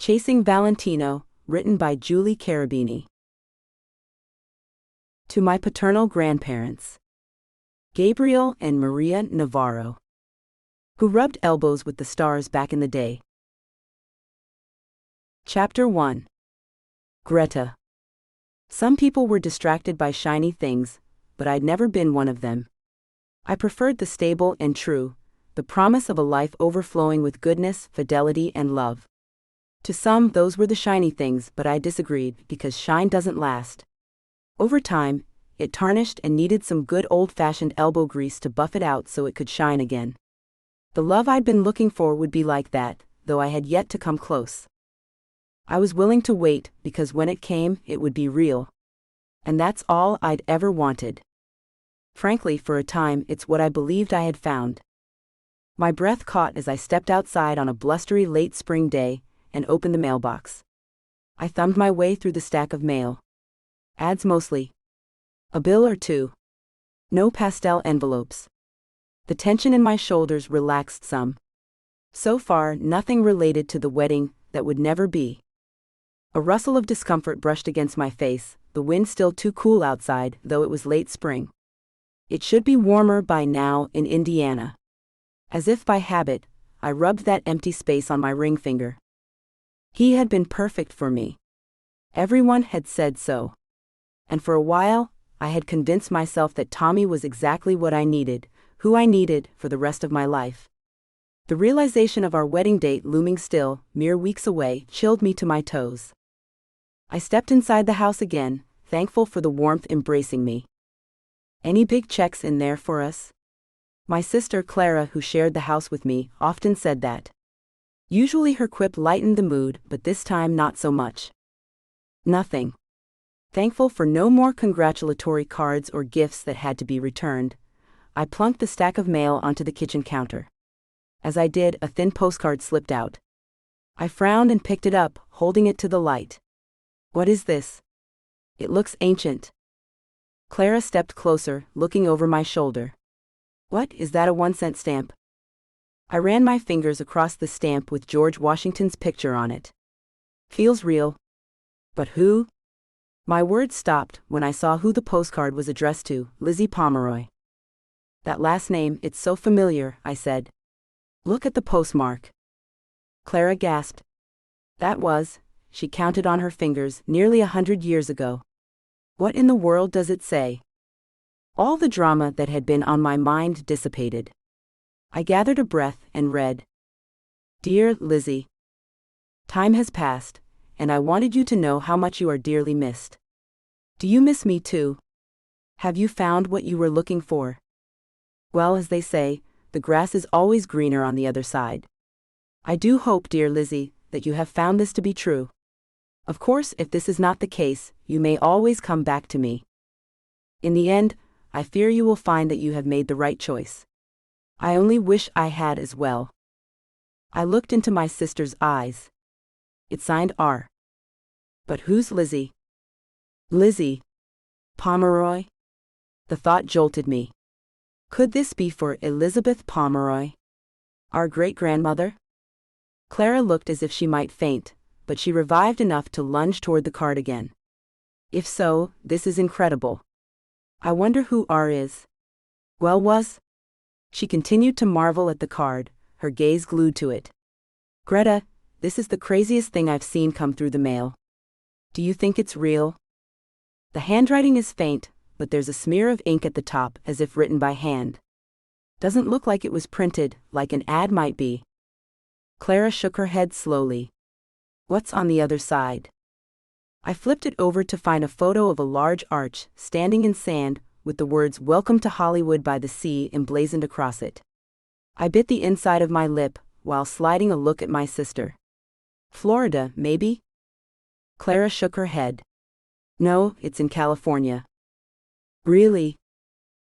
Chasing Valentino, written by Julie Carobini. To my paternal grandparents, Gabriel and Maria Navarro, who rubbed elbows with the stars back in the day. Chapter 1. Greta. Some people were distracted by shiny things, but I'd never been one of them. I preferred the stable and true, the promise of a life overflowing with goodness, fidelity, and love. To some, those were the shiny things, but I disagreed, because shine doesn't last. Over time, it tarnished and needed some good old-fashioned elbow grease to buff it out so it could shine again. The love I'd been looking for would be like that, though I had yet to come close. I was willing to wait, because when it came, it would be real. And that's all I'd ever wanted. Frankly, for a time, it's what I believed I had found. My breath caught as I stepped outside on a blustery late spring day and opened the mailbox. I thumbed my way through the stack of mail. Ads mostly. A bill or two. No pastel envelopes. The tension in my shoulders relaxed some. So far, nothing related to the wedding that would never be. A rustle of discomfort brushed against my face, the wind still too cool outside, though it was late spring. It should be warmer by now in Indiana. As if by habit, I rubbed that empty space on my ring finger. He had been perfect for me. Everyone had said so. And for a while, I had convinced myself that Tommy was exactly what I needed, who I needed for the rest of my life. The realization of our wedding date looming still, mere weeks away, chilled me to my toes. I stepped inside the house again, thankful for the warmth embracing me. Any big checks in there for us? My sister Clara, who shared the house with me, often said that. Usually her quip lightened the mood, but this time not so much. Nothing. Thankful for no more congratulatory cards or gifts that had to be returned, I plunked the stack of mail onto the kitchen counter. As I did, a thin postcard slipped out. I frowned and picked it up, holding it to the light. What is this? It looks ancient. Clara stepped closer, looking over my shoulder. What, is that a 1-cent stamp? I ran my fingers across the stamp with George Washington's picture on it. Feels real. But who? My words stopped when I saw who the postcard was addressed to, Lizzie Pomeroy. That last name, it's so familiar, I said. Look at the postmark. Clara gasped. That was, she counted on her fingers, nearly 100 years ago. What in the world does it say? All the drama that had been on my mind dissipated. I gathered a breath and read. Dear Lizzie. Time has passed, and I wanted you to know how much you are dearly missed. Do you miss me too? Have you found what you were looking for? Well, as they say, the grass is always greener on the other side. I do hope, dear Lizzie, that you have found this to be true. Of course, if this is not the case, you may always come back to me. In the end, I fear you will find that you have made the right choice. I only wish I had as well. I looked into my sister's eyes. It signed R. But who's Lizzie? Lizzie Pomeroy? The thought jolted me. Could this be for Elizabeth Pomeroy? Our great-grandmother? Clara looked as if she might faint, but she revived enough to lunge toward the card again. If so, this is incredible. I wonder who R is. Well, was? She continued to marvel at the card, her gaze glued to it. Greta, this is the craziest thing I've seen come through the mail. Do you think it's real? The handwriting is faint, but there's a smear of ink at the top as if written by hand. Doesn't look like it was printed, like an ad might be. Clara shook her head slowly. What's on the other side? I flipped it over to find a photo of a large arch, standing in sand, with the words Welcome to Hollywood by the Sea emblazoned across it. I bit the inside of my lip, while sliding a look at my sister. Florida, maybe? Clara shook her head. No, it's in California. Really?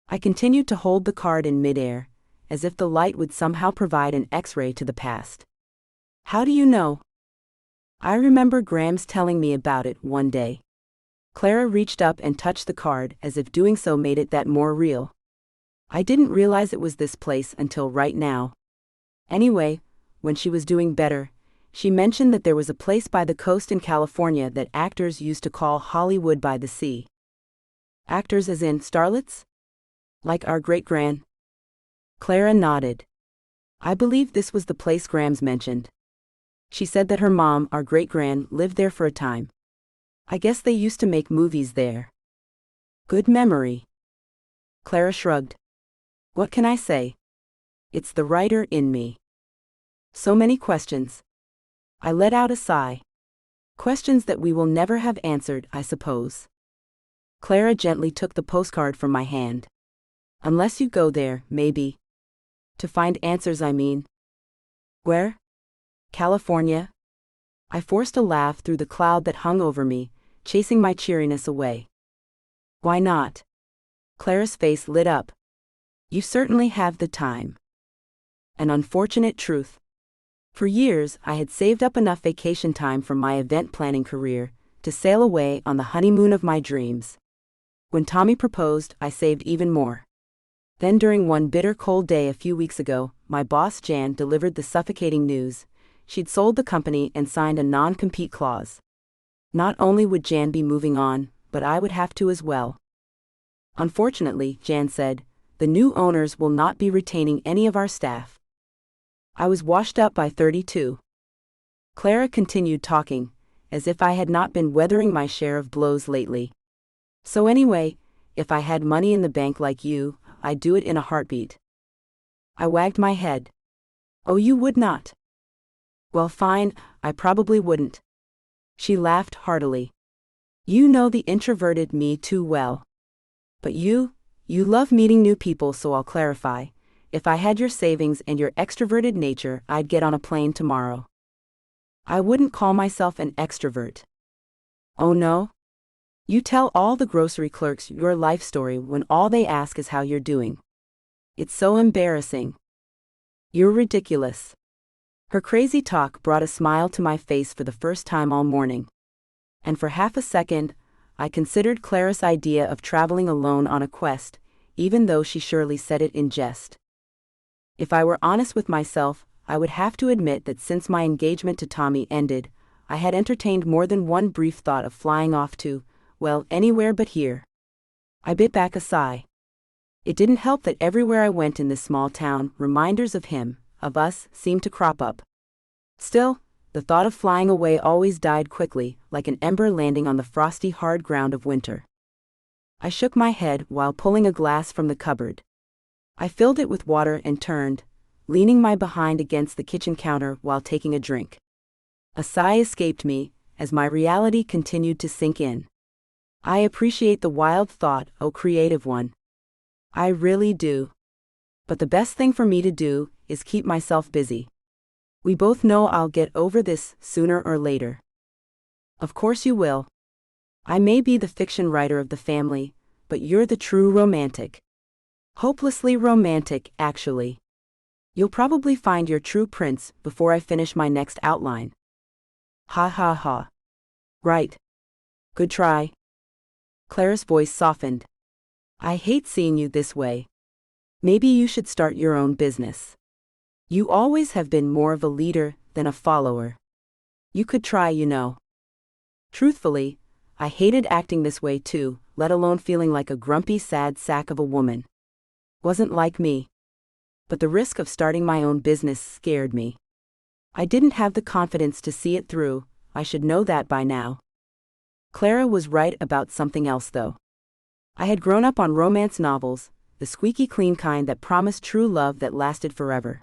I continued to hold the card in midair, as if the light would somehow provide an X-ray to the past. How do you know? I remember Grams telling me about it one day. Clara reached up and touched the card as if doing so made it that more real. I didn't realize it was this place until right now. Anyway, when she was doing better, She mentioned that there was a place by the coast in California that actors used to call Hollywood by the Sea. Actors as in starlets? Like our great-gran? Clara nodded. I believe this was the place Grams mentioned. She said that her mom, our great-gran, lived there for a time. I guess they used to make movies there. Good memory. Clara shrugged. What can I say? It's the writer in me. So many questions. I let out a sigh. Questions that we will never have answered, I suppose. Clara gently took the postcard from my hand. Unless you go there, maybe. To find answers, I mean. Where? California? I forced a laugh through the cloud that hung over me, chasing my cheeriness away. Why not? Clara's face lit up. You certainly have the time. An unfortunate truth. For years, I had saved up enough vacation time from my event planning career to sail away on the honeymoon of my dreams. When Tommy proposed, I saved even more. Then during one bitter cold day a few weeks ago, my boss Jan delivered the suffocating news. She'd sold the company and signed a non-compete clause. Not only would Jan be moving on, but I would have to as well. Unfortunately, Jan said, the new owners will not be retaining any of our staff. I was washed up by 32. Clara continued talking, as if I had not been weathering my share of blows lately. So anyway, if I had money in the bank like you, I'd do it in a heartbeat. I wagged my head. Oh, you would not? Well, fine, I probably wouldn't. She laughed heartily. You know the introverted me too well. But you love meeting new people, so I'll clarify. If I had your savings and your extroverted nature, I'd get on a plane tomorrow. I wouldn't call myself an extrovert. Oh no? You tell all the grocery clerks your life story when all they ask is how you're doing. It's so embarrassing. You're ridiculous. Her crazy talk brought a smile to my face for the first time all morning. And for half a second, I considered Clara's idea of traveling alone on a quest, even though she surely said it in jest. If I were honest with myself, I would have to admit that since my engagement to Tommy ended, I had entertained more than one brief thought of flying off to, well, anywhere but here. I bit back a sigh. It didn't help that everywhere I went in this small town, reminders of him, of us, seemed to crop up. Still, the thought of flying away always died quickly, like an ember landing on the frosty hard ground of winter. I shook my head while pulling a glass from the cupboard. I filled it with water and turned, leaning my behind against the kitchen counter while taking a drink. A sigh escaped me, as my reality continued to sink in. I appreciate the wild thought, oh creative one. I really do. But the best thing for me to do is keep myself busy. We both know I'll get over this sooner or later. Of course you will. I may be the fiction writer of the family, but you're the true romantic. Hopelessly romantic, actually. You'll probably find your true prince before I finish my next outline. Ha ha ha. Right. Good try. Clara's voice softened. I hate seeing you this way. Maybe you should start your own business. You always have been more of a leader than a follower. You could try, you know. Truthfully, I hated acting this way too, let alone feeling like a grumpy, sad sack of a woman. Wasn't like me. But the risk of starting my own business scared me. I didn't have the confidence to see it through, I should know that by now. Clara was right about something else though. I had grown up on romance novels, the squeaky clean kind that promised true love that lasted forever.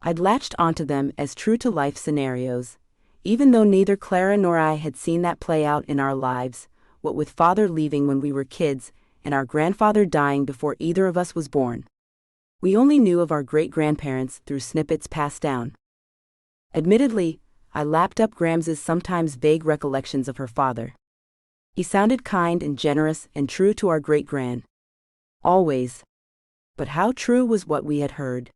I'd latched onto them as true-to-life scenarios, even though neither Clara nor I had seen that play out in our lives, what with father leaving when we were kids, and our grandfather dying before either of us was born. We only knew of our great-grandparents through snippets passed down. Admittedly, I lapped up Grams's sometimes vague recollections of her father. He sounded kind and generous and true to our great-gran. Always. But how true was what we had heard?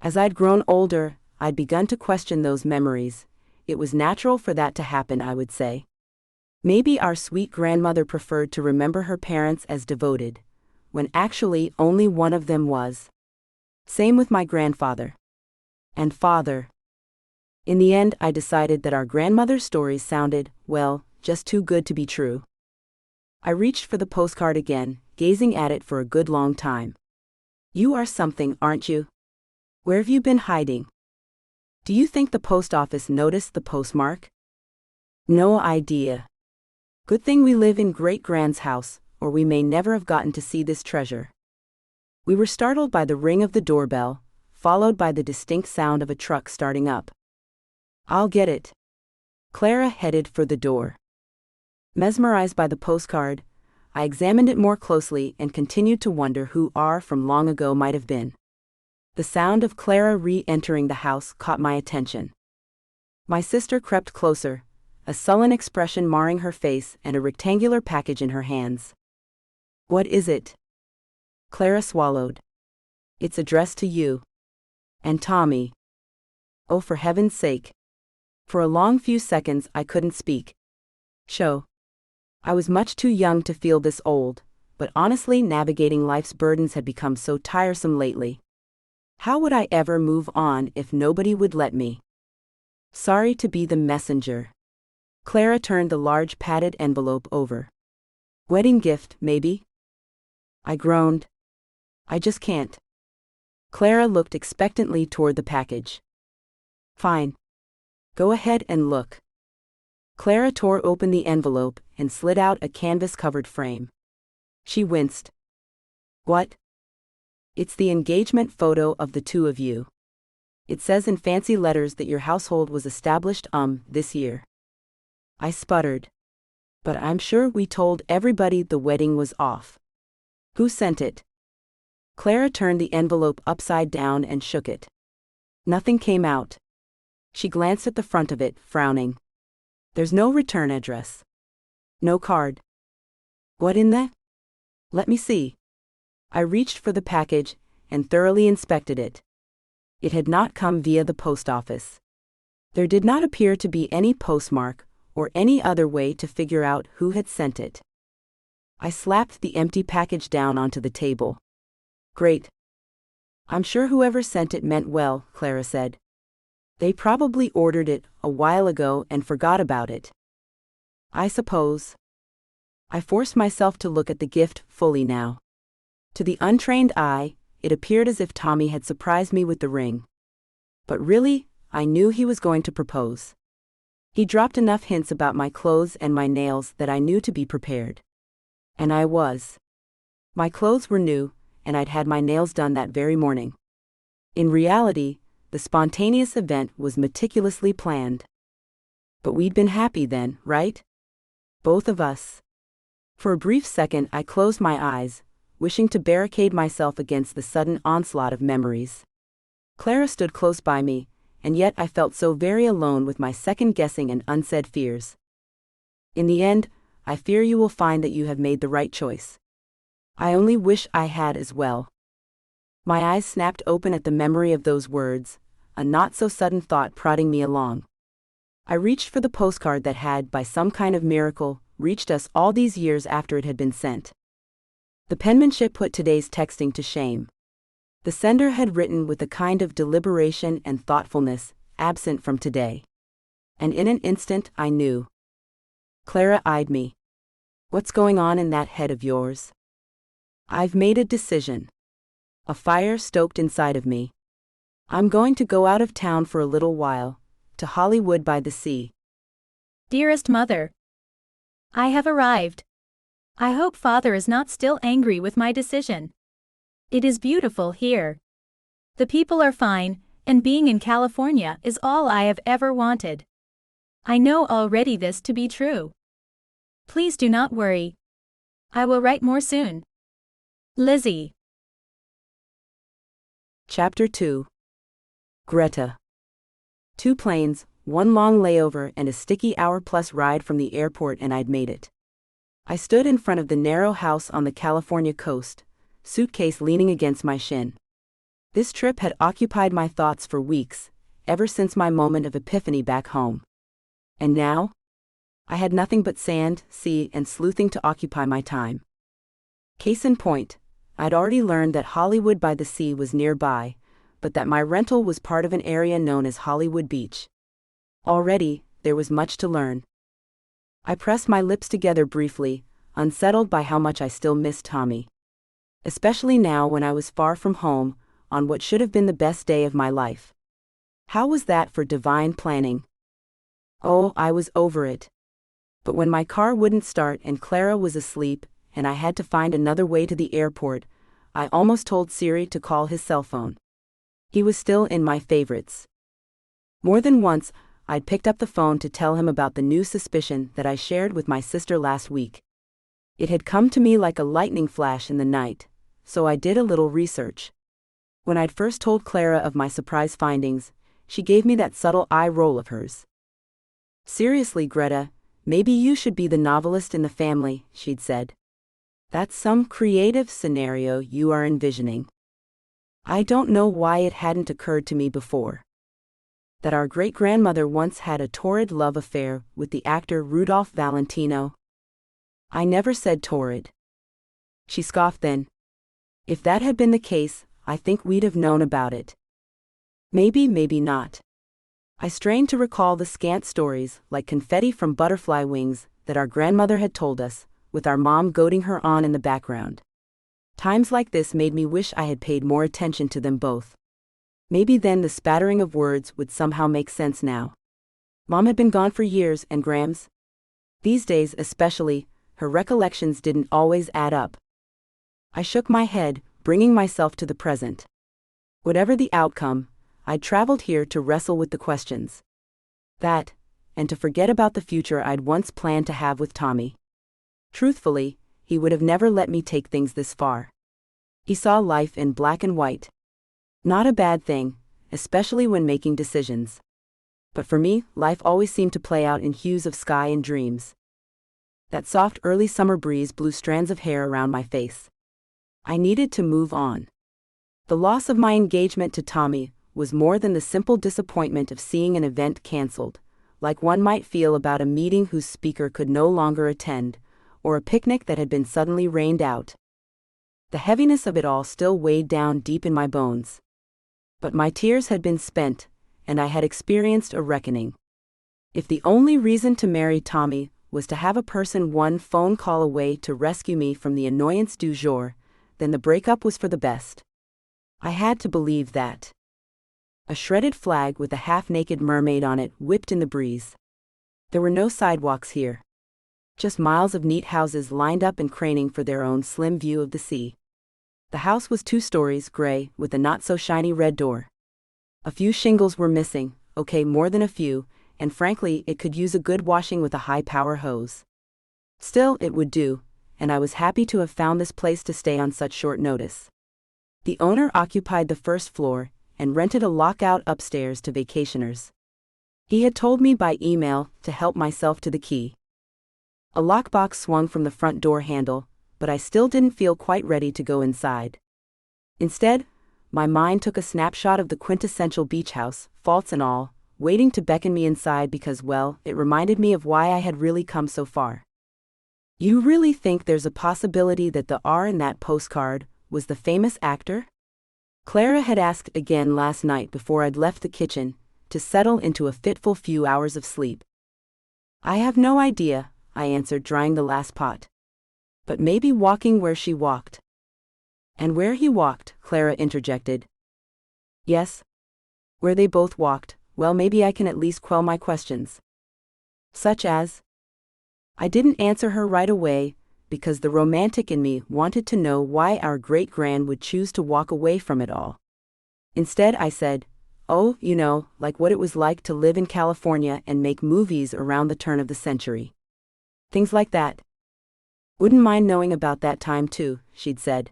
As I'd grown older, I'd begun to question those memories. It was natural for that to happen, I would say. Maybe our sweet grandmother preferred to remember her parents as devoted, when actually only one of them was. Same with my grandfather. And father. In the end, I decided that our grandmother's stories sounded, well, just too good to be true. I reached for the postcard again, gazing at it for a good long time. You are something, aren't you? Where have you been hiding? Do you think the post office noticed the postmark? No idea. Good thing we live in Great-Grand's house, or we may never have gotten to see this treasure. We were startled by the ring of the doorbell, followed by the distinct sound of a truck starting up. I'll get it. Clara headed for the door. Mesmerized by the postcard, I examined it more closely and continued to wonder who R from long ago might have been. The sound of Clara re-entering the house caught my attention. My sister crept closer, a sullen expression marring her face and a rectangular package in her hands. What is it? Clara swallowed. It's addressed to you. And Tommy. Oh, for heaven's sake. For a long few seconds I couldn't speak. I was much too young to feel this old, but honestly navigating life's burdens had become so tiresome lately. How would I ever move on if nobody would let me? Sorry to be the messenger. Clara turned the large padded envelope over. Wedding gift, maybe? I groaned. I just can't. Clara looked expectantly toward the package. Fine. Go ahead and look. Clara tore open the envelope and slid out a canvas-covered frame. She winced. What? It's the engagement photo of the two of you. It says in fancy letters that your household was established, this year. I sputtered. But I'm sure we told everybody the wedding was off. Who sent it? Clara turned the envelope upside down and shook it. Nothing came out. She glanced at the front of it, frowning. There's no return address. No card. What in the? Let me see. I reached for the package and thoroughly inspected it. It had not come via the post office. There did not appear to be any postmark or any other way to figure out who had sent it. I slapped the empty package down onto the table. Great. I'm sure whoever sent it meant well, Clara said. They probably ordered it a while ago and forgot about it. I suppose. I forced myself to look at the gift fully now. To the untrained eye, it appeared as if Tommy had surprised me with the ring. But really, I knew he was going to propose. He dropped enough hints about my clothes and my nails that I knew to be prepared. And I was. My clothes were new, and I'd had my nails done that very morning. In reality, the spontaneous event was meticulously planned. But we'd been happy then, right? Both of us. For a brief second I closed my eyes, wishing to barricade myself against the sudden onslaught of memories. Clara stood close by me, and yet I felt so very alone with my second-guessing and unsaid fears. In the end, I fear you will find that you have made the right choice. I only wish I had as well. My eyes snapped open at the memory of those words, a not-so-sudden thought prodding me along. I reached for the postcard that had, by some kind of miracle, reached us all these years after it had been sent. The penmanship put today's texting to shame. The sender had written with a kind of deliberation and thoughtfulness absent from today. And in an instant I knew. Clara eyed me. What's going on in that head of yours? I've made a decision. A fire stoked inside of me. I'm going to go out of town for a little while, to Hollywood by the sea. Dearest Mother, I have arrived. I hope Father is not still angry with my decision. It is beautiful here. The people are fine, and being in California is all I have ever wanted. I know already this to be true. Please do not worry. I will write more soon. Lizzie. Chapter 2. Greta. 2 planes, 1 long layover and a sticky hour-plus ride from the airport, and I'd made it. I stood in front of the narrow house on the California coast, suitcase leaning against my shin. This trip had occupied my thoughts for weeks, ever since my moment of epiphany back home. And now? I had nothing but sand, sea, and sleuthing to occupy my time. Case in point, I'd already learned that Hollywood by the Sea was nearby, but that my rental was part of an area known as Hollywood Beach. Already, there was much to learn. I pressed my lips together briefly, unsettled by how much I still missed Tommy. Especially now when I was far from home, on what should have been the best day of my life. How was that for divine planning? Oh, I was over it. But when my car wouldn't start and Clara was asleep, and I had to find another way to the airport, I almost told Siri to call his cell phone. He was still in my favorites. More than once, I'd picked up the phone to tell him about the new suspicion that I shared with my sister last week. It had come to me like a lightning flash in the night, so I did a little research. When I'd first told Clara of my surprise findings, she gave me that subtle eye roll of hers. "Seriously, Greta, maybe you should be the novelist in the family," she'd said. "That's some creative scenario you are envisioning." I don't know why it hadn't occurred to me before. That our great-grandmother once had a torrid love affair with the actor Rudolph Valentino. I never said torrid. She scoffed then. If that had been the case, I think we'd have known about it. Maybe, maybe not. I strained to recall the scant stories, like confetti from butterfly wings, that our grandmother had told us, with our mom goading her on in the background. Times like this made me wish I had paid more attention to them both. Maybe then the spattering of words would somehow make sense now. Mom had been gone for years, and Grams? These days especially, her recollections didn't always add up. I shook my head, bringing myself to the present. Whatever the outcome, I'd traveled here to wrestle with the questions. That, and to forget about the future I'd once planned to have with Tommy. Truthfully, he would have never let me take things this far. He saw life in black and white. Not a bad thing, especially when making decisions. But for me, life always seemed to play out in hues of sky and dreams. That soft early summer breeze blew strands of hair around my face. I needed to move on. The loss of my engagement to Tommy was more than the simple disappointment of seeing an event cancelled, like one might feel about a meeting whose speaker could no longer attend, or a picnic that had been suddenly rained out. The heaviness of it all still weighed down deep in my bones. But my tears had been spent, and I had experienced a reckoning. If the only reason to marry Tommy was to have a person one phone call away to rescue me from the annoyance du jour, then the breakup was for the best. I had to believe that. A shredded flag with a half-naked mermaid on it whipped in the breeze. There were no sidewalks here. Just miles of neat houses lined up and craning for their own slim view of the sea. The house was 2 stories, gray, with a not-so-shiny red door. A few shingles were missing, okay, more than a few, and frankly, it could use a good washing with a high-power hose. Still, it would do, and I was happy to have found this place to stay on such short notice. The owner occupied the first floor, and rented a lockout upstairs to vacationers. He had told me by email to help myself to the key. A lockbox swung from the front door handle, but I still didn't feel quite ready to go inside. Instead, my mind took a snapshot of the quintessential beach house, faults and all, waiting to beckon me inside because, well, it reminded me of why I had really come so far. "You really think there's a possibility that the R in that postcard was the famous actor?" Clara had asked again last night before I'd left the kitchen, to settle into a fitful few hours of sleep. "I have no idea," I answered, drying the last pot. "But maybe walking where she walked." "And where he walked," Clara interjected. "Yes. Where they both walked. Well, maybe I can at least quell my questions." "Such as?" I didn't answer her right away, because the romantic in me wanted to know why our great-gran would choose to walk away from it all. Instead, I said, "Oh, you know, like what it was like to live in California and make movies around the turn of the century. Things like that." "Wouldn't mind knowing about that time too," she'd said.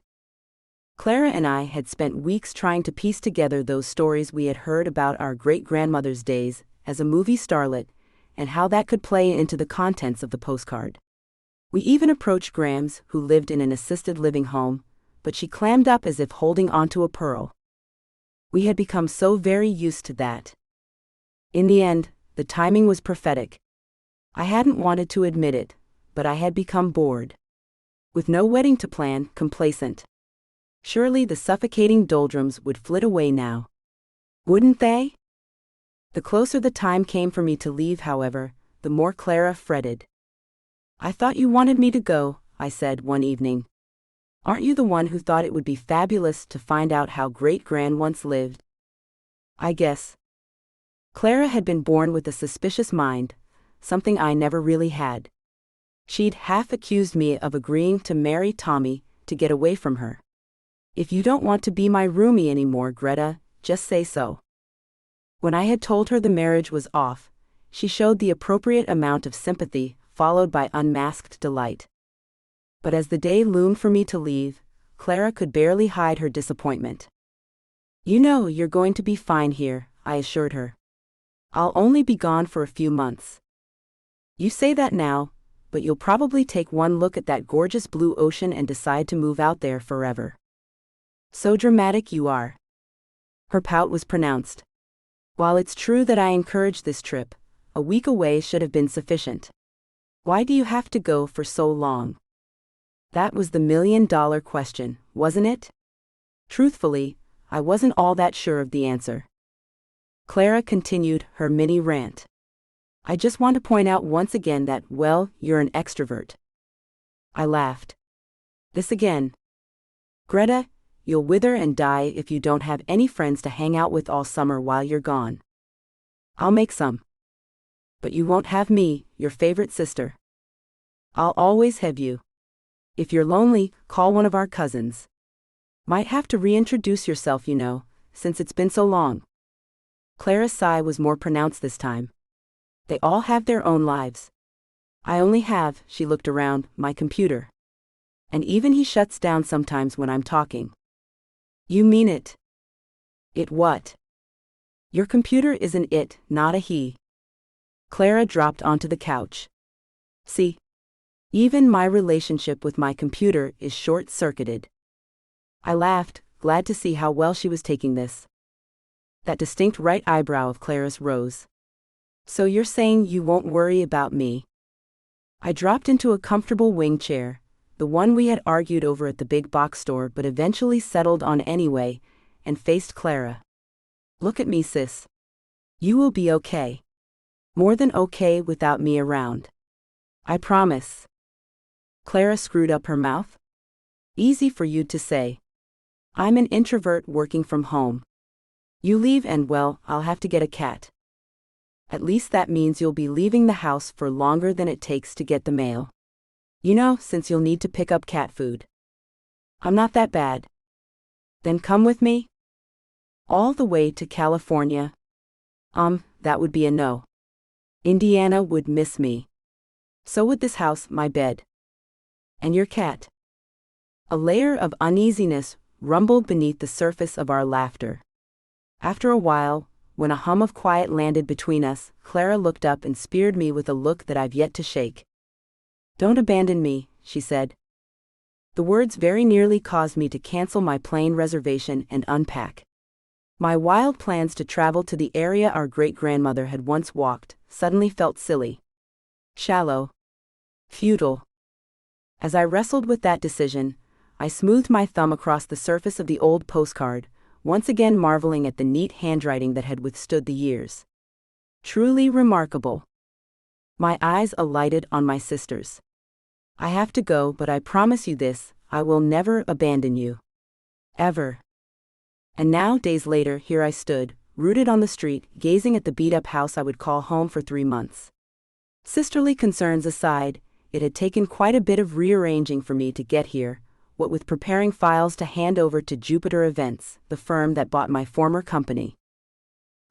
Clara and I had spent weeks trying to piece together those stories we had heard about our great-grandmother's days as a movie starlet, and how that could play into the contents of the postcard. We even approached Grams, who lived in an assisted living home, but she clammed up as if holding onto a pearl. We had become so very used to that. In the end, the timing was prophetic. I hadn't wanted to admit it, but I had become bored. With no wedding to plan, complacent. Surely the suffocating doldrums would flit away now. Wouldn't they? The closer the time came for me to leave, however, the more Clara fretted. "I thought you wanted me to go," I said one evening. "Aren't you the one who thought it would be fabulous to find out how great-gran once lived?" I guess. Clara had been born with a suspicious mind, something I never really had. She'd half accused me of agreeing to marry Tommy to get away from her. "If you don't want to be my roomie anymore, Greta, just say so." When I had told her the marriage was off, she showed the appropriate amount of sympathy, followed by unmasked delight. But as the day loomed for me to leave, Clara could barely hide her disappointment. "You know you're going to be fine here," I assured her. "I'll only be gone for a few months." "You say that now, but you'll probably take one look at that gorgeous blue ocean and decide to move out there forever." "So dramatic you are." Her pout was pronounced. "While it's true that I encouraged this trip, a week away should have been sufficient. Why do you have to go for so long?" That was the million-dollar question, wasn't it? Truthfully, I wasn't all that sure of the answer. Clara continued her mini rant. "I just want to point out once again that, well, you're an extrovert." I laughed. "This again. Greta, you'll wither and die if you don't have any friends to hang out with all summer while you're gone." "I'll make some. But you won't have me, your favorite sister." "I'll always have you. If you're lonely, call one of our cousins. Might have to reintroduce yourself, you know, since it's been so long." Clara's sigh was more pronounced this time. "They all have their own lives. I only have," she looked around, "my computer. And even he shuts down sometimes when I'm talking." "You mean it?" "It what?" "Your computer is an it, not a he." Clara dropped onto the couch. "See? Even my relationship with my computer is short-circuited." I laughed, glad to see how well she was taking this. That distinct right eyebrow of Clara's rose. "So you're saying you won't worry about me?" I dropped into a comfortable wing chair, the one we had argued over at the big box store but eventually settled on anyway, and faced Clara. "Look at me, sis. You will be okay. More than okay without me around. I promise." Clara screwed up her mouth. "Easy for you to say. I'm an introvert working from home. You leave and, well, I'll have to get a cat. At least that means you'll be leaving the house for longer than it takes to get the mail. You know, since you'll need to pick up cat food." "I'm not that bad." "Then come with me?" "All the way to California?" That would be a no. Indiana would miss me. So would this house, my bed. And your cat." A layer of uneasiness rumbled beneath the surface of our laughter. After a while, when a hum of quiet landed between us, Clara looked up and speared me with a look that I've yet to shake. "Don't abandon me," she said. The words very nearly caused me to cancel my plane reservation and unpack. My wild plans to travel to the area our great-grandmother had once walked suddenly felt silly. Shallow. Futile. As I wrestled with that decision, I smoothed my thumb across the surface of the old postcard, once again marveling at the neat handwriting that had withstood the years. Truly remarkable. My eyes alighted on my sister's. "I have to go, but I promise you this, I will never abandon you. Ever." And now, days later, here I stood, rooted on the street, gazing at the beat-up house I would call home for 3 months. Sisterly concerns aside, it had taken quite a bit of rearranging for me to get here, what with preparing files to hand over to Jupiter Events, the firm that bought my former company.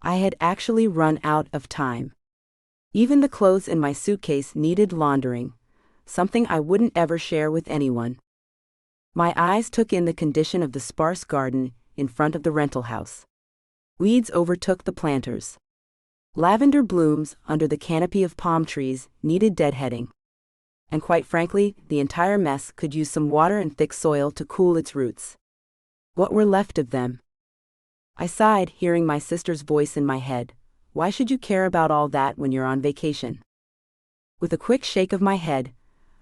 I had actually run out of time. Even the clothes in my suitcase needed laundering, something I wouldn't ever share with anyone. My eyes took in the condition of the sparse garden in front of the rental house. Weeds overtook the planters. Lavender blooms under the canopy of palm trees needed deadheading. And quite frankly, the entire mess could use some water and thick soil to cool its roots. What were left of them? I sighed, hearing my sister's voice in my head. "Why should you care about all that when you're on vacation?" With a quick shake of my head,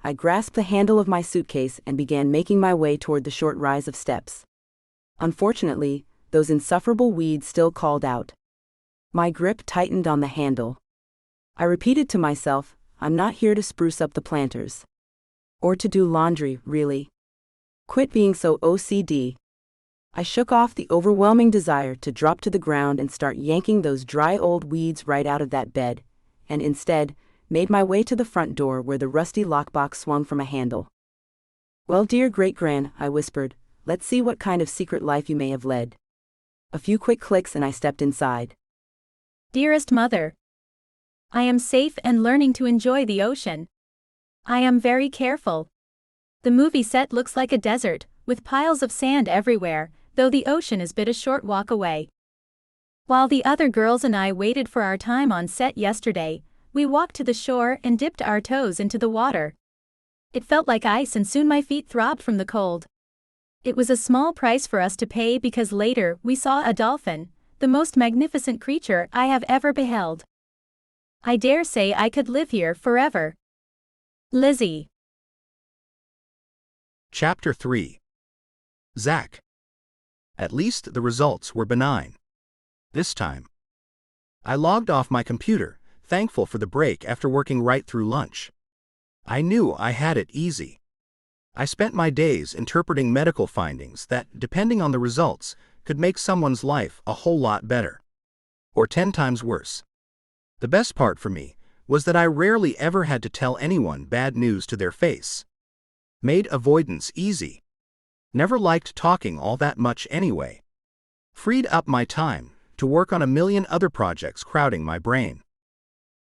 I grasped the handle of my suitcase and began making my way toward the short rise of steps. Unfortunately, those insufferable weeds still called out. My grip tightened on the handle. I repeated to myself, I'm not here to spruce up the planters. Or to do laundry, really. Quit being so OCD. I shook off the overwhelming desire to drop to the ground and start yanking those dry old weeds right out of that bed, and instead, made my way to the front door where the rusty lockbox swung from a handle. Well, dear great-gran, I whispered, let's see what kind of secret life you may have led. A few quick clicks and I stepped inside. Dearest mother, I am safe and learning to enjoy the ocean. I am very careful. The movie set looks like a desert, with piles of sand everywhere, though the ocean is but a short walk away. While the other girls and I waited for our time on set yesterday, we walked to the shore and dipped our toes into the water. It felt like ice and soon my feet throbbed from the cold. It was a small price for us to pay because later we saw a dolphin, the most magnificent creature I have ever beheld. I dare say I could live here forever. Lizzie. Chapter 3. Zach. At least the results were benign. This time. I logged off my computer, thankful for the break after working right through lunch. I knew I had it easy. I spent my days interpreting medical findings that, depending on the results, could make someone's life a whole lot better. Or 10 times worse. The best part for me was that I rarely ever had to tell anyone bad news to their face. Made avoidance easy. Never liked talking all that much anyway. Freed up my time to work on a million other projects crowding my brain.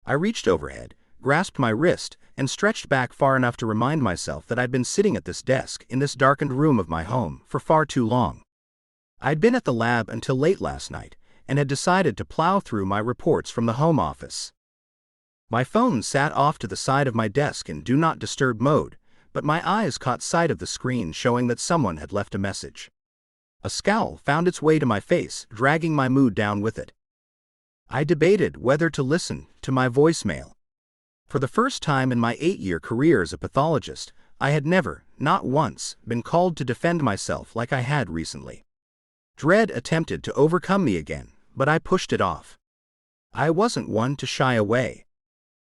I reached overhead, grasped my wrist, and stretched back far enough to remind myself that I'd been sitting at this desk in this darkened room of my home for far too long. I'd been at the lab until late last night, and had decided to plow through my reports from the home office. My phone sat off to the side of my desk in Do Not Disturb mode, but my eyes caught sight of the screen showing that someone had left a message. A scowl found its way to my face, dragging my mood down with it. I debated whether to listen to my voicemail. For the first time in my 8-year career as a pathologist, I had never, not once, been called to defend myself like I had recently. Dread attempted to overcome me again, but I pushed it off. I wasn't one to shy away.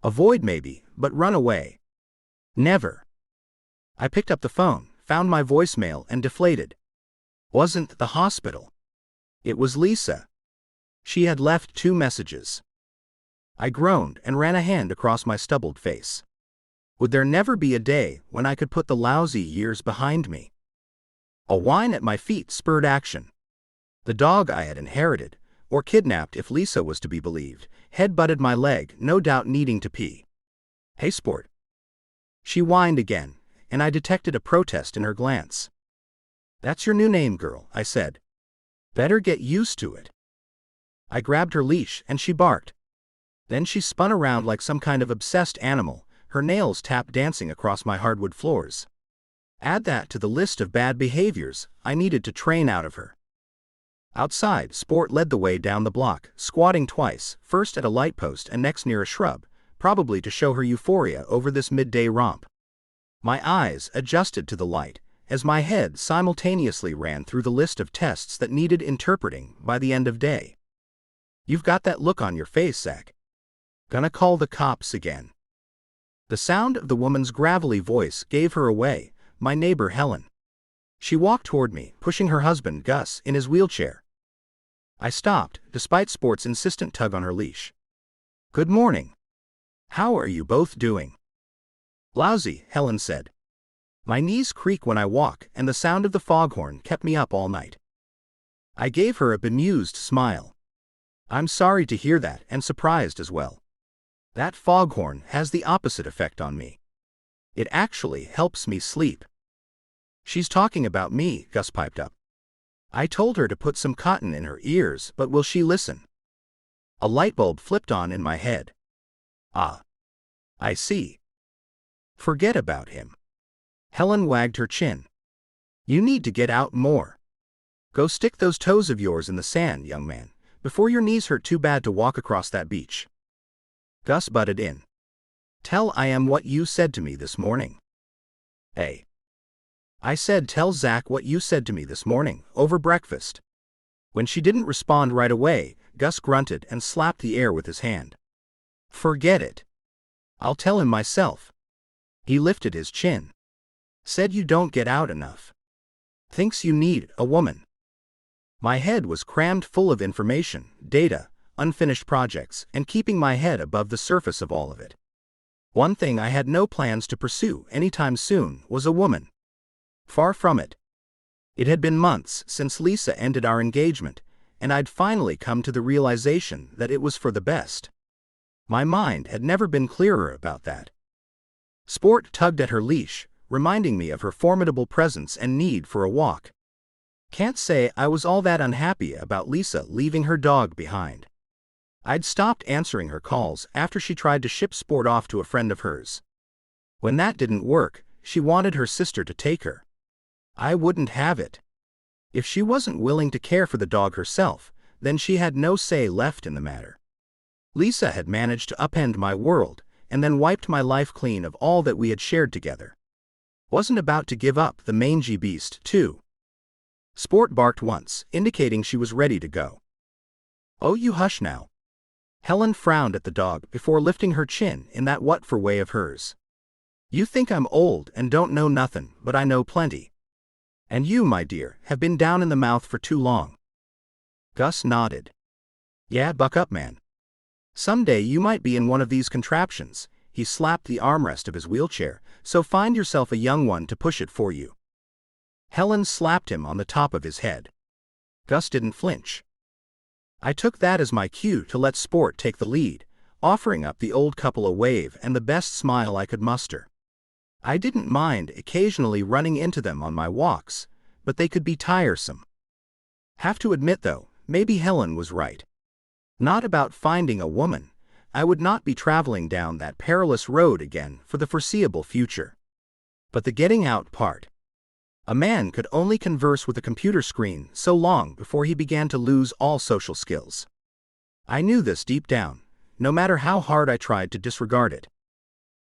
Avoid maybe, but run away. Never. I picked up the phone, found my voicemail and deflated. Wasn't the hospital. It was Lisa. She had left 2 messages. I groaned and ran a hand across my stubbled face. Would there never be a day when I could put the lousy years behind me? A whine at my feet spurred action. The dog I had inherited, or kidnapped if Lisa was to be believed, head-butted my leg, no doubt needing to pee. Hey sport. She whined again, and I detected a protest in her glance. That's your new name, girl, I said. Better get used to it. I grabbed her leash and she barked. Then she spun around like some kind of obsessed animal, her nails tap dancing across my hardwood floors. Add that to the list of bad behaviors I needed to train out of her. Outside, Sport led the way down the block, squatting twice, first at a light post and next near a shrub, probably to show her euphoria over this midday romp. My eyes adjusted to the light, as my head simultaneously ran through the list of tests that needed interpreting by the end of day. You've got that look on your face, Zach. Gonna call the cops again. The sound of the woman's gravelly voice gave her away, my neighbor Helen. She walked toward me, pushing her husband, Gus, in his wheelchair. I stopped, despite Sport's insistent tug on her leash. Good morning. How are you both doing? Lousy, Helen said. My knees creak when I walk, and the sound of the foghorn kept me up all night. I gave her a bemused smile. I'm sorry to hear that, and surprised as well. That foghorn has the opposite effect on me. It actually helps me sleep. She's talking about me, Gus piped up. I told her to put some cotton in her ears, but will she listen? A light bulb flipped on in my head. Ah. I see. Forget about him. Helen wagged her chin. You need to get out more. Go stick those toes of yours in the sand, young man, before your knees hurt too bad to walk across that beach. Gus butted in. Tell I am what you said to me this morning. Hey. I said tell Zach what you said to me this morning, over breakfast. When she didn't respond right away, Gus grunted and slapped the air with his hand. Forget it. I'll tell him myself. He lifted his chin. Said you don't get out enough. Thinks you need a woman. My head was crammed full of information, data, unfinished projects, and keeping my head above the surface of all of it. One thing I had no plans to pursue anytime soon was a woman. Far from it. It had been months since Lisa ended our engagement, and I'd finally come to the realization that it was for the best. My mind had never been clearer about that. Sport tugged at her leash, reminding me of her formidable presence and need for a walk. Can't say I was all that unhappy about Lisa leaving her dog behind. I'd stopped answering her calls after she tried to ship Sport off to a friend of hers. When that didn't work, she wanted her sister to take her. I wouldn't have it. If she wasn't willing to care for the dog herself, then she had no say left in the matter. Lisa had managed to upend my world, and then wiped my life clean of all that we had shared together. Wasn't about to give up the mangy beast, too. Sport barked once, indicating she was ready to go. Oh, you hush now. Helen frowned at the dog before lifting her chin in that what-for way of hers. You think I'm old and don't know nothing, but I know plenty. And you, my dear, have been down in the mouth for too long. Gus nodded. Yeah, buck up, man. Someday you might be in one of these contraptions. He slapped the armrest of his wheelchair, so find yourself a young one to push it for you. Helen slapped him on the top of his head. Gus didn't flinch. I took that as my cue to let Sport take the lead, offering up the old couple a wave and the best smile I could muster. I didn't mind occasionally running into them on my walks, but they could be tiresome. Have to admit though, maybe Helen was right. Not about finding a woman. I would not be traveling down that perilous road again for the foreseeable future. But the getting out part. A man could only converse with a computer screen so long before he began to lose all social skills. I knew this deep down, no matter how hard I tried to disregard it.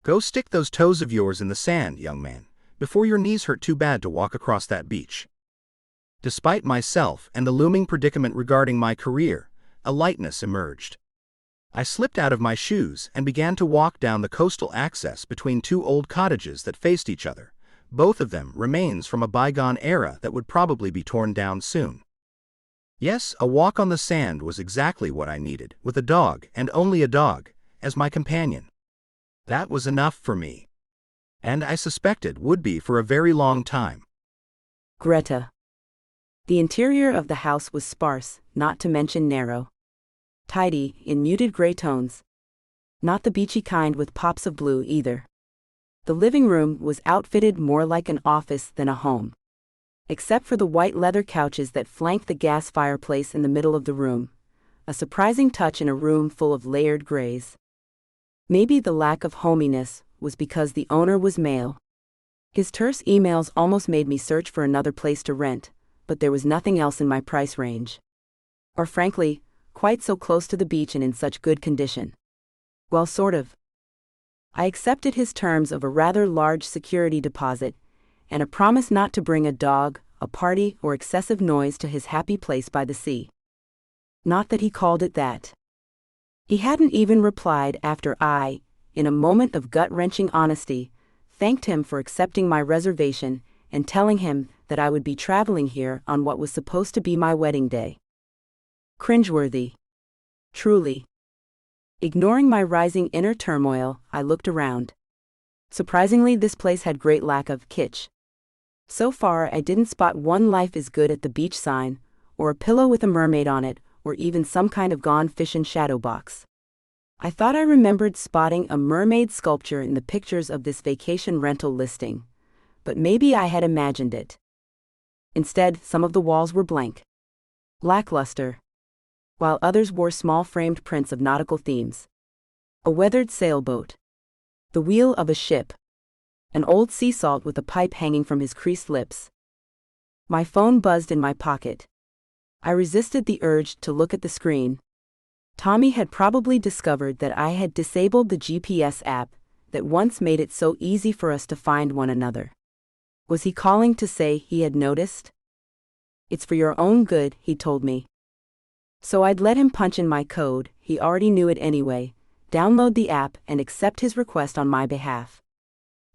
Go stick those toes of yours in the sand, young man, before your knees hurt too bad to walk across that beach. Despite myself and the looming predicament regarding my career, a lightness emerged. I slipped out of my shoes and began to walk down the coastal access between two old cottages that faced each other, both of them remains from a bygone era that would probably be torn down soon. Yes, a walk on the sand was exactly what I needed, with a dog, and only a dog, as my companion. That was enough for me. And I suspected would be for a very long time. Greta. The interior of the house was sparse, not to mention narrow. Tidy, in muted gray tones. Not the beachy kind with pops of blue either. The living room was outfitted more like an office than a home. Except for the white leather couches that flanked the gas fireplace in the middle of the room, a surprising touch in a room full of layered grays. Maybe the lack of hominess was because the owner was male. His terse emails almost made me search for another place to rent, but there was nothing else in my price range. Or frankly, quite so close to the beach and in such good condition. Well, sort of. I accepted his terms of a rather large security deposit, and a promise not to bring a dog, a party, or excessive noise to his happy place by the sea. Not that he called it that. He hadn't even replied after I, in a moment of gut-wrenching honesty, thanked him for accepting my reservation and telling him that I would be traveling here on what was supposed to be my wedding day. Cringeworthy. Truly. Ignoring my rising inner turmoil, I looked around. Surprisingly, this place had great lack of kitsch. So far, I didn't spot one "Life is good at the beach" sign, or a pillow with a mermaid on it, or even some kind of gone fishin' shadow box. I thought I remembered spotting a mermaid sculpture in the pictures of this vacation rental listing, but maybe I had imagined it. Instead, some of the walls were blank. Lackluster. While others wore small framed prints of nautical themes. A weathered sailboat. The wheel of a ship. An old sea salt with a pipe hanging from his creased lips. My phone buzzed in my pocket. I resisted the urge to look at the screen. Tommy had probably discovered that I had disabled the GPS app that once made it so easy for us to find one another. Was he calling to say he had noticed? It's for your own good, he told me. So I'd let him punch in my code, he already knew it anyway, download the app and accept his request on my behalf.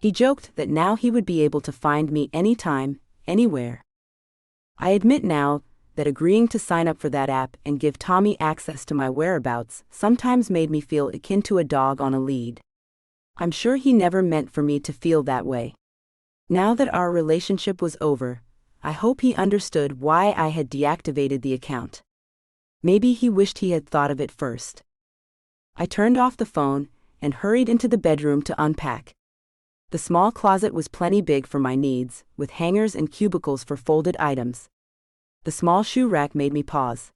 He joked that now he would be able to find me anytime, anywhere. I admit now that agreeing to sign up for that app and give Tommy access to my whereabouts sometimes made me feel akin to a dog on a lead. I'm sure he never meant for me to feel that way. Now that our relationship was over, I hope he understood why I had deactivated the account. Maybe he wished he had thought of it first. I turned off the phone and hurried into the bedroom to unpack. The small closet was plenty big for my needs, with hangers and cubicles for folded items. The small shoe rack made me pause.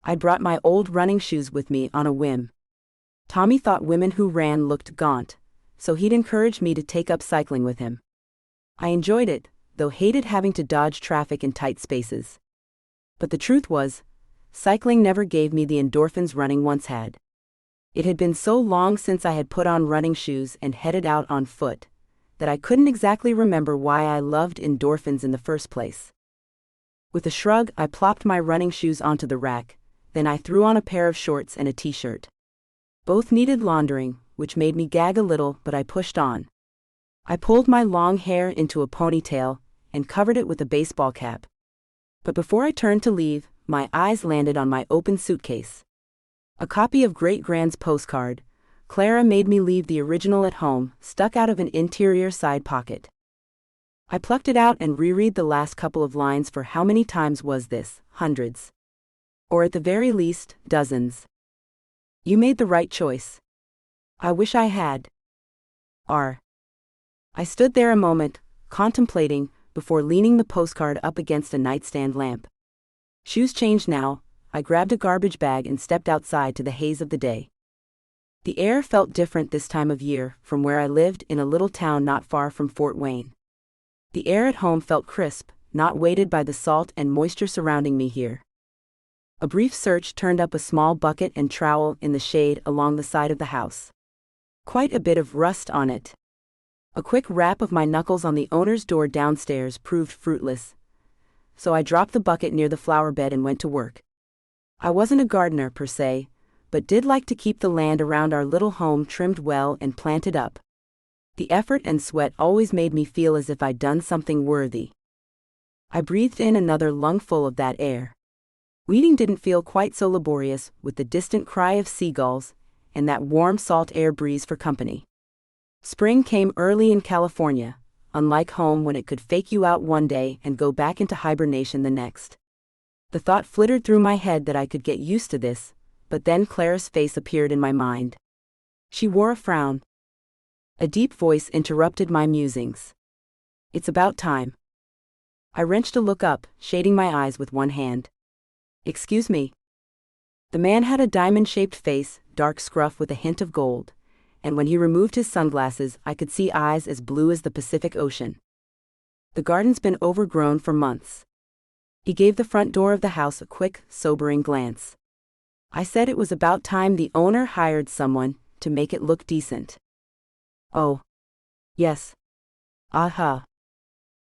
I'd brought my old running shoes with me on a whim. Tommy thought women who ran looked gaunt, so he'd encouraged me to take up cycling with him. I enjoyed it, though hated having to dodge traffic in tight spaces. But the truth was, cycling never gave me the endorphins running once had. It had been so long since I had put on running shoes and headed out on foot, that I couldn't exactly remember why I loved endorphins in the first place. With a shrug, I plopped my running shoes onto the rack, then I threw on a pair of shorts and a t-shirt. Both needed laundering, which made me gag a little, but I pushed on. I pulled my long hair into a ponytail and covered it with a baseball cap. But before I turned to leave, my eyes landed on my open suitcase. A copy of Great Grand's postcard, Clara made me leave the original at home, stuck out of an interior side pocket. I plucked it out and reread the last couple of lines for how many times was this? Hundreds. Or at the very least, dozens. You made the right choice. I wish I had. R. I stood there a moment, contemplating, before leaning the postcard up against a nightstand lamp. Shoes changed now, I grabbed a garbage bag and stepped outside to the haze of the day. The air felt different this time of year from where I lived in a little town not far from Fort Wayne. The air at home felt crisp, not weighted by the salt and moisture surrounding me here. A brief search turned up a small bucket and trowel in the shade along the side of the house. Quite a bit of rust on it. A quick rap of my knuckles on the owner's door downstairs proved fruitless, so I dropped the bucket near the flower bed and went to work. I wasn't a gardener per se, but did like to keep the land around our little home trimmed well and planted up. The effort and sweat always made me feel as if I'd done something worthy. I breathed in another lungful of that air. Weeding didn't feel quite so laborious, with the distant cry of seagulls and that warm salt air breeze for company. Spring came early in California, unlike home when it could fake you out one day and go back into hibernation the next. The thought flittered through my head that I could get used to this, but then Clara's face appeared in my mind. She wore a frown. A deep voice interrupted my musings. It's about time. I wrenched a look up, shading my eyes with one hand. Excuse me. The man had a diamond-shaped face, dark scruff with a hint of gold, and when he removed his sunglasses I could see eyes as blue as the Pacific Ocean. The garden's been overgrown for months. He gave the front door of the house a quick, sobering glance. I said it was about time the owner hired someone to make it look decent. Oh. Yes. Aha.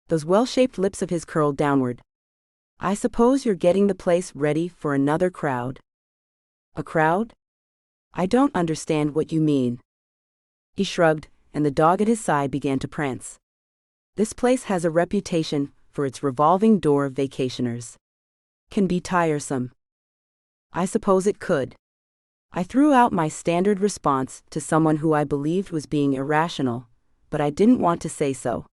Those well-shaped lips of his curled downward. I suppose you're getting the place ready for another crowd. A crowd? I don't understand what you mean. He shrugged, and the dog at his side began to prance. This place has a reputation for its revolving door of vacationers. Can be tiresome. I suppose it could. I threw out my standard response to someone who I believed was being irrational, but I didn't want to say so.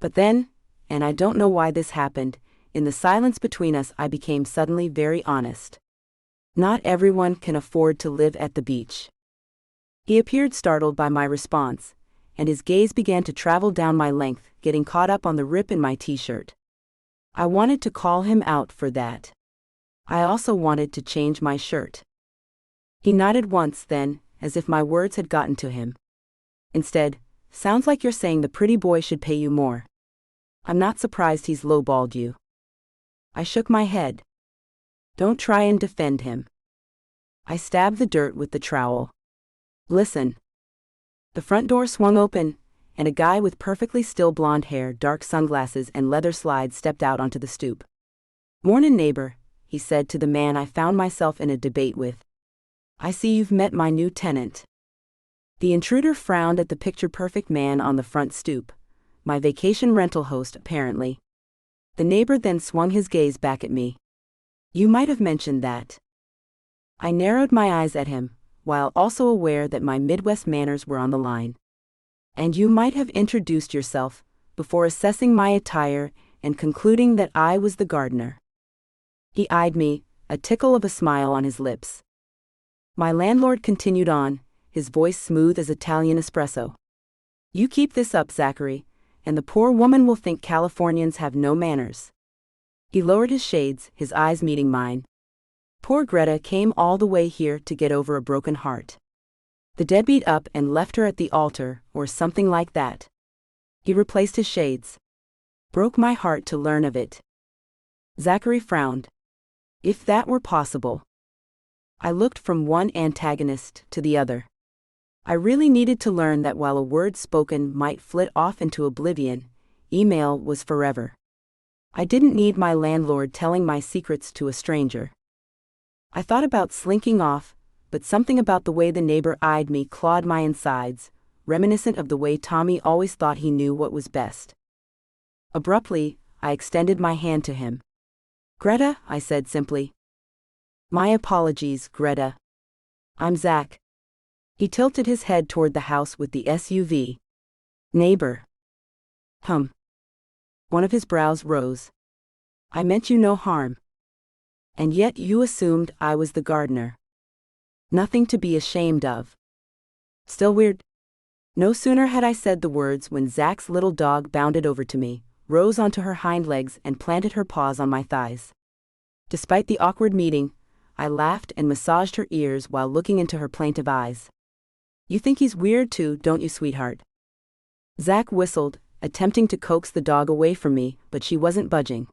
But then, and I don't know why this happened, in the silence between us I became suddenly very honest. Not everyone can afford to live at the beach. He appeared startled by my response, and his gaze began to travel down my length, getting caught up on the rip in my t-shirt. I wanted to call him out for that. I also wanted to change my shirt. He nodded once then, as if my words had gotten to him. Instead, sounds like you're saying the pretty boy should pay you more. I'm not surprised he's lowballed you. I shook my head. Don't try and defend him. I stabbed the dirt with the trowel. Listen. The front door swung open, and a guy with perfectly still blonde hair, dark sunglasses and leather slides stepped out onto the stoop. Mornin' neighbor, he said to the man I found myself in a debate with. "I see you've met my new tenant." The intruder frowned at the picture-perfect man on the front stoop. My vacation rental host, apparently. The neighbor then swung his gaze back at me. "You might have mentioned that." I narrowed my eyes at him, while also aware that my Midwest manners were on the line. "And you might have introduced yourself, before assessing my attire and concluding that I was the gardener." He eyed me, a tickle of a smile on his lips. My landlord continued on, his voice smooth as Italian espresso. "You keep this up, Zachary, and the poor woman will think Californians have no manners." He lowered his shades, his eyes meeting mine. "Poor Greta came all the way here to get over a broken heart. The deadbeat up and left her at the altar, or something like that." He replaced his shades. "Broke my heart to learn of it." Zachary frowned. "If that were possible." I looked from one antagonist to the other. I really needed to learn that while a word spoken might flit off into oblivion, email was forever. I didn't need my landlord telling my secrets to a stranger. I thought about slinking off, but something about the way the neighbor eyed me clawed my insides, reminiscent of the way Tommy always thought he knew what was best. Abruptly, I extended my hand to him. "Greta," I said simply. "My apologies, Greta. I'm Zach." He tilted his head toward the house with the SUV. "Neighbor." One of his brows rose. "I meant you no harm. And yet you assumed I was the gardener. Nothing to be ashamed of." Still weird? No sooner had I said the words when Zach's little dog bounded over to me, rose onto her hind legs and planted her paws on my thighs. Despite the awkward meeting, I laughed and massaged her ears while looking into her plaintive eyes. "You think he's weird too, don't you, sweetheart?" Zach whistled, attempting to coax the dog away from me, but she wasn't budging.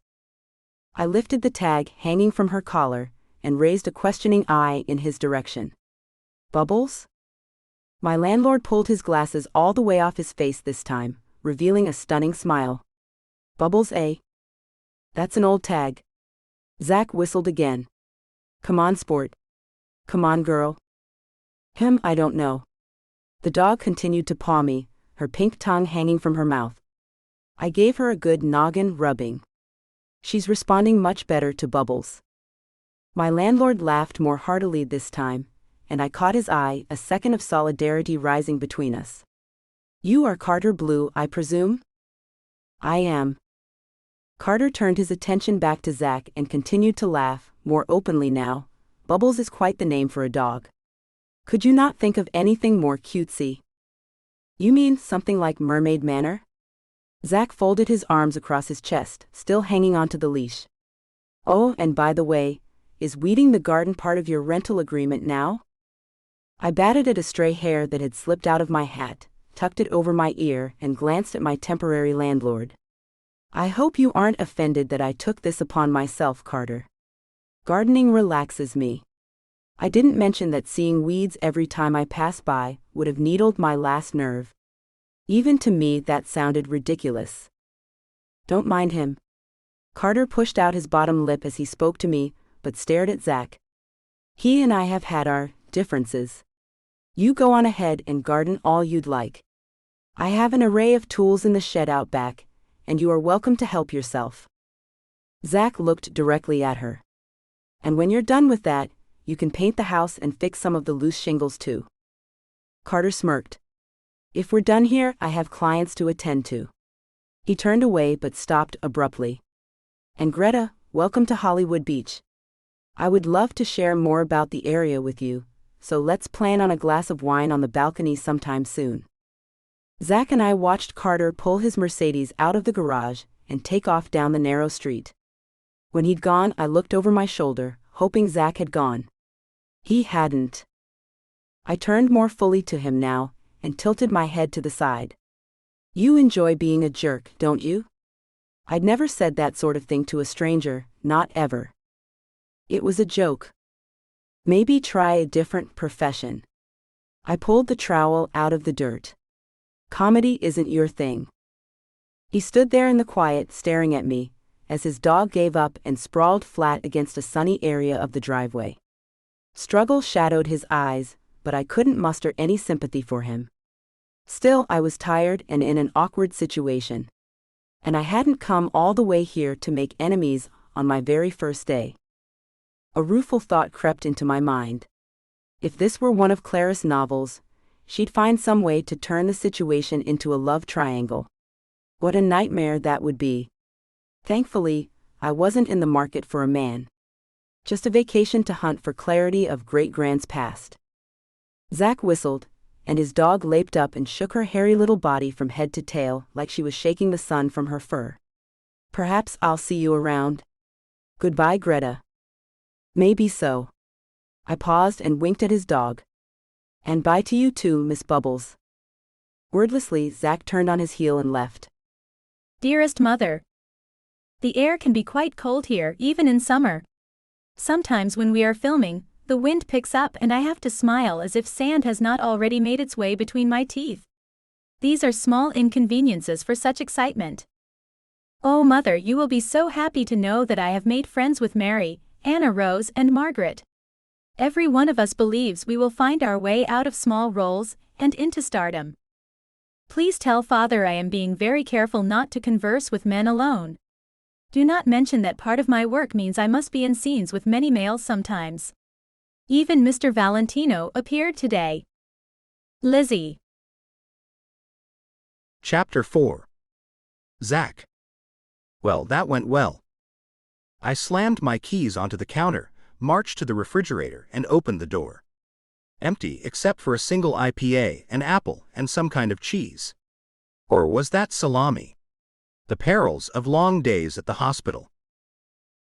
I lifted the tag hanging from her collar and raised a questioning eye in his direction. "Bubbles?" My landlord pulled his glasses all the way off his face this time, revealing a stunning smile. "Bubbles, eh? That's an old tag." Zach whistled again. "Come on, sport. Come on, girl." I don't know." The dog continued to paw me, her pink tongue hanging from her mouth. I gave her a good noggin rubbing. She's responding much better to Bubbles. My landlord laughed more heartily this time, and I caught his eye, a second of solidarity rising between us. "You are Carter Blue, I presume?" "I am." Carter turned his attention back to Zach and continued to laugh, more openly now. "Bubbles is quite the name for a dog. Could you not think of anything more cutesy?" "You mean something like Mermaid Manor?" Zach folded his arms across his chest, still hanging onto the leash. "Oh, and by the way, is weeding the garden part of your rental agreement now?" I batted at a stray hair that had slipped out of my hat, tucked it over my ear, and glanced at my temporary landlord. "I hope you aren't offended that I took this upon myself, Carter. Gardening relaxes me. I didn't mention that seeing weeds every time I pass by would have needled my last nerve. Even to me that sounded ridiculous." "Don't mind him." Carter pushed out his bottom lip as he spoke to me, but stared at Zach. "He and I have had our differences. You go on ahead and garden all you'd like. I have an array of tools in the shed out back, and you are welcome to help yourself." Zach looked directly at her. "And when you're done with that, you can paint the house and fix some of the loose shingles too." Carter smirked. "If we're done here, I have clients to attend to." He turned away but stopped abruptly. "And Greta, welcome to Hollywood Beach. I would love to share more about the area with you, so let's plan on a glass of wine on the balcony sometime soon." Zach and I watched Carter pull his Mercedes out of the garage and take off down the narrow street. When he'd gone, I looked over my shoulder, hoping Zach had gone. He hadn't. I turned more fully to him now, and tilted my head to the side. "You enjoy being a jerk, don't you?" I'd never said that sort of thing to a stranger, not ever. It was a joke. "Maybe try a different profession." I pulled the trowel out of the dirt. "Comedy isn't your thing." He stood there in the quiet, staring at me, as his dog gave up and sprawled flat against a sunny area of the driveway. Struggle shadowed his eyes, but I couldn't muster any sympathy for him. Still, I was tired and in an awkward situation. And I hadn't come all the way here to make enemies on my very first day. A rueful thought crept into my mind. If this were one of Clara's novels, she'd find some way to turn the situation into a love triangle. What a nightmare that would be. Thankfully, I wasn't in the market for a man. Just a vacation to hunt for clarity of great-grand's past. Zack whistled, and his dog leaped up and shook her hairy little body from head to tail like she was shaking the sun from her fur. Perhaps I'll see you around. Goodbye, Greta. Maybe so. I paused and winked at his dog. And bye to you too, Miss Bubbles. Wordlessly, Zack turned on his heel and left. Dearest mother. The air can be quite cold here, even in summer. Sometimes when we are filming, the wind picks up and I have to smile as if sand has not already made its way between my teeth. These are small inconveniences for such excitement. Oh, Mother, you will be so happy to know that I have made friends with Mary, Anna Rose, and Margaret. Every one of us believes we will find our way out of small roles and into stardom. Please tell Father I am being very careful not to converse with men alone. Do not mention that part of my work means I must be in scenes with many males sometimes. Even Mr. Valentino appeared today. Lizzie. Chapter 4. Zack. Well, that went well. I slammed my keys onto the counter, marched to the refrigerator, and opened the door. Empty except for a single IPA, an apple, and some kind of cheese. Or was that salami? The perils of long days at the hospital.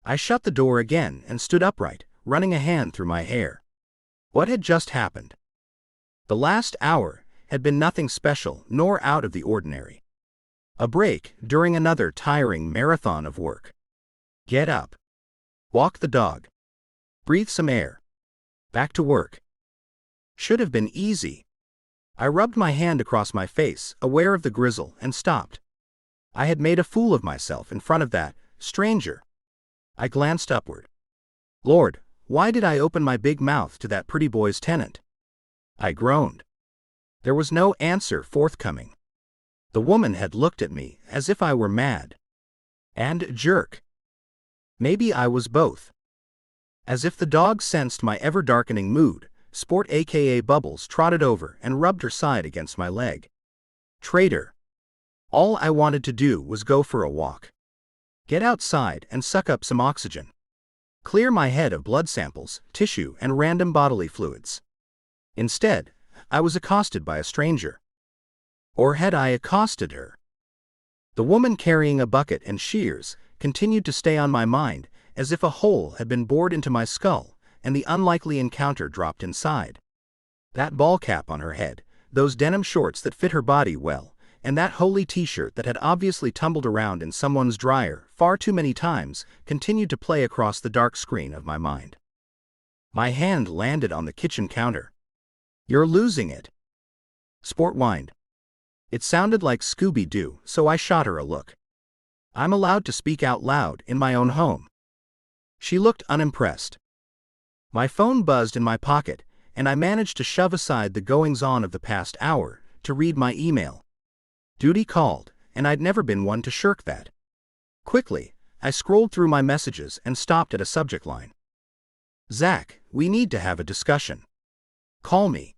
I shut the door again and stood upright, running a hand through my hair. What had just happened? The last hour had been nothing special nor out of the ordinary. A break during another tiring marathon of work. Get up. Walk the dog. Breathe some air. Back to work. Should have been easy. I rubbed my hand across my face, aware of the grizzle, and stopped. I had made a fool of myself in front of that stranger. I glanced upward. Lord, why did I open my big mouth to that pretty boy's tenant? I groaned. There was no answer forthcoming. The woman had looked at me as if I were mad. And jerk. Maybe I was both. As if the dog sensed my ever-darkening mood, Sport aka Bubbles trotted over and rubbed her side against my leg. Traitor. All I wanted to do was go for a walk. Get outside and suck up some oxygen. Clear my head of blood samples, tissue, and random bodily fluids. Instead, I was accosted by a stranger. Or had I accosted her? The woman carrying a bucket and shears continued to stay on my mind, as if a hole had been bored into my skull, and the unlikely encounter dropped inside. That ball cap on her head, those denim shorts that fit her body well, and that holy t-shirt that had obviously tumbled around in someone's dryer far too many times continued to play across the dark screen of my mind. My hand landed on the kitchen counter. You're losing it. Sport whined. It sounded like Scooby-Doo, so I shot her a look. I'm allowed to speak out loud in my own home. She looked unimpressed. My phone buzzed in my pocket, and I managed to shove aside the goings-on of the past hour to read my email. Duty called, and I'd never been one to shirk that. Quickly, I scrolled through my messages and stopped at a subject line. Zack, we need to have a discussion. Call me.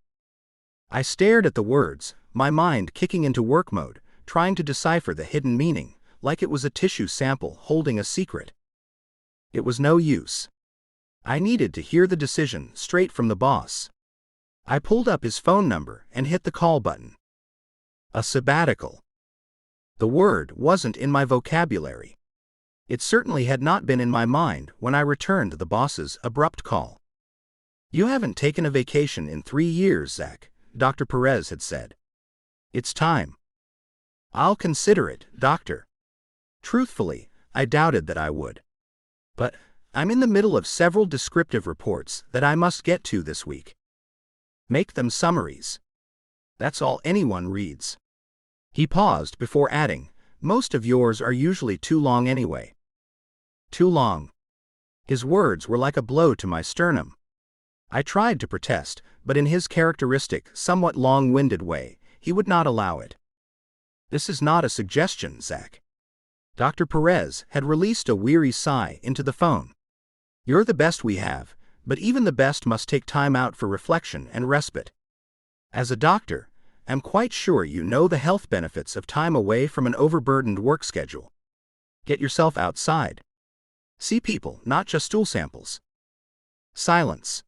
I stared at the words, my mind kicking into work mode, trying to decipher the hidden meaning, like it was a tissue sample holding a secret. It was no use. I needed to hear the decision straight from the boss. I pulled up his phone number and hit the call button. A sabbatical. The word wasn't in my vocabulary. It certainly had not been in my mind when I returned the boss's abrupt call. You haven't taken a vacation in 3 years, Zack, Dr. Perez had said. It's time. I'll consider it, Doctor. Truthfully, I doubted that I would. But I'm in the middle of several descriptive reports that I must get to this week. Make them summaries. That's all anyone reads. He paused before adding, most of yours are usually too long anyway. Too long. His words were like a blow to my sternum. I tried to protest, but in his characteristic, somewhat long-winded way, he would not allow it. This is not a suggestion, Zach. Dr. Perez had released a weary sigh into the phone. You're the best we have, but even the best must take time out for reflection and respite. As a doctor, I'm quite sure you know the health benefits of time away from an overburdened work schedule. Get yourself outside. See people, not just stool samples. Silence.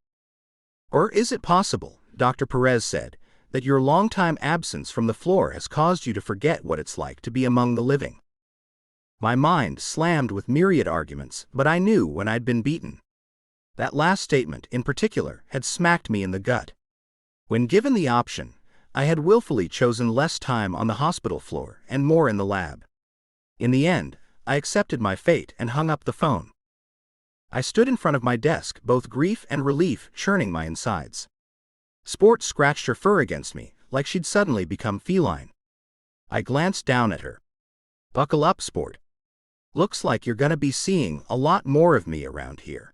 Or is it possible, Dr. Perez said, that your long-time absence from the floor has caused you to forget what it's like to be among the living? My mind slammed with myriad arguments, but I knew when I'd been beaten. That last statement, in particular, had smacked me in the gut. When given the option, I had willfully chosen less time on the hospital floor and more in the lab. In the end, I accepted my fate and hung up the phone. I stood in front of my desk, both grief and relief churning my insides. Sport scratched her fur against me, like she'd suddenly become feline. I glanced down at her. Buckle up, Sport. Looks like you're gonna be seeing a lot more of me around here.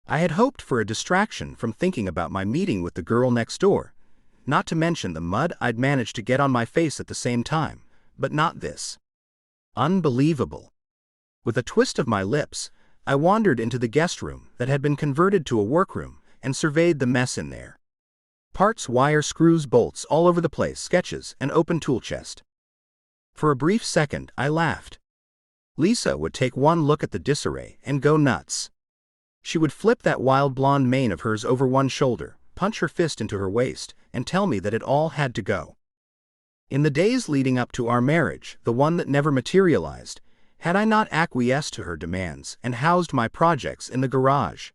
I had hoped for a distraction from thinking about my meeting with the girl next door, not to mention the mud I'd managed to get on my face at the same time, but not this. Unbelievable. With a twist of my lips, I wandered into the guest room that had been converted to a workroom and surveyed the mess in there. Parts, wire, screws, bolts all over the place, sketches, an open tool chest. For a brief second, I laughed. Lisa would take one look at the disarray and go nuts. She would flip that wild blonde mane of hers over one shoulder, punch her fist into her waist, and tell me that it all had to go. In the days leading up to our marriage, the one that never materialized, had I not acquiesced to her demands and housed my projects in the garage?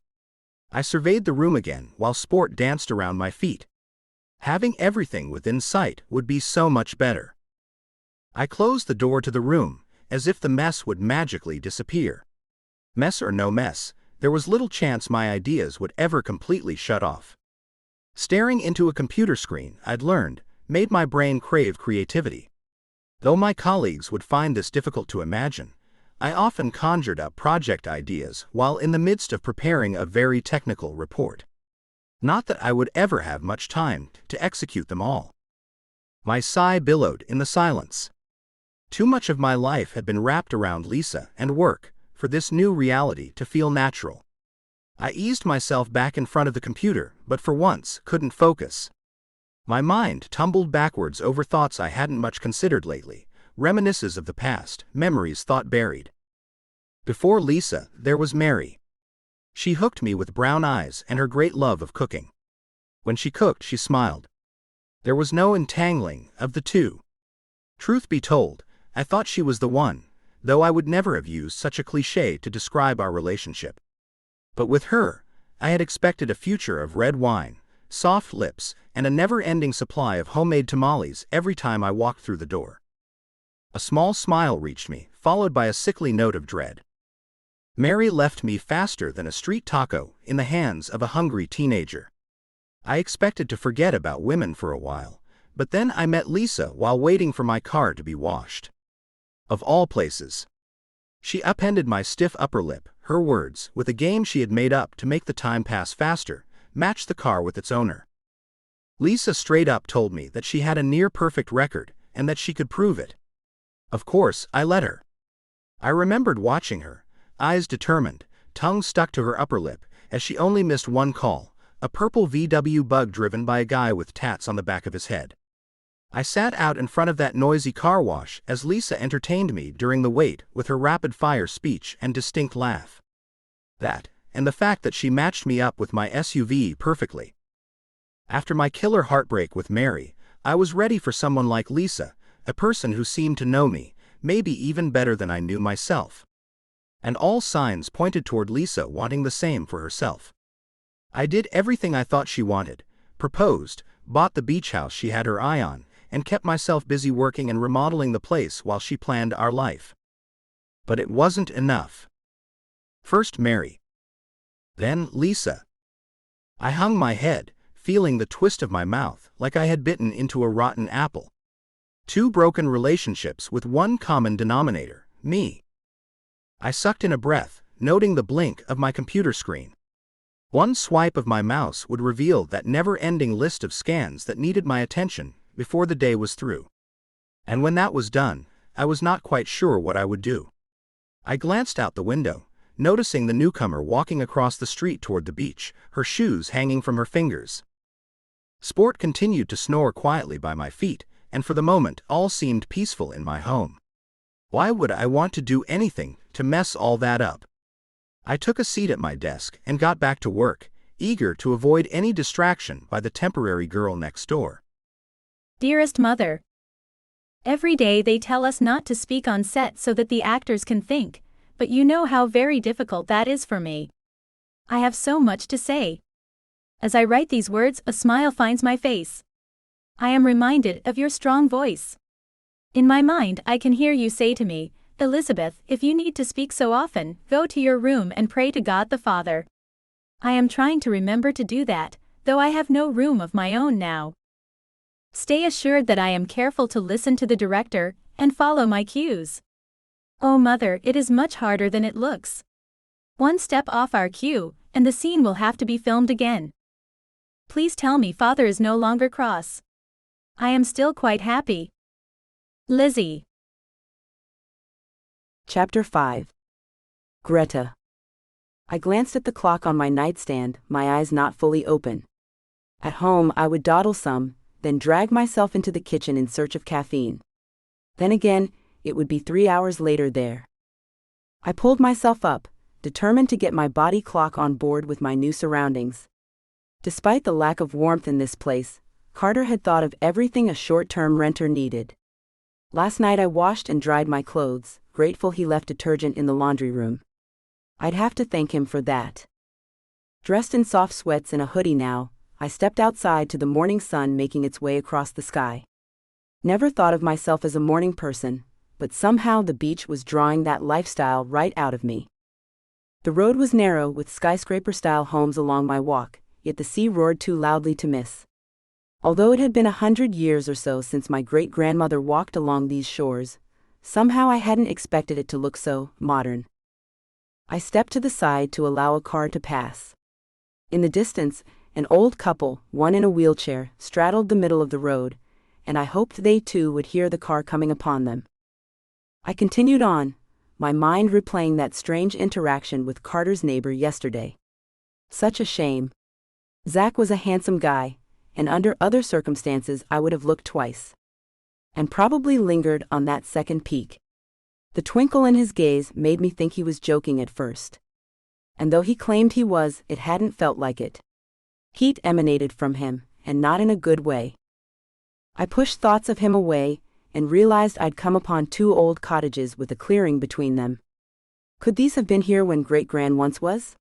I surveyed the room again while Sport danced around my feet. Having everything within sight would be so much better. I closed the door to the room, as if the mess would magically disappear. Mess or no mess, there was little chance my ideas would ever completely shut off. Staring into a computer screen, I'd learned, made my brain crave creativity. Though my colleagues would find this difficult to imagine, I often conjured up project ideas while in the midst of preparing a very technical report. Not that I would ever have much time to execute them all. My sigh billowed in the silence. Too much of my life had been wrapped around Lisa and work for this new reality to feel natural. I eased myself back in front of the computer, but for once couldn't focus. My mind tumbled backwards over thoughts I hadn't much considered lately, reminiscences of the past, memories thought buried. Before Lisa, there was Mary. She hooked me with brown eyes and her great love of cooking. When she cooked, she smiled. There was no entangling of the two. Truth be told, I thought she was the one, though I would never have used such a cliché to describe our relationship. But with her, I had expected a future of red wine, soft lips, and a never-ending supply of homemade tamales every time I walked through the door. A small smile reached me, followed by a sickly note of dread. Mary left me faster than a street taco in the hands of a hungry teenager. I expected to forget about women for a while, but then I met Lisa while waiting for my car to be washed. Of all places. She upended my stiff upper lip, her words, with a game she had made up to make the time pass faster, matched the car with its owner. Lisa straight up told me that she had a near-perfect record and that she could prove it. Of course, I let her. I remembered watching her, eyes determined, tongue stuck to her upper lip, as she only missed one call, a purple VW Bug driven by a guy with tats on the back of his head. I sat out in front of that noisy car wash as Lisa entertained me during the wait with her rapid-fire speech and distinct laugh. That, and the fact that she matched me up with my SUV perfectly. After my killer heartbreak with Mary, I was ready for someone like Lisa, a person who seemed to know me, maybe even better than I knew myself. And all signs pointed toward Lisa wanting the same for herself. I did everything I thought she wanted, proposed, bought the beach house she had her eye on, and kept myself busy working and remodeling the place while she planned our life. But it wasn't enough. First Mary. Then Lisa. I hung my head, feeling the twist of my mouth like I had bitten into a rotten apple. Two broken relationships with one common denominator, me. I sucked in a breath, noting the blink of my computer screen. One swipe of my mouse would reveal that never-ending list of scans that needed my attention before the day was through. And when that was done, I was not quite sure what I would do. I glanced out the window, noticing the newcomer walking across the street toward the beach, her shoes hanging from her fingers. Sport continued to snore quietly by my feet, and for the moment all seemed peaceful in my home. Why would I want to do anything to mess all that up? I took a seat at my desk and got back to work, eager to avoid any distraction by the temporary girl next door. Dearest Mother, every day they tell us not to speak on set so that the actors can think, but you know how very difficult that is for me. I have so much to say. As I write these words, a smile finds my face. I am reminded of your strong voice. In my mind, I can hear you say to me, Elizabeth, if you need to speak so often, go to your room and pray to God the Father. I am trying to remember to do that, though I have no room of my own now. Stay assured that I am careful to listen to the director and follow my cues. Oh Mother, it is much harder than it looks. One step off our cue, and the scene will have to be filmed again. Please tell me Father is no longer cross. I am still quite happy. Lizzie. Chapter 5. Greta. I glanced at the clock on my nightstand, my eyes not fully open. At home, I would dawdle some, then drag myself into the kitchen in search of caffeine. Then again, it would be 3 hours later there. I pulled myself up, determined to get my body clock on board with my new surroundings. Despite the lack of warmth in this place, Carter had thought of everything a short-term renter needed. Last night I washed and dried my clothes, grateful he left detergent in the laundry room. I'd have to thank him for that. Dressed in soft sweats and a hoodie now, I stepped outside to the morning sun making its way across the sky. Never thought of myself as a morning person, but somehow the beach was drawing that lifestyle right out of me. The road was narrow with skyscraper-style homes along my walk, yet the sea roared too loudly to miss. Although it had been 100 years or so since my great-grandmother walked along these shores, somehow I hadn't expected it to look so modern. I stepped to the side to allow a car to pass. In the distance, an old couple, one in a wheelchair, straddled the middle of the road, and I hoped they too would hear the car coming upon them. I continued on, my mind replaying that strange interaction with Carter's neighbor yesterday. Such a shame. Zach was a handsome guy, and under other circumstances I would have looked twice. And probably lingered on that second peek. The twinkle in his gaze made me think he was joking at first. And though he claimed he was, it hadn't felt like it. Heat emanated from him, and not in a good way. I pushed thoughts of him away, and realized I'd come upon 2 old cottages with a clearing between them. Could these have been here when Great-Gran once was?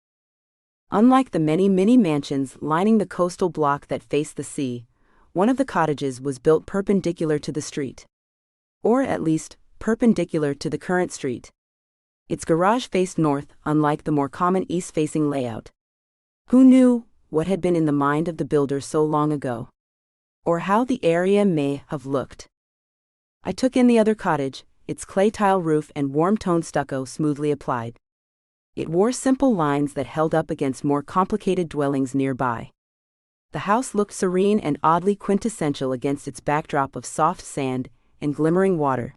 Unlike the many mini mansions lining the coastal block that faced the sea, one of the cottages was built perpendicular to the street. Or at least, perpendicular to the current street. Its garage faced north, unlike the more common east-facing layout. Who knew what had been in the mind of the builder so long ago? Or how the area may have looked? I took in the other cottage, its clay tile roof and warm-toned stucco smoothly applied. It wore simple lines that held up against more complicated dwellings nearby. The house looked serene and oddly quintessential against its backdrop of soft sand and glimmering water.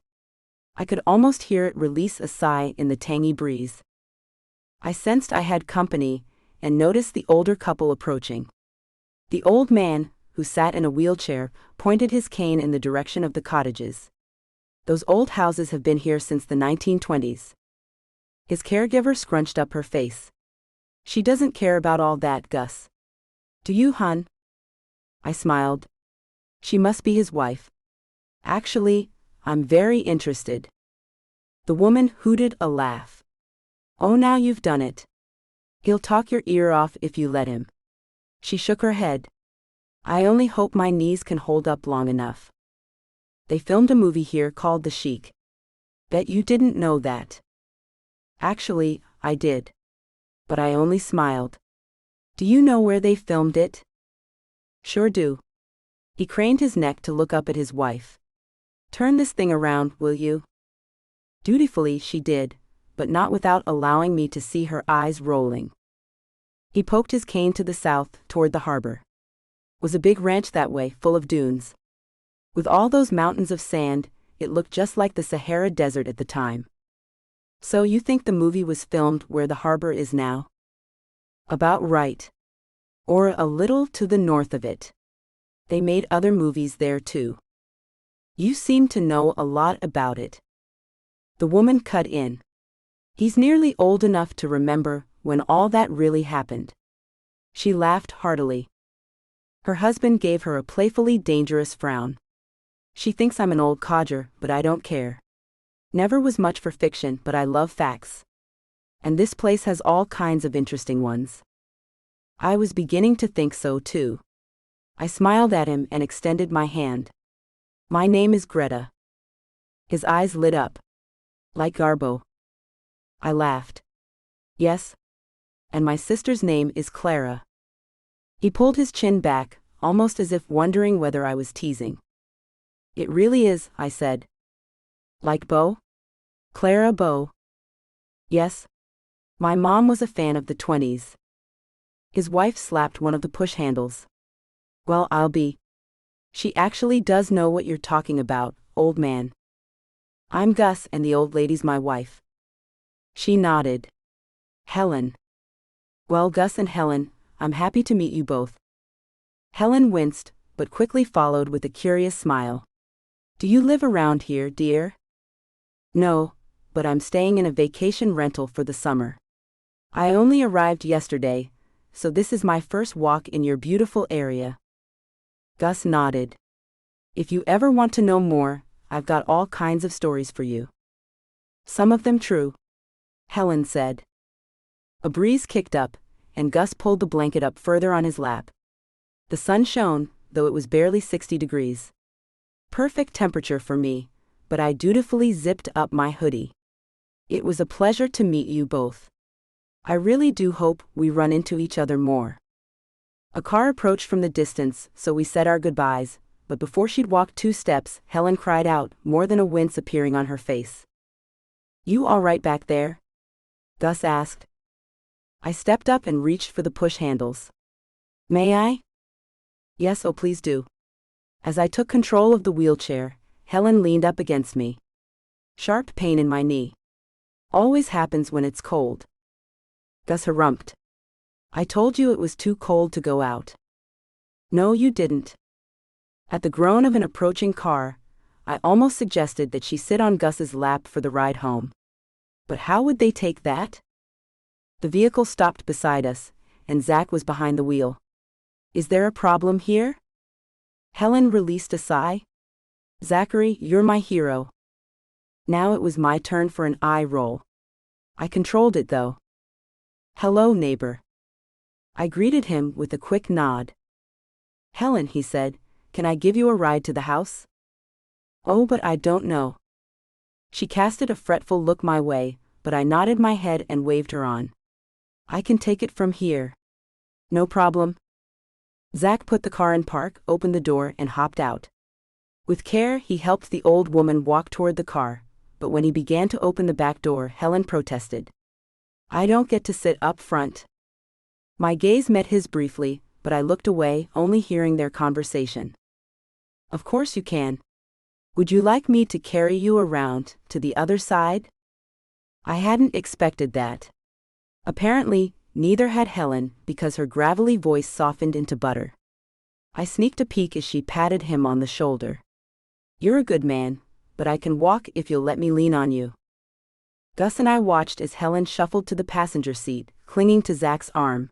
I could almost hear it release a sigh in the tangy breeze. I sensed I had company, and noticed the older couple approaching. The old man, who sat in a wheelchair, pointed his cane in the direction of the cottages. Those old houses have been here since the 1920s. His caregiver scrunched up her face. She doesn't care about all that, Gus. Do you, hon? I smiled. She must be his wife. Actually, I'm very interested. The woman hooted a laugh. Oh, now you've done it. He'll talk your ear off if you let him. She shook her head. I only hope my knees can hold up long enough. They filmed a movie here called The Sheik. Bet you didn't know that. Actually, I did. But I only smiled. Do you know where they filmed it? Sure do. He craned his neck to look up at his wife. Turn this thing around, will you? Dutifully she did, but not without allowing me to see her eyes rolling. He poked his cane to the south, toward the harbor. It was a big ranch that way, full of dunes. With all those mountains of sand, it looked just like the Sahara Desert at the time. So you think the movie was filmed where the harbor is now? About right. Or a little to the north of it. They made other movies there too. You seem to know a lot about it. The woman cut in. He's nearly old enough to remember when all that really happened. She laughed heartily. Her husband gave her a playfully dangerous frown. She thinks I'm an old codger, but I don't care. Never was much for fiction, but I love facts. And this place has all kinds of interesting ones. I was beginning to think so too. I smiled at him and extended my hand. My name is Greta. His eyes lit up. Like Garbo. I laughed. Yes. And my sister's name is Clara. He pulled his chin back, almost as if wondering whether I was teasing. It really is, I said. Like Bo? Clara Bo. Yes. My mom was a fan of the 20s. His wife slapped one of the push handles. Well, I'll be. She actually does know what you're talking about, old man. I'm Gus and the old lady's my wife. She nodded. Helen. Well, Gus and Helen, I'm happy to meet you both. Helen winced, but quickly followed with a curious smile. Do you live around here, dear? No, but I'm staying in a vacation rental for the summer. I only arrived yesterday, so this is my first walk in your beautiful area. Gus nodded. If you ever want to know more, I've got all kinds of stories for you. Some of them true, Helen said. A breeze kicked up, and Gus pulled the blanket up further on his lap. The sun shone, though it was barely 60 degrees. Perfect temperature for me, but I dutifully zipped up my hoodie. It was a pleasure to meet you both. I really do hope we run into each other more. A car approached from the distance, so we said our goodbyes, but before she'd walked 2 steps, Helen cried out, more than a wince appearing on her face. You all right back there? Gus asked. I stepped up and reached for the push handles. May I? Yes, oh please do. As I took control of the wheelchair, Helen leaned up against me. Sharp pain in my knee. Always happens when it's cold. Gus harumphed. I told you it was too cold to go out. No, you didn't. At the groan of an approaching car, I almost suggested that she sit on Gus's lap for the ride home. But how would they take that? The vehicle stopped beside us, and Zach was behind the wheel. Is there a problem here? Helen released a sigh. Zachary, you're my hero. Now it was my turn for an eye roll. I controlled it though. Hello, neighbor. I greeted him with a quick nod. Helen, he said, can I give you a ride to the house? Oh, but I don't know. She casted a fretful look my way, but I nodded my head and waved her on. I can take it from here. No problem. Zach put the car in park, opened the door, and hopped out. With care, he helped the old woman walk toward the car, but when he began to open the back door, Helen protested. I don't get to sit up front. My gaze met his briefly, but I looked away, only hearing their conversation. Of course you can. Would you like me to carry you around to the other side? I hadn't expected that. Apparently, neither had Helen, because her gravelly voice softened into butter. I sneaked a peek as she patted him on the shoulder. You're a good man, but I can walk if you'll let me lean on you. Gus and I watched as Helen shuffled to the passenger seat, clinging to Zach's arm.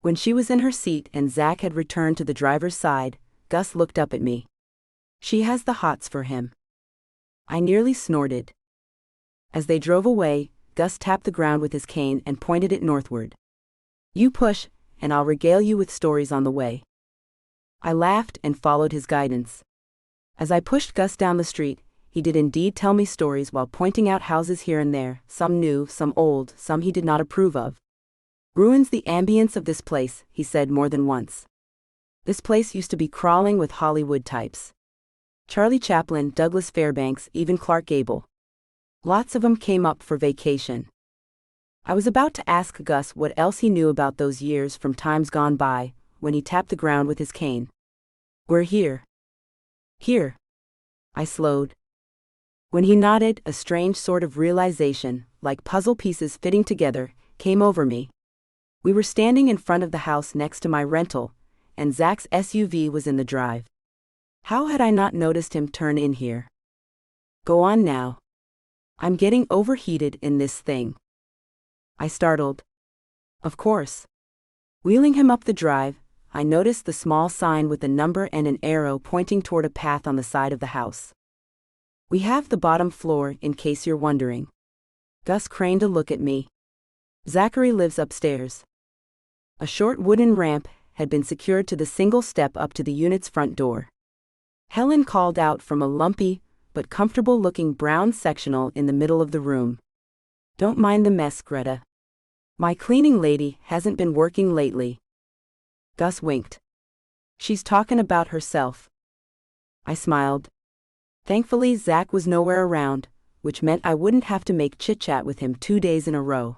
When she was in her seat and Zach had returned to the driver's side, Gus looked up at me. She has the hots for him. I nearly snorted. As they drove away, Gus tapped the ground with his cane and pointed it northward. You push, and I'll regale you with stories on the way. I laughed and followed his guidance. As I pushed Gus down the street, he did indeed tell me stories while pointing out houses here and there, some new, some old, some he did not approve of. Ruins the ambience of this place, he said more than once. This place used to be crawling with Hollywood types. Charlie Chaplin, Douglas Fairbanks, even Clark Gable. Lots of 'em came up for vacation. I was about to ask Gus what else he knew about those years from times gone by, when he tapped the ground with his cane. We're here. Here. I slowed. When he nodded, a strange sort of realization, like puzzle pieces fitting together, came over me. We were standing in front of the house next to my rental, and Zach's SUV was in the drive. How had I not noticed him turn in here? Go on now. I'm getting overheated in this thing. I startled. Of course. Wheeling him up the drive, I noticed the small sign with a number and an arrow pointing toward a path on the side of the house. We have the bottom floor, in case you're wondering. Gus craned a look at me. Zachary lives upstairs. A short wooden ramp had been secured to the single step up to the unit's front door. Helen called out from a lumpy, but comfortable-looking brown sectional in the middle of the room. Don't mind the mess, Greta. My cleaning lady hasn't been working lately. Gus winked. She's talking about herself. I smiled. Thankfully, Zach was nowhere around, which meant I wouldn't have to make chit-chat with him 2 days in a row.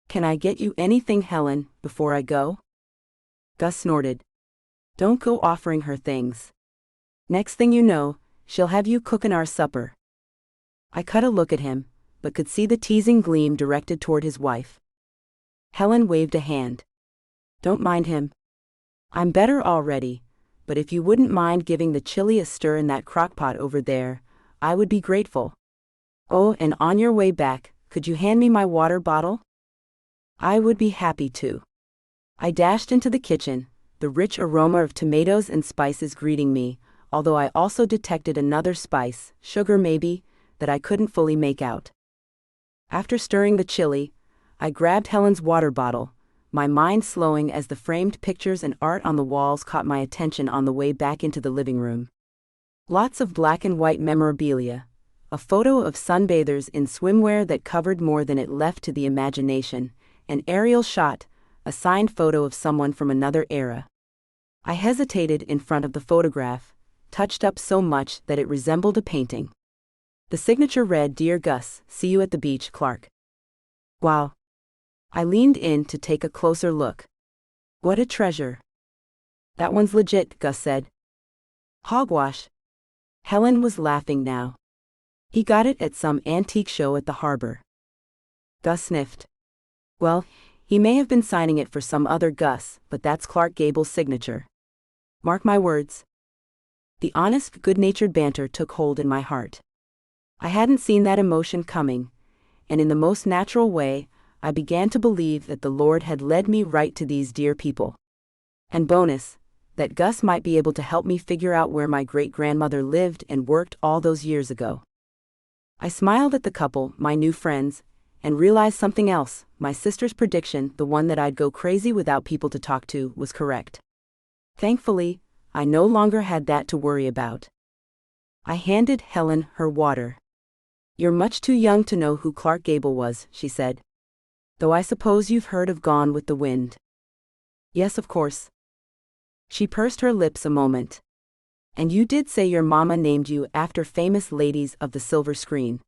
Can I get you anything, Helen, before I go? Gus snorted. Don't go offering her things. Next thing you know, she'll have you cooking our supper. I cut a look at him, but could see the teasing gleam directed toward his wife. Helen waved a hand. Don't mind him. I'm better already, but if you wouldn't mind giving the chili a stir in that crockpot over there, I would be grateful. Oh, and on your way back, could you hand me my water bottle? I would be happy to. I dashed into the kitchen, the rich aroma of tomatoes and spices greeting me, although I also detected another spice, sugar maybe, that I couldn't fully make out. After stirring the chili, I grabbed Helen's water bottle, my mind slowing as the framed pictures and art on the walls caught my attention on the way back into the living room. Lots of black and white memorabilia, a photo of sunbathers in swimwear that covered more than it left to the imagination, an aerial shot, a signed photo of someone from another era. I hesitated in front of the photograph, touched up so much that it resembled a painting. The signature read, Dear Gus, see you at the beach, Clark. Wow. I leaned in to take a closer look. What a treasure. That one's legit, Gus said. Hogwash. Helen was laughing now. He got it at some antique show at the harbor. Gus sniffed. Well, he may have been signing it for some other Gus, but that's Clark Gable's signature. Mark my words. The honest, good-natured banter took hold in my heart. I hadn't seen that emotion coming, and in the most natural way, I began to believe that the Lord had led me right to these dear people. And bonus, that Gus might be able to help me figure out where my great-grandmother lived and worked all those years ago. I smiled at the couple, my new friends, and realized something else. My sister's prediction, the one that I'd go crazy without people to talk to, was correct. Thankfully, I no longer had that to worry about. I handed Helen her water. You're much too young to know who Clark Gable was, she said. Though I suppose you've heard of Gone with the Wind. Yes, of course. She pursed her lips a moment. And you did say your mama named you after famous ladies of the silver screen.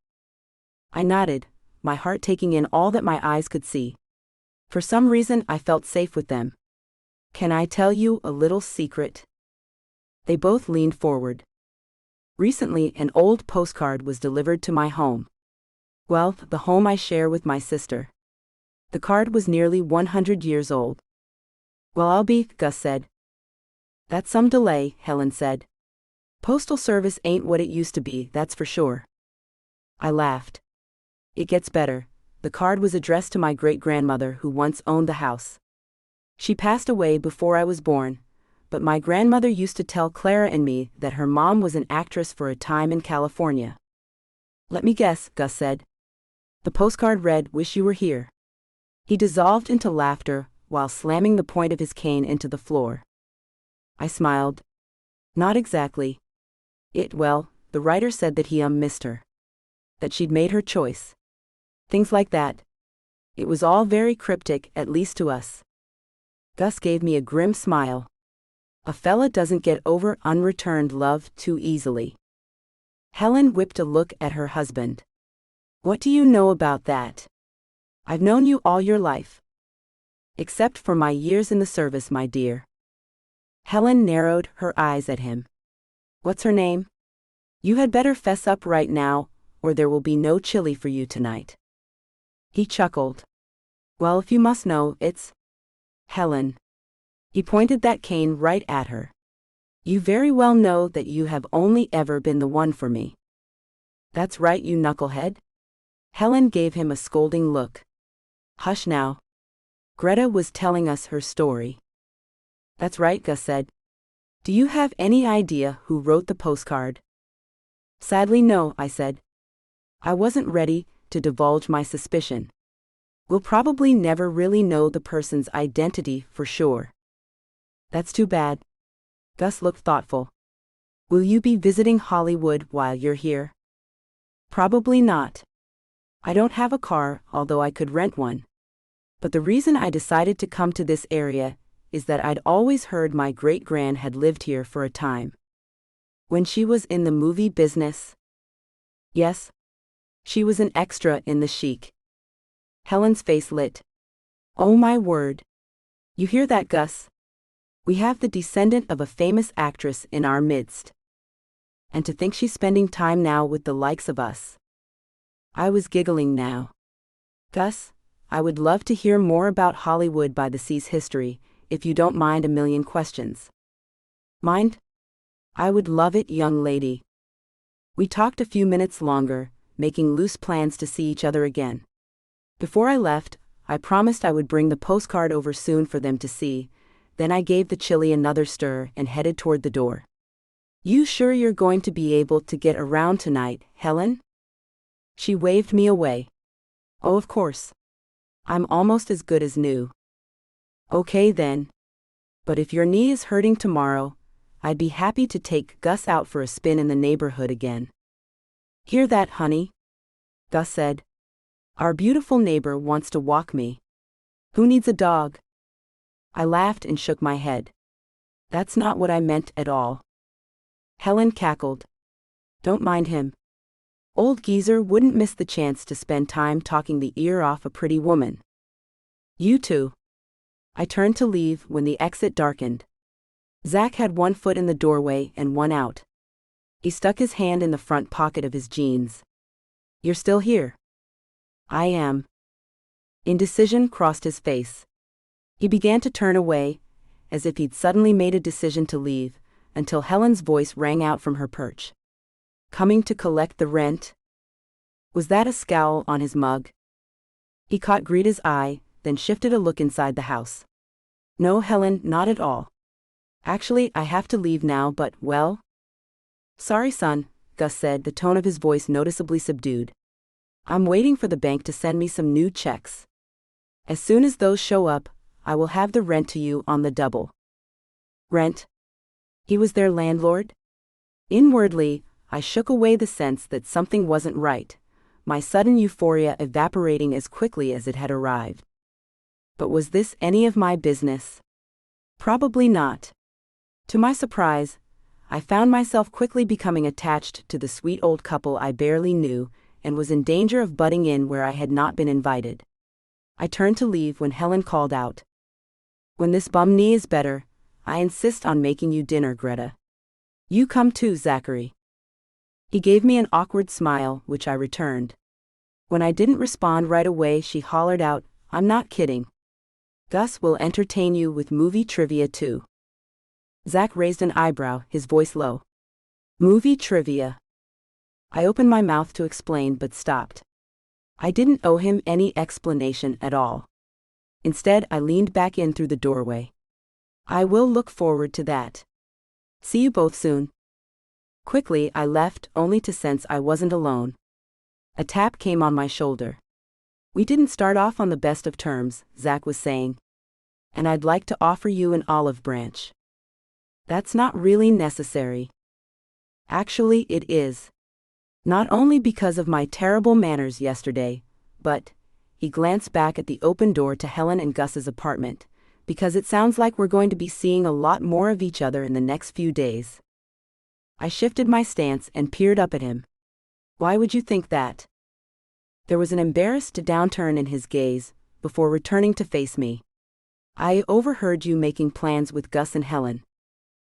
I nodded, my heart taking in all that my eyes could see. For some reason I felt safe with them. Can I tell you a little secret? They both leaned forward. Recently, an old postcard was delivered to my home. Well, the home I share with my sister. The card was nearly 100 years old. Well, I'll be, Gus said. That's some delay, Helen said. Postal service ain't what it used to be, that's for sure. I laughed. It gets better. The card was addressed to my great-grandmother who once owned the house. She passed away before I was born, but my grandmother used to tell Clara and me that her mom was an actress for a time in California. Let me guess, Gus said. The postcard read, Wish you were here. He dissolved into laughter while slamming the point of his cane into the floor. I smiled. Not exactly. The writer said that he missed her. That she'd made her choice. Things like that. It was all very cryptic, at least to us. Gus gave me a grim smile. A fella doesn't get over unreturned love too easily. Helen whipped a look at her husband. What do you know about that? I've known you all your life. Except for my years in the service, my dear. Helen narrowed her eyes at him. What's her name? You had better fess up right now, or there will be no chili for you tonight. He chuckled. Well, if you must know, it's Helen. He pointed that cane right at her. You very well know that you have only ever been the one for me. That's right, you knucklehead. Helen gave him a scolding look. Hush now. Greta was telling us her story. That's right, Gus said. Do you have any idea who wrote the postcard? Sadly, no, I said. I wasn't ready to divulge my suspicion. We'll probably never really know the person's identity for sure. That's too bad. Gus looked thoughtful. Will you be visiting Hollywood while you're here? Probably not. I don't have a car, although I could rent one. But the reason I decided to come to this area is that I'd always heard my great-gran had lived here for a time. When she was in the movie business? Yes. She was an extra in The Chic. Helen's face lit. Oh my word. You hear that, Gus? We have the descendant of a famous actress in our midst. And to think she's spending time now with the likes of us. I was giggling now. Gus, I would love to hear more about Hollywood by the Sea's history, if you don't mind a million questions. Mind? I would love it, young lady. We talked a few minutes longer, making loose plans to see each other again. Before I left, I promised I would bring the postcard over soon for them to see, then I gave the chili another stir and headed toward the door. You sure you're going to be able to get around tonight, Helen? She waved me away. Oh, of course. I'm almost as good as new. Okay then. But if your knee is hurting tomorrow, I'd be happy to take Gus out for a spin in the neighborhood again. Hear that, honey? Gus said. Our beautiful neighbor wants to walk me. Who needs a dog? I laughed and shook my head. That's not what I meant at all. Helen cackled. Don't mind him. Old geezer wouldn't miss the chance to spend time talking the ear off a pretty woman. You too. I turned to leave when the exit darkened. Zach had one foot in the doorway and one out. He stuck his hand in the front pocket of his jeans. You're still here? I am. Indecision crossed his face. He began to turn away, as if he'd suddenly made a decision to leave, until Helen's voice rang out from her perch. Coming to collect the rent? Was that a scowl on his mug? He caught Greta's eye, then shifted a look inside the house. No, Helen, not at all. Actually, I have to leave now, but, well? Sorry, son, Gus said, the tone of his voice noticeably subdued. I'm waiting for the bank to send me some new checks. As soon as those show up, I will have the rent to you on the double. Rent? He was their landlord? Inwardly, I shook away the sense that something wasn't right, my sudden euphoria evaporating as quickly as it had arrived. But was this any of my business? Probably not. To my surprise, I found myself quickly becoming attached to the sweet old couple I barely knew and was in danger of butting in where I had not been invited. I turned to leave when Helen called out. When this bum knee is better, I insist on making you dinner, Greta. You come too, Zachary. He gave me an awkward smile, which I returned. When I didn't respond right away, she hollered out, I'm not kidding. Gus will entertain you with movie trivia too. Zach raised an eyebrow, his voice low. Movie trivia. I opened my mouth to explain but stopped. I didn't owe him any explanation at all. Instead, I leaned back in through the doorway. I will look forward to that. See you both soon. Quickly, I left, only to sense I wasn't alone. A tap came on my shoulder. We didn't start off on the best of terms, Zach was saying. And I'd like to offer you an olive branch. That's not really necessary. Actually, it is. Not only because of my terrible manners yesterday, but, he glanced back at the open door to Helen and Gus's apartment, because it sounds like we're going to be seeing a lot more of each other in the next few days. I shifted my stance and peered up at him. Why would you think that? There was an embarrassed downturn in his gaze, before returning to face me. I overheard you making plans with Gus and Helen.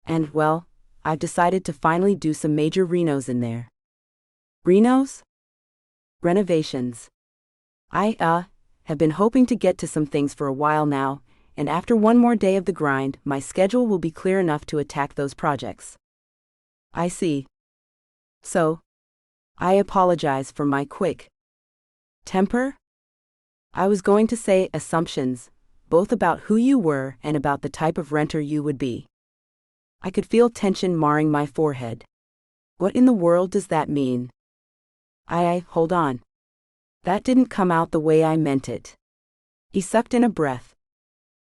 And, well, I've decided to finally do some major renos in there. Renos? Renovations. I have been hoping to get to some things for a while now, and after one more day of the grind, my schedule will be clear enough to attack those projects. I see. So, I apologize for my quick temper? I was going to say assumptions, both about who you were and about the type of renter you would be. I could feel tension marring my forehead. What in the world does that mean? Hold on. That didn't come out the way I meant it. He sucked in a breath.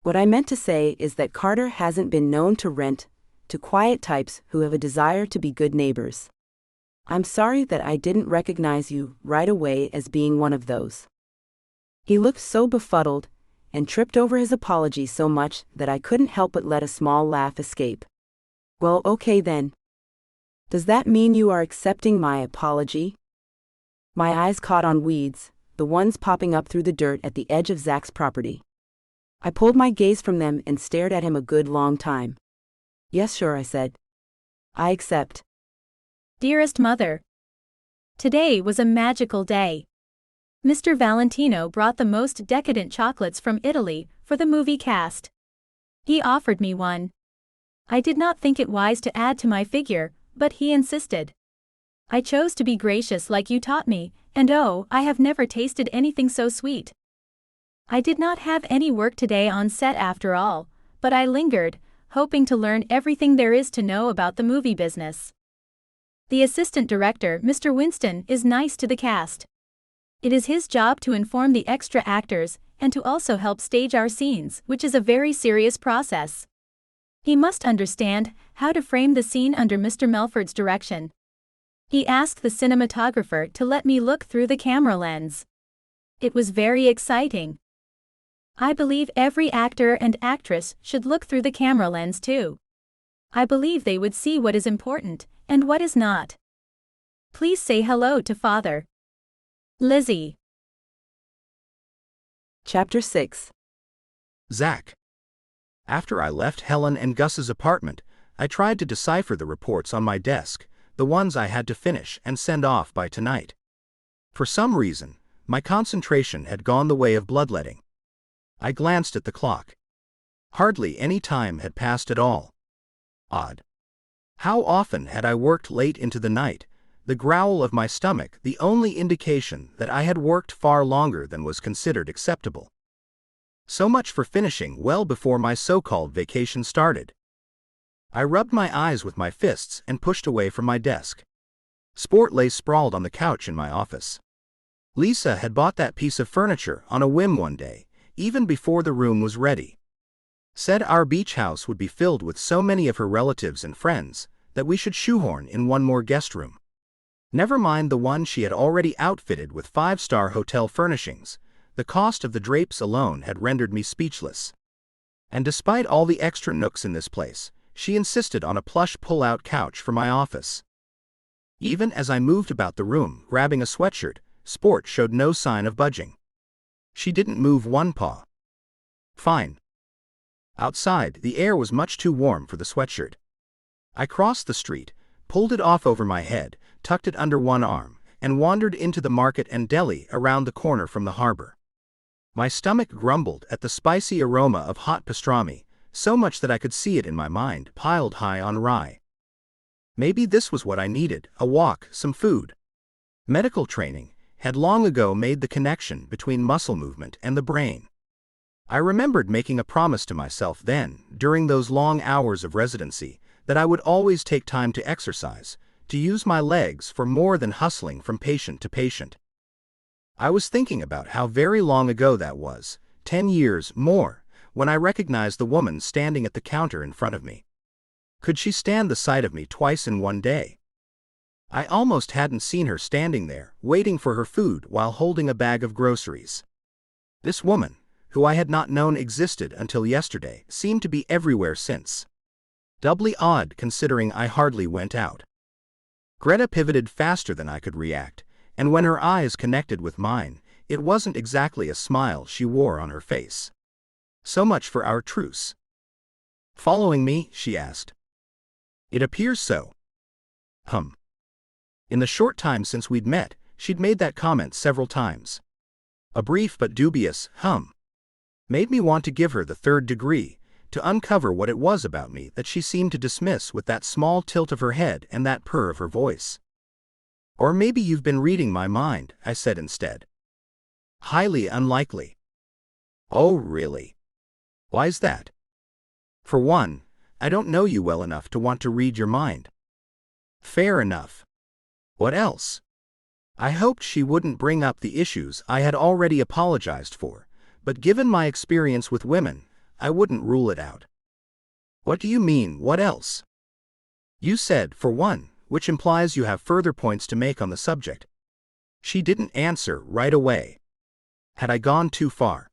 What I meant to say is that Carter hasn't been known to rent to quiet types who have a desire to be good neighbors. I'm sorry that I didn't recognize you right away as being one of those. He looked so befuddled and tripped over his apology so much that I couldn't help but let a small laugh escape. Well, okay then. Does that mean you are accepting my apology? My eyes caught on weeds, the ones popping up through the dirt at the edge of Zach's property. I pulled my gaze from them and stared at him a good long time. Yes, sure, I said. I accept. Dearest Mother, today was a magical day. Mr. Valentino brought the most decadent chocolates from Italy for the movie cast. He offered me one. I did not think it wise to add to my figure, but he insisted. I chose to be gracious like you taught me, and oh, I have never tasted anything so sweet. I did not have any work today on set after all, but I lingered, hoping to learn everything there is to know about the movie business. The assistant director, Mr. Winston, is nice to the cast. It is his job to inform the extra actors and to also help stage our scenes, which is a very serious process. He must understand how to frame the scene under Mr. Melford's direction. He asked the cinematographer to let me look through the camera lens. It was very exciting. I believe every actor and actress should look through the camera lens too. I believe they would see what is important and what is not. Please say hello to Father. Lizzie. Chapter 6. Zach. After I left Helen and Gus's apartment, I tried to decipher the reports on my desk, the ones I had to finish and send off by tonight. For some reason, my concentration had gone the way of bloodletting. I glanced at the clock. Hardly any time had passed at all. Odd. How often had I worked late into the night, the growl of my stomach the only indication that I had worked far longer than was considered acceptable. So much for finishing well before my so-called vacation started. I rubbed my eyes with my fists and pushed away from my desk. Sport lay sprawled on the couch in my office. Lisa had bought that piece of furniture on a whim one day, even before the room was ready. Said our beach house would be filled with so many of her relatives and friends that we should shoehorn in one more guest room. Never mind the one she had already outfitted with 5-star hotel furnishings, the cost of the drapes alone had rendered me speechless. And despite all the extra nooks in this place, she insisted on a plush pull-out couch for my office. Even as I moved about the room, grabbing a sweatshirt, Sport showed no sign of budging. She didn't move one paw. Fine. Outside, the air was much too warm for the sweatshirt. I crossed the street, pulled it off over my head, tucked it under one arm, and wandered into the market and deli around the corner from the harbor. My stomach grumbled at the spicy aroma of hot pastrami, so much that I could see it in my mind, piled high on rye. Maybe this was what I needed, a walk, some food. Medical training had long ago made the connection between muscle movement and the brain. I remembered making a promise to myself then, during those long hours of residency, that I would always take time to exercise, to use my legs for more than hustling from patient to patient. I was thinking about how very long ago that was, 10 years more, when I recognized the woman standing at the counter in front of me. Could she stand the sight of me twice in one day? I almost hadn't seen her standing there, waiting for her food while holding a bag of groceries. This woman, who I had not known existed until yesterday, seemed to be everywhere since. Doubly odd considering I hardly went out. Greta pivoted faster than I could react, and when her eyes connected with mine, it wasn't exactly a smile she wore on her face. So much for our truce. Following me? She asked. It appears so. In the short time since we'd met, she'd made that comment several times. A brief but dubious made me want to give her the third degree, to uncover what it was about me that she seemed to dismiss with that small tilt of her head and that purr of her voice. Or maybe you've been reading my mind, I said instead. Highly unlikely. Oh, really? Why's that? For one, I don't know you well enough to want to read your mind. Fair enough. What else? I hoped she wouldn't bring up the issues I had already apologized for, but given my experience with women, I wouldn't rule it out. What do you mean, what else? You said, for one, which implies you have further points to make on the subject. She didn't answer right away. Had I gone too far?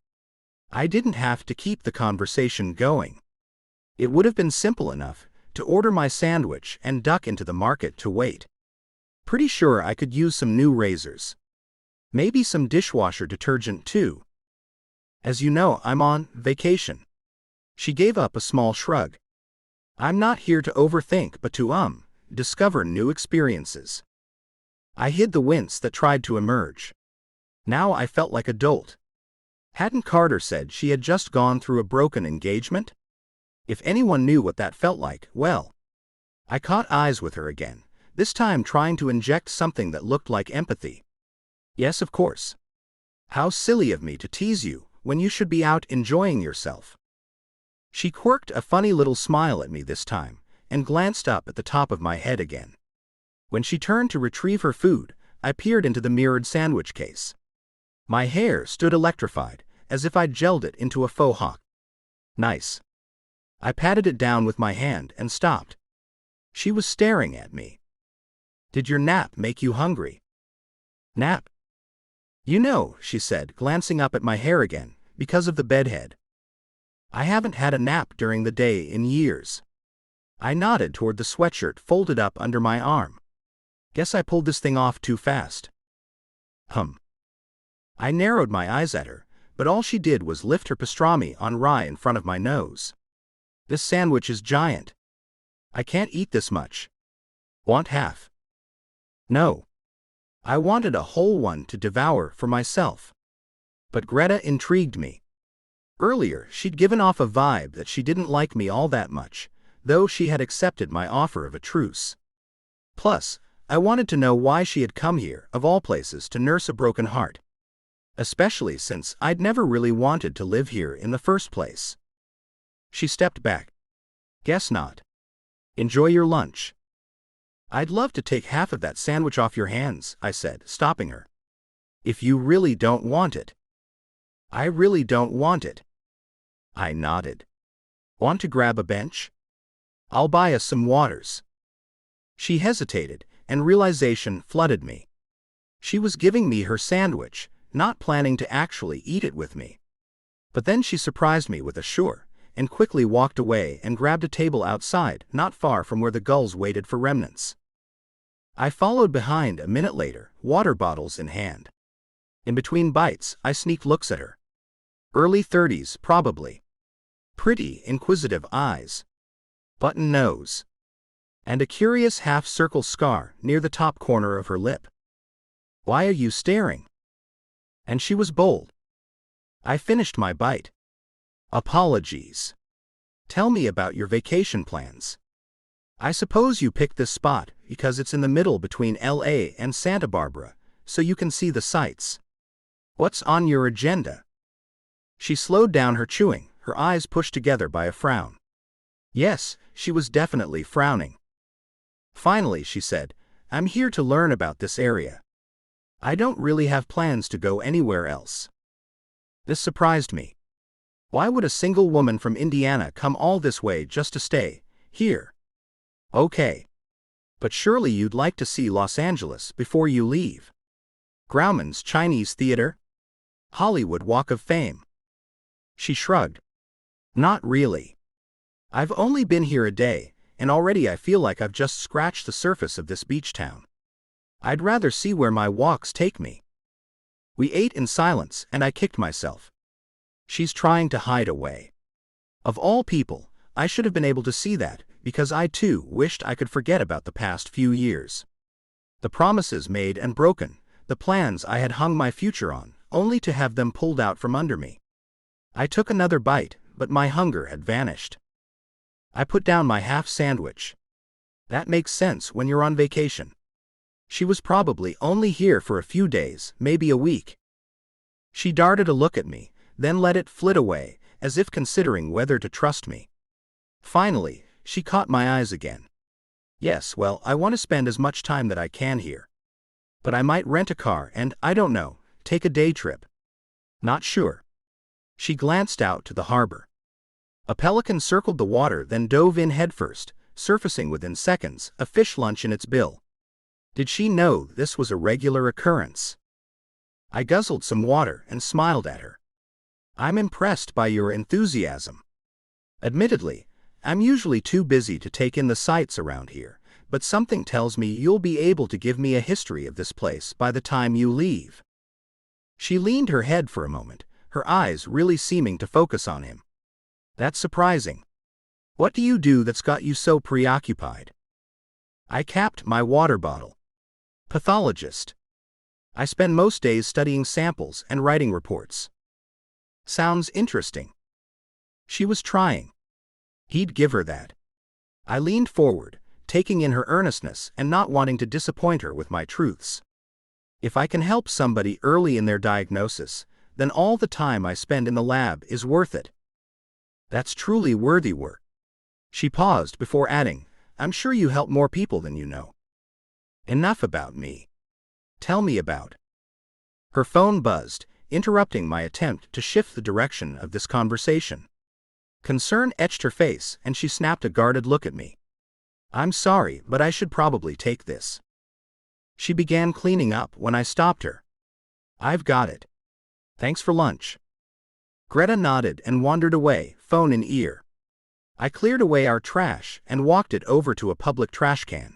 I didn't have to keep the conversation going. It would have been simple enough to order my sandwich and duck into the market to wait. Pretty sure I could use some new razors. Maybe some dishwasher detergent too. As you know, I'm on vacation. She gave up a small shrug. I'm not here to overthink but to discover new experiences. I hid the wince that tried to emerge. Now I felt like a dolt. Hadn't Carter said she had just gone through a broken engagement? If anyone knew what that felt like, well. I caught eyes with her again, this time trying to inject something that looked like empathy. Yes, of course. How silly of me to tease you when you should be out enjoying yourself. She quirked a funny little smile at me this time and glanced up at the top of my head again. When she turned to retrieve her food, I peered into the mirrored sandwich case. My hair stood electrified, as if I'd gelled it into a faux hawk. Nice. I patted it down with my hand and stopped. She was staring at me. Did your nap make you hungry? Nap? You know, she said, glancing up at my hair again, because of the bedhead. I haven't had a nap during the day in years. I nodded toward the sweatshirt folded up under my arm. Guess I pulled this thing off too fast. I narrowed my eyes at her, but all she did was lift her pastrami on rye in front of my nose. This sandwich is giant. I can't eat this much. Want half? No. I wanted a whole one to devour for myself. But Greta intrigued me. Earlier, she'd given off a vibe that she didn't like me all that much, though she had accepted my offer of a truce. Plus, I wanted to know why she had come here, of all places, to nurse a broken heart. Especially since I'd never really wanted to live here in the first place. She stepped back. Guess not. Enjoy your lunch. I'd love to take half of that sandwich off your hands, I said, stopping her. If you really don't want it. I really don't want it. I nodded. Want to grab a bench? I'll buy us some waters. She hesitated, and realization flooded me. She was giving me her sandwich, not planning to actually eat it with me. But then she surprised me with a sure, and quickly walked away and grabbed a table outside, not far from where the gulls waited for remnants. I followed behind a minute later, water bottles in hand. In between bites, I sneaked looks at her. Early 30s, probably. Pretty, inquisitive eyes. Button nose. And a curious half-circle scar near the top corner of her lip. Why are you staring? And she was bold. I finished my bite. Apologies. Tell me about your vacation plans. I suppose you picked this spot because it's in the middle between LA and Santa Barbara, so you can see the sights. What's on your agenda? She slowed down her chewing, her eyes pushed together by a frown. Yes, she was definitely frowning. Finally, she said, I'm here to learn about this area. I don't really have plans to go anywhere else. This surprised me. Why would a single woman from Indiana come all this way just to stay here? Okay. But surely you'd like to see Los Angeles before you leave. Grauman's Chinese Theater? Hollywood Walk of Fame? She shrugged. Not really. I've only been here a day, and already I feel like I've just scratched the surface of this beach town. I'd rather see where my walks take me. We ate in silence, and I kicked myself. She's trying to hide away. Of all people, I should have been able to see that, because I too wished I could forget about the past few years. The promises made and broken, the plans I had hung my future on, only to have them pulled out from under me. I took another bite, but my hunger had vanished. I put down my half sandwich. That makes sense when you're on vacation. She was probably only here for a few days, maybe a week. She darted a look at me, then let it flit away, as if considering whether to trust me. Finally, she caught my eyes again. Yes, well, I want to spend as much time that I can here. But I might rent a car and, I don't know, take a day trip. Not sure. She glanced out to the harbor. A pelican circled the water, then dove in headfirst, surfacing within seconds, a fish lunch in its bill. Did she know this was a regular occurrence? I guzzled some water and smiled at her. I'm impressed by your enthusiasm. Admittedly, I'm usually too busy to take in the sights around here, but something tells me you'll be able to give me a history of this place by the time you leave. She leaned her head for a moment, her eyes really seeming to focus on him. That's surprising. What do you do that's got you so preoccupied? I capped my water bottle. Pathologist. I spend most days studying samples and writing reports. Sounds interesting. She was trying. He'd give her that. I leaned forward, taking in her earnestness and not wanting to disappoint her with my truths. If I can help somebody early in their diagnosis, then all the time I spend in the lab is worth it. That's truly worthy work. She paused before adding, I'm sure you help more people than you know. Enough about me. Tell me about. Her phone buzzed, interrupting my attempt to shift the direction of this conversation. Concern etched her face, and she snapped a guarded look at me. I'm sorry, but I should probably take this. She began cleaning up when I stopped her. I've got it. Thanks for lunch. Greta nodded and wandered away, phone in ear. I cleared away our trash and walked it over to a public trash can.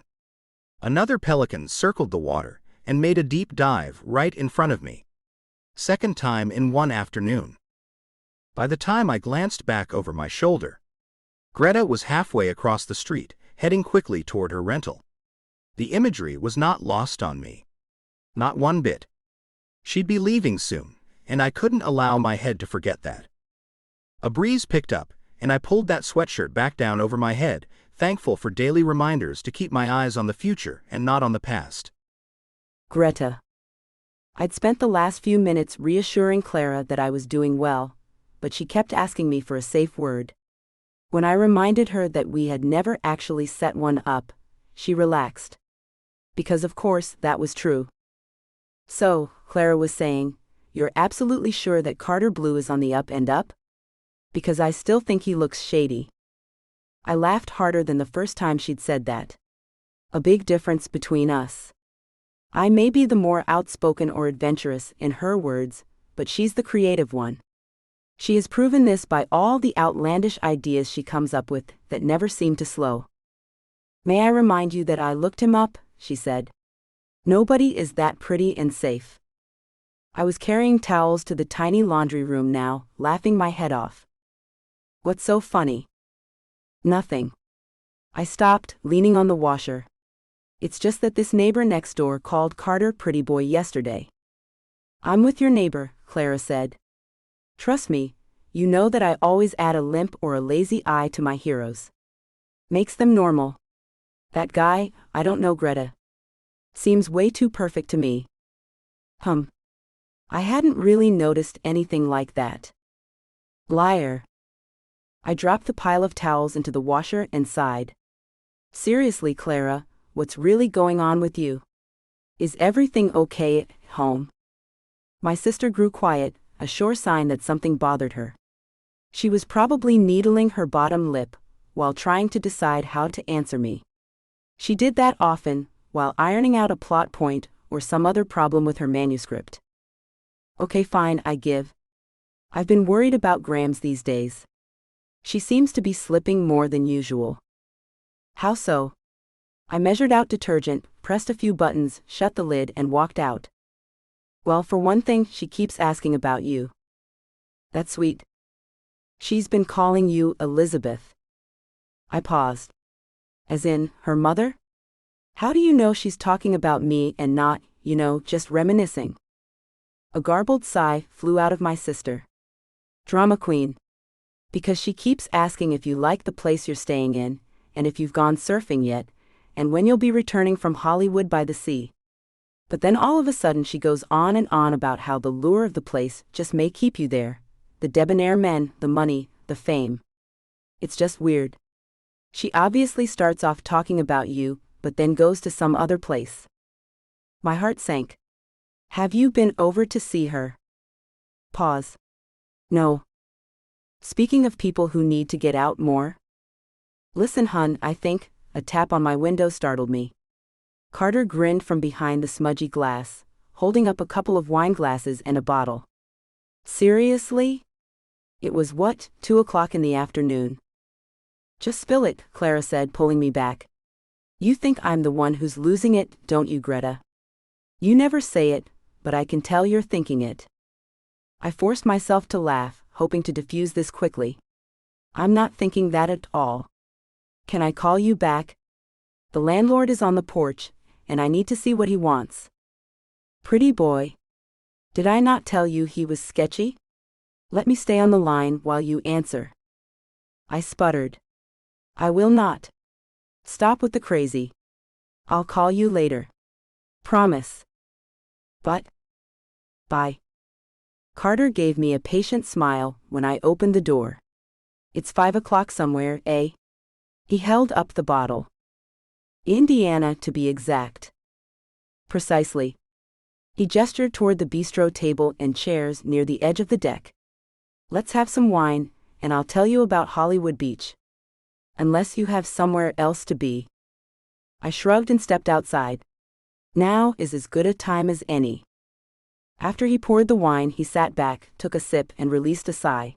Another pelican circled the water and made a deep dive right in front of me. Second time in one afternoon. By the time I glanced back over my shoulder, Greta was halfway across the street, heading quickly toward her rental. The imagery was not lost on me. Not one bit. She'd be leaving soon, and I couldn't allow my head to forget that. A breeze picked up, and I pulled that sweatshirt back down over my head, thankful for daily reminders to keep my eyes on the future and not on the past. Greta. I'd spent the last few minutes reassuring Clara that I was doing well, but she kept asking me for a safe word. When I reminded her that we had never actually set one up, she relaxed. Because of course, that was true. So, Clara was saying, you're absolutely sure that Carter Blue is on the up and up? Because I still think he looks shady. I laughed harder than the first time she'd said that. A big difference between us. I may be the more outspoken or adventurous, in her words, but she's the creative one. She has proven this by all the outlandish ideas she comes up with that never seem to slow. May I remind you that I looked him up, she said. Nobody is that pretty and safe. I was carrying towels to the tiny laundry room now, laughing my head off. What's so funny? Nothing. I stopped, leaning on the washer. It's just that this neighbor next door called Carter Pretty Boy yesterday. I'm with your neighbor, Clara said. Trust me, you know that I always add a limp or a lazy eye to my heroes. Makes them normal. That guy, I don't know, Greta. Seems way too perfect to me. I hadn't really noticed anything like that. Liar. I dropped the pile of towels into the washer and sighed. Seriously, Clara, what's really going on with you? Is everything okay at home? My sister grew quiet, a sure sign that something bothered her. She was probably needling her bottom lip while trying to decide how to answer me. She did that often, while ironing out a plot point or some other problem with her manuscript. Okay, fine, I give. I've been worried about Grams these days. She seems to be slipping more than usual. How so? I measured out detergent, pressed a few buttons, shut the lid, and walked out. Well, for one thing, she keeps asking about you. That's sweet. She's been calling you Elizabeth. I paused. As in, her mother? How do you know she's talking about me and not, just reminiscing? A garbled sigh flew out of my sister. Drama queen. Because she keeps asking if you like the place you're staying in, and if you've gone surfing yet, and when you'll be returning from Hollywood by the sea. But then all of a sudden she goes on and on about how the lure of the place just may keep you there. The debonair men, the money, the fame. It's just weird. She obviously starts off talking about you, but then goes to some other place. My heart sank. Have you been over to see her? Pause. No. Speaking of people who need to get out more. Listen, hun, I think. A tap on my window startled me. Carter grinned from behind the smudgy glass, holding up a couple of wine glasses and a bottle. Seriously? It was 2:00 in the afternoon. Just spill it, Clara said, pulling me back. You think I'm the one who's losing it, don't you, Greta? You never say it, but I can tell you're thinking it. I forced myself to laugh, hoping to diffuse this quickly. I'm not thinking that at all. Can I call you back? The landlord is on the porch, and I need to see what he wants. Pretty boy. Did I not tell you he was sketchy? Let me stay on the line while you answer. I sputtered. I will not. Stop with the crazy. I'll call you later. Promise. But. Bye. Carter gave me a patient smile when I opened the door. It's 5 o'clock somewhere, eh? He held up the bottle. Indiana, to be exact. Precisely. He gestured toward the bistro table and chairs near the edge of the deck. Let's have some wine, and I'll tell you about Hollywood Beach. Unless you have somewhere else to be. I shrugged and stepped outside. Now is as good a time as any. After he poured the wine, he sat back, took a sip, and released a sigh.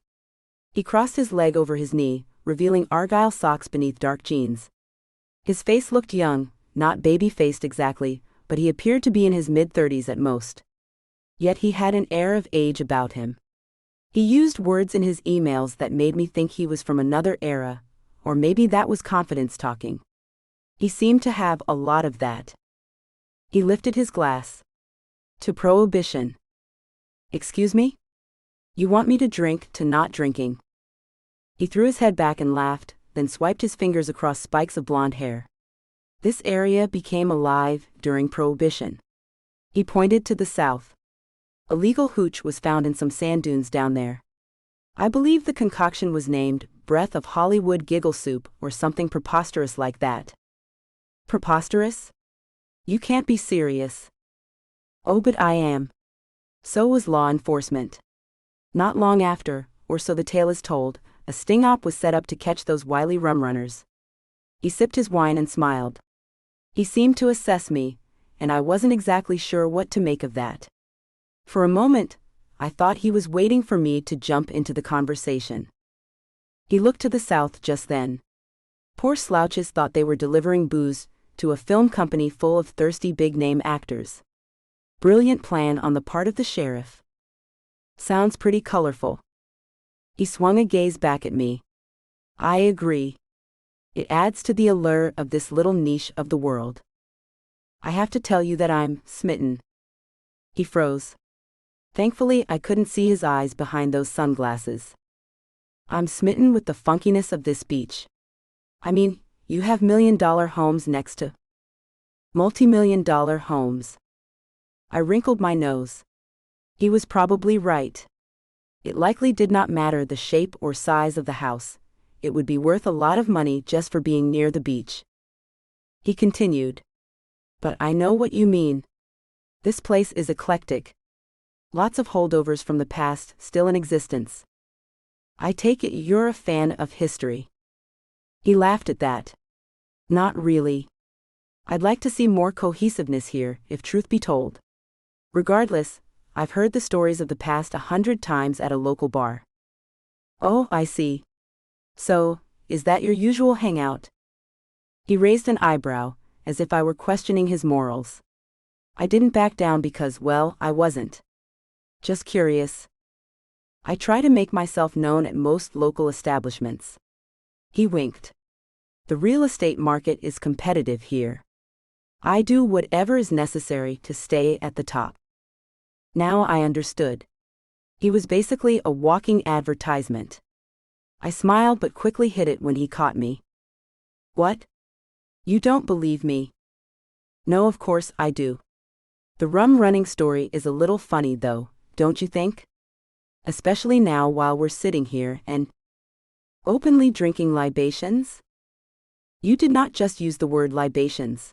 He crossed his leg over his knee, revealing argyle socks beneath dark jeans. His face looked young, not baby-faced exactly, but he appeared to be in his mid-30s at most. Yet he had an air of age about him. He used words in his emails that made me think he was from another era, or maybe that was confidence talking. He seemed to have a lot of that. He lifted his glass. To prohibition. Excuse me? You want me to drink to not drinking? He threw his head back and laughed, then swiped his fingers across spikes of blonde hair. This area became alive during Prohibition. He pointed to the south. Illegal hooch was found in some sand dunes down there. I believe the concoction was named Breath of Hollywood Giggle Soup or something preposterous like that. Preposterous? You can't be serious. Oh, but I am. So was law enforcement. Not long after, or so the tale is told, a sting-op was set up to catch those wily rum runners. He sipped his wine and smiled. He seemed to assess me, and I wasn't exactly sure what to make of that. For a moment, I thought he was waiting for me to jump into the conversation. He looked to the south just then. Poor slouches thought they were delivering booze to a film company full of thirsty big-name actors. Brilliant plan on the part of the sheriff. Sounds pretty colorful. He swung a gaze back at me. I agree. It adds to the allure of this little niche of the world. I have to tell you that I'm smitten. He froze. Thankfully, I couldn't see his eyes behind those sunglasses. I'm smitten with the funkiness of this beach. I mean, you have million-dollar homes next to multi-million-dollar homes. I wrinkled my nose. He was probably right. It likely did not matter the shape or size of the house. It would be worth a lot of money just for being near the beach. He continued. But I know what you mean. This place is eclectic. Lots of holdovers from the past still in existence. I take it you're a fan of history. He laughed at that. Not really. I'd like to see more cohesiveness here, if truth be told. Regardless, I've heard the stories of the past 100 times at a local bar. Oh, I see. So, is that your usual hangout? He raised an eyebrow, as if I were questioning his morals. I didn't back down because, well, I wasn't just curious. I try to make myself known at most local establishments. He winked. The real estate market is competitive here. I do whatever is necessary to stay at the top. Now I understood. He was basically a walking advertisement. I smiled but quickly hid it when he caught me. What? You don't believe me? No, of course I do. The rum running story is a little funny though, don't you think? Especially now while we're sitting here and openly drinking libations? You did not just use the word libations.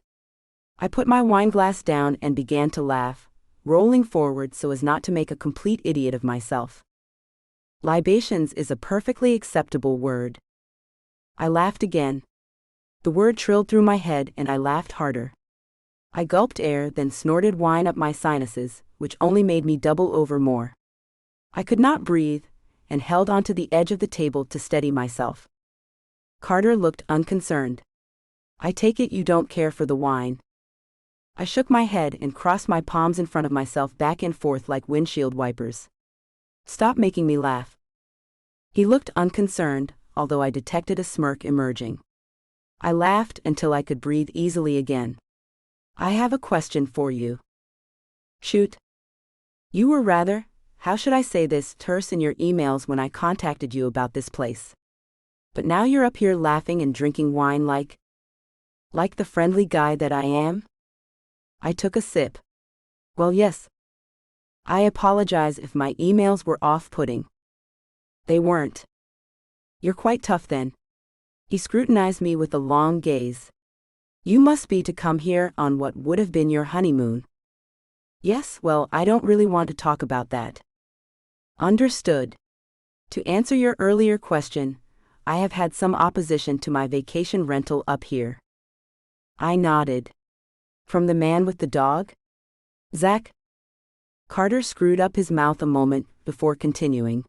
I put my wineglass down and began to laugh, rolling forward so as not to make a complete idiot of myself. Libations is a perfectly acceptable word. I laughed again. The word trilled through my head and I laughed harder. I gulped air, then snorted wine up my sinuses, which only made me double over more. I could not breathe, and held onto the edge of the table to steady myself. Carter looked unconcerned. I take it you don't care for the wine. I shook my head and crossed my palms in front of myself back and forth like windshield wipers. Stop making me laugh. He looked unconcerned, although I detected a smirk emerging. I laughed until I could breathe easily again. I have a question for you. Shoot. You were rather, how should I say this, terse in your emails when I contacted you about this place. But now you're up here laughing and drinking wine like the friendly guy that I am? I took a sip. Well, yes. I apologize if my emails were off-putting. They weren't. You're quite tough then. He scrutinized me with a long gaze. You must be to come here on what would have been your honeymoon. Yes, well, I don't really want to talk about that. Understood. To answer your earlier question, I have had some opposition to my vacation rental up here. I nodded. From the man with the dog? Zach? Carter screwed up his mouth a moment before continuing.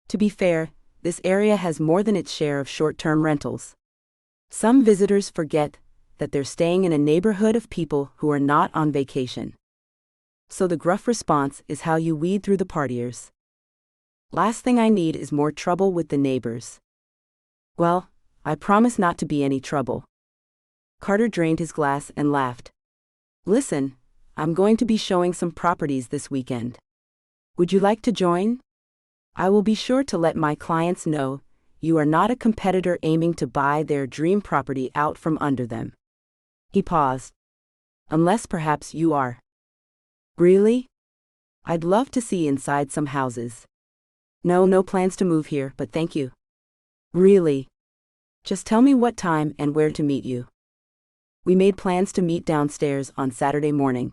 To be fair, this area has more than its share of short-term rentals. Some visitors forget that they're staying in a neighborhood of people who are not on vacation. So the gruff response is how you weed through the partiers. Last thing I need is more trouble with the neighbors. Well, I promise not to be any trouble. Carter drained his glass and laughed. Listen, I'm going to be showing some properties this weekend. Would you like to join? I will be sure to let my clients know you are not a competitor aiming to buy their dream property out from under them. He paused. Unless perhaps you are. Really? I'd love to see inside some houses. No plans to move here, but thank you. Really? Just tell me what time and where to meet you. We made plans to meet downstairs on Saturday morning.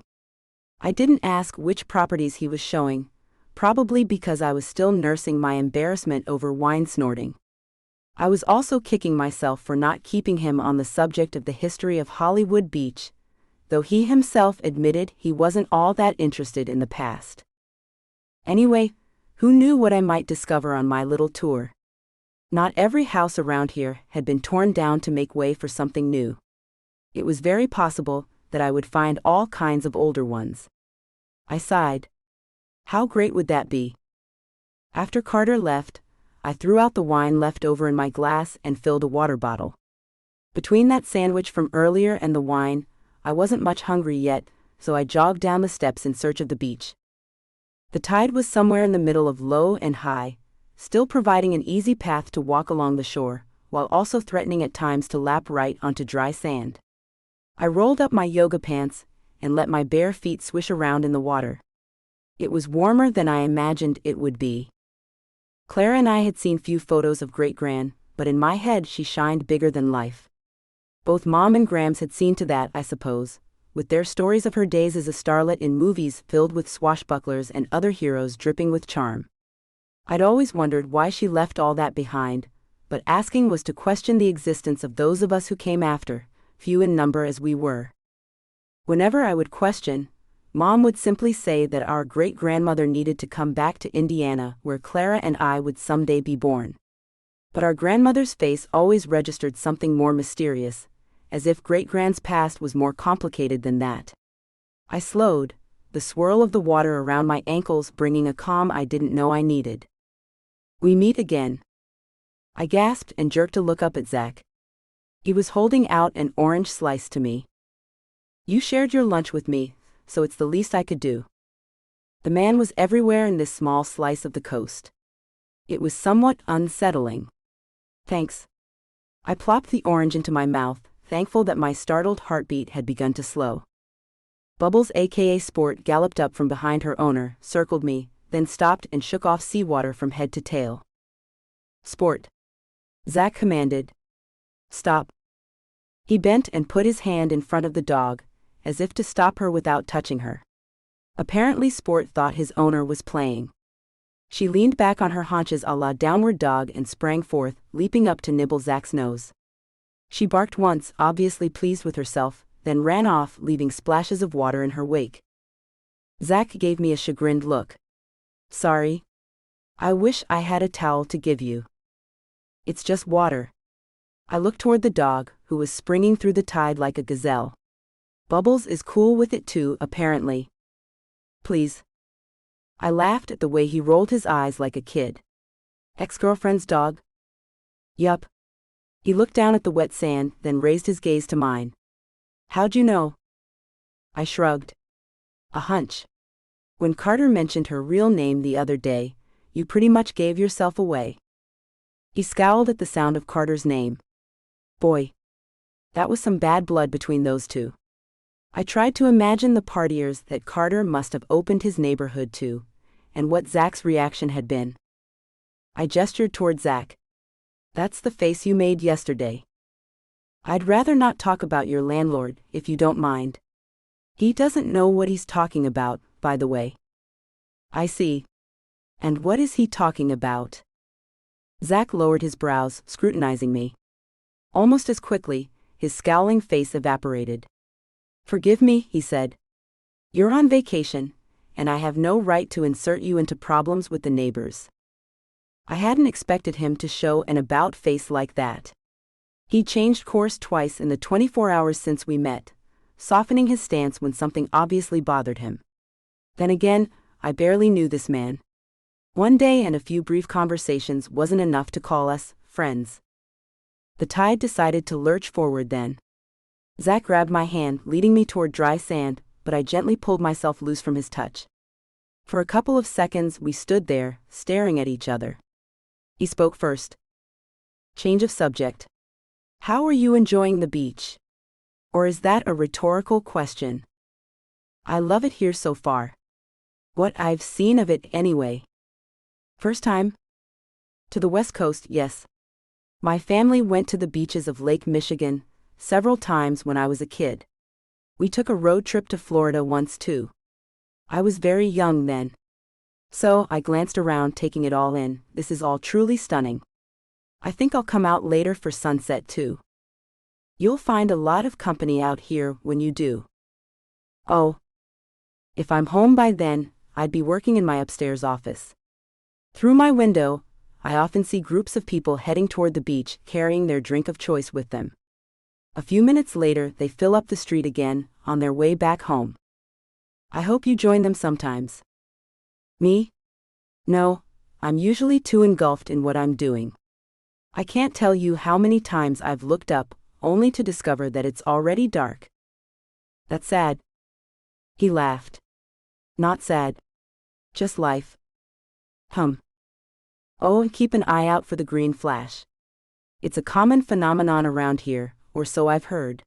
I didn't ask which properties he was showing, probably because I was still nursing my embarrassment over wine snorting. I was also kicking myself for not keeping him on the subject of the history of Hollywood Beach, though he himself admitted he wasn't all that interested in the past. Anyway, who knew what I might discover on my little tour? Not every house around here had been torn down to make way for something new. It was very possible that I would find all kinds of older ones. I sighed. How great would that be? After Carter left, I threw out the wine left over in my glass and filled a water bottle. Between that sandwich from earlier and the wine, I wasn't much hungry yet, so I jogged down the steps in search of the beach. The tide was somewhere in the middle of low and high, still providing an easy path to walk along the shore, while also threatening at times to lap right onto dry sand. I rolled up my yoga pants and let my bare feet swish around in the water. It was warmer than I imagined it would be. Clara and I had seen few photos of Great-Gran, but in my head she shined bigger than life. Both Mom and Grams had seen to that, I suppose, with their stories of her days as a starlet in movies filled with swashbucklers and other heroes dripping with charm. I'd always wondered why she left all that behind, but asking was to question the existence of those of us who came after, few in number as we were. Whenever I would question, Mom would simply say that our great-grandmother needed to come back to Indiana where Clara and I would someday be born. But our grandmother's face always registered something more mysterious, as if great-grand's past was more complicated than that. I slowed, the swirl of the water around my ankles bringing a calm I didn't know I needed. "We meet again." I gasped and jerked a look up at Zach. He was holding out an orange slice to me. "You shared your lunch with me, so it's the least I could do." The man was everywhere in this small slice of the coast. It was somewhat unsettling. "Thanks." I plopped the orange into my mouth, thankful that my startled heartbeat had begun to slow. Bubbles, aka Sport, galloped up from behind her owner, circled me, then stopped and shook off seawater from head to tail. "Sport," Zach commanded. "Stop." He bent and put his hand in front of the dog, as if to stop her without touching her. Apparently Sport thought his owner was playing. She leaned back on her haunches a la downward dog and sprang forth, leaping up to nibble Zach's nose. She barked once, obviously pleased with herself, then ran off, leaving splashes of water in her wake. Zach gave me a chagrined look. "Sorry. I wish I had a towel to give you." "It's just water." I looked toward the dog, who was springing through the tide like a gazelle. Bubbles is cool with it too, apparently. "Please." I laughed at the way he rolled his eyes like a kid. "Ex-girlfriend's dog?" "Yup." He looked down at the wet sand, then raised his gaze to mine. "How'd you know?" I shrugged. "A hunch. When Carter mentioned her real name the other day, you pretty much gave yourself away." He scowled at the sound of Carter's name. Boy, that was some bad blood between those two. I tried to imagine the partiers that Carter must have opened his neighborhood to, and what Zach's reaction had been. I gestured toward Zach. "That's the face you made yesterday." "I'd rather not talk about your landlord, if you don't mind." "He doesn't know what he's talking about, by the way." "I see. And what is he talking about?" Zach lowered his brows, scrutinizing me. Almost as quickly, his scowling face evaporated. "Forgive me," he said. "You're on vacation, and I have no right to insert you into problems with the neighbors." I hadn't expected him to show an about face like that. He changed course twice in the 24 hours since we met, softening his stance when something obviously bothered him. Then again, I barely knew this man. One day and a few brief conversations wasn't enough to call us friends. The tide decided to lurch forward then. Zach grabbed my hand, leading me toward dry sand, but I gently pulled myself loose from his touch. For a couple of seconds we stood there, staring at each other. He spoke first. Change of subject. "How are you enjoying the beach?" Or is that a rhetorical question? "I love it here so far." "What I've seen of it anyway." "First time?" "To the West Coast, yes. My family went to the beaches of Lake Michigan several times when I was a kid. We took a road trip to Florida once too. I was very young then. So I glanced around, taking it all in. This is all truly stunning. I think I'll come out later for sunset too." "You'll find a lot of company out here when you do." "Oh. If I'm home by then, I'd be working in my upstairs office." Through my window, I often see groups of people heading toward the beach, carrying their drink of choice with them. A few minutes later, they fill up the street again, on their way back home. I hope you join them sometimes. Me? No, I'm usually too engulfed in what I'm doing. I can't tell you how many times I've looked up, only to discover that it's already dark. That's sad. He laughed. Not sad. Just life. Oh, and keep an eye out for the green flash. It's a common phenomenon around here, or so I've heard.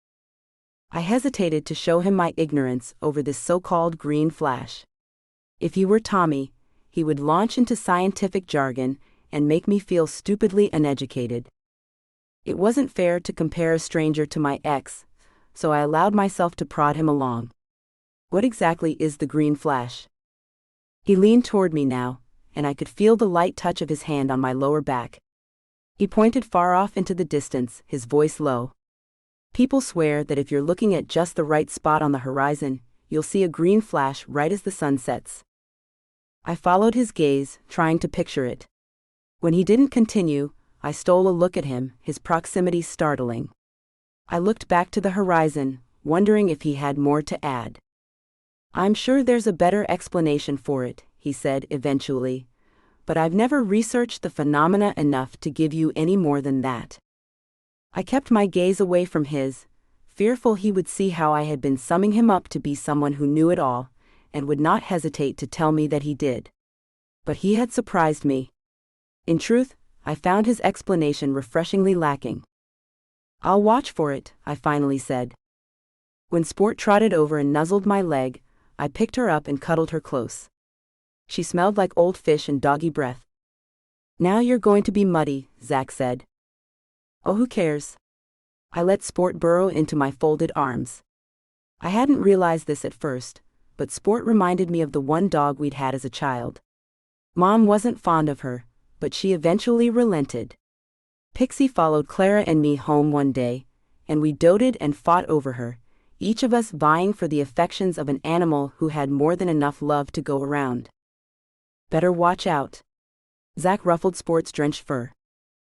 I hesitated to show him my ignorance over this so-called green flash. If he were Tommy, he would launch into scientific jargon and make me feel stupidly uneducated. It wasn't fair to compare a stranger to my ex, so I allowed myself to prod him along. What exactly is the green flash? He leaned toward me now, and I could feel the light touch of his hand on my lower back. He pointed far off into the distance, his voice low. People swear that if you're looking at just the right spot on the horizon, you'll see a green flash right as the sun sets. I followed his gaze, trying to picture it. When he didn't continue, I stole a look at him, his proximity startling. I looked back to the horizon, wondering if he had more to add. "I'm sure there's a better explanation for it," he said eventually, "but I've never researched the phenomena enough to give you any more than that." I kept my gaze away from his, fearful he would see how I had been summing him up to be someone who knew it all, and would not hesitate to tell me that he did. But he had surprised me. In truth, I found his explanation refreshingly lacking. "I'll watch for it," I finally said. When Sport trotted over and nuzzled my leg, I picked her up and cuddled her close. She smelled like old fish and doggy breath. "Now you're going to be muddy," Zach said. "Oh, who cares?" I let Sport burrow into my folded arms. I hadn't realized this at first, but Sport reminded me of the one dog we'd had as a child. Mom wasn't fond of her, but she eventually relented. Pixie followed Clara and me home one day, and we doted and fought over her, each of us vying for the affections of an animal who had more than enough love to go around. "Better watch out." Zach ruffled Sport's drenched fur.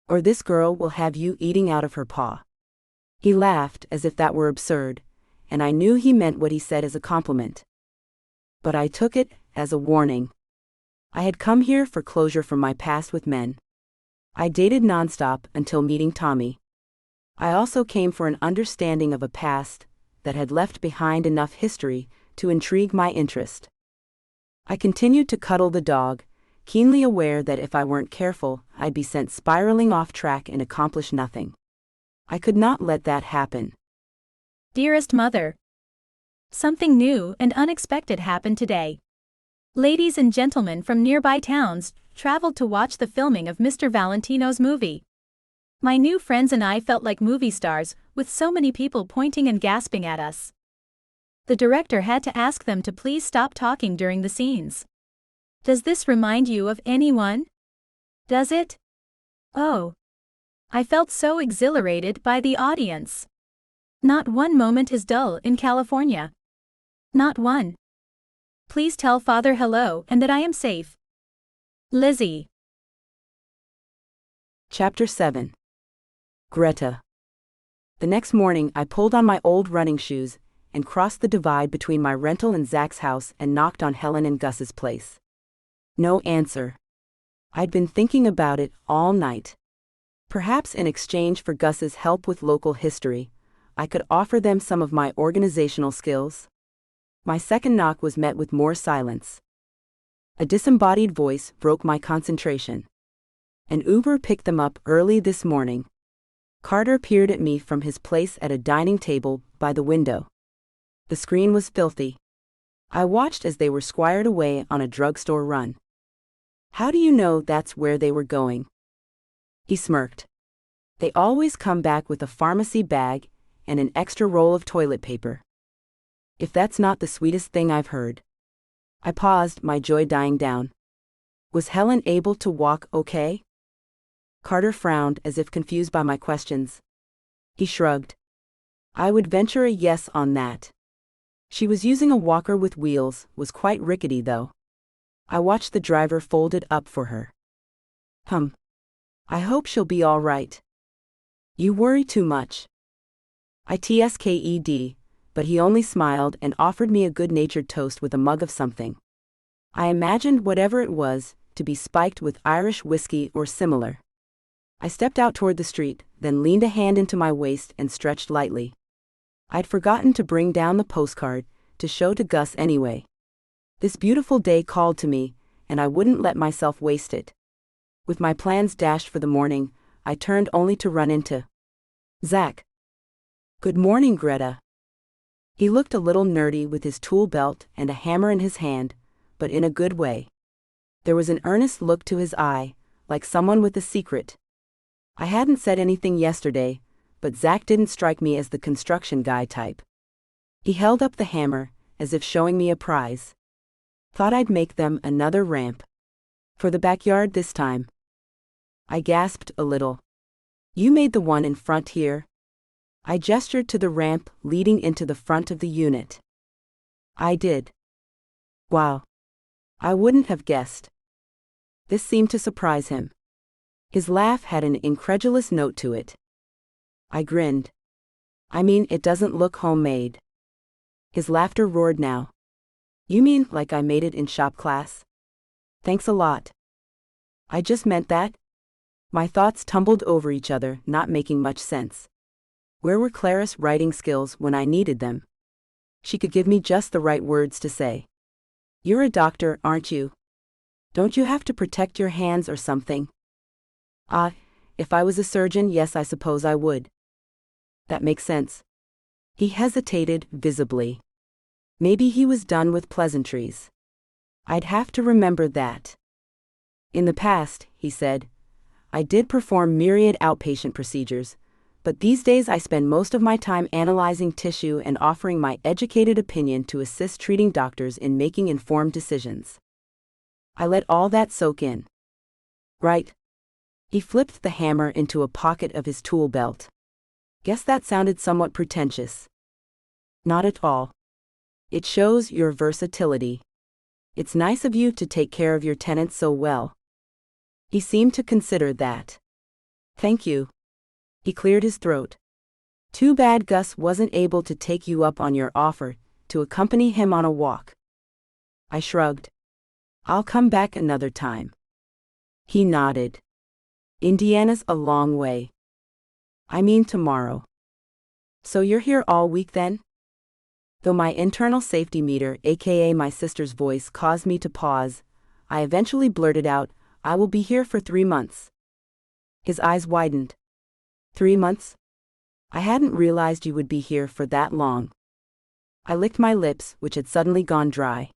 "Or this girl will have you eating out of her paw." He laughed as if that were absurd, and I knew he meant what he said as a compliment. But I took it as a warning. I had come here for closure from my past with men. I dated nonstop until meeting Tommy. I also came for an understanding of a past that had left behind enough history to intrigue my interest. I continued to cuddle the dog, keenly aware that if I weren't careful, I'd be sent spiraling off track and accomplish nothing. I could not let that happen. Dearest Mother, something new and unexpected happened today. Ladies and gentlemen from nearby towns traveled to watch the filming of Mr. Valentino's movie. My new friends and I felt like movie stars, with so many people pointing and gasping at us. The director had to ask them to please stop talking during the scenes. Does this remind you of anyone? Does it? Oh. I felt so exhilarated by the audience. Not one moment is dull in California. Not one. Please tell Father hello and that I am safe. Lizzie. Chapter 7. Greta. The next morning I pulled on my old running shoes and crossed the divide between my rental and Zach's house and knocked on Helen and Gus's place. No answer. I'd been thinking about it all night. Perhaps in exchange for Gus's help with local history, I could offer them some of my organizational skills. My second knock was met with more silence. A disembodied voice broke my concentration. An Uber picked them up early this morning. Carter peered at me from his place at a dining table by the window. The screen was filthy. I watched as they were squired away on a drugstore run. "How do you know that's where they were going?" He smirked. "They always come back with a pharmacy bag and an extra roll of toilet paper. If that's not the sweetest thing I've heard." I paused, my joy dying down. Was Helen able to walk okay? Carter frowned as if confused by my questions. He shrugged. "I would venture a yes on that. She was using a walker with wheels, was quite rickety though. I watched the driver fold it up for her. I hope she'll be all right." "You worry too much." I TSKED, but he only smiled and offered me a good-natured toast with a mug of something. I imagined whatever it was to be spiked with Irish whiskey or similar. I stepped out toward the street, then leaned a hand into my waist and stretched lightly. I'd forgotten to bring down the postcard to show to Gus anyway. This beautiful day called to me, and I wouldn't let myself waste it. With my plans dashed for the morning, I turned only to run into Zach. "Good morning, Greta." He looked a little nerdy with his tool belt and a hammer in his hand, but in a good way. There was an earnest look to his eye, like someone with a secret. I hadn't said anything yesterday, but Zach didn't strike me as the construction guy type. He held up the hammer, as if showing me a prize. "Thought I'd make them another ramp. For the backyard this time." I gasped a little. "You made the one in front here?" I gestured to the ramp leading into the front of the unit. "I did." "Wow. I wouldn't have guessed." This seemed to surprise him. His laugh had an incredulous note to it. I grinned. I mean, it doesn't look homemade. His laughter roared now. You mean like I made it in shop class? Thanks a lot. I just meant that. My thoughts tumbled over each other, not making much sense. Where were Clara's writing skills when I needed them? She could give me just the right words to say. You're a doctor, aren't you? Don't you have to protect your hands or something? If I was a surgeon, yes, I suppose I would. That makes sense. He hesitated visibly. Maybe he was done with pleasantries. I'd have to remember that. In the past, he said, I did perform myriad outpatient procedures, but these days I spend most of my time analyzing tissue and offering my educated opinion to assist treating doctors in making informed decisions. I let all that soak in. Right. He flipped the hammer into a pocket of his tool belt. Guess that sounded somewhat pretentious. Not at all. It shows your versatility. It's nice of you to take care of your tenants so well. He seemed to consider that. Thank you. He cleared his throat. Too bad Gus wasn't able to take you up on your offer to accompany him on a walk. I shrugged. I'll come back another time. He nodded. Indiana's a long way. I mean tomorrow. So you're here all week then? Though my internal safety meter, aka my sister's voice, caused me to pause, I eventually blurted out, I will be here for 3 months. His eyes widened. 3 months? I hadn't realized you would be here for that long. I licked my lips, which had suddenly gone dry.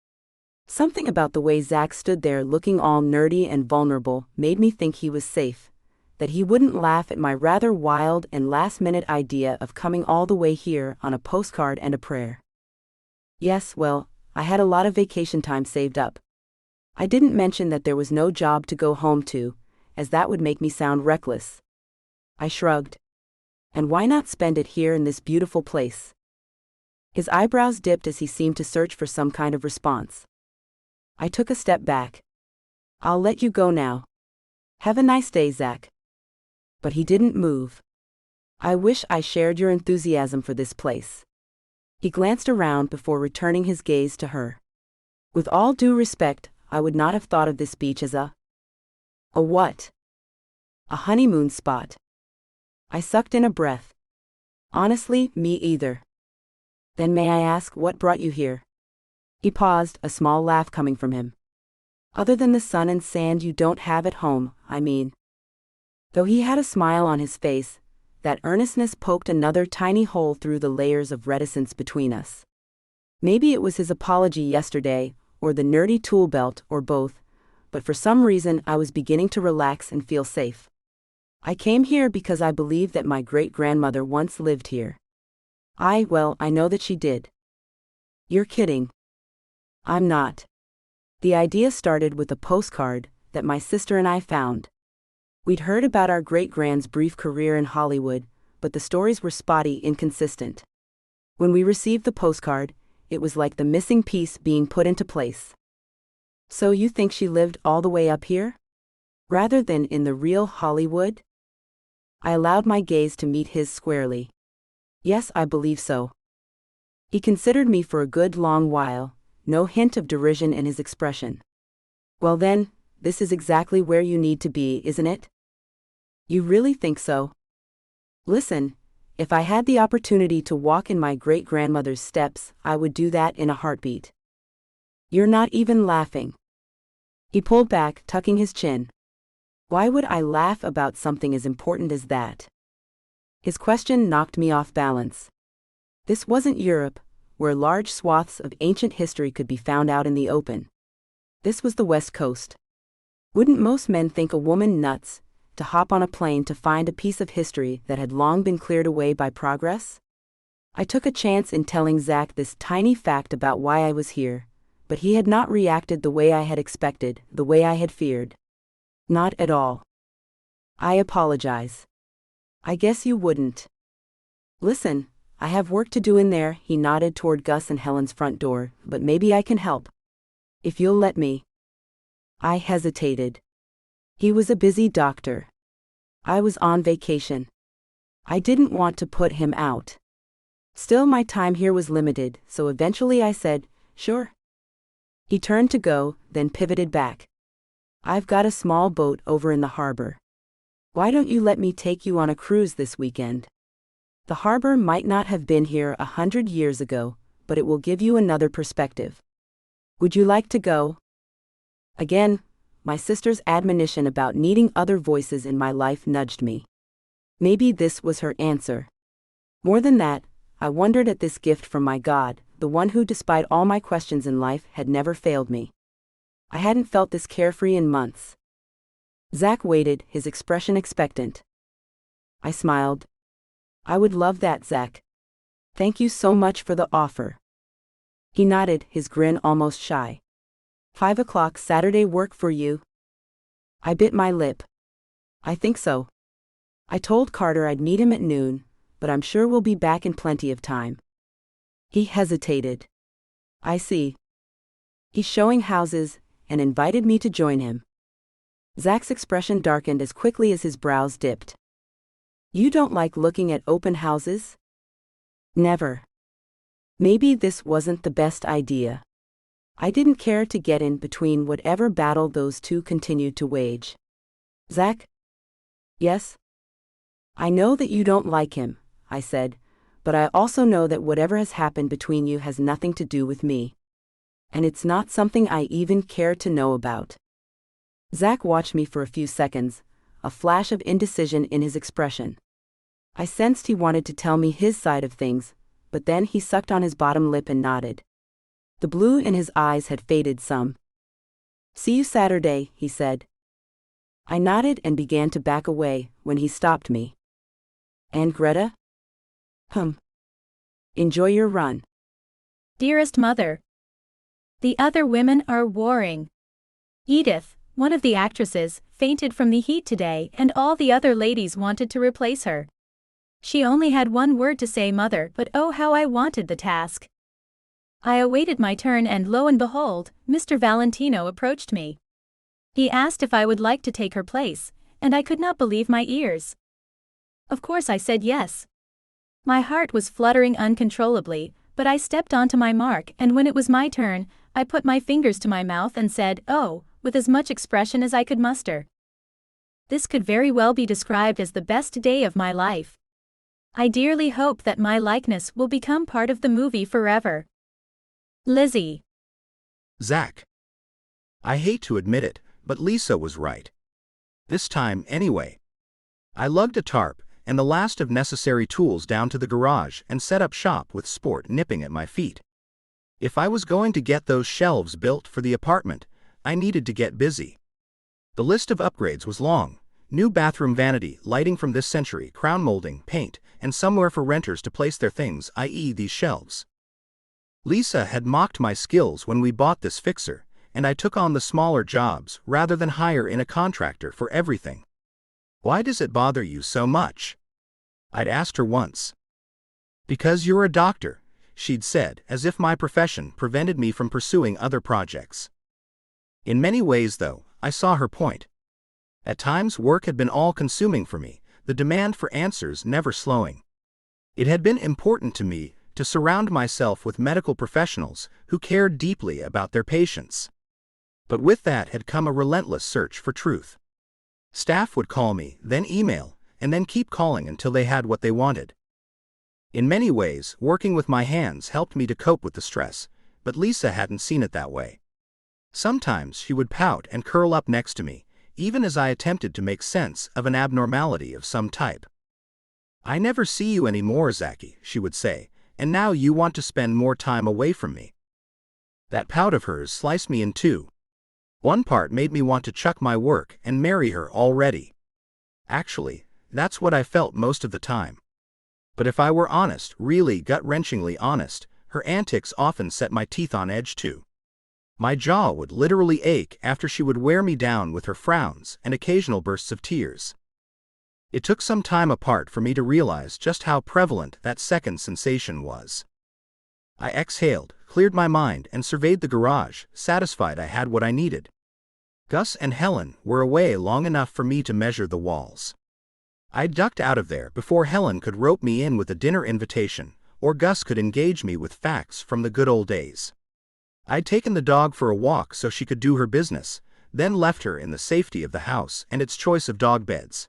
Something about the way Zach stood there looking all nerdy and vulnerable made me think he was safe, that he wouldn't laugh at my rather wild and last-minute idea of coming all the way here on a postcard and a prayer. Yes, well, I had a lot of vacation time saved up. I didn't mention that there was no job to go home to, as that would make me sound reckless. I shrugged. And why not spend it here in this beautiful place? His eyebrows dipped as he seemed to search for some kind of response. I took a step back. I'll let you go now. Have a nice day, Zach. But he didn't move. I wish I shared your enthusiasm for this place. He glanced around before returning his gaze to her. With all due respect, I would not have thought of this beach as a what? A honeymoon spot. I sucked in a breath. Honestly, me either. Then may I ask what brought you here? He paused, a small laugh coming from him. Other than the sun and sand you don't have at home, I mean. Though he had a smile on his face, that earnestness poked another tiny hole through the layers of reticence between us. Maybe it was his apology yesterday, or the nerdy tool belt, or both, but for some reason I was beginning to relax and feel safe. I came here because I believe that my great-grandmother once lived here. I know that she did. You're kidding. I'm not. The idea started with a postcard that my sister and I found. We'd heard about our great-grand's brief career in Hollywood, but the stories were spotty, inconsistent. When we received the postcard, it was like the missing piece being put into place. So you think she lived all the way up here? Rather than in the real Hollywood? I allowed my gaze to meet his squarely. Yes, I believe so. He considered me for a good long while, no hint of derision in his expression. Well then, this is exactly where you need to be, isn't it? You really think so? Listen, if I had the opportunity to walk in my great-grandmother's steps, I would do that in a heartbeat. You're not even laughing. He pulled back, tucking his chin. Why would I laugh about something as important as that? His question knocked me off balance. This wasn't Europe, where large swaths of ancient history could be found out in the open. This was the West Coast. Wouldn't most men think a woman nuts to hop on a plane to find a piece of history that had long been cleared away by progress? I took a chance in telling Zach this tiny fact about why I was here, but he had not reacted the way I had expected, the way I had feared. Not at all. I apologize. I guess you wouldn't. Listen, I have work to do in there, he nodded toward Gus and Helen's front door, but maybe I can help. If you'll let me. I hesitated. He was a busy doctor. I was on vacation. I didn't want to put him out. Still, my time here was limited, so eventually I said, sure. He turned to go, then pivoted back. I've got a small boat over in the harbor. Why don't you let me take you on a cruise this weekend? The harbor might not have been here 100 years ago, but it will give you another perspective. Would you like to go? Again, my sister's admonition about needing other voices in my life nudged me. Maybe this was her answer. More than that, I wondered at this gift from my God, the one who, despite all my questions in life, had never failed me. I hadn't felt this carefree in months. Zach waited, his expression expectant. I smiled. I would love that, Zach. Thank you so much for the offer. He nodded, his grin almost shy. 5 o'clock Saturday work for you? I bit my lip. I think so. I told Carter I'd meet him at noon, but I'm sure we'll be back in plenty of time. He hesitated. I see. He's showing houses, and invited me to join him. Zach's expression darkened as quickly as his brows dipped. You don't like looking at open houses? Never. Maybe this wasn't the best idea. I didn't care to get in between whatever battle those two continued to wage. Zach? Yes? I know that you don't like him, I said, but I also know that whatever has happened between you has nothing to do with me. And it's not something I even care to know about. Zach watched me for a few seconds, a flash of indecision in his expression. I sensed he wanted to tell me his side of things, but then he sucked on his bottom lip and nodded. The blue in his eyes had faded some. See you Saturday, he said. I nodded and began to back away when he stopped me. And Greta? Enjoy your run. Dearest mother. The other women are warring. Edith, one of the actresses, fainted from the heat today, and all the other ladies wanted to replace her. She only had one word to say, mother, but oh how I wanted the task. I awaited my turn and lo and behold, Mr. Valentino approached me. He asked if I would like to take her place, and I could not believe my ears. Of course I said yes. My heart was fluttering uncontrollably, but I stepped onto my mark, and when it was my turn, I put my fingers to my mouth and said, oh, with as much expression as I could muster. This could very well be described as the best day of my life. I dearly hope that my likeness will become part of the movie forever. Lizzie. Zach. I hate to admit it, but Lisa was right. This time, anyway. I lugged a tarp and the last of necessary tools down to the garage and set up shop with sport nipping at my feet. If I was going to get those shelves built for the apartment, I needed to get busy. The list of upgrades was long. New bathroom vanity, lighting from this century, crown molding, paint, and somewhere for renters to place their things, i.e. these shelves. Lisa had mocked my skills when we bought this fixer, and I took on the smaller jobs rather than hire in a contractor for everything. Why does it bother you so much? I'd asked her once. Because you're a doctor, she'd said, as if my profession prevented me from pursuing other projects. In many ways, though, I saw her point. At times work had been all-consuming for me, the demand for answers never slowing. It had been important to me to surround myself with medical professionals who cared deeply about their patients. But with that had come a relentless search for truth. Staff would call me, then email, and then keep calling until they had what they wanted. In many ways, working with my hands helped me to cope with the stress, but Lisa hadn't seen it that way. Sometimes she would pout and curl up next to me, even as I attempted to make sense of an abnormality of some type. I never see you anymore, Zachy, she would say, and now you want to spend more time away from me. That pout of hers sliced me in two. One part made me want to chuck my work and marry her already. Actually, that's what I felt most of the time. But if I were honest, really gut-wrenchingly honest, her antics often set my teeth on edge too. My jaw would literally ache after she would wear me down with her frowns and occasional bursts of tears. It took some time apart for me to realize just how prevalent that second sensation was. I exhaled, cleared my mind, and surveyed the garage, satisfied I had what I needed. Gus and Helen were away long enough for me to measure the walls. I ducked out of there before Helen could rope me in with a dinner invitation, or Gus could engage me with facts from the good old days. I'd taken the dog for a walk so she could do her business, then left her in the safety of the house and its choice of dog beds.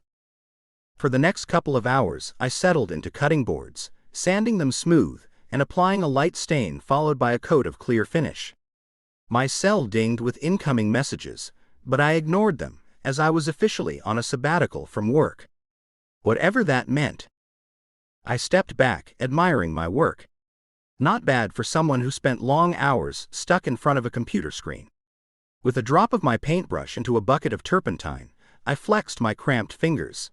For the next couple of hours, I settled into cutting boards, sanding them smooth, and applying a light stain followed by a coat of clear finish. My cell dinged with incoming messages, but I ignored them, as I was officially on a sabbatical from work. Whatever that meant. I stepped back, admiring my work. Not bad for someone who spent long hours stuck in front of a computer screen. With a drop of my paintbrush into a bucket of turpentine, I flexed my cramped fingers.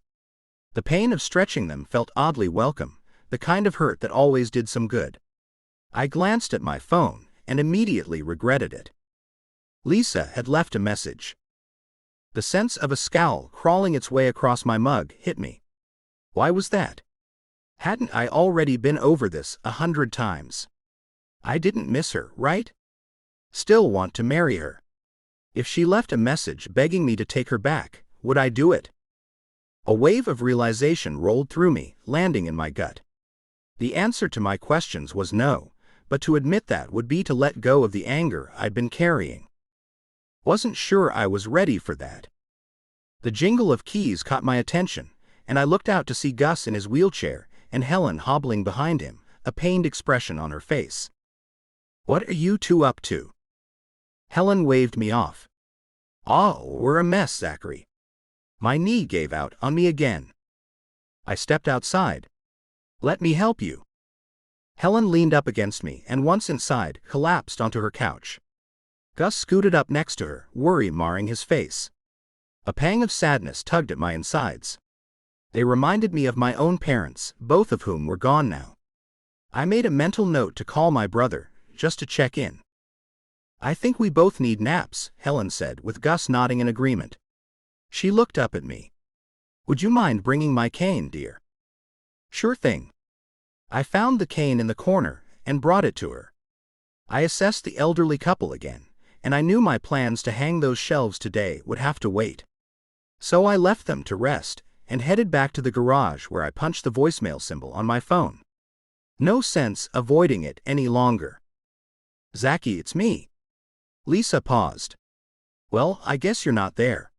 The pain of stretching them felt oddly welcome, the kind of hurt that always did some good. I glanced at my phone and immediately regretted it. Lisa had left a message. The sense of a scowl crawling its way across my mug hit me. Why was that? Hadn't I already been over this 100 times? I didn't miss her, right? Still want to marry her. If she left a message begging me to take her back, would I do it? A wave of realization rolled through me, landing in my gut. The answer to my questions was no, but to admit that would be to let go of the anger I'd been carrying. Wasn't sure I was ready for that. The jingle of keys caught my attention, and I looked out to see Gus in his wheelchair and Helen hobbling behind him, a pained expression on her face. "What are you two up to?" Helen waved me off. "Oh, we're a mess, Zachary." My knee gave out on me again. I stepped outside. "Let me help you." Helen leaned up against me and once inside, collapsed onto her couch. Gus scooted up next to her, worry marring his face. A pang of sadness tugged at my insides. They reminded me of my own parents, both of whom were gone now. I made a mental note to call my brother, just to check in. "I think we both need naps," Helen said, with Gus nodding in agreement. She looked up at me. "Would you mind bringing my cane, dear?" "Sure thing." I found the cane in the corner and brought it to her. I assessed the elderly couple again, and I knew my plans to hang those shelves today would have to wait. So I left them to rest and headed back to the garage where I punched the voicemail symbol on my phone. No sense avoiding it any longer. "Zachy, it's me." Lisa paused. "Well, I guess you're not there."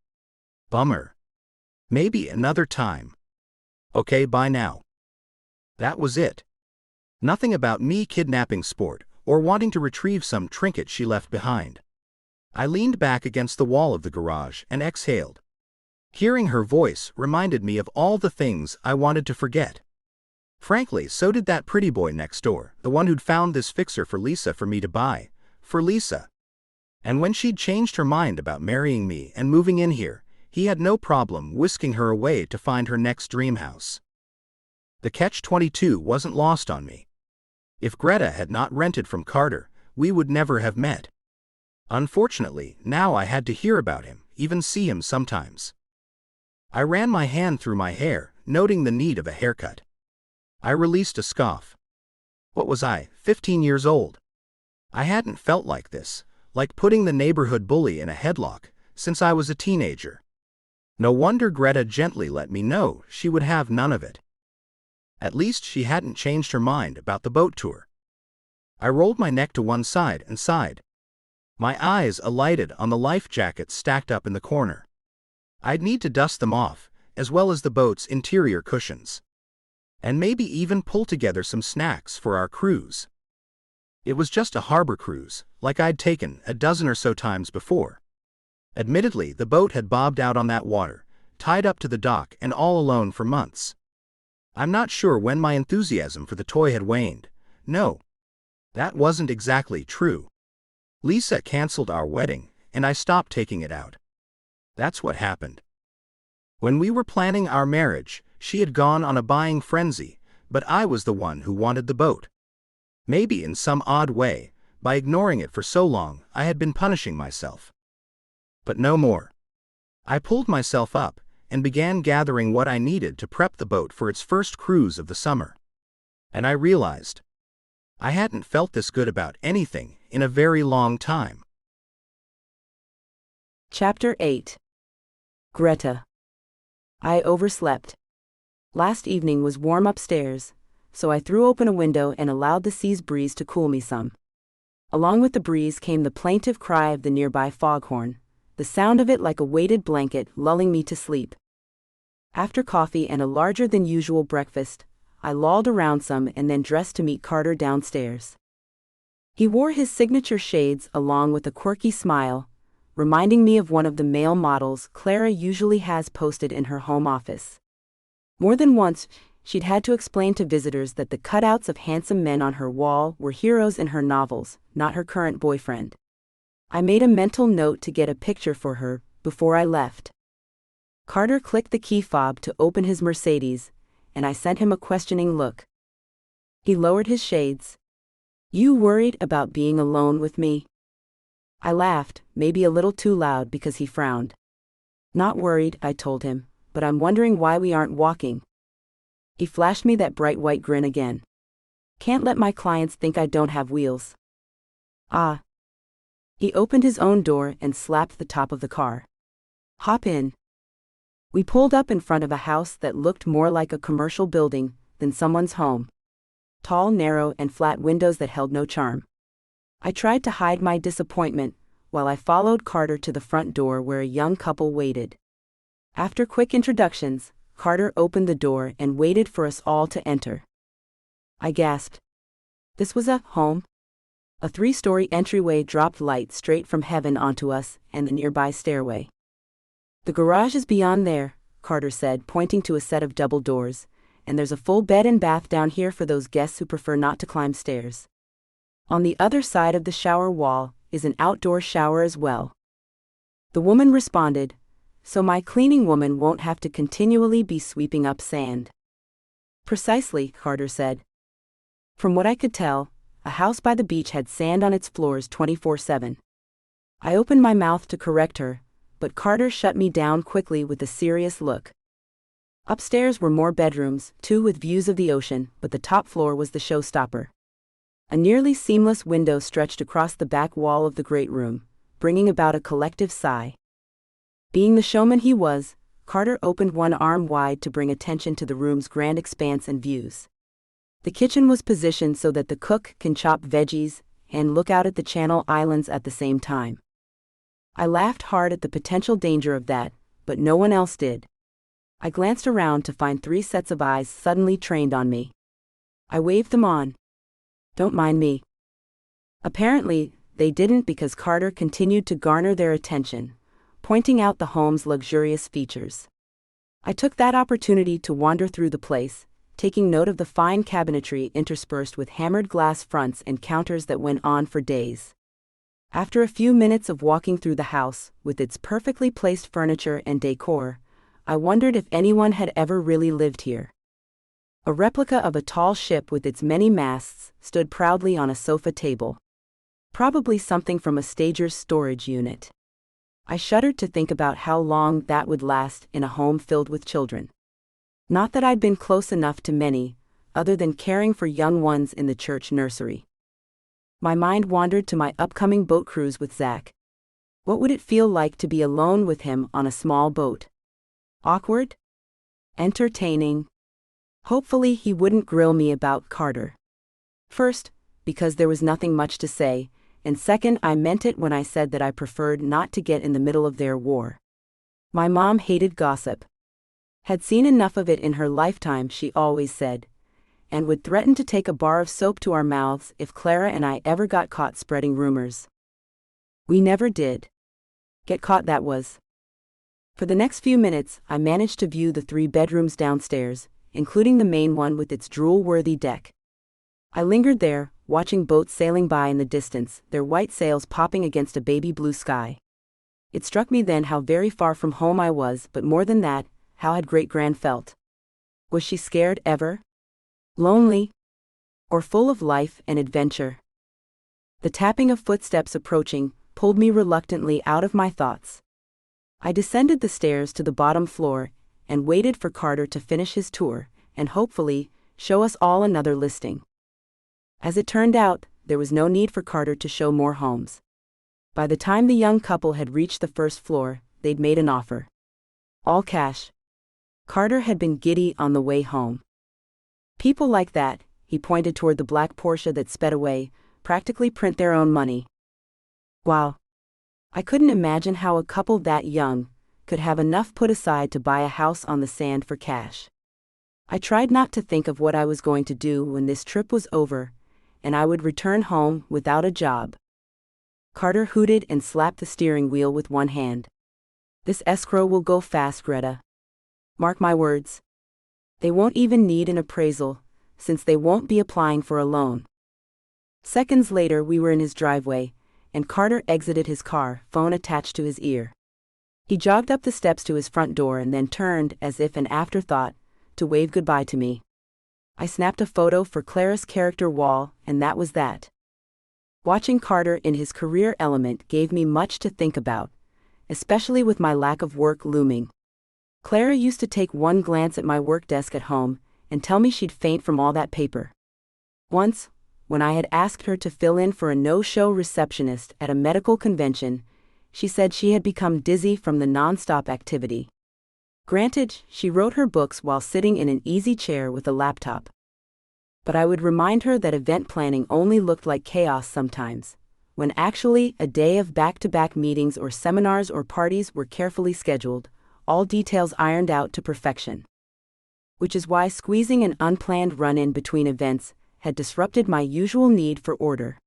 "Bummer. Maybe another time." "Okay, bye now." That was it. Nothing about me kidnapping Sport or wanting to retrieve some trinket she left behind. I leaned back against the wall of the garage and exhaled. Hearing her voice reminded me of all the things I wanted to forget. Frankly, so did that pretty boy next door, the one who'd found this fixer for Lisa for me to buy. For Lisa. And when she'd changed her mind about marrying me and moving in here, he had no problem whisking her away to find her next dream house. The catch-22 wasn't lost on me. If Greta had not rented from Carter, we would never have met. Unfortunately, now I had to hear about him, even see him sometimes. I ran my hand through my hair, noting the need of a haircut. I released a scoff. What was I, 15 years old? I hadn't felt like this, like putting the neighborhood bully in a headlock, since I was a teenager. No wonder Greta gently let me know she would have none of it. At least she hadn't changed her mind about the boat tour. I rolled my neck to one side and sighed. My eyes alighted on the life jackets stacked up in the corner. I'd need to dust them off, as well as the boat's interior cushions. And maybe even pull together some snacks for our cruise. It was just a harbor cruise, like I'd taken a dozen or so times before. Admittedly, the boat had bobbed out on that water, tied up to the dock and all alone for months. I'm not sure when my enthusiasm for the toy had waned. No. That wasn't exactly true. Lisa canceled our wedding, and I stopped taking it out. That's what happened. When we were planning our marriage, she had gone on a buying frenzy, but I was the one who wanted the boat. Maybe in some odd way, by ignoring it for so long, I had been punishing myself. But no more. I pulled myself up and began gathering what I needed to prep the boat for its first cruise of the summer. And I realized I hadn't felt this good about anything in a very long time. Chapter 8. Greta. I overslept. Last evening was warm upstairs, so I threw open a window and allowed the sea's breeze to cool me some. Along with the breeze came the plaintive cry of the nearby foghorn, the sound of it like a weighted blanket lulling me to sleep. After coffee and a larger-than-usual breakfast, I lolled around some and then dressed to meet Carter downstairs. He wore his signature shades along with a quirky smile, reminding me of one of the male models Clara usually has posted in her home office. More than once, she'd had to explain to visitors that the cutouts of handsome men on her wall were heroes in her novels, not her current boyfriend. I made a mental note to get a picture for her before I left. Carter clicked the key fob to open his Mercedes, and I sent him a questioning look. He lowered his shades. "You worried about being alone with me?" I laughed, maybe a little too loud because he frowned. "Not worried," I told him, "but I'm wondering why we aren't walking." He flashed me that bright white grin again. "Can't let my clients think I don't have wheels." "Ah." He opened his own door and slapped the top of the car. "Hop in." We pulled up in front of a house that looked more like a commercial building than someone's home. Tall, narrow, and flat windows that held no charm. I tried to hide my disappointment while I followed Carter to the front door where a young couple waited. After quick introductions, Carter opened the door and waited for us all to enter. I gasped. This was a home? A 3-story entryway dropped light straight from heaven onto us and the nearby stairway. "The garage is beyond there," Carter said, pointing to a set of double doors, "and there's a full bed and bath down here for those guests who prefer not to climb stairs. On the other side of the shower wall is an outdoor shower as well." The woman responded, "So my cleaning woman won't have to continually be sweeping up sand." "Precisely," Carter said. From what I could tell, a house by the beach had sand on its floors 24/7. I opened my mouth to correct her, but Carter shut me down quickly with a serious look. Upstairs were more bedrooms, 2 with views of the ocean, but the top floor was the showstopper. A nearly seamless window stretched across the back wall of the great room, bringing about a collective sigh. Being the showman he was, Carter opened one arm wide to bring attention to the room's grand expanse and views. The kitchen was positioned so that the cook can chop veggies and look out at the Channel Islands at the same time. I laughed hard at the potential danger of that, but no one else did. I glanced around to find 3 sets of eyes suddenly trained on me. I waved them on. "Don't mind me." Apparently, they didn't because Carter continued to garner their attention, pointing out the home's luxurious features. I took that opportunity to wander through the place, taking note of the fine cabinetry interspersed with hammered glass fronts and counters that went on for days. After a few minutes of walking through the house, with its perfectly placed furniture and decor, I wondered if anyone had ever really lived here. A replica of a tall ship with its many masts stood proudly on a sofa table. Probably something from a stager's storage unit. I shuddered to think about how long that would last in a home filled with children. Not that I'd been close enough to many, other than caring for young ones in the church nursery. My mind wandered to my upcoming boat cruise with Zach. What would it feel like to be alone with him on a small boat? Awkward? Entertaining? Hopefully he wouldn't grill me about Carter. First, because there was nothing much to say, and second, I meant it when I said that I preferred not to get in the middle of their war. My mom hated gossip. Had seen enough of it in her lifetime, she always said, and would threaten to take a bar of soap to our mouths if Clara and I ever got caught spreading rumors. We never did. Get caught, that was. For the next few minutes, I managed to view the 3 bedrooms downstairs, including the main one with its drool-worthy deck. I lingered there, watching boats sailing by in the distance, their white sails popping against a baby blue sky. It struck me then how very far from home I was, but more than that, how had Great-Gran felt? Was she scared ever? Lonely? Or full of life and adventure? The tapping of footsteps approaching pulled me reluctantly out of my thoughts. I descended the stairs to the bottom floor and waited for Carter to finish his tour and hopefully show us all another listing. As it turned out, there was no need for Carter to show more homes. By the time the young couple had reached the first floor, they'd made an offer. All cash. Carter had been giddy on the way home. People like that, he pointed toward the black Porsche that sped away, practically print their own money. Wow. I couldn't imagine how a couple that young could have enough put aside to buy a house on the sand for cash. I tried not to think of what I was going to do when this trip was over, and I would return home without a job. Carter hooted and slapped the steering wheel with one hand. This escrow will go fast, Greta. Mark my words. They won't even need an appraisal, since they won't be applying for a loan. Seconds later we were in his driveway, and Carter exited his car, phone attached to his ear. He jogged up the steps to his front door and then turned, as if an afterthought, to wave goodbye to me. I snapped a photo for Clara's character wall, and that was that. Watching Carter in his career element gave me much to think about, especially with my lack of work looming. Clara used to take one glance at my work desk at home and tell me she'd faint from all that paper. Once, when I had asked her to fill in for a no-show receptionist at a medical convention, she said she had become dizzy from the non-stop activity. Granted, she wrote her books while sitting in an easy chair with a laptop. But I would remind her that event planning only looked like chaos sometimes, when actually a day of back-to-back meetings or seminars or parties were carefully scheduled, all details ironed out to perfection. Which is why squeezing an unplanned run-in between events had disrupted my usual need for order.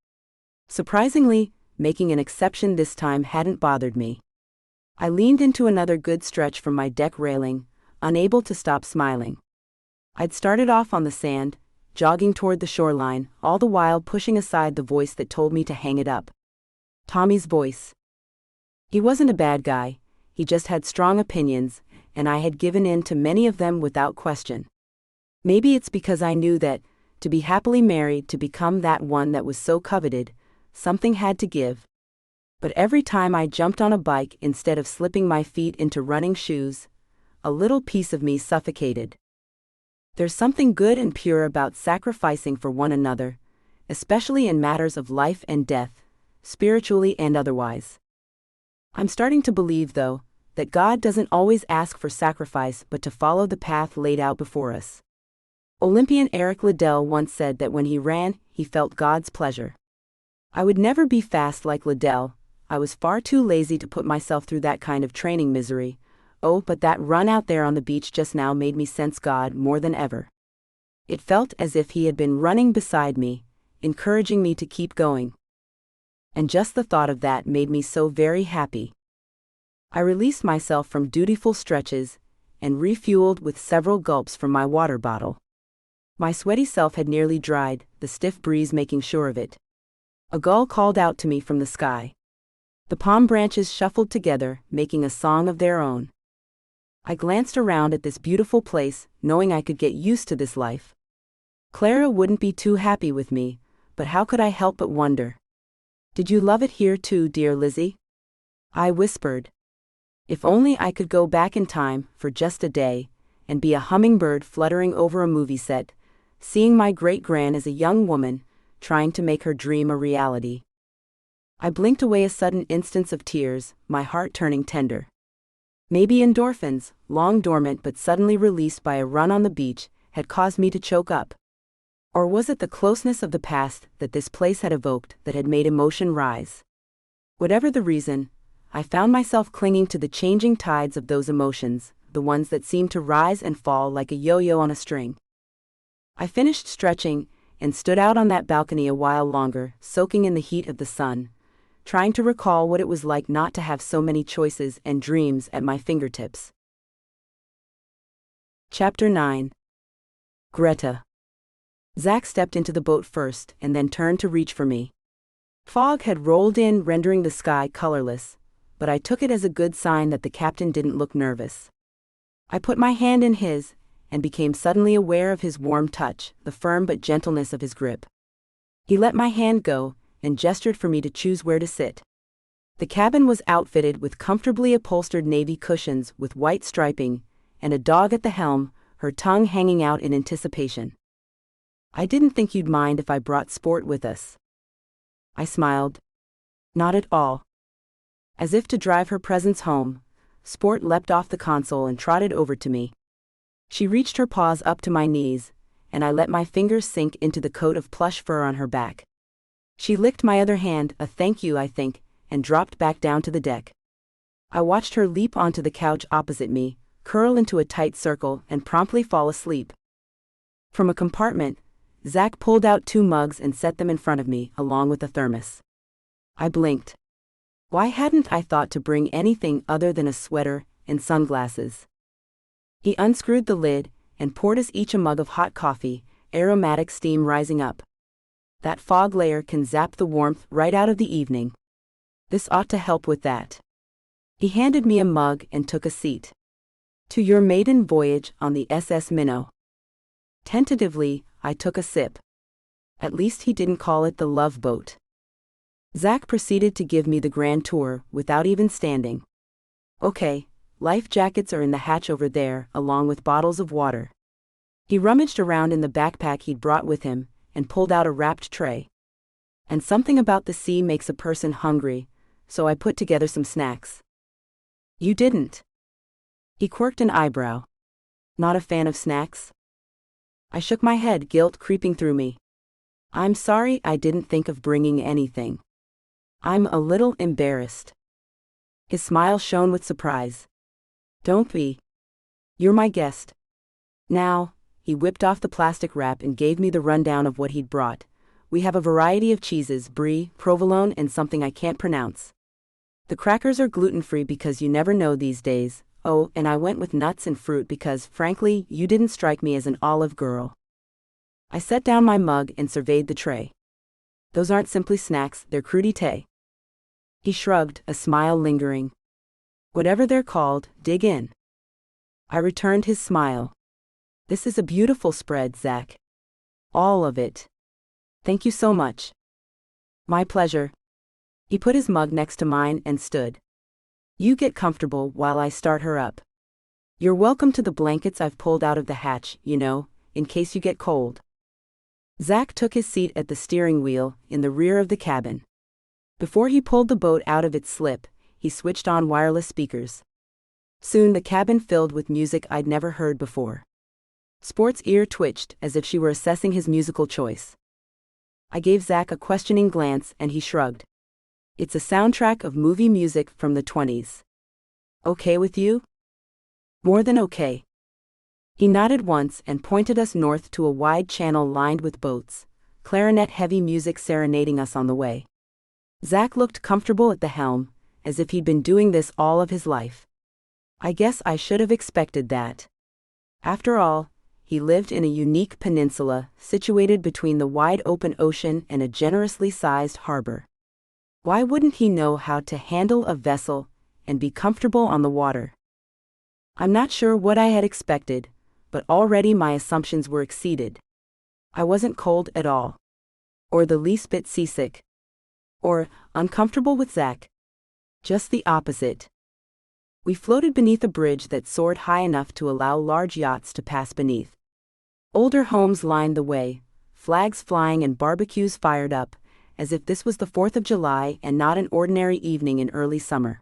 Surprisingly, making an exception this time hadn't bothered me. I leaned into another good stretch from my deck railing, unable to stop smiling. I'd started off on the sand, jogging toward the shoreline, all the while pushing aside the voice that told me to hang it up. Tommy's voice. He wasn't a bad guy, he just had strong opinions, and I had given in to many of them without question. Maybe it's because I knew that, to be happily married, to become that one that was so coveted, something had to give. But every time I jumped on a bike instead of slipping my feet into running shoes, a little piece of me suffocated. There's something good and pure about sacrificing for one another, especially in matters of life and death, spiritually and otherwise. I'm starting to believe, though, that God doesn't always ask for sacrifice but to follow the path laid out before us. Olympian Eric Liddell once said that when he ran, he felt God's pleasure. I would never be fast like Liddell. I was far too lazy to put myself through that kind of training misery. Oh, but that run out there on the beach just now made me sense God more than ever. It felt as if he had been running beside me, encouraging me to keep going. And just the thought of that made me so very happy. I released myself from dutiful stretches and refueled with several gulps from my water bottle. My sweaty self had nearly dried, the stiff breeze making sure of it. A gull called out to me from the sky. The palm branches shuffled together, making a song of their own. I glanced around at this beautiful place, knowing I could get used to this life. Clara wouldn't be too happy with me, but how could I help but wonder? Did you love it here too, dear Lizzie? I whispered. If only I could go back in time, for just a day, and be a hummingbird fluttering over a movie set, seeing my great-gran as a young woman, trying to make her dream a reality. I blinked away a sudden instance of tears, my heart turning tender. Maybe endorphins, long dormant but suddenly released by a run on the beach, had caused me to choke up. Or was it the closeness of the past that this place had evoked that had made emotion rise? Whatever the reason, I found myself clinging to the changing tides of those emotions, the ones that seemed to rise and fall like a yo-yo on a string. I finished stretching and stood out on that balcony a while longer, soaking in the heat of the sun, trying to recall what it was like not to have so many choices and dreams at my fingertips. Chapter 9. Greta. Zach stepped into the boat first and then turned to reach for me. Fog had rolled in, rendering the sky colorless, but I took it as a good sign that the captain didn't look nervous. I put my hand in his and became suddenly aware of his warm touch, the firm but gentleness of his grip. He let my hand go and gestured for me to choose where to sit. The cabin was outfitted with comfortably upholstered navy cushions with white striping, and a dog at the helm, her tongue hanging out in anticipation. I didn't think you'd mind if I brought Sport with us. I smiled. Not at all. As if to drive her presence home, Sport leapt off the console and trotted over to me. She reached her paws up to my knees, and I let my fingers sink into the coat of plush fur on her back. She licked my other hand, a thank you I think, and dropped back down to the deck. I watched her leap onto the couch opposite me, curl into a tight circle, and promptly fall asleep. From a compartment, Zach pulled out 2 mugs and set them in front of me, along with a thermos. I blinked. Why hadn't I thought to bring anything other than a sweater and sunglasses? He unscrewed the lid and poured us each a mug of hot coffee, aromatic steam rising up. That fog layer can zap the warmth right out of the evening. This ought to help with that. He handed me a mug and took a seat. To your maiden voyage on the SS Minnow. Tentatively, I took a sip. At least he didn't call it the Love Boat. Zach proceeded to give me the grand tour, without even standing. Okay, life jackets are in the hatch over there, along with bottles of water. He rummaged around in the backpack he'd brought with him, and pulled out a wrapped tray. And something about the sea makes a person hungry, so I put together some snacks. You didn't. He quirked an eyebrow. Not a fan of snacks? I shook my head, guilt creeping through me. I'm sorry I didn't think of bringing anything. I'm a little embarrassed. His smile shone with surprise. Don't be. You're my guest. Now, he whipped off the plastic wrap and gave me the rundown of what he'd brought. We have a variety of cheeses, brie, provolone, and something I can't pronounce. The crackers are gluten-free because you never know these days. Oh, and I went with nuts and fruit because, frankly, you didn't strike me as an olive girl. I set down my mug and surveyed the tray. Those aren't simply snacks, they're crudité. He shrugged, a smile lingering. Whatever they're called, dig in. I returned his smile. This is a beautiful spread, Zach. All of it. Thank you so much. My pleasure. He put his mug next to mine and stood. You get comfortable while I start her up. You're welcome to the blankets I've pulled out of the hatch, you know, in case you get cold. Zach took his seat at the steering wheel, in the rear of the cabin. Before he pulled the boat out of its slip, he switched on wireless speakers. Soon the cabin filled with music I'd never heard before. Sport's ear twitched as if she were assessing his musical choice. I gave Zach a questioning glance and he shrugged. It's a soundtrack of movie music from the 20s. Okay with you? More than okay. He nodded once and pointed us north to a wide channel lined with boats, clarinet-heavy music serenading us on the way. Zach looked comfortable at the helm, as if he'd been doing this all of his life. I guess I should have expected that. After all, he lived in a unique peninsula situated between the wide open ocean and a generously sized harbor. Why wouldn't he know how to handle a vessel and be comfortable on the water? I'm not sure what I had expected, but already my assumptions were exceeded. I wasn't cold at all. Or the least bit seasick. Or uncomfortable with Zach. Just the opposite. We floated beneath a bridge that soared high enough to allow large yachts to pass beneath. Older homes lined the way, flags flying and barbecues fired up, as if this was the 4th of July and not an ordinary evening in early summer.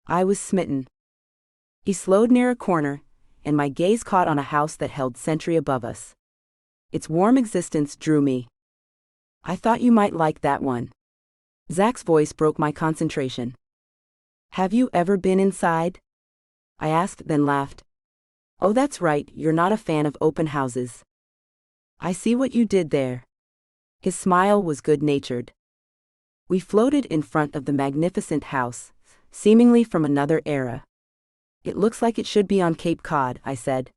I was smitten. He slowed near a corner, and my gaze caught on a house that held sentry above us. Its warm existence drew me. I thought you might like that one. Zach's voice broke my concentration. Have you ever been inside? I asked, then laughed. Oh, that's right, you're not a fan of open houses. I see what you did there. His smile was good-natured. We floated in front of the magnificent house, seemingly from another era. It looks like it should be on Cape Cod, I said.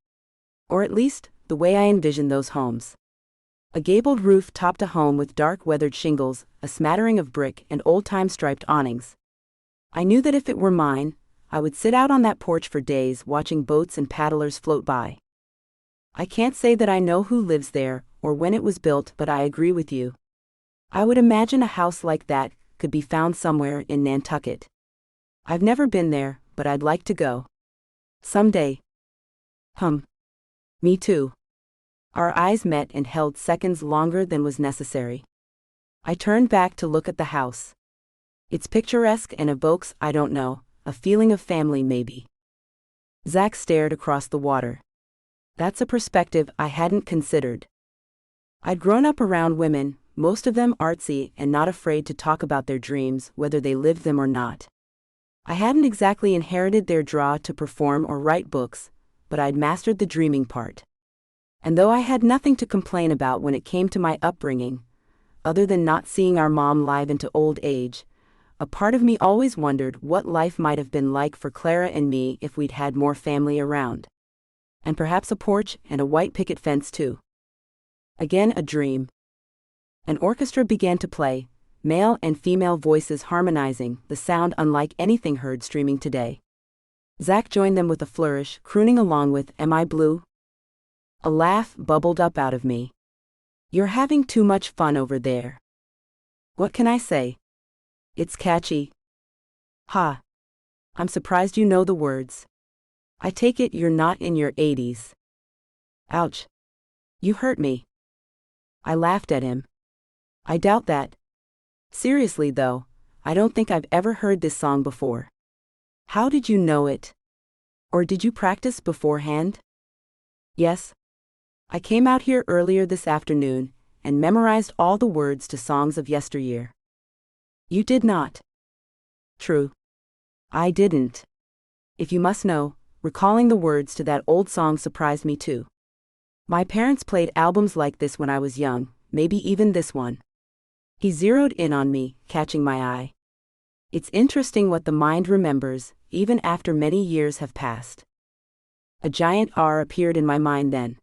Or at least, the way I envision those homes. A gabled roof topped a home with dark weathered shingles, a smattering of brick and old-time striped awnings. I knew that if it were mine, I would sit out on that porch for days watching boats and paddlers float by. I can't say that I know who lives there, or when it was built, but I agree with you. I would imagine a house like that could be found somewhere in Nantucket. I've never been there, but I'd like to go. Someday. Me too. Our eyes met and held seconds longer than was necessary. I turned back to look at the house. It's picturesque and evokes, I don't know, a feeling of family maybe. Zach stared across the water. That's a perspective I hadn't considered. I'd grown up around women, most of them artsy and not afraid to talk about their dreams, whether they lived them or not. I hadn't exactly inherited their draw to perform or write books, but I'd mastered the dreaming part. And though I had nothing to complain about when it came to my upbringing, other than not seeing our mom live into old age, a part of me always wondered what life might have been like for Clara and me if we'd had more family around. And perhaps a porch and a white picket fence too. Again a dream. An orchestra began to play, male and female voices harmonizing, the sound unlike anything heard streaming today. Zach joined them with a flourish, crooning along with "Am I Blue?" A laugh bubbled up out of me. "You're having too much fun over there." What can I say? It's catchy. Ha. I'm surprised you know the words. I take it you're not in your 80s. Ouch. You hurt me. I laughed at him. I doubt that. Seriously though, I don't think I've ever heard this song before. How did you know it? Or did you practice beforehand? Yes. I came out here earlier this afternoon and memorized all the words to songs of yesteryear. You did not. True. I didn't. If you must know, recalling the words to that old song surprised me too. My parents played albums like this when I was young, maybe even this one. He zeroed in on me, catching my eye. It's interesting what the mind remembers, even after many years have passed. A giant R appeared in my mind then.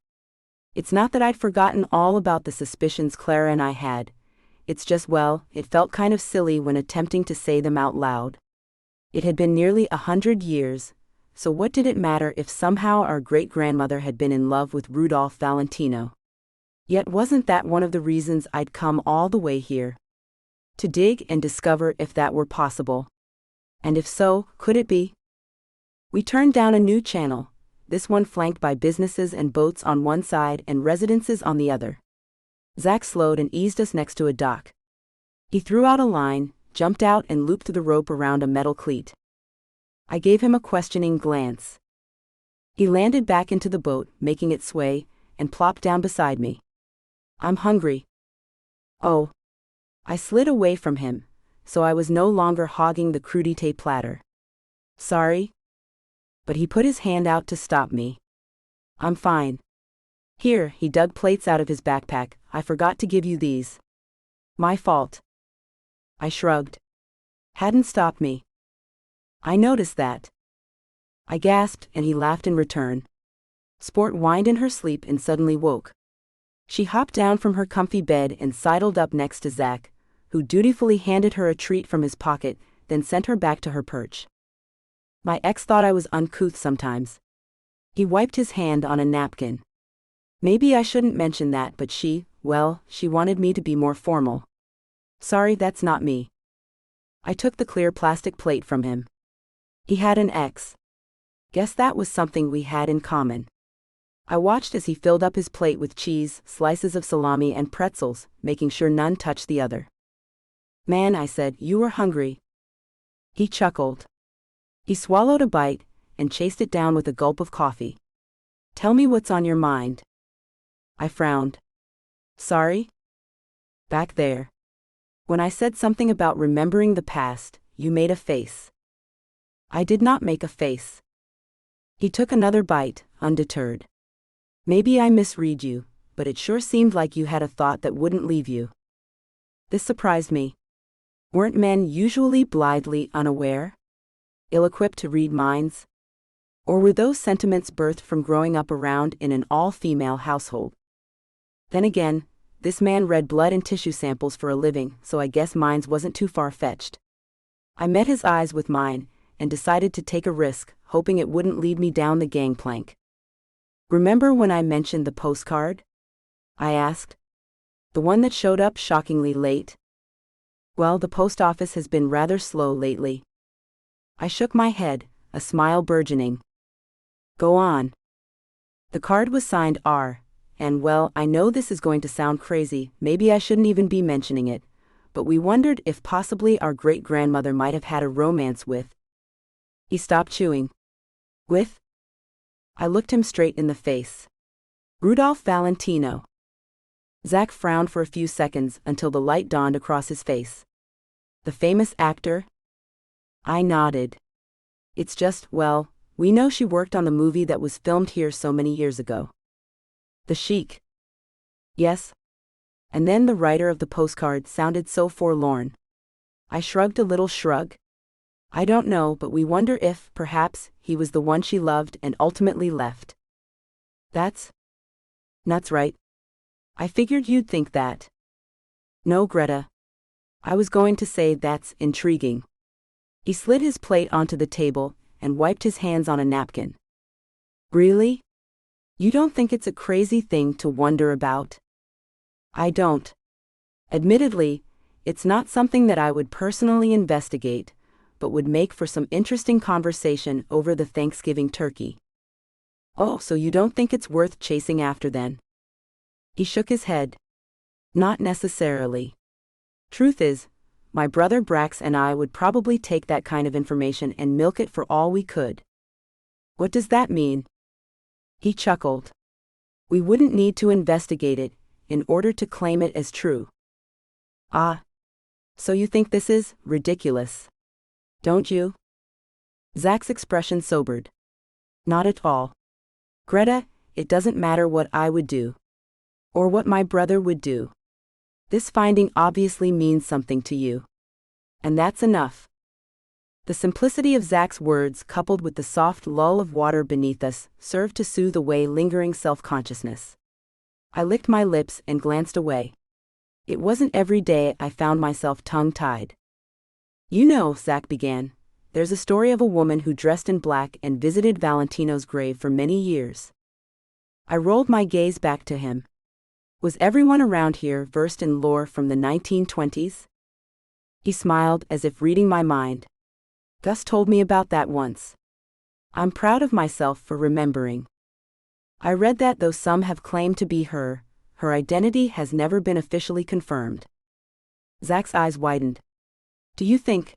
It's not that I'd forgotten all about the suspicions Clara and I had. It's just, well, it felt kind of silly when attempting to say them out loud. It had been nearly 100 years, so what did it matter if somehow our great-grandmother had been in love with Rudolph Valentino? Yet wasn't that one of the reasons I'd come all the way here? To dig and discover if that were possible. And if so, could it be? We turned down a new channel, this one flanked by businesses and boats on one side and residences on the other. Zach slowed and eased us next to a dock. He threw out a line, jumped out and looped the rope around a metal cleat. I gave him a questioning glance. He landed back into the boat, making it sway, and plopped down beside me. I'm hungry. Oh. I slid away from him, so I was no longer hogging the crudité platter. Sorry. But he put his hand out to stop me. I'm fine. Here, he dug plates out of his backpack. I forgot to give you these. My fault. I shrugged. Hadn't stopped me. I noticed that. I gasped and he laughed in return. Sport whined in her sleep and suddenly woke. She hopped down from her comfy bed and sidled up next to Zach, who dutifully handed her a treat from his pocket, then sent her back to her perch. My ex thought I was uncouth sometimes. He wiped his hand on a napkin. Maybe I shouldn't mention that, but she wanted me to be more formal. Sorry, that's not me. I took the clear plastic plate from him. He had an ex. Guess that was something we had in common. I watched as he filled up his plate with cheese, slices of salami and pretzels, making sure none touched the other. Man, I said, you were hungry. He chuckled. He swallowed a bite and chased it down with a gulp of coffee. Tell me what's on your mind. I frowned. Sorry? Back there. When I said something about remembering the past, you made a face. I did not make a face. He took another bite, undeterred. Maybe I misread you, but it sure seemed like you had a thought that wouldn't leave you. This surprised me. Weren't men usually blithely unaware? Ill-equipped to read minds? Or were those sentiments birthed from growing up around in an all-female household? Then again, this man read blood and tissue samples for a living, so I guess mine wasn't too far-fetched. I met his eyes with mine, and decided to take a risk, hoping it wouldn't lead me down the gangplank. Remember when I mentioned the postcard? I asked. The one that showed up shockingly late? Well, the post office has been rather slow lately. I shook my head, a smile burgeoning. Go on. The card was signed R, and well, I know this is going to sound crazy, maybe I shouldn't even be mentioning it, but we wondered if possibly our great-grandmother might have had a romance with. He stopped chewing. With? I looked him straight in the face. Rudolph Valentino. Zach frowned for a few seconds until the light dawned across his face. The famous actor? I nodded. It's just, well, we know she worked on the movie that was filmed here so many years ago. The Sheik. Yes. And then the writer of the postcard sounded so forlorn. I shrugged a little shrug. I don't know, but we wonder if, perhaps, he was the one she loved and ultimately left. That's nuts, right? I figured you'd think that. No, Greta. I was going to say that's intriguing. He slid his plate onto the table and wiped his hands on a napkin. Really? You don't think it's a crazy thing to wonder about? I don't. Admittedly, it's not something that I would personally investigate, but would make for some interesting conversation over the Thanksgiving turkey. Oh, so you don't think it's worth chasing after then? He shook his head. Not necessarily. Truth is, my brother Brax and I would probably take that kind of information and milk it for all we could. What does that mean? He chuckled. We wouldn't need to investigate it in order to claim it as true. Ah. So you think this is ridiculous? Don't you? Zach's expression sobered. Not at all. Greta, it doesn't matter what I would do. Or what my brother would do. This finding obviously means something to you. And that's enough. The simplicity of Zach's words, coupled with the soft lull of water beneath us, served to soothe away lingering self-consciousness. I licked my lips and glanced away. It wasn't every day I found myself tongue-tied. You know, Zach began, there's a story of a woman who dressed in black and visited Valentino's grave for many years. I rolled my gaze back to him. Was everyone around here versed in lore from the 1920s? He smiled as if reading my mind. Gus told me about that once. I'm proud of myself for remembering. I read that though some have claimed to be her, her identity has never been officially confirmed. Zach's eyes widened. Do you think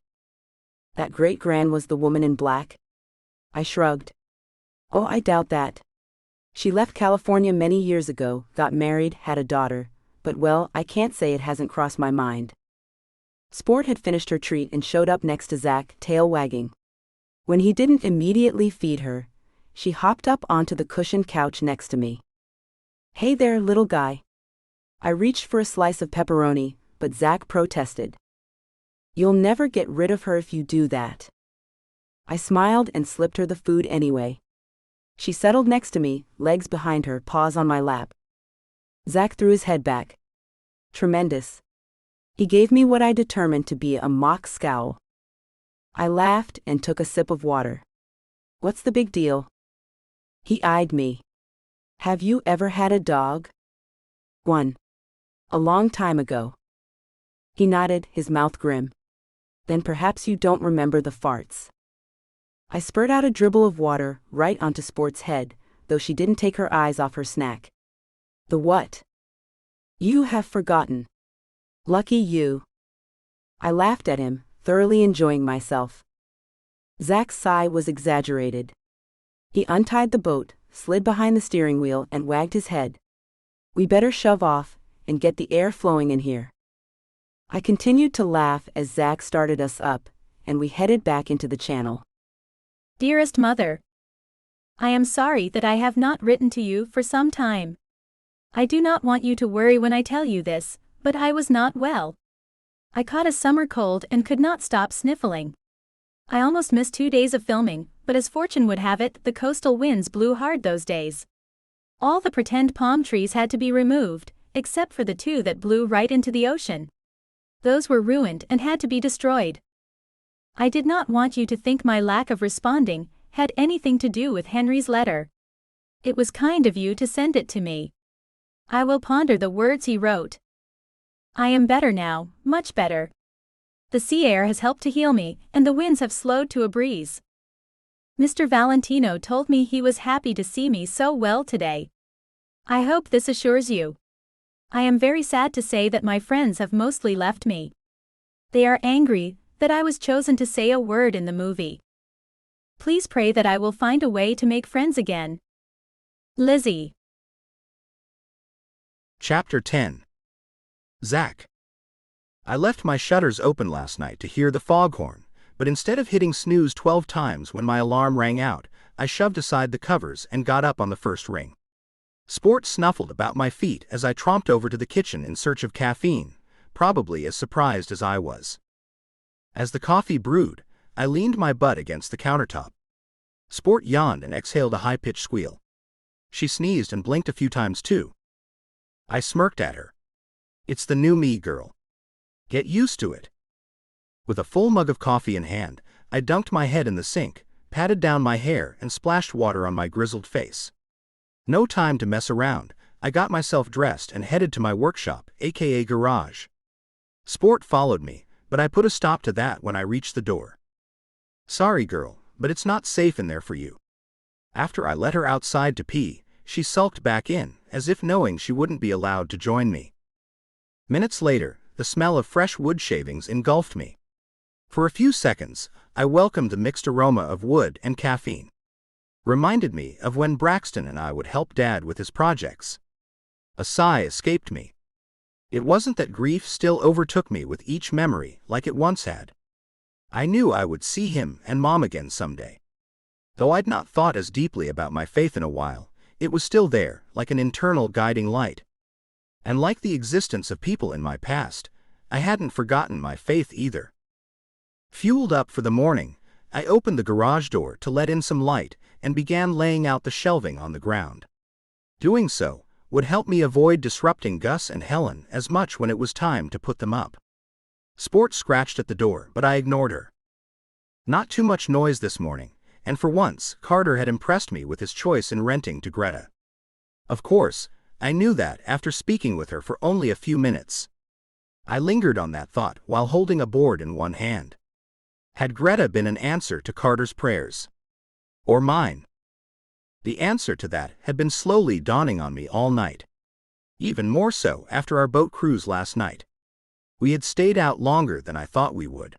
that great-gran was the woman in black? I shrugged. Oh, I doubt that. She left California many years ago, got married, had a daughter, but well, I can't say it hasn't crossed my mind. Sport had finished her treat and showed up next to Zach, tail wagging. When he didn't immediately feed her, she hopped up onto the cushioned couch next to me. Hey there, little guy. I reached for a slice of pepperoni, but Zach protested. You'll never get rid of her if you do that. I smiled and slipped her the food anyway. She settled next to me, legs behind her, paws on my lap. Zach threw his head back. Tremendous. He gave me what I determined to be a mock scowl. I laughed and took a sip of water. What's the big deal? He eyed me. Have you ever had a dog? One. A long time ago. He nodded, his mouth grim. Then perhaps you don't remember the farts. I spurted out a dribble of water right onto Sport's head, though she didn't take her eyes off her snack. The what? You have forgotten. Lucky you. I laughed at him, thoroughly enjoying myself. Zach's sigh was exaggerated. He untied the boat, slid behind the steering wheel and wagged his head. We better shove off and get the air flowing in here. I continued to laugh as Zach started us up, and we headed back into the channel. Dearest Mother, I am sorry that I have not written to you for some time. I do not want you to worry when I tell you this, but I was not well. I caught a summer cold and could not stop sniffling. I almost missed 2 days of filming, but as fortune would have it, the coastal winds blew hard those days. All the pretend palm trees had to be removed, except for the 2 that blew right into the ocean. Those were ruined and had to be destroyed. I did not want you to think my lack of responding had anything to do with Henry's letter. It was kind of you to send it to me. I will ponder the words he wrote. I am better now, much better. The sea air has helped to heal me, and the winds have slowed to a breeze. Mr. Valentino told me he was happy to see me so well today. I hope this assures you. I am very sad to say that my friends have mostly left me. They are angry that I was chosen to say a word in the movie. Please pray that I will find a way to make friends again. Lizzie. Chapter 10. Zach. I left my shutters open last night to hear the foghorn, but instead of hitting snooze 12 times when my alarm rang out, I shoved aside the covers and got up on the first ring. Sport snuffled about my feet as I tromped over to the kitchen in search of caffeine, probably as surprised as I was. As the coffee brewed, I leaned my butt against the countertop. Sport yawned and exhaled a high-pitched squeal. She sneezed and blinked a few times too. I smirked at her. It's the new me, girl. Get used to it. With a full mug of coffee in hand, I dunked my head in the sink, patted down my hair and splashed water on my grizzled face. No time to mess around, I got myself dressed and headed to my workshop, aka garage. Sport followed me, but I put a stop to that when I reached the door. Sorry girl, but it's not safe in there for you. After I let her outside to pee, she sulked back in, as if knowing she wouldn't be allowed to join me. Minutes later, the smell of fresh wood shavings engulfed me. For a few seconds, I welcomed the mixed aroma of wood and caffeine. Reminded me of when Braxton and I would help Dad with his projects. A sigh escaped me. It wasn't that grief still overtook me with each memory like it once had. I knew I would see him and Mom again someday. Though I'd not thought as deeply about my faith in a while, it was still there, like an internal guiding light. And like the existence of people in my past, I hadn't forgotten my faith either. Fueled up for the morning, I opened the garage door to let in some light and began laying out the shelving on the ground. Doing so would help me avoid disrupting Gus and Helen as much when it was time to put them up. Sport scratched at the door, but I ignored her. Not too much noise this morning, and for once, Carter had impressed me with his choice in renting to Greta. Of course, I knew that after speaking with her for only a few minutes. I lingered on that thought while holding a board in one hand. Had Greta been an answer to Carter's prayers? Or mine? The answer to that had been slowly dawning on me all night. Even more so after our boat cruise last night. We had stayed out longer than I thought we would.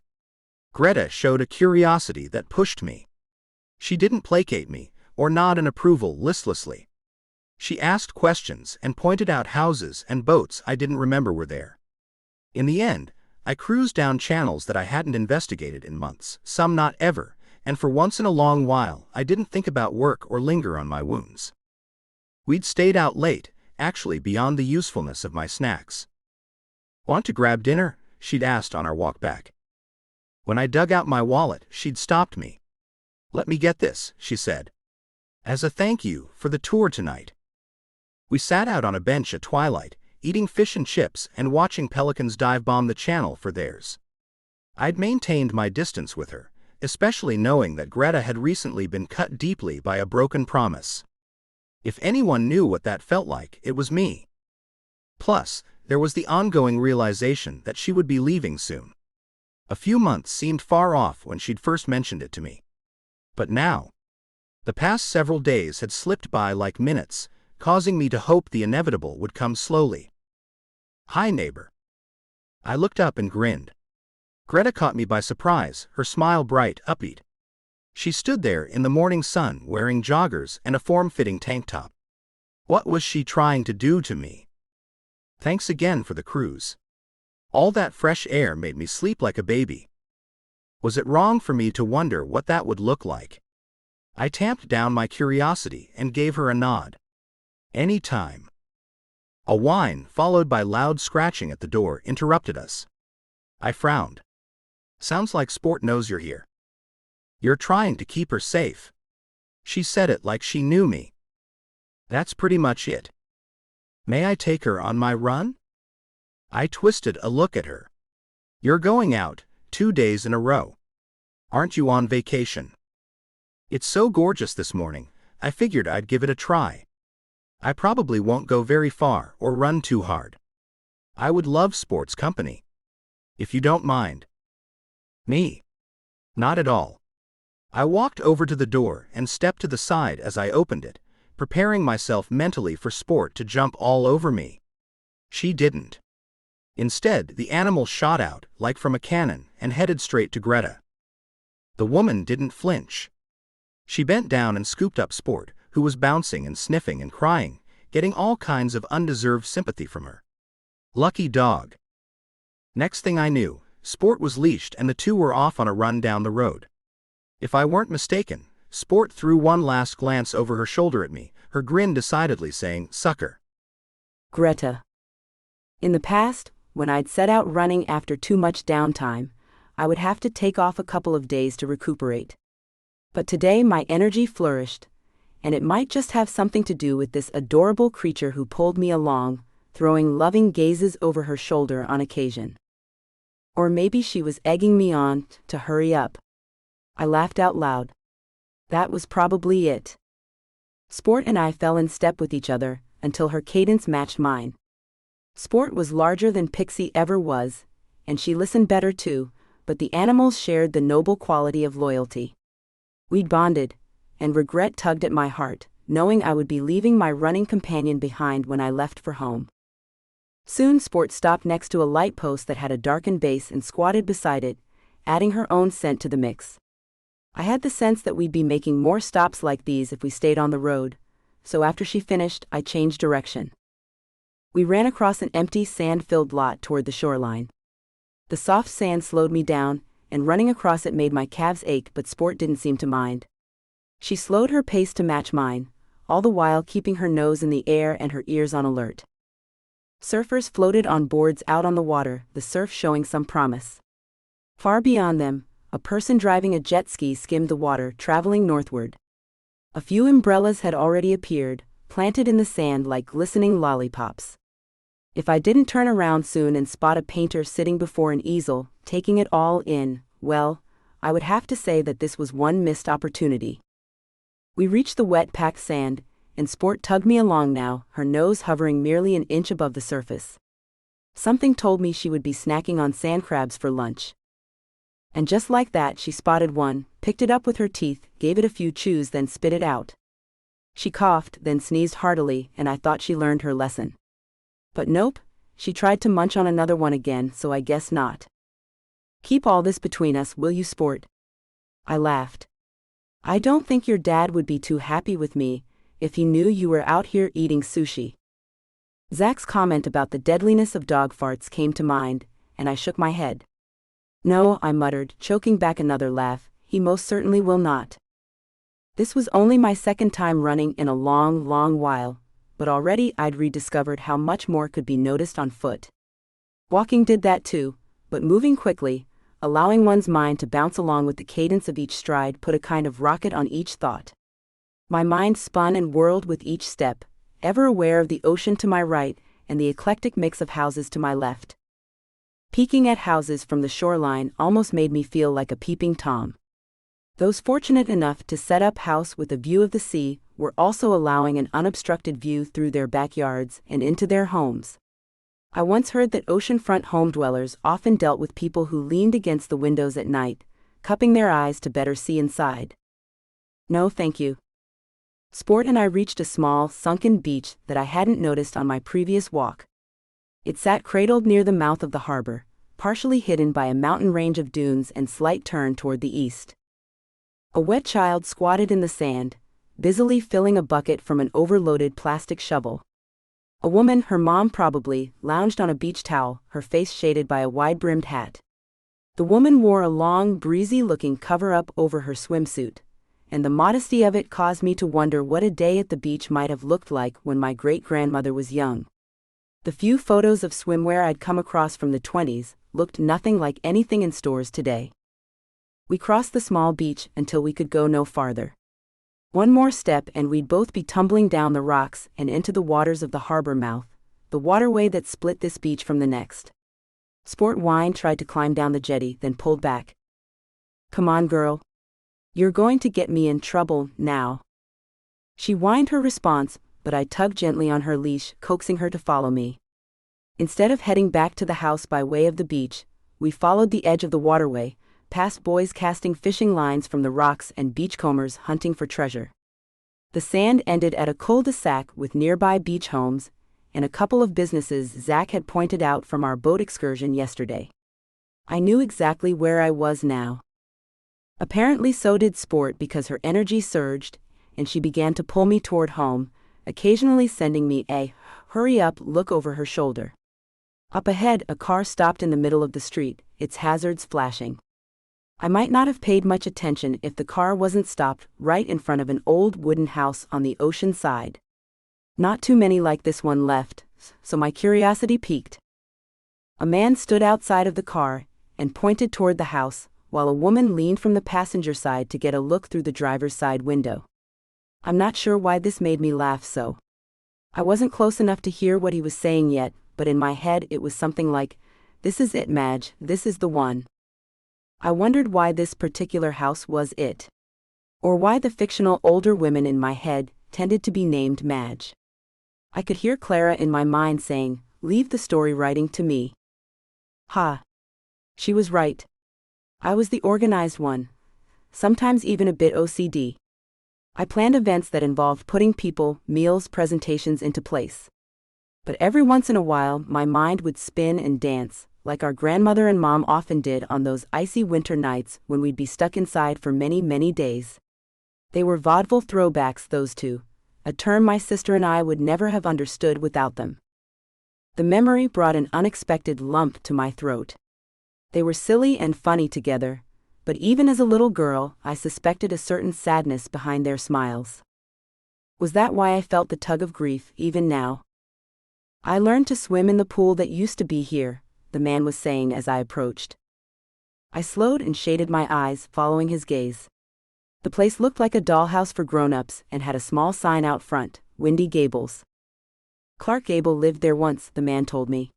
Greta showed a curiosity that pushed me. She didn't placate me or nod in approval listlessly. She asked questions and pointed out houses and boats I didn't remember were there. In the end, I cruised down channels that I hadn't investigated in months, some not ever, and for once in a long while I didn't think about work or linger on my wounds. We'd stayed out late, actually beyond the usefulness of my snacks. Want to grab dinner? She'd asked on our walk back. When I dug out my wallet, she'd stopped me. Let me get this, she said. As a thank you for the tour tonight. We sat out on a bench at twilight, eating fish and chips and watching pelicans dive bomb the channel for theirs. I'd maintained my distance with her, especially knowing that Greta had recently been cut deeply by a broken promise. If anyone knew what that felt like, it was me. Plus, there was the ongoing realization that she would be leaving soon. A few months seemed far off when she'd first mentioned it to me. But now, the past several days had slipped by like minutes, causing me to hope the inevitable would come slowly. Hi, neighbor. I looked up and grinned. Greta caught me by surprise, her smile bright, upbeat. She stood there in the morning sun wearing joggers and a form-fitting tank top. What was she trying to do to me? Thanks again for the cruise. All that fresh air made me sleep like a baby. Was it wrong for me to wonder what that would look like? I tamped down my curiosity and gave her a nod. Any time. A whine, followed by loud scratching at the door, interrupted us. I frowned. Sounds like Sport knows you're here. You're trying to keep her safe. She said it like she knew me. That's pretty much it. May I take her on my run? I twisted a look at her. You're going out 2 days in a row. Aren't you on vacation? It's so gorgeous this morning, I figured I'd give it a try. I probably won't go very far or run too hard. I would love Sport's company. If you don't mind. Me? Not at all. I walked over to the door and stepped to the side as I opened it, preparing myself mentally for Sport to jump all over me. She didn't. Instead, the animal shot out, like from a cannon, and headed straight to Greta. The woman didn't flinch. She bent down and scooped up Sport, who was bouncing and sniffing and crying, getting all kinds of undeserved sympathy from her. Lucky dog. Next thing I knew, Sport was leashed and the two were off on a run down the road. If I weren't mistaken, Sport threw one last glance over her shoulder at me, her grin decidedly saying, "Sucker." Greta. In the past, when I'd set out running after too much downtime, I would have to take off a couple of days to recuperate. But today my energy flourished, and it might just have something to do with this adorable creature who pulled me along, throwing loving gazes over her shoulder on occasion. Or maybe she was egging me on to hurry up. I laughed out loud. That was probably it. Sport and I fell in step with each other until her cadence matched mine. Sport was larger than Pixie ever was, and she listened better too, but the animals shared the noble quality of loyalty. We'd bonded, and regret tugged at my heart, knowing I would be leaving my running companion behind when I left for home. Soon Sport stopped next to a light post that had a darkened base and squatted beside it, adding her own scent to the mix. I had the sense that we'd be making more stops like these if we stayed on the road, so after she finished, I changed direction. We ran across an empty sand-filled lot toward the shoreline. The soft sand slowed me down, and running across it made my calves ache, but Sport didn't seem to mind. She slowed her pace to match mine, all the while keeping her nose in the air and her ears on alert. Surfers floated on boards out on the water, the surf showing some promise. Far beyond them, a person driving a jet ski skimmed the water, traveling northward. A few umbrellas had already appeared, planted in the sand like glistening lollipops. If I didn't turn around soon and spot a painter sitting before an easel, taking it all in, well, I would have to say that this was one missed opportunity. We reached the wet packed sand, and Sport tugged me along now, her nose hovering merely an inch above the surface. Something told me she would be snacking on sand crabs for lunch. And just like that she spotted one, picked it up with her teeth, gave it a few chews, then spit it out. She coughed, then sneezed heartily, and I thought she learned her lesson. But nope, she tried to munch on another one again, so I guess not. "Keep all this between us, will you, Sport?" I laughed. "I don't think your dad would be too happy with me if he knew you were out here eating sushi." Zach's comment about the deadliness of dog farts came to mind, and I shook my head. "No," I muttered, choking back another laugh, "he most certainly will not." This was only my second time running in a long, long while, but already I'd rediscovered how much more could be noticed on foot. Walking did that too, but moving quickly, allowing one's mind to bounce along with the cadence of each stride, put a kind of rocket on each thought. My mind spun and whirled with each step, ever aware of the ocean to my right and the eclectic mix of houses to my left. Peeking at houses from the shoreline almost made me feel like a peeping Tom. Those fortunate enough to set up house with a view of the sea were also allowing an unobstructed view through their backyards and into their homes. I once heard that oceanfront home dwellers often dealt with people who leaned against the windows at night, cupping their eyes to better see inside. No, thank you. Sport and I reached a small, sunken beach that I hadn't noticed on my previous walk. It sat cradled near the mouth of the harbor, partially hidden by a mountain range of dunes and slight turn toward the east. A wet child squatted in the sand, busily filling a bucket from an overloaded plastic shovel. A woman, her mom probably, lounged on a beach towel, her face shaded by a wide-brimmed hat. The woman wore a long, breezy-looking cover-up over her swimsuit, and the modesty of it caused me to wonder what a day at the beach might have looked like when my great-grandmother was young. The few photos of swimwear I'd come across from the 20s looked nothing like anything in stores today. We crossed the small beach until we could go no farther. One more step and we'd both be tumbling down the rocks and into the waters of the harbor mouth, the waterway that split this beach from the next. Sport Wine tried to climb down the jetty, then pulled back. "Come on, girl. You're going to get me in trouble now." She whined her response, but I tugged gently on her leash, coaxing her to follow me. Instead of heading back to the house by way of the beach, we followed the edge of the waterway, past boys casting fishing lines from the rocks and beachcombers hunting for treasure. The sand ended at a cul-de-sac with nearby beach homes and a couple of businesses Zach had pointed out from our boat excursion yesterday. I knew exactly where I was now. Apparently so did Sport, because her energy surged, and she began to pull me toward home, occasionally sending me a hurry up look over her shoulder. Up ahead, a car stopped in the middle of the street, its hazards flashing. I might not have paid much attention if the car wasn't stopped right in front of an old wooden house on the ocean side. Not too many like this one left, so my curiosity piqued. A man stood outside of the car and pointed toward the house, while a woman leaned from the passenger side to get a look through the driver's side window. I'm not sure why this made me laugh so. I wasn't close enough to hear what he was saying yet, but in my head it was something like, "This is it, Madge, this is the one." I wondered why this particular house was it. Or why the fictional older women in my head tended to be named Madge. I could hear Clara in my mind saying, "Leave the story writing to me." Ha! She was right. I was the organized one, sometimes even a bit OCD. I planned events that involved putting people, meals, presentations into place. But every once in a while my mind would spin and dance, like our grandmother and mom often did on those icy winter nights when we'd be stuck inside for many, many days. They were vaudeville throwbacks, those two, a term my sister and I would never have understood without them. The memory brought an unexpected lump to my throat. They were silly and funny together, but even as a little girl, I suspected a certain sadness behind their smiles. Was that why I felt the tug of grief even now? I learned to swim in the pool that used to be here, the man was saying as I approached. I slowed and shaded my eyes, following his gaze. The place looked like a dollhouse for grown-ups and had a small sign out front, Windy Gables. Clark Gable lived there once, the man told me.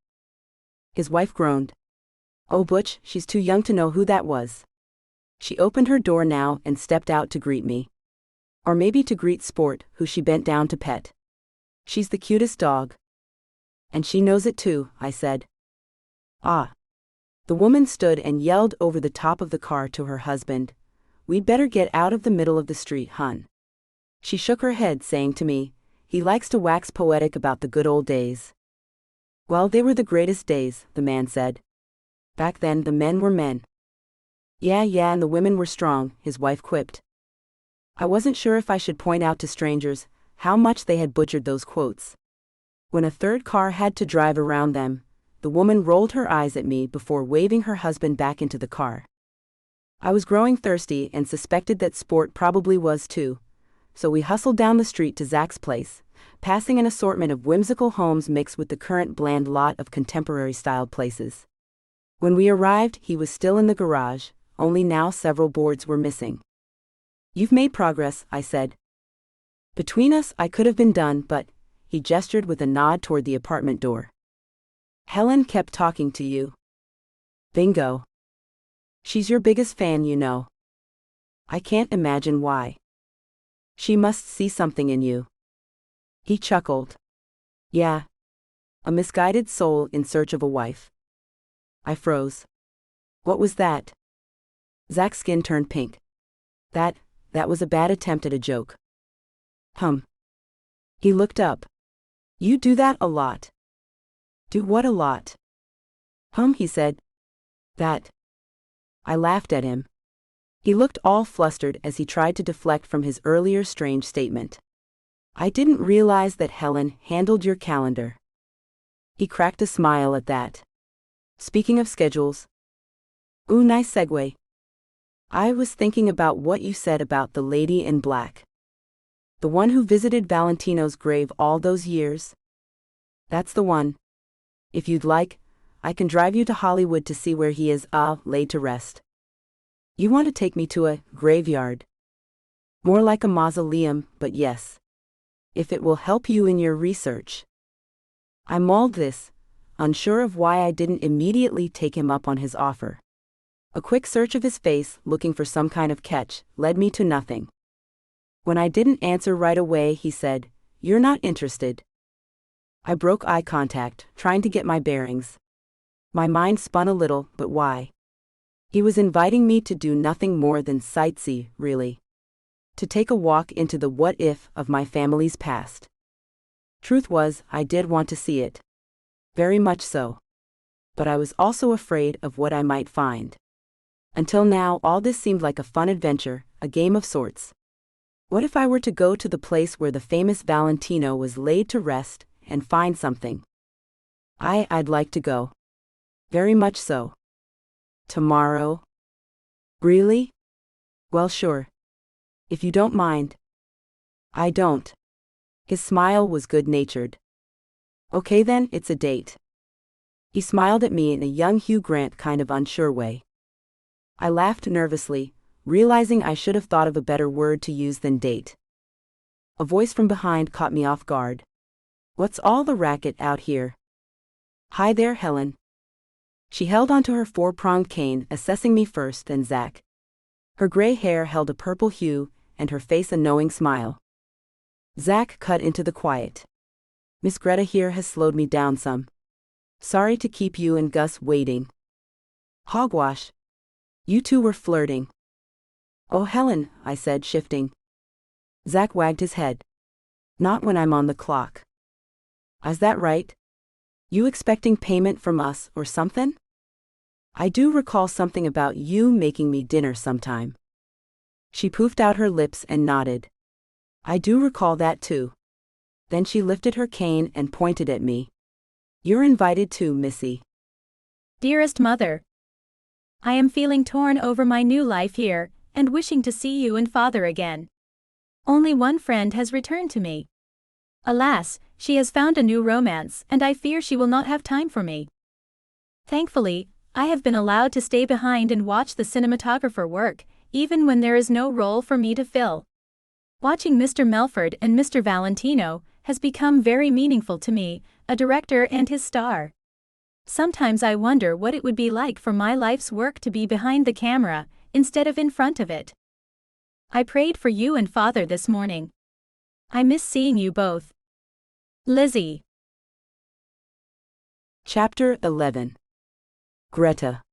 His wife groaned. "Oh, Butch, she's too young to know who that was." She opened her door now and stepped out to greet me. Or maybe to greet Sport, who she bent down to pet. "She's the cutest dog." "And she knows it too," I said. "Ah." The woman stood and yelled over the top of the car to her husband, "We'd better get out of the middle of the street, hun." She shook her head, saying to me, "He likes to wax poetic about the good old days." "Well, they were the greatest days," the man said. "Back then the men were men." Yeah, and the women were strong," his wife quipped. I wasn't sure if I should point out to strangers how much they had butchered those quotes. When a third car had to drive around them, the woman rolled her eyes at me before waving her husband back into the car. I was growing thirsty and suspected that Sport probably was too, so we hustled down the street to Zach's place, passing an assortment of whimsical homes mixed with the current bland lot of contemporary-styled places. When we arrived, he was still in the garage, only now several boards were missing. "You've made progress," I said. Between us I could have been done, but he gestured with a nod toward the apartment door. "Helen kept talking to you." "Bingo. She's your biggest fan, you know." "I can't imagine why." "She must see something in you." He chuckled. "Yeah. A misguided soul in search of a wife." I froze. "What was that?" Zach's skin turned pink. That was a bad attempt at a joke." He looked up. "You do that a lot." "Do what a lot?" He said. "That." I laughed at him. He looked all flustered as he tried to deflect from his earlier strange statement. "I didn't realize that Helen handled your calendar." He cracked a smile at that. "Speaking of schedules." "Ooh, nice segue. I was thinking about what you said about the lady in black. The one who visited Valentino's grave all those years?" "That's the one. If you'd like, I can drive you to Hollywood to see where he is, laid to rest." "You want to take me to a graveyard?" "More like a mausoleum, but yes. If it will help you in your research." I mulled this, unsure of why I didn't immediately take him up on his offer. A quick search of his face, looking for some kind of catch, led me to nothing. When I didn't answer right away, he said, "You're not interested." I broke eye contact, trying to get my bearings. My mind spun a little, but why? He was inviting me to do nothing more than sightsee, really. To take a walk into the what-if of my family's past. Truth was, I did want to see it. Very much so. But I was also afraid of what I might find. Until now, all this seemed like a fun adventure, a game of sorts. What if I were to go to the place where the famous Valentino was laid to rest and find something? I'd like to go. Very much so. Tomorrow? Really? Well, sure. If you don't mind. I don't. His smile was good-natured. Okay then, it's a date. He smiled at me in a young Hugh Grant kind of unsure way. I laughed nervously, realizing I should have thought of a better word to use than date. A voice from behind caught me off guard. What's all the racket out here? Hi there, Helen. She held onto her four-pronged cane, assessing me first, then Zach. Her gray hair held a purple hue, and her face a knowing smile. Zach cut into the quiet. Miss Greta here has slowed me down some. Sorry to keep you and Gus waiting. Hogwash. You two were flirting. Oh, Helen, I said, shifting. Zach wagged his head. Not when I'm on the clock. Is that right? You expecting payment from us or something? I do recall something about you making me dinner sometime. She poofed out her lips and nodded. I do recall that too. Then she lifted her cane and pointed at me. You're invited too, Missy. Dearest mother, I am feeling torn over my new life here, and wishing to see you and father again. Only one friend has returned to me. Alas, she has found a new romance, and I fear she will not have time for me. Thankfully, I have been allowed to stay behind and watch the cinematographer work, even when there is no role for me to fill. Watching Mr. Melford and Mr. Valentino has become very meaningful to me, a director and his star. Sometimes I wonder what it would be like for my life's work to be behind the camera, instead of in front of it. I prayed for you and father this morning. I miss seeing you both. Lizzie. Chapter 11. Greta.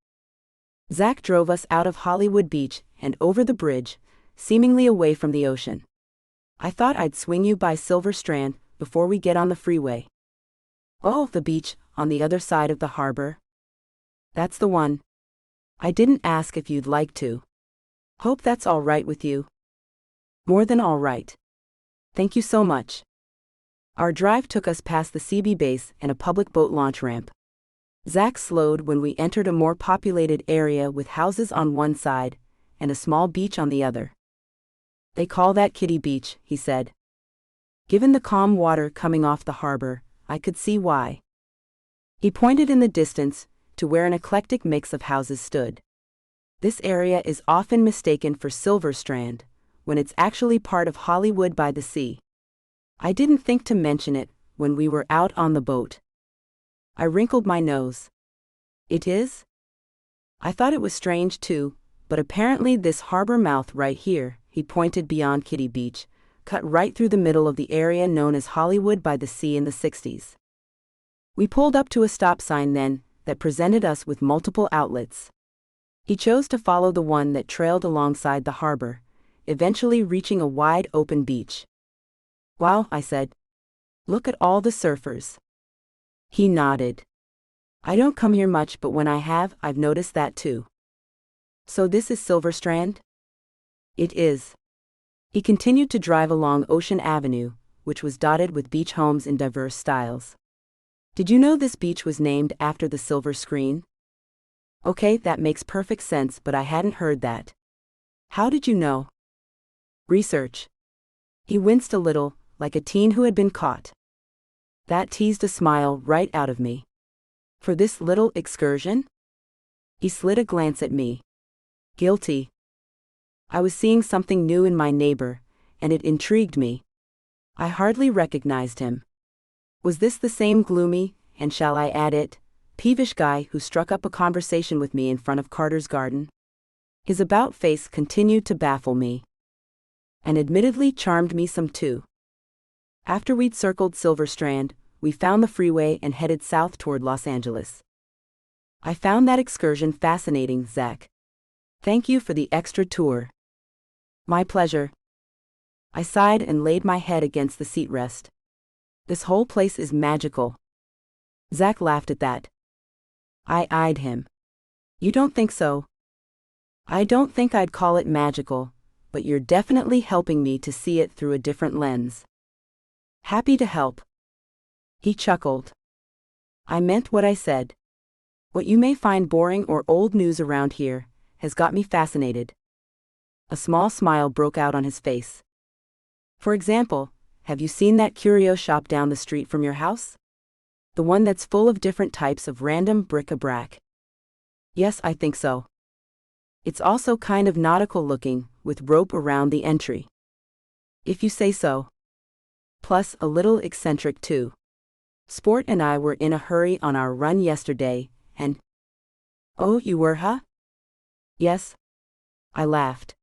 Zach drove us out of Hollywood Beach and over the bridge, seemingly away from the ocean. I thought I'd swing you by Silver Strand before we get on the freeway. Oh, the beach, on the other side of the harbor. That's the one. I didn't ask if you'd like to. Hope that's all right with you. More than all right. Thank you so much. Our drive took us past the CB base and a public boat launch ramp. Zach slowed when we entered a more populated area with houses on one side and a small beach on the other. They call that Kitty Beach, he said. Given the calm water coming off the harbor, I could see why. He pointed in the distance to where an eclectic mix of houses stood. This area is often mistaken for Silver Strand, when it's actually part of Hollywood by the Sea. I didn't think to mention it when we were out on the boat. I wrinkled my nose. It is? I thought it was strange too, but apparently this harbor mouth right here, he pointed beyond Kitty Beach, cut right through the middle of the area known as Hollywood by the Sea in the 60s. We pulled up to a stop sign then that presented us with multiple outlets. He chose to follow the one that trailed alongside the harbor, eventually reaching a wide open beach. Wow, I said. Look at all the surfers. He nodded. I don't come here much, but when I have, I've noticed that too. So this is Silver Strand? It is. He continued to drive along Ocean Avenue, which was dotted with beach homes in diverse styles. Did you know this beach was named after the silver screen? Okay, that makes perfect sense, but I hadn't heard that. How did you know? Research. He winced a little, like a teen who had been caught. That teased a smile right out of me. For this little excursion? He slid a glance at me. Guilty. I was seeing something new in my neighbor, and it intrigued me. I hardly recognized him. Was this the same gloomy, and shall I add it, peevish guy who struck up a conversation with me in front of Carter's garden? His about-face continued to baffle me. And admittedly charmed me some too. After we'd circled Silver Strand, we found the freeway and headed south toward Los Angeles. I found that excursion fascinating, Zach. Thank you for the extra tour. My pleasure. I sighed and laid my head against the seat rest. This whole place is magical. Zach laughed at that. I eyed him. You don't think so? I don't think I'd call it magical, but you're definitely helping me to see it through a different lens. Happy to help. He chuckled. I meant what I said. What you may find boring or old news around here has got me fascinated. A small smile broke out on his face. For example, have you seen that curio shop down the street from your house? The one that's full of different types of random bric-a-brac. Yes, I think so. It's also kind of nautical looking, with rope around the entry. If you say so. Plus, a little eccentric too. Sport and I were in a hurry on our run yesterday, and... Oh, you were, huh? Yes. I laughed.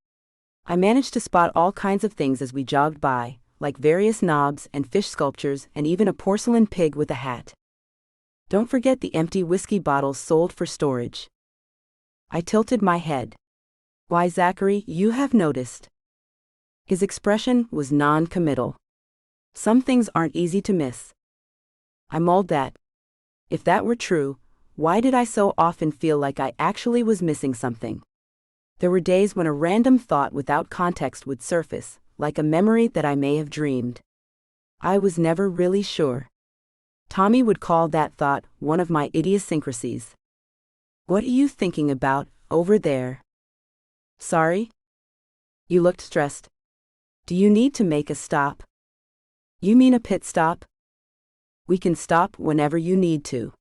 I managed to spot all kinds of things as we jogged by, like various knobs and fish sculptures and even a porcelain pig with a hat. Don't forget the empty whiskey bottles sold for storage. I tilted my head. Why, Zachary, you have noticed. His expression was non-committal. Some things aren't easy to miss. I mulled that. If that were true, why did I so often feel like I actually was missing something? There were days when a random thought without context would surface, like a memory that I may have dreamed. I was never really sure. Tommy would call that thought one of my idiosyncrasies. What are you thinking about, over there? Sorry? You looked stressed. Do you need to make a stop? You mean a pit stop? We can stop whenever you need to.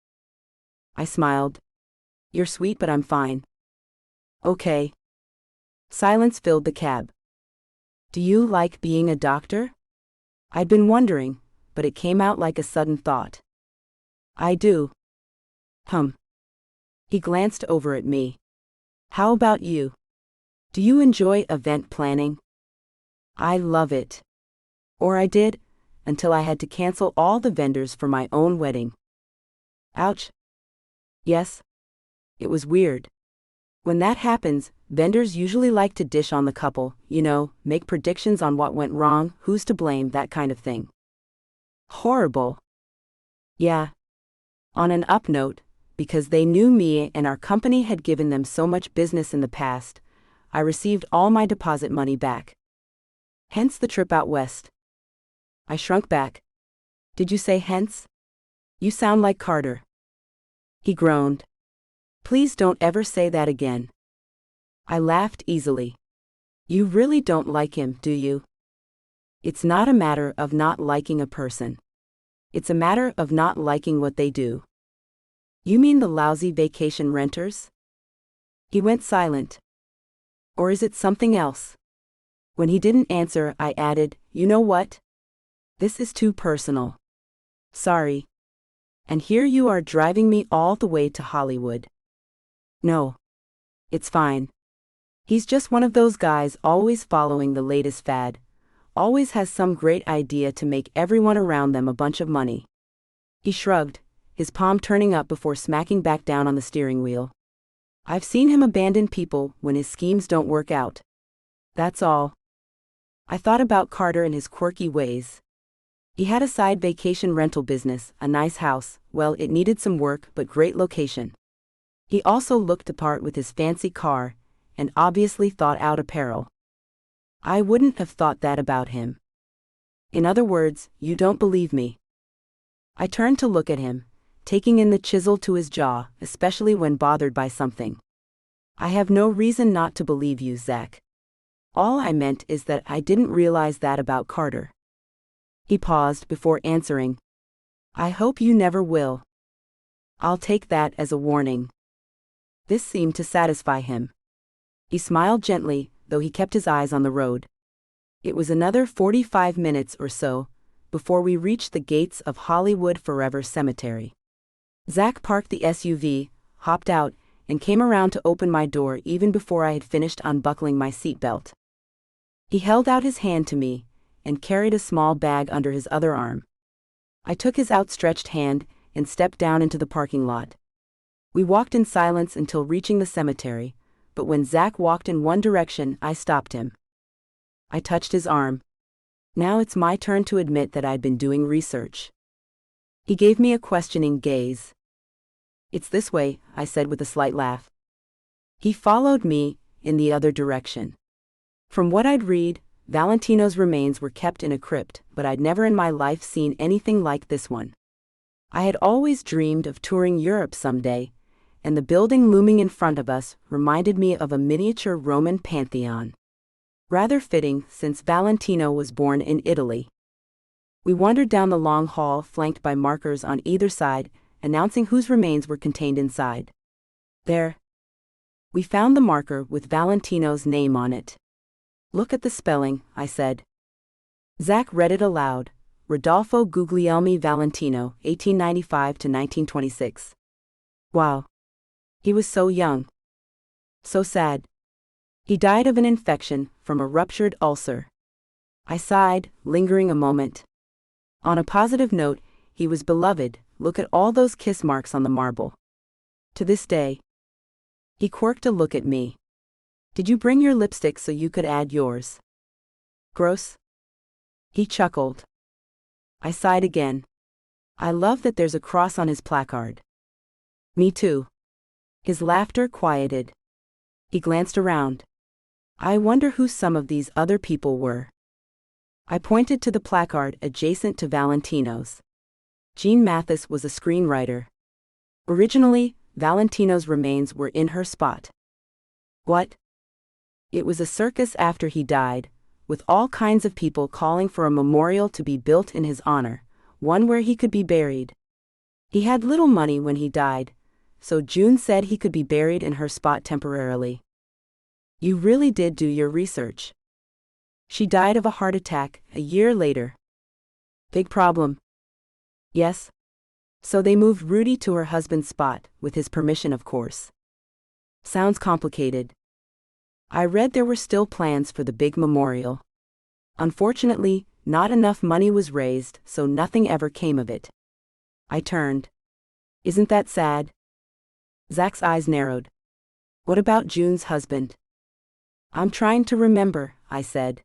I smiled. You're sweet, but I'm fine. Okay. Silence filled the cab. Do you like being a doctor? I'd been wondering, but it came out like a sudden thought. I do. He glanced over at me. How about you? Do you enjoy event planning? I love it. Or I did, until I had to cancel all the vendors for my own wedding. Ouch. Yes. It was weird. When that happens, vendors usually like to dish on the couple, make predictions on what went wrong, who's to blame, that kind of thing. Horrible. Yeah. On an up note, because they knew me and our company had given them so much business in the past, I received all my deposit money back. Hence the trip out west. I shrunk back. Did you say hence? You sound like Carter. He groaned. Please don't ever say that again. I laughed easily. You really don't like him, do you? It's not a matter of not liking a person. It's a matter of not liking what they do. You mean the lousy vacation renters? He went silent. Or is it something else? When he didn't answer, I added, you know what? This is too personal. Sorry. And here you are driving me all the way to Hollywood. No. It's fine. He's just one of those guys always following the latest fad, always has some great idea to make everyone around them a bunch of money. He shrugged, his palm turning up before smacking back down on the steering wheel. I've seen him abandon people when his schemes don't work out. That's all. I thought about Carter and his quirky ways. He had a side vacation rental business, a nice house, well, it needed some work, but great location. He also looked the part with his fancy car, and obviously thought out apparel. I wouldn't have thought that about him. In other words, you don't believe me. I turned to look at him, taking in the chisel to his jaw, especially when bothered by something. I have no reason not to believe you, Zach. All I meant is that I didn't realize that about Carter. He paused before answering. I hope you never will. I'll take that as a warning. This seemed to satisfy him. He smiled gently, though he kept his eyes on the road. It was another 45 minutes or so before we reached the gates of Hollywood Forever Cemetery. Zach parked the SUV, hopped out, and came around to open my door even before I had finished unbuckling my seatbelt. He held out his hand to me and carried a small bag under his other arm. I took his outstretched hand and stepped down into the parking lot. We walked in silence until reaching the cemetery, but when Zach walked in one direction, I stopped him. I touched his arm. Now it's my turn to admit that I'd been doing research. He gave me a questioning gaze. It's this way, I said with a slight laugh. He followed me in the other direction. From what I'd read, Valentino's remains were kept in a crypt, but I'd never in my life seen anything like this one. I had always dreamed of touring Europe someday, and the building looming in front of us reminded me of a miniature Roman pantheon. Rather fitting, since Valentino was born in Italy. We wandered down the long hall flanked by markers on either side, announcing whose remains were contained inside. There. We found the marker with Valentino's name on it. "Look at the spelling," I said. Zach read it aloud. Rodolfo Guglielmi Valentino, 1895 to 1926. Wow. He was so young. So sad. He died of an infection from a ruptured ulcer. I sighed, lingering a moment. On a positive note, he was beloved. Look at all those kiss marks on the marble. To this day. He quirked a look at me. "Did you bring your lipstick so you could add yours?" "Gross." He chuckled. I sighed again. "I love that there's a cross on his placard." "Me too." His laughter quieted. He glanced around. "I wonder who some of these other people were." I pointed to the placard adjacent to Valentino's. Jean Mathis was a screenwriter. Originally, Valentino's remains were in her spot. What? It was a circus after he died, with all kinds of people calling for a memorial to be built in his honor, one where he could be buried. He had little money when he died, so June said he could be buried in her spot temporarily. You really did do your research. She died of a heart attack a year later. Big problem. Yes. So they moved Rudy to her husband's spot, with his permission of course. Sounds complicated. I read there were still plans for the big memorial. Unfortunately, not enough money was raised, so nothing ever came of it. I turned. Isn't that sad? Zach's eyes narrowed. What about June's husband? I'm trying to remember, I said.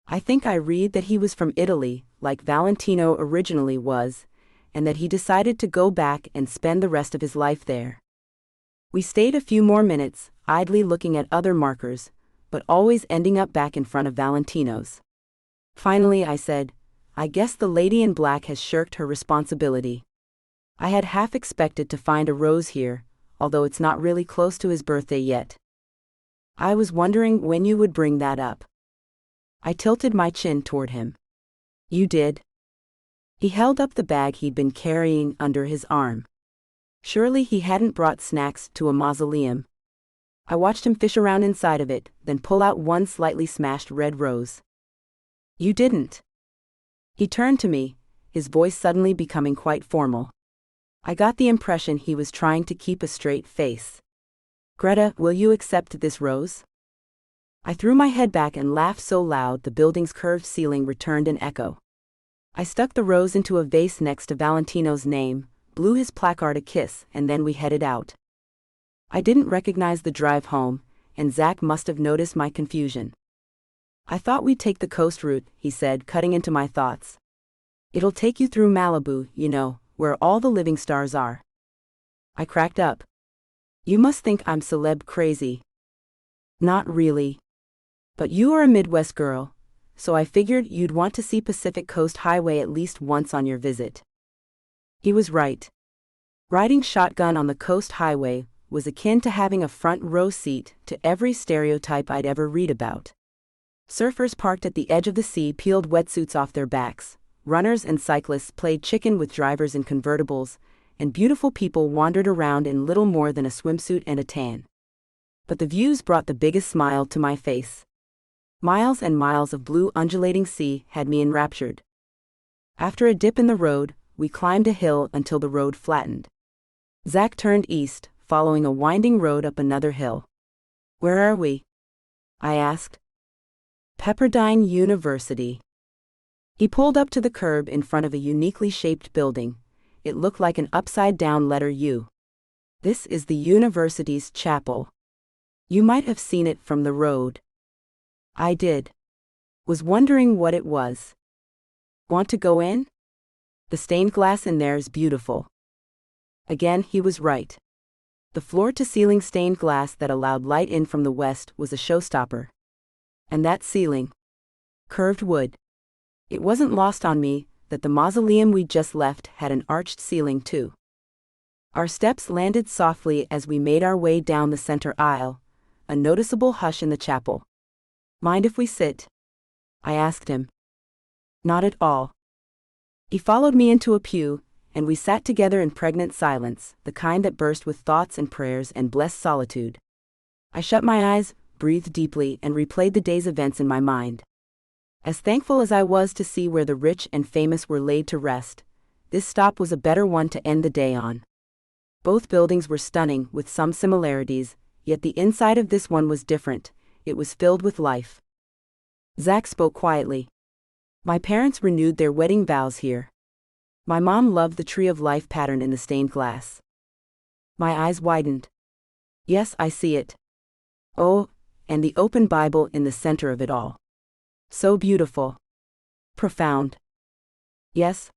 I think I read that he was from Italy, like Valentino originally was, and that he decided to go back and spend the rest of his life there. We stayed a few more minutes, idly looking at other markers, but always ending up back in front of Valentino's. Finally I said, I guess the lady in black has shirked her responsibility. I had half expected to find a rose here, although it's not really close to his birthday yet. I was wondering when you would bring that up. I tilted my chin toward him. You did? He held up the bag he'd been carrying under his arm. Surely he hadn't brought snacks to a mausoleum. I watched him fish around inside of it, then pull out one slightly smashed red rose. You didn't. He turned to me, his voice suddenly becoming quite formal. I got the impression he was trying to keep a straight face. Greta, will you accept this rose? I threw my head back and laughed so loud the building's curved ceiling returned an echo. I stuck the rose into a vase next to Valentino's name, blew his placard a kiss, and then we headed out. I didn't recognize the drive home, and Zach must have noticed my confusion. I thought we'd take the coast route, he said, cutting into my thoughts. It'll take you through Malibu, you know, where all the living stars are. I cracked up. You must think I'm celeb crazy. Not really. But you are a Midwest girl, so I figured you'd want to see Pacific Coast Highway at least once on your visit. He was right. Riding shotgun on the Coast Highway was akin to having a front row seat to every stereotype I'd ever read about. Surfers parked at the edge of the sea peeled wetsuits off their backs, runners and cyclists played chicken with drivers in convertibles, and beautiful people wandered around in little more than a swimsuit and a tan. But the views brought the biggest smile to my face. Miles and miles of blue undulating sea had me enraptured. After a dip in the road, we climbed a hill until the road flattened. Zach turned east, following a winding road up another hill. Where are we? I asked. Pepperdine University. He pulled up to the curb in front of a uniquely shaped building. It looked like an upside-down letter U. This is the university's chapel. You might have seen it from the road. I did. Was wondering what it was. Want to go in? The stained glass in there's beautiful. Again, he was right. The floor-to-ceiling stained glass that allowed light in from the west was a showstopper. And that ceiling. Curved wood. It wasn't lost on me that the mausoleum we just left had an arched ceiling too. Our steps landed softly as we made our way down the center aisle, a noticeable hush in the chapel. "Mind if we sit?" I asked him. "Not at all." He followed me into a pew, and we sat together in pregnant silence, the kind that burst with thoughts and prayers and blessed solitude. I shut my eyes, breathed deeply, and replayed the day's events in my mind. As thankful as I was to see where the rich and famous were laid to rest, this stop was a better one to end the day on. Both buildings were stunning, with some similarities, yet the inside of this one was different. It was filled with life. Zach spoke quietly. "My parents renewed their wedding vows here. My mom loved the tree of life pattern in the stained glass." My eyes widened. "Yes, I see it. Oh, and the open Bible in the center of it all. So beautiful. Profound." "Yes."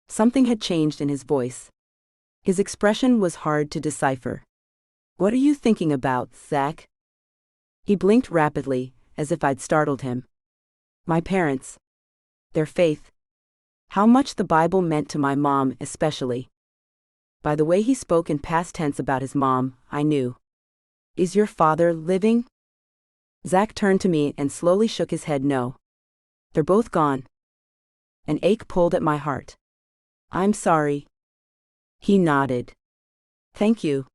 Something had changed in his voice. His expression was hard to decipher. "What are you thinking about, Zach?" He blinked rapidly, as if I'd startled him. "My parents. Their faith. How much the Bible meant to my mom, especially." By the way he spoke in past tense about his mom, I knew. "Is your father living?" Zach turned to me and slowly shook his head no. "They're both gone." An ache pulled at my heart. "I'm sorry." He nodded. "Thank you."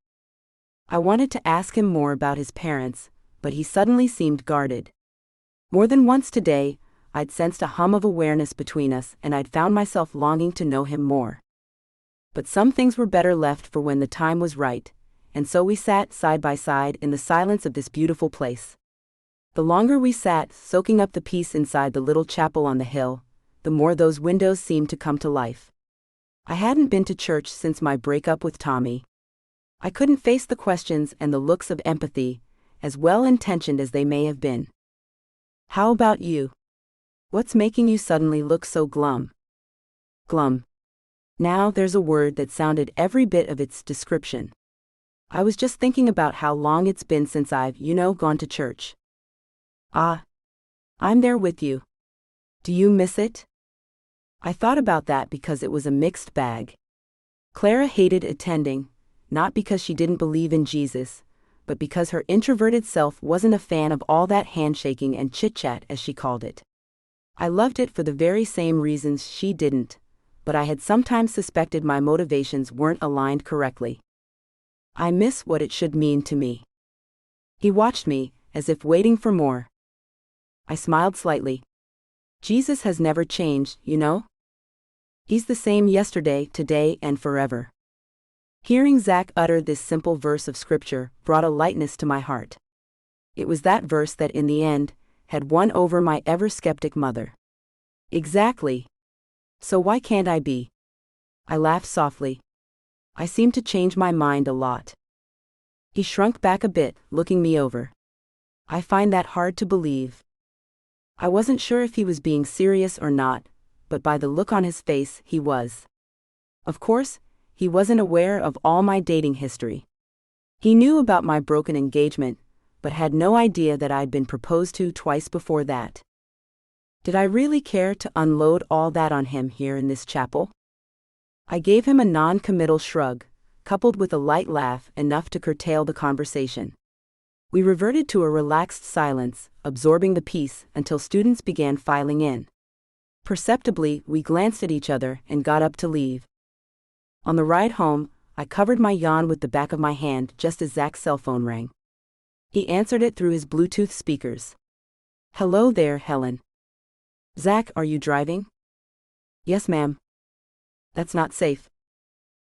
I wanted to ask him more about his parents, but he suddenly seemed guarded. More than once today, I'd sensed a hum of awareness between us, and I'd found myself longing to know him more. But some things were better left for when the time was right, and so we sat side by side in the silence of this beautiful place. The longer we sat, soaking up the peace inside the little chapel on the hill, the more those windows seemed to come to life. I hadn't been to church since my breakup with Tommy. I couldn't face the questions and the looks of empathy, as well-intentioned as they may have been. "How about you? What's making you suddenly look so glum?" Glum. Now there's a word that sounded every bit of its description. "I was just thinking about how long it's been since I've, gone to church." "Ah. I'm there with you. Do you miss it?" I thought about that because it was a mixed bag. Clara hated attending, not because she didn't believe in Jesus, but because her introverted self wasn't a fan of all that handshaking and chit-chat, as she called it. I loved it for the very same reasons she didn't, but I had sometimes suspected my motivations weren't aligned correctly. "I miss what it should mean to me." He watched me, as if waiting for more. I smiled slightly. "Jesus has never changed, you know? He's the same yesterday, today, and forever." Hearing Zach utter this simple verse of scripture brought a lightness to my heart. It was that verse that, in the end, had won over my ever-skeptic mother. Exactly. So why can't I be? I laughed softly. I seem to change my mind a lot. He shrunk back a bit, looking me over. "I find that hard to believe." I wasn't sure if he was being serious or not, but by the look on his face, he was. Of course, he wasn't aware of all my dating history. He knew about my broken engagement, but had no idea that I'd been proposed to twice before that. Did I really care to unload all that on him here in this chapel? I gave him a non-committal shrug, coupled with a light laugh enough to curtail the conversation. We reverted to a relaxed silence, absorbing the peace until students began filing in. Perceptibly, we glanced at each other and got up to leave. On the ride home, I covered my yawn with the back of my hand just as Zach's cell phone rang. He answered it through his Bluetooth speakers. "Hello there, Helen." "Zach, are you driving?" "Yes, ma'am." "That's not safe."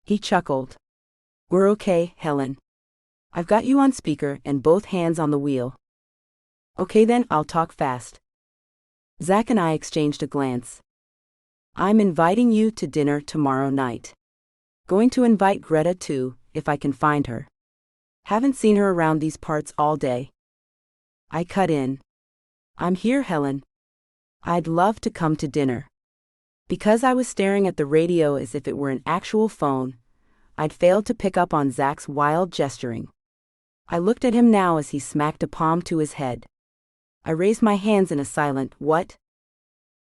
He chuckled. "We're okay, Helen. I've got you on speaker and both hands on the wheel." "Okay then, I'll talk fast." Zach and I exchanged a glance. "I'm inviting you to dinner tomorrow night. Going to invite Greta too, if I can find her. Haven't seen her around these parts all day." I cut in. "I'm here, Helen. I'd love to come to dinner." Because I was staring at the radio as if it were an actual phone, I'd failed to pick up on Zach's wild gesturing. I looked at him now as he smacked a palm to his head. I raised my hands in a silent, "What?"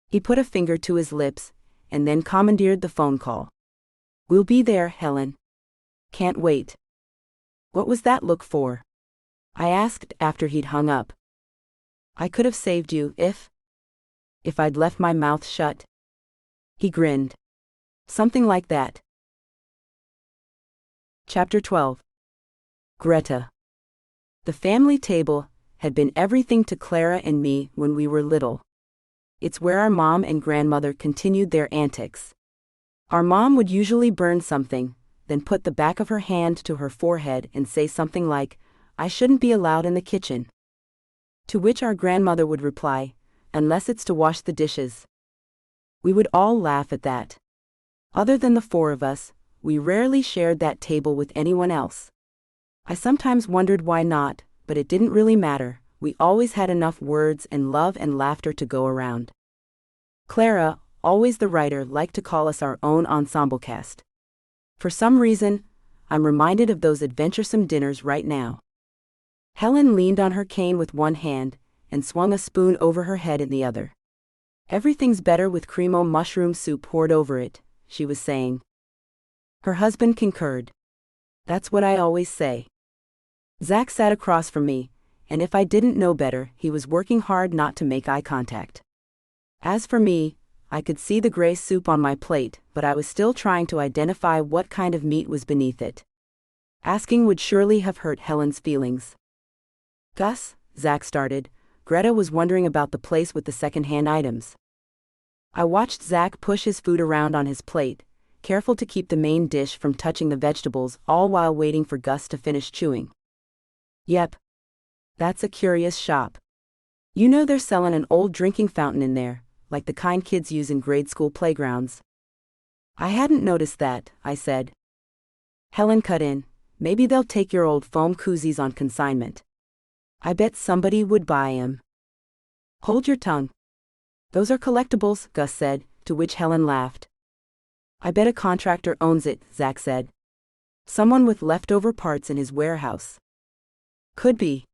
He put a finger to his lips, and then commandeered the phone call. "We'll be there, Helen. Can't wait." "What was that look for?" I asked after he'd hung up. "I could have saved you if I'd left my mouth shut." He grinned. "Something like that." Chapter 12. Greta. The family table had been everything to Clara and me when we were little. It's where our mom and grandmother continued their antics. Our mom would usually burn something, then put the back of her hand to her forehead and say something like, "I shouldn't be allowed in the kitchen." To which our grandmother would reply, "Unless it's to wash the dishes." We would all laugh at that. Other than the four of us, we rarely shared that table with anyone else. I sometimes wondered why not, but it didn't really matter. We always had enough words and love and laughter to go around. Clara, always the writer, liked to call us our own ensemble cast. For some reason, I'm reminded of those adventuresome dinners right now. Helen leaned on her cane with one hand and swung a spoon over her head in the other. "Everything's better with cream-o mushroom soup poured over it," she was saying. Her husband concurred. "That's what I always say." Zach sat across from me, and if I didn't know better, he was working hard not to make eye contact. As for me, I could see the gray soup on my plate, but I was still trying to identify what kind of meat was beneath it. Asking would surely have hurt Helen's feelings. "Gus," Zach started, Greta was wondering about the place with the second-hand items. I watched Zach push his food around on his plate, careful to keep the main dish from touching the vegetables, all while waiting for Gus to finish chewing. "Yep. That's a curious shop. You know they're selling an old drinking fountain in there, like the kind kids use in grade school playgrounds." "I hadn't noticed that," I said. Helen cut in, "Maybe they'll take your old foam koozies on consignment. I bet somebody would buy 'em." "Hold your tongue. Those are collectibles," Gus said, to which Helen laughed. "I bet a contractor owns it," Zach said. "Someone with leftover parts in his warehouse." "Could be."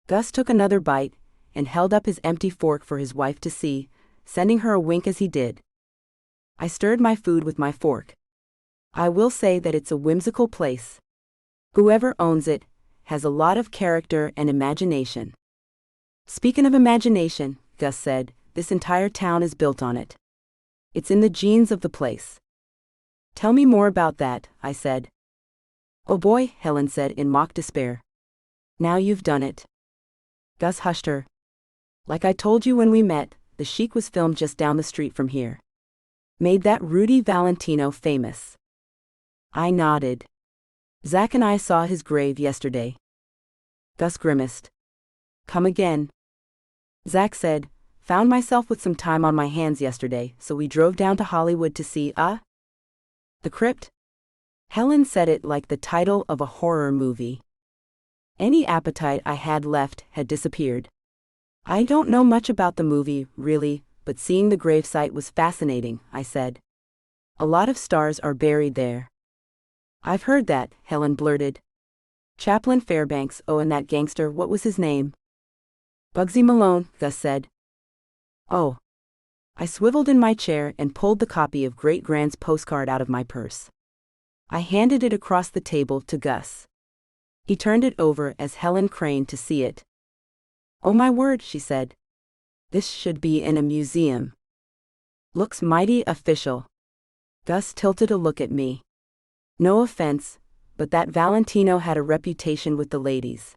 Gus took another bite and held up his empty fork for his wife to see, sending her a wink as he did. I stirred my food with my fork. "I will say that it's a whimsical place. Whoever owns it has a lot of character and imagination." "Speaking of imagination," Gus said, "this entire town is built on it. It's in the genes of the place." "Tell me more about that," I said. "Oh boy," Helen said in mock despair. "Now you've done it." Gus hushed her. "Like I told you when we met, The Sheik was filmed just down the street from here. Made that Rudy Valentino famous." I nodded. "Zach and I saw his grave yesterday." Gus grimaced. "Come again." Zach said, "Found myself with some time on my hands yesterday, so we drove down to Hollywood to see, the crypt?" Helen said it like the title of a horror movie. Any appetite I had left had disappeared. "I don't know much about the movie, really, but seeing the gravesite was fascinating," I said. "A lot of stars are buried there." "I've heard that," Helen blurted. "Chaplain Fairbanks, oh, and that gangster, what was his name?" "Bugsy Malone," Gus said. "Oh." I swiveled in my chair and pulled the copy of Great Grand's postcard out of my purse. I handed it across the table to Gus. He turned it over as Helen craned to see it. "Oh my word," she said. "This should be in a museum. Looks mighty official." Gus tilted a look at me. "No offense, but that Valentino had a reputation with the ladies."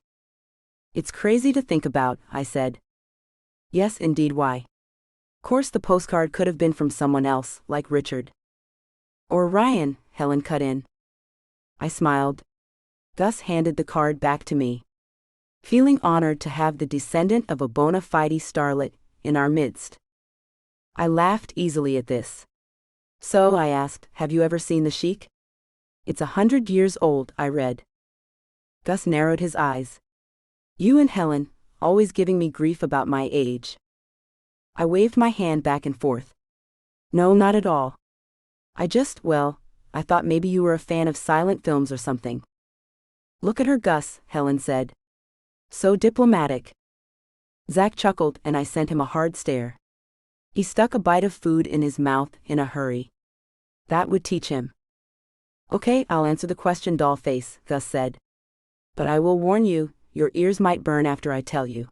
"It's crazy to think about," I said. "Yes, indeed, why? Course the postcard could have been from someone else, like Richard." "Or Ryan," Helen cut in. I smiled. Gus handed the card back to me. Feeling honored to have the descendant of a bona fide starlet in our midst. I laughed easily at this. "So," I asked, "have you ever seen The Sheik?" "It's 100 years old," I read. Gus narrowed his eyes. "You and Helen, always giving me grief about my age." I waved my hand back and forth. "No, not at all. Well, I thought maybe you were a fan of silent films or something." "Look at her, Gus," Helen said. "So diplomatic." Zach chuckled and I sent him a hard stare. He stuck a bite of food in his mouth in a hurry. That would teach him. Okay, I'll answer the question, dollface, Gus said. But I will warn you, your ears might burn after I tell you.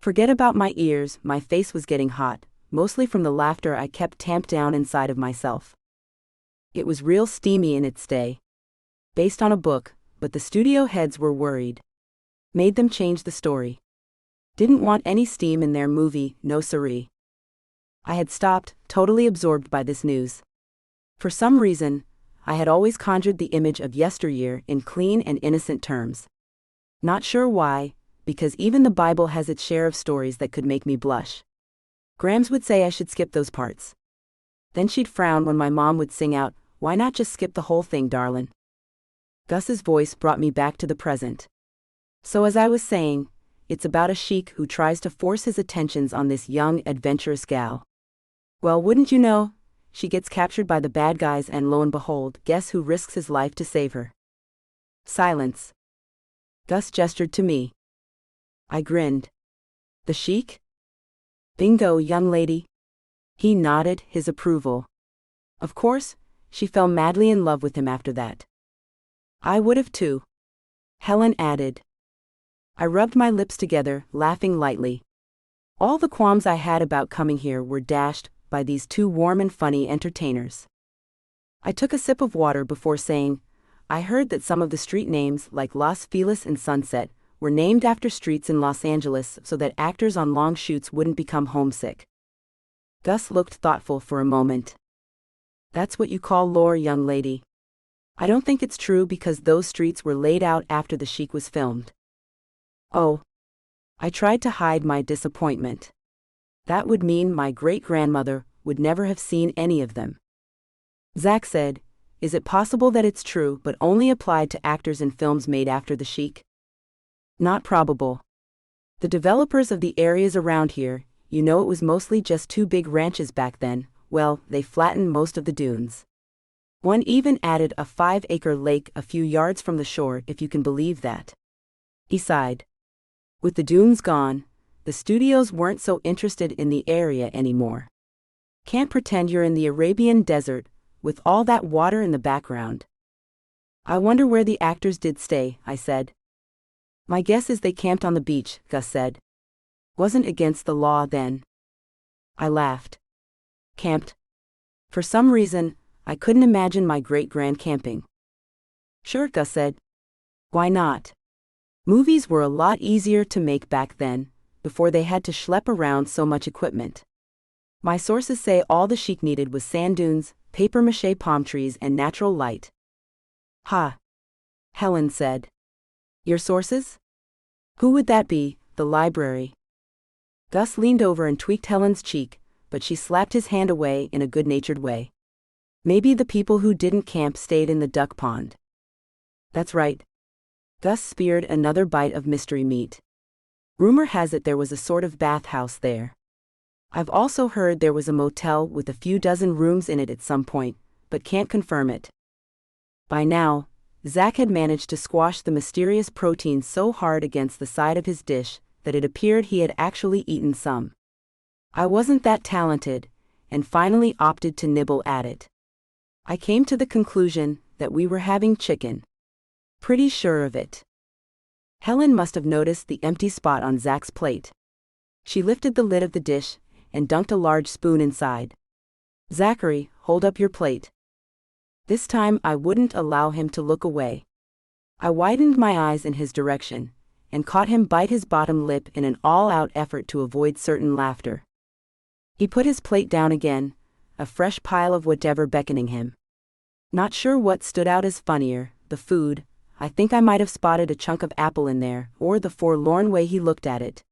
Forget about my ears, my face was getting hot, mostly from the laughter I kept tamped down inside of myself. It was real steamy in its day. Based on a book, but the studio heads were worried. Made them change the story. Didn't want any steam in their movie, no siree. I had stopped, totally absorbed by this news. For some reason, I had always conjured the image of yesteryear in clean and innocent terms. Not sure why, because even the Bible has its share of stories that could make me blush. Grams would say I should skip those parts. Then she'd frown when my mom would sing out, "Why not just skip the whole thing, darlin'?" Gus's voice brought me back to the present. So as I was saying, it's about a sheik who tries to force his attentions on this young, adventurous gal. Well, wouldn't you know, she gets captured by the bad guys and lo and behold, guess who risks his life to save her? Silence. Gus gestured to me. I grinned. The sheik? Bingo, young lady. He nodded his approval. Of course, she fell madly in love with him after that. I would have too. Helen added. I rubbed my lips together, laughing lightly. All the qualms I had about coming here were dashed by these two warm and funny entertainers. I took a sip of water before saying, I heard that some of the street names, like Los Feliz and Sunset, were named after streets in Los Angeles so that actors on long shoots wouldn't become homesick. Gus looked thoughtful for a moment. That's what you call lore, young lady. I don't think it's true because those streets were laid out after the Sheik was filmed. Oh. I tried to hide my disappointment. That would mean my great-grandmother would never have seen any of them. Zach said, is it possible that it's true but only applied to actors in films made after the Sheik? Not probable. The developers of the areas around here, you know, it was mostly just two big ranches back then, well, they flattened most of the dunes. One even added a 5-acre lake a few yards from the shore, if you can believe that. He sighed. With the dunes gone, the studios weren't so interested in the area anymore. Can't pretend you're in the Arabian desert, with all that water in the background. I wonder where the actors did stay, I said. My guess is they camped on the beach, Gus said. Wasn't against the law then. I laughed. Camped? For some reason, I couldn't imagine my great-grand camping. Sure, Gus said. Why not? Movies were a lot easier to make back then, before they had to schlep around so much equipment. My sources say all the Sheik needed was sand dunes, papier-mâché palm trees and natural light. Ha! Helen said. Your sources? Who would that be, the library? Gus leaned over and tweaked Helen's cheek, but she slapped his hand away in a good-natured way. Maybe the people who didn't camp stayed in the duck pond. That's right. Gus speared another bite of mystery meat. Rumor has it there was a sort of bathhouse there. I've also heard there was a motel with a few dozen rooms in it at some point, but can't confirm it. By now, Zach had managed to squash the mysterious protein so hard against the side of his dish that it appeared he had actually eaten some. I wasn't that talented, and finally opted to nibble at it. I came to the conclusion that we were having chicken. Pretty sure of it. Helen must have noticed the empty spot on Zach's plate. She lifted the lid of the dish and dunked a large spoon inside. Zachary, hold up your plate. This time I wouldn't allow him to look away. I widened my eyes in his direction and caught him bite his bottom lip in an all-out effort to avoid certain laughter. He put his plate down again, a fresh pile of whatever beckoning him. Not sure what stood out as funnier, the food. I think I might have spotted a chunk of apple in there, or the forlorn way he looked at it.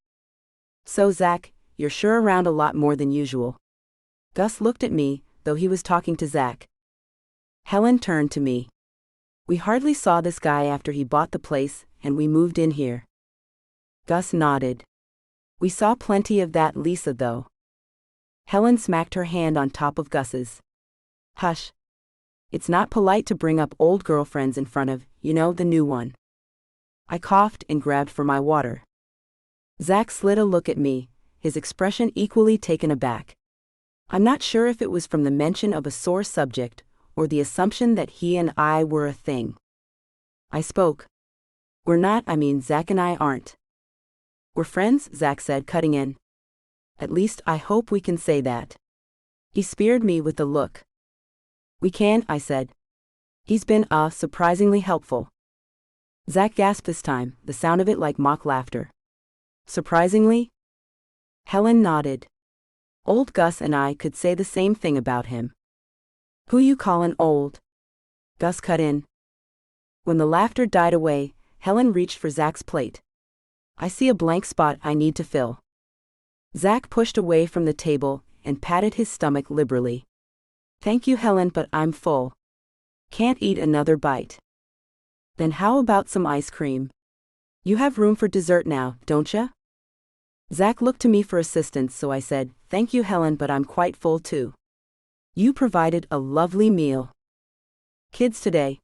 So Zach, you're sure around a lot more than usual. Gus looked at me, though he was talking to Zach. Helen turned to me. We hardly saw this guy after he bought the place, and we moved in here. Gus nodded. We saw plenty of that Lisa though. Helen smacked her hand on top of Gus's. Hush. It's not polite to bring up old girlfriends in front of, the new one. I coughed and grabbed for my water. Zach slid a look at me, his expression equally taken aback. I'm not sure if it was from the mention of a sore subject, or the assumption that he and I were a thing. I spoke. We're not, Zach and I aren't. We're friends, Zach said, cutting in. At least I hope we can say that. He speared me with a look. We can, I said. He's been, surprisingly helpful. Zach gasped this time, the sound of it like mock laughter. Surprisingly? Helen nodded. Old Gus and I could say the same thing about him. Who you callin' old? Gus cut in. When the laughter died away, Helen reached for Zach's plate. I see a blank spot I need to fill. Zach pushed away from the table and patted his stomach liberally. Thank you, Helen, but I'm full. Can't eat another bite. Then how about some ice cream? You have room for dessert now, don't ya? Zach looked to me for assistance, so I said, Thank you, Helen, but I'm quite full too. You provided a lovely meal. Kids today.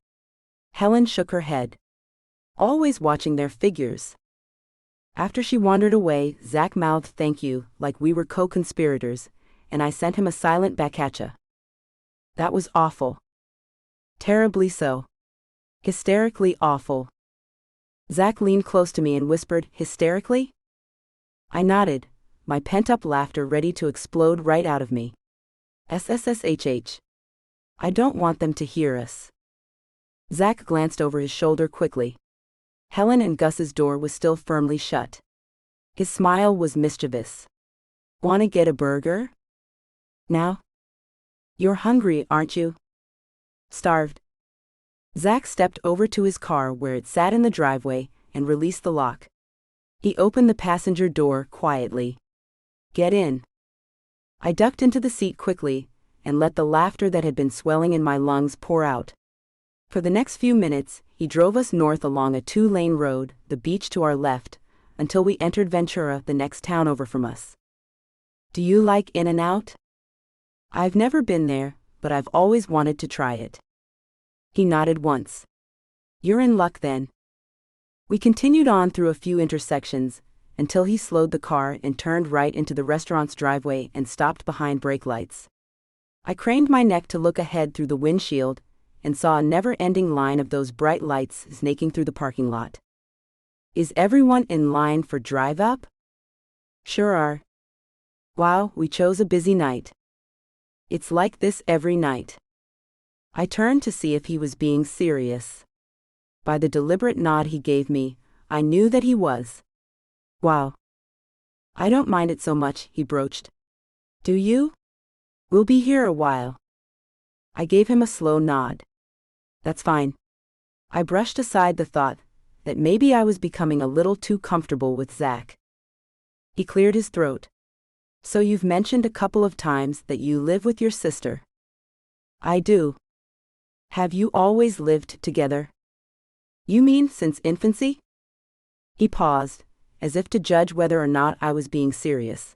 Helen shook her head. Always watching their figures. After she wandered away, Zach mouthed thank you, like we were co-conspirators, and I sent him a silent backhatcha. That was awful. Terribly so. Hysterically awful. Zach leaned close to me and whispered, Hysterically? I nodded, my pent-up laughter ready to explode right out of me. SSSHH. I don't want them to hear us. Zach glanced over his shoulder quickly. Helen and Gus's door was still firmly shut. His smile was mischievous. Wanna get a burger? Now? You're hungry, aren't you? Starved. Zach stepped over to his car where it sat in the driveway and released the lock. He opened the passenger door quietly. Get in. I ducked into the seat quickly and let the laughter that had been swelling in my lungs pour out. For the next few minutes, he drove us north along a 2-lane road, the beach to our left, until we entered Ventura, the next town over from us. Do you like In-N-Out? I've never been there, but I've always wanted to try it. He nodded once. You're in luck then. We continued on through a few intersections, until he slowed the car and turned right into the restaurant's driveway and stopped behind brake lights. I craned my neck to look ahead through the windshield, and saw a never-ending line of those bright lights snaking through the parking lot. Is everyone in line for drive-up? Sure are. Wow, we chose a busy night. It's like this every night. I turned to see if he was being serious. By the deliberate nod he gave me, I knew that he was. Wow. I don't mind it so much, he broached. Do you? We'll be here a while. I gave him a slow nod. That's fine. I brushed aside the thought that maybe I was becoming a little too comfortable with Zach. He cleared his throat. So you've mentioned a couple of times that you live with your sister. I do. Have you always lived together? You mean since infancy? He paused, as if to judge whether or not I was being serious.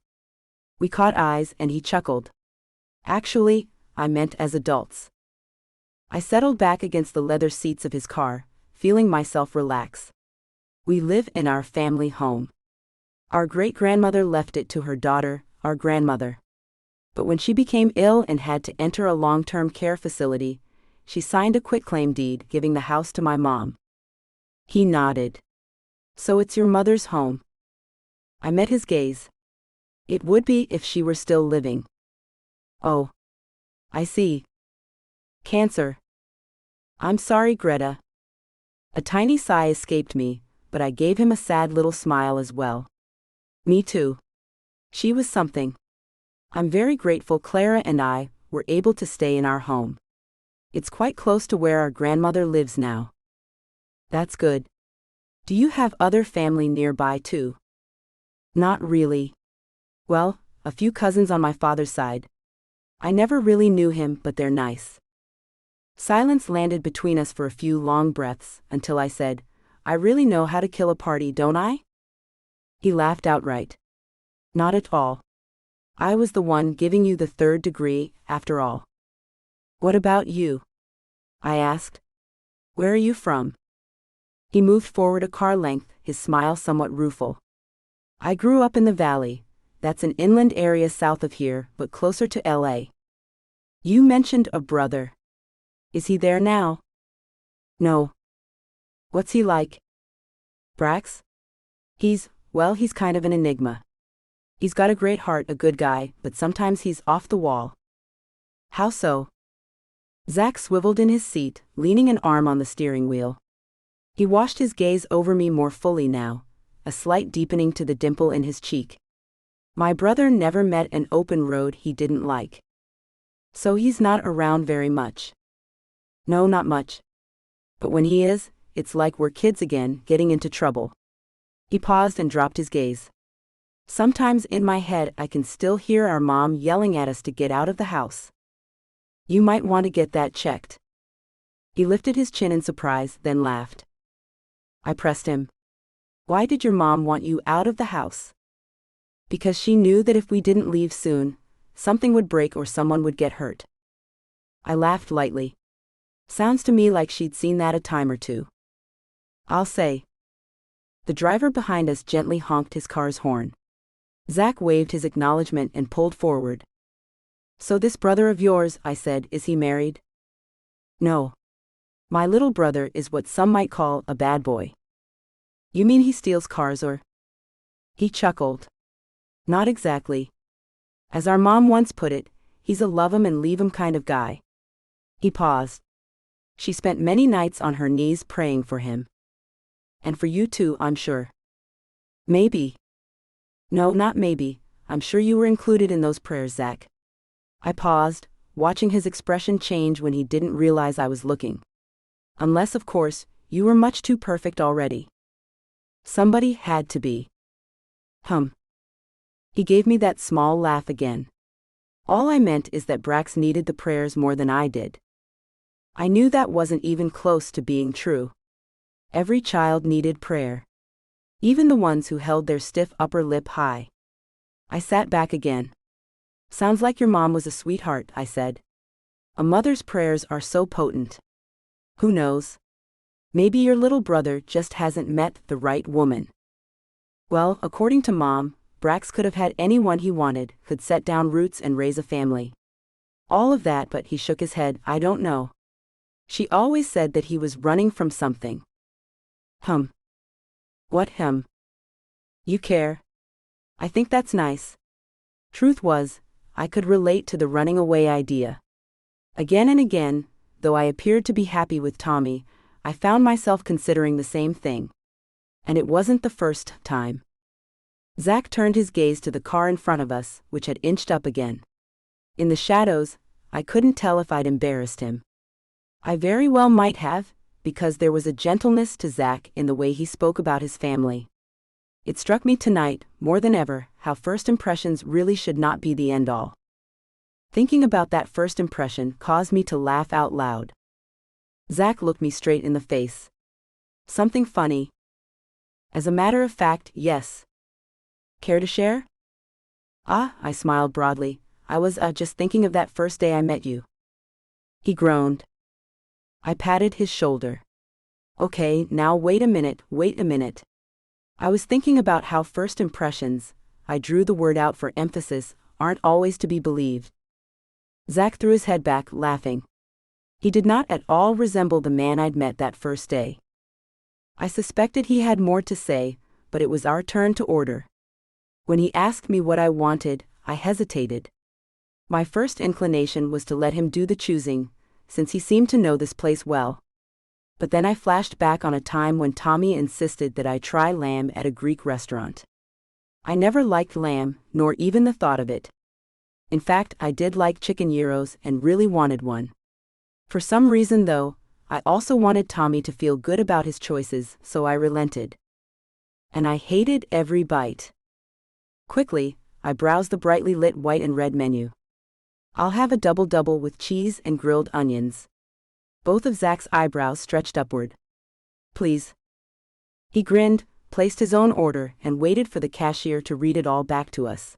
We caught eyes and he chuckled. Actually, I meant as adults. I settled back against the leather seats of his car, feeling myself relax. We live in our family home. Our great-grandmother left it to her daughter, our grandmother. But when she became ill and had to enter a long-term care facility, she signed a quitclaim deed giving the house to my mom. He nodded. So it's your mother's home. I met his gaze. It would be if she were still living. Oh. I see. Cancer. I'm sorry, Greta. A tiny sigh escaped me, but I gave him a sad little smile as well. Me too. She was something. I'm very grateful Clara and I were able to stay in our home. It's quite close to where our grandmother lives now. That's good. Do you have other family nearby too? Not really. Well, a few cousins on my father's side. I never really knew him, but they're nice. Silence landed between us for a few long breaths, until I said, I really know how to kill a party, don't I? He laughed outright. Not at all. I was the one giving you the 3rd degree, after all. What about you? I asked. Where are you from? He moved forward a car length, his smile somewhat rueful. I grew up in the valley. That's an inland area south of here, but closer to LA. You mentioned a brother. Is he there now? No. What's he like? Brax? Well, he's kind of an enigma. He's got a great heart, a good guy, but sometimes he's off the wall. How so? Zach swiveled in his seat, leaning an arm on the steering wheel. He watched his gaze over me more fully now, a slight deepening to the dimple in his cheek. My brother never met an open road he didn't like. So he's not around very much. No, not much. But when he is, it's like we're kids again, getting into trouble. He paused and dropped his gaze. Sometimes in my head I can still hear our mom yelling at us to get out of the house. You might want to get that checked. He lifted his chin in surprise, then laughed. I pressed him. Why did your mom want you out of the house? Because she knew that if we didn't leave soon, something would break or someone would get hurt. I laughed lightly. Sounds to me like she'd seen that a time or two. I'll say. The driver behind us gently honked his car's horn. Zach waved his acknowledgement and pulled forward. So this brother of yours, I said, is he married? No. My little brother is what some might call a bad boy. You mean he steals cars or? He chuckled. Not exactly. As our mom once put it, he's a love 'em and leave 'em kind of guy. He paused. She spent many nights on her knees praying for him. And for you too, I'm sure. Maybe. No, not maybe. I'm sure you were included in those prayers, Zach. I paused, watching his expression change when he didn't realize I was looking. Unless, of course, you were much too perfect already. Somebody had to be. He gave me that small laugh again. All I meant is that Brax needed the prayers more than I did. I knew that wasn't even close to being true. Every child needed prayer. Even the ones who held their stiff upper lip high. I sat back again. Sounds like your mom was a sweetheart, I said. A mother's prayers are so potent. Who knows? Maybe your little brother just hasn't met the right woman. Well, according to Mom, Brax could have had anyone he wanted, could set down roots and raise a family. All of that, but he shook his head, I don't know. She always said that he was running from something. What? You care? I think that's nice. Truth was, I could relate to the running away idea. Again and again, though I appeared to be happy with Tommy, I found myself considering the same thing. And it wasn't the first time. Zach turned his gaze to the car in front of us, which had inched up again. In the shadows, I couldn't tell if I'd embarrassed him. I very well might have, because there was a gentleness to Zach in the way he spoke about his family. It struck me tonight, more than ever, how first impressions really should not be the end-all. Thinking about that first impression caused me to laugh out loud. Zach looked me straight in the face. Something funny? As a matter of fact, yes. Care to share? I smiled broadly. I was just thinking of that first day I met you. He groaned. I patted his shoulder. Okay, now wait a minute. I was thinking about how first impressions, I drew the word out for emphasis, aren't always to be believed. Zach threw his head back, laughing. He did not at all resemble the man I'd met that first day. I suspected he had more to say, but it was our turn to order. When he asked me what I wanted, I hesitated. My first inclination was to let him do the choosing, since he seemed to know this place well. But then I flashed back on a time when Tommy insisted that I try lamb at a Greek restaurant. I never liked lamb, nor even the thought of it. In fact, I did like chicken gyros and really wanted one. For some reason though, I also wanted Tommy to feel good about his choices, so I relented. And I hated every bite. Quickly, I browsed the brightly lit white and red menu. I'll have a double-double with cheese and grilled onions. Both of Zach's eyebrows stretched upward. Please. He grinned, placed his own order, and waited for the cashier to read it all back to us.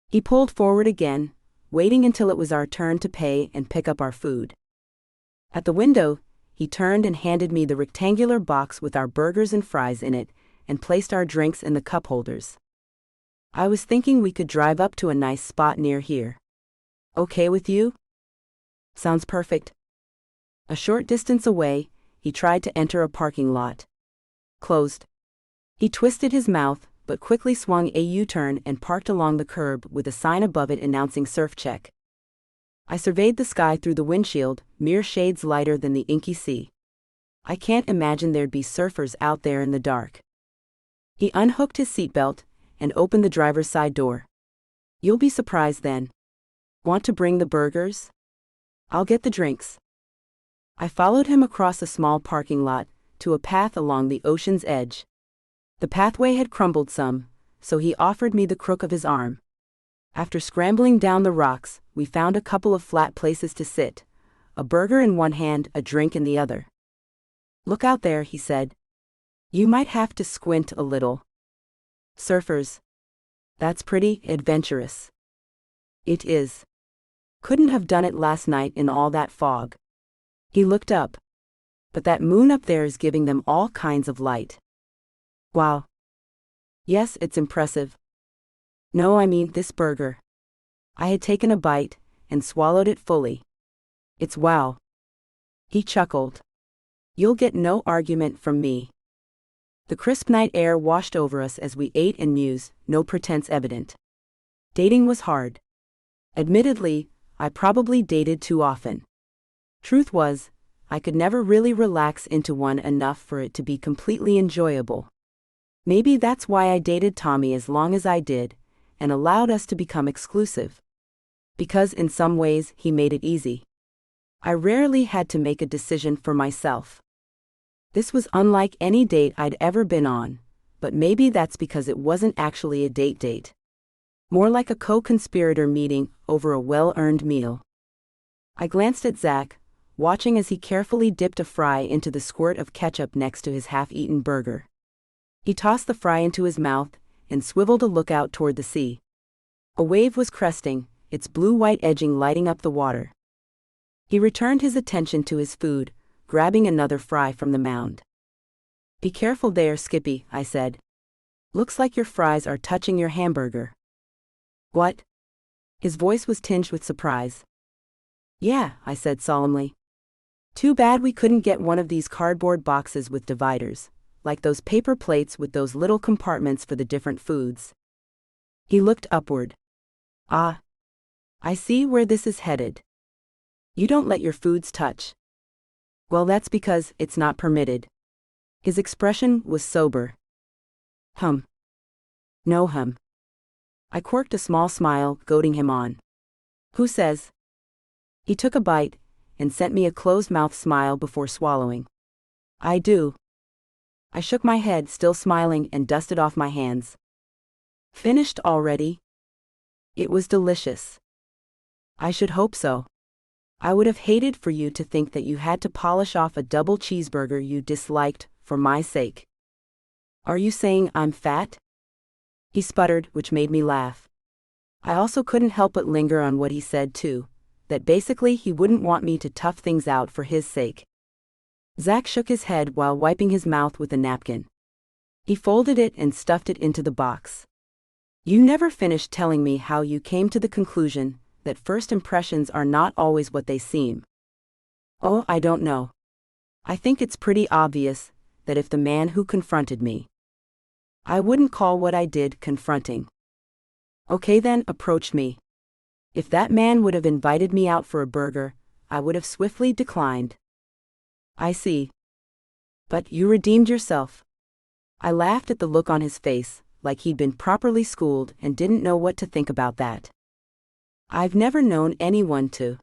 He pulled forward again, waiting until it was our turn to pay and pick up our food. At the window, he turned and handed me the rectangular box with our burgers and fries in it, and placed our drinks in the cup holders. I was thinking we could drive up to a nice spot near here. Okay with you? Sounds perfect. A short distance away, he tried to enter a parking lot. Closed. He twisted his mouth, but quickly swung a U-turn and parked along the curb with a sign above it announcing surf check. I surveyed the sky through the windshield, mere shades lighter than the inky sea. I can't imagine there'd be surfers out there in the dark. He unhooked his seatbelt and opened the driver's side door. You'll be surprised then. Want to bring the burgers? I'll get the drinks. I followed him across a small parking lot to a path along the ocean's edge. The pathway had crumbled some, so he offered me the crook of his arm. After scrambling down the rocks, we found a couple of flat places to sit, a burger in one hand, a drink in the other. Look out there, he said. You might have to squint a little. Surfers. That's pretty adventurous. It is. Couldn't have done it last night in all that fog. He looked up. But that moon up there is giving them all kinds of light. Wow. Yes, it's impressive. No, I mean this burger. I had taken a bite and swallowed it fully. It's wow. He chuckled. You'll get no argument from me. The crisp night air washed over us as we ate and mused, no pretense evident. Dating was hard. Admittedly, I probably dated too often. Truth was, I could never really relax into one enough for it to be completely enjoyable. Maybe that's why I dated Tommy as long as I did, and allowed us to become exclusive. Because in some ways he made it easy. I rarely had to make a decision for myself. This was unlike any date I'd ever been on, but maybe that's because it wasn't actually a date. More like a co-conspirator meeting over a well-earned meal. I glanced at Zach, watching as he carefully dipped a fry into the squirt of ketchup next to his half-eaten burger. He tossed the fry into his mouth and swiveled a look out toward the sea. A wave was cresting, its blue-white edging lighting up the water. He returned his attention to his food, grabbing another fry from the mound. Be careful there, Skippy, I said. Looks like your fries are touching your hamburger. What? His voice was tinged with surprise. Yeah, I said solemnly. Too bad we couldn't get one of these cardboard boxes with dividers, like those paper plates with those little compartments for the different foods. He looked upward. Ah. I see where this is headed. You don't let your foods touch. Well, that's because it's not permitted. His expression was sober. No. I quirked a small smile, goading him on. Who says? He took a bite and sent me a closed-mouth smile before swallowing. I do. I shook my head, still smiling, and dusted off my hands. Finished already? It was delicious. I should hope so. I would have hated for you to think that you had to polish off a double cheeseburger you disliked for my sake. Are you saying I'm fat? He sputtered, which made me laugh. I also couldn't help but linger on what he said too, that basically he wouldn't want me to tough things out for his sake. Zach shook his head while wiping his mouth with a napkin. He folded it and stuffed it into the box. You never finished telling me how you came to the conclusion that first impressions are not always what they seem. Oh, I don't know. I think it's pretty obvious that if the man who confronted me, I wouldn't call what I did confronting. Okay then, approached me. If that man would have invited me out for a burger, I would have swiftly declined. I see. But you redeemed yourself. I laughed at the look on his face, like he'd been properly schooled and didn't know what to think about that. I've never known anyone to.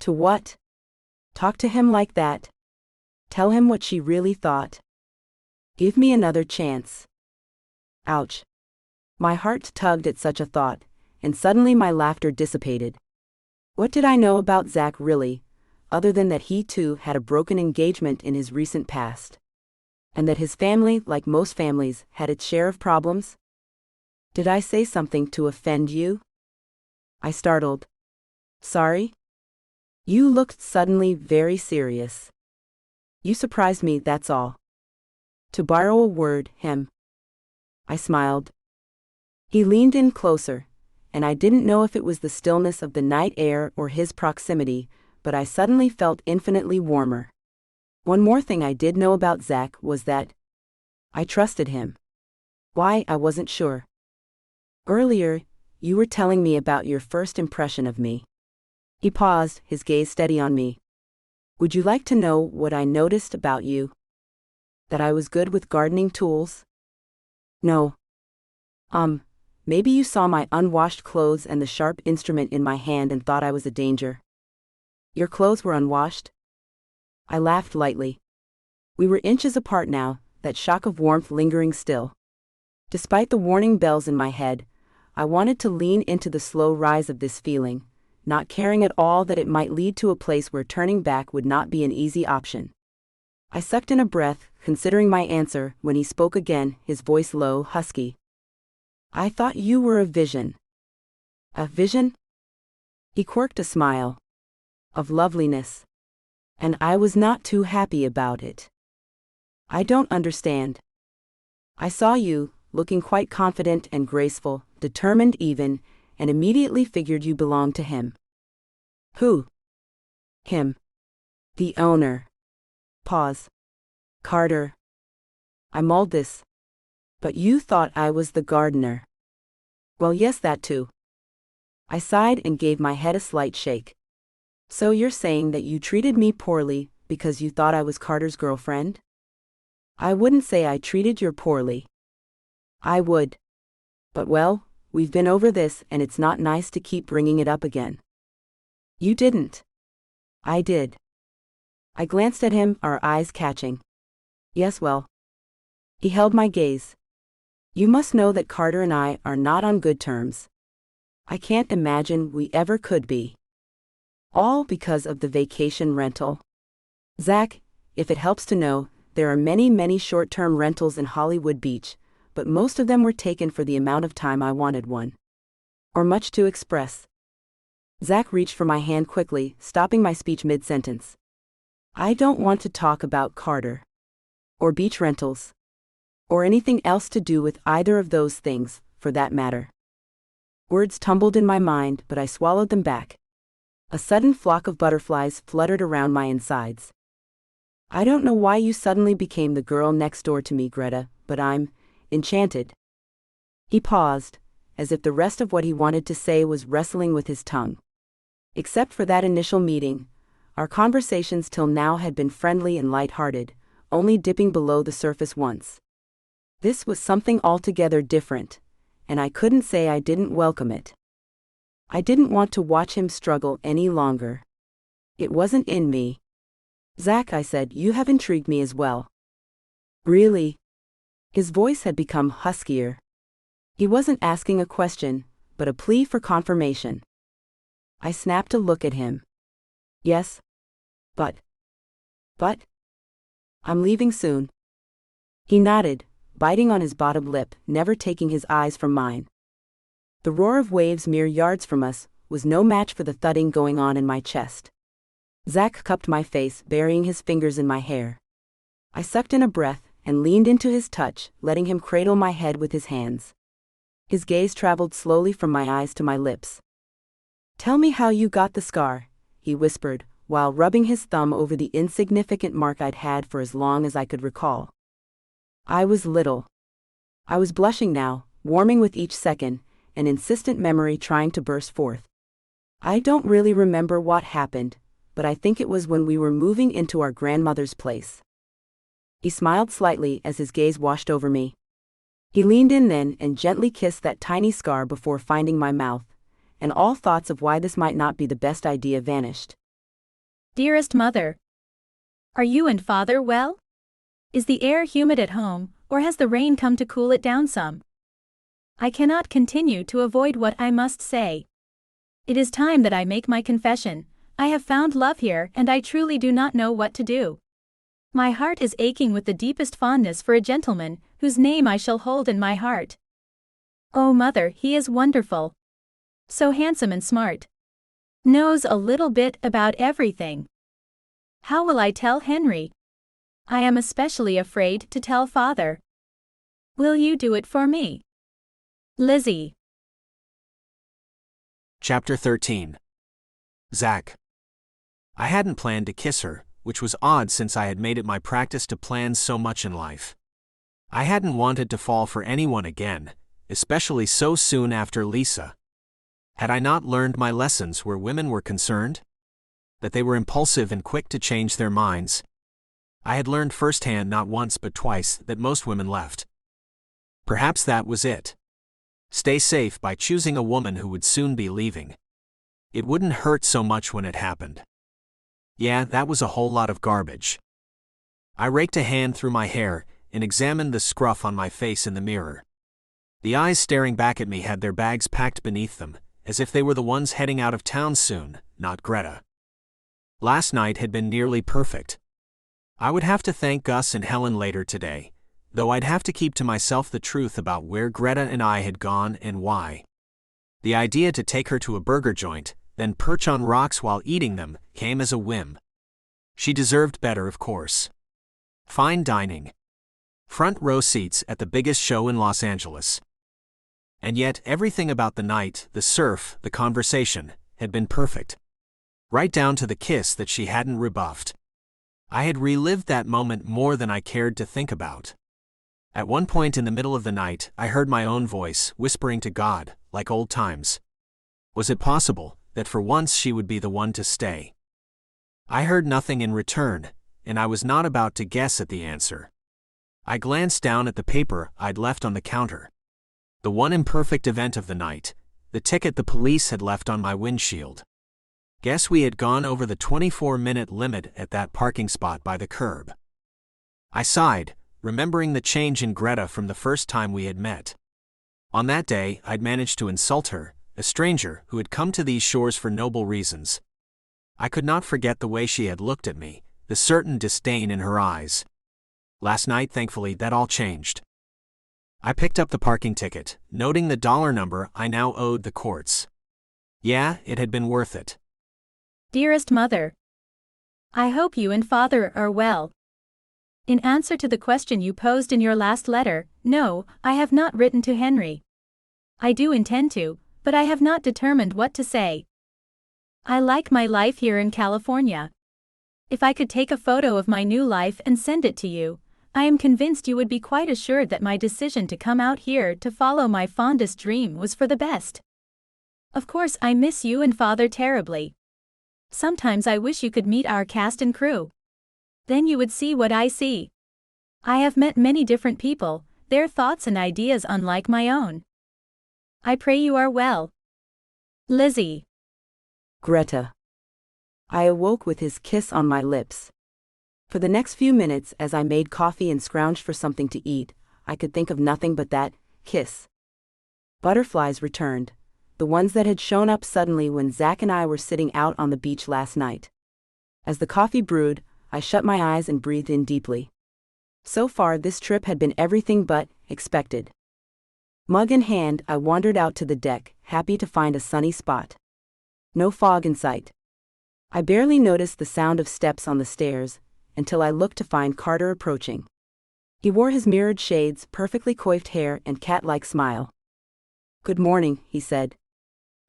To what? Talk to him like that? Tell him what she really thought? Give me another chance. Ouch. My heart tugged at such a thought, and suddenly my laughter dissipated. What did I know about Zach really, other than that he too had a broken engagement in his recent past? And that his family, like most families, had its share of problems? Did I say something to offend you? I startled. Sorry? You looked suddenly very serious. You surprised me, that's all. To borrow a word, him. I smiled. He leaned in closer, and I didn't know if it was the stillness of the night air or his proximity, but I suddenly felt infinitely warmer. One more thing I did know about Zach was that I trusted him. Why, I wasn't sure. Earlier, you were telling me about your first impression of me. He paused, his gaze steady on me. Would you like to know what I noticed about you? That I was good with gardening tools? No. Maybe you saw my unwashed clothes and the sharp instrument in my hand and thought I was a danger. Your clothes were unwashed? I laughed lightly. We were inches apart now, that shock of warmth lingering still. Despite the warning bells in my head, I wanted to lean into the slow rise of this feeling, not caring at all that it might lead to a place where turning back would not be an easy option. I sucked in a breath, considering my answer, when he spoke again, his voice low, husky. I thought you were a vision. A vision? He quirked a smile. Of loveliness. And I was not too happy about it. I don't understand. I saw you, looking quite confident and graceful, determined even, and immediately figured you belonged to him. Who? Him. The owner. Pause. Carter. I mulled this. But you thought I was the gardener. Well, yes, that too. I sighed and gave my head a slight shake. So you're saying that you treated me poorly because you thought I was Carter's girlfriend? I wouldn't say I treated you poorly. I would. But well, we've been over this and it's not nice to keep bringing it up again. You didn't. I did. I glanced at him, our eyes catching. Yes, well. He held my gaze. You must know that Carter and I are not on good terms. I can't imagine we ever could be. All because of the vacation rental. Zach, if it helps to know, there are many short-term rentals in Hollywood Beach, but most of them were taken for the amount of time I wanted one. Or much to express. Zach reached for my hand quickly, stopping my speech mid-sentence. I don't want to talk about Carter. Or beach rentals. Or anything else to do with either of those things, for that matter. Words tumbled in my mind, but I swallowed them back. A sudden flock of butterflies fluttered around my insides. I don't know why you suddenly became the girl next door to me, Greta, but I'm enchanted. He paused, as if the rest of what he wanted to say was wrestling with his tongue. Except for that initial meeting, our conversations till now had been friendly and light-hearted, only dipping below the surface once. This was something altogether different, and I couldn't say I didn't welcome it. I didn't want to watch him struggle any longer. It wasn't in me. Zach, I said, you have intrigued me as well. Really? His voice had become huskier. He wasn't asking a question, but a plea for confirmation. I snapped a look at him. Yes. But. I'm leaving soon. He nodded, biting on his bottom lip, never taking his eyes from mine. The roar of waves mere yards from us was no match for the thudding going on in my chest. Zach cupped my face, burying his fingers in my hair. I sucked in a breath and leaned into his touch, letting him cradle my head with his hands. His gaze traveled slowly from my eyes to my lips. Tell me how you got the scar, he whispered, while rubbing his thumb over the insignificant mark I'd had for as long as I could recall. I was little. I was blushing now, warming with each second, an insistent memory trying to burst forth. I don't really remember what happened, but I think it was when we were moving into our grandmother's place. He smiled slightly as his gaze washed over me. He leaned in then and gently kissed that tiny scar before finding my mouth, and all thoughts of why this might not be the best idea vanished. Dearest mother. Are you and father well? Is the air humid at home, or has the rain come to cool it down some? I cannot continue to avoid what I must say. It is time that I make my confession. I have found love here and I truly do not know what to do. My heart is aching with the deepest fondness for a gentleman whose name I shall hold in my heart. Oh mother, he is wonderful. So handsome and smart. Knows a little bit about everything. How will I tell Henry? I am especially afraid to tell father. Will you do it for me? Lizzie. Chapter 13. Zach. I hadn't planned to kiss her, which was odd since I had made it my practice to plan so much in life. I hadn't wanted to fall for anyone again, especially so soon after Lisa. Had I not learned my lessons where women were concerned? That they were impulsive and quick to change their minds. I had learned firsthand not once but twice that most women left. Perhaps that was it. Stay safe by choosing a woman who would soon be leaving. It wouldn't hurt so much when it happened. Yeah, that was a whole lot of garbage. I raked a hand through my hair and examined the scruff on my face in the mirror. The eyes staring back at me had their bags packed beneath them, as if they were the ones heading out of town soon, not Greta. Last night had been nearly perfect. I would have to thank Gus and Helen later today, though I'd have to keep to myself the truth about where Greta and I had gone and why. The idea to take her to a burger joint, then perch on rocks while eating them, came as a whim. She deserved better, of course. Fine dining. Front row seats at the biggest show in Los Angeles. And yet, everything about the night, the surf, the conversation, had been perfect. Right down to the kiss that she hadn't rebuffed. I had relived that moment more than I cared to think about. At one point in the middle of the night, I heard my own voice, whispering to God, like old times. Was it possible that for once she would be the one to stay? I heard nothing in return, and I was not about to guess at the answer. I glanced down at the paper I'd left on the counter. The one imperfect event of the night, the ticket the police had left on my windshield. Guess we had gone over the 24-minute limit at that parking spot by the curb. I sighed, remembering the change in Greta from the first time we had met. On that day, I'd managed to insult her, a stranger who had come to these shores for noble reasons. I could not forget the way she had looked at me, the certain disdain in her eyes. Last night, thankfully, that all changed. I picked up the parking ticket, noting the dollar number I now owed the courts. Yeah, it had been worth it. Dearest Mother, I hope you and Father are well. In answer to the question you posed in your last letter, no, I have not written to Henry. I do intend to, but I have not determined what to say. I like my life here in California. If I could take a photo of my new life and send it to you, I am convinced you would be quite assured that my decision to come out here to follow my fondest dream was for the best. Of course, I miss you and Father terribly. Sometimes I wish you could meet our cast and crew. Then you would see what I see. I have met many different people, their thoughts and ideas unlike my own. I pray you are well. Lizzie. Greta. I awoke with his kiss on my lips. For the next few minutes, as I made coffee and scrounged for something to eat, I could think of nothing but that kiss. Butterflies returned, the ones that had shown up suddenly when Zach and I were sitting out on the beach last night. As the coffee brewed, I shut my eyes and breathed in deeply. So far, this trip had been everything but expected. Mug in hand, I wandered out to the deck, happy to find a sunny spot. No fog in sight. I barely noticed the sound of steps on the stairs, until I looked to find Carter approaching. He wore his mirrored shades, perfectly coiffed hair, and cat-like smile. "Good morning," he said.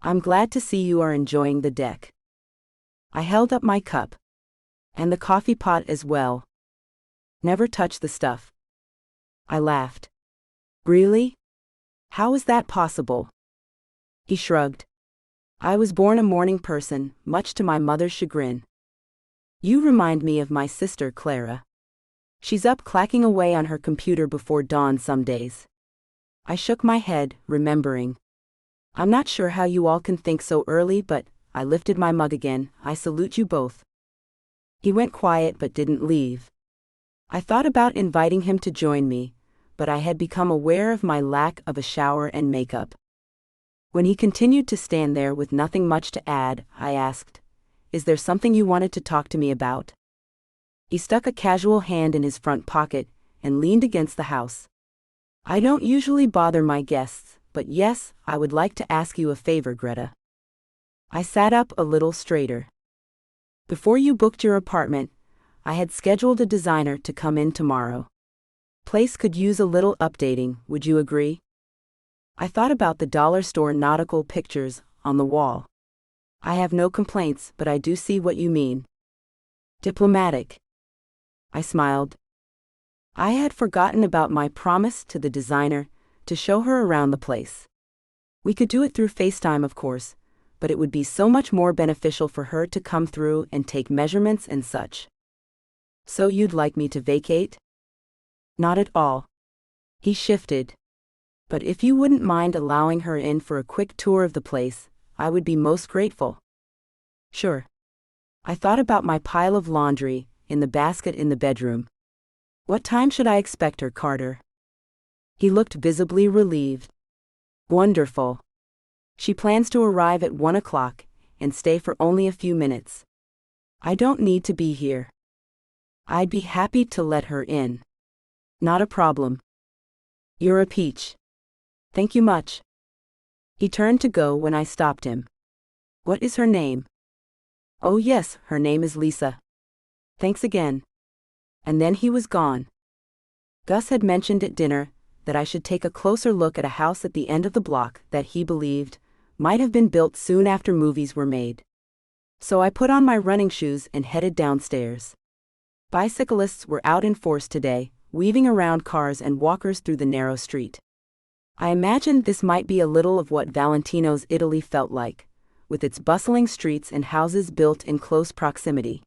"I'm glad to see you are enjoying the deck." I held up my cup. "And the coffee pot as well. Never touch the stuff." I laughed. "Really? How is that possible?" He shrugged. "I was born a morning person, much to my mother's chagrin. You remind me of my sister Clara. She's up clacking away on her computer before dawn some days." I shook my head, remembering. "I'm not sure how you all can think so early, but," I lifted my mug again, "I salute you both." He went quiet but didn't leave. I thought about inviting him to join me, but I had become aware of my lack of a shower and makeup. When he continued to stand there with nothing much to add, I asked, "Is there something you wanted to talk to me about?" He stuck a casual hand in his front pocket and leaned against the house. "I don't usually bother my guests, but yes, I would like to ask you a favor, Greta." I sat up a little straighter. "Before you booked your apartment, I had scheduled a designer to come in tomorrow. Place could use a little updating, would you agree?" I thought about the dollar store nautical pictures on the wall. I have no complaints, but I do see what you mean. Diplomatic. I smiled. I had forgotten about my promise to the designer to show her around the place. We could do it through FaceTime, of course, but it would be so much more beneficial for her to come through and take measurements and such. So you'd like me to vacate? Not at all. He shifted. But if you wouldn't mind allowing her in for a quick tour of the place, I would be most grateful. Sure. I thought about my pile of laundry in the basket in the bedroom. What time should I expect her, Carter? He looked visibly relieved. Wonderful. She plans to arrive at 1 o'clock and stay for only a few minutes. I don't need to be here. I'd be happy to let her in. Not a problem. You're a peach. Thank you much. He turned to go when I stopped him. What is her name? Oh yes, her name is Lisa. Thanks again. And then he was gone. Gus had mentioned at dinner that I should take a closer look at a house at the end of the block that he believed might have been built soon after movies were made. So I put on my running shoes and headed downstairs. Bicyclists were out in force today, weaving around cars and walkers through the narrow street. I imagined this might be a little of what Valentino's Italy felt like, with its bustling streets and houses built in close proximity.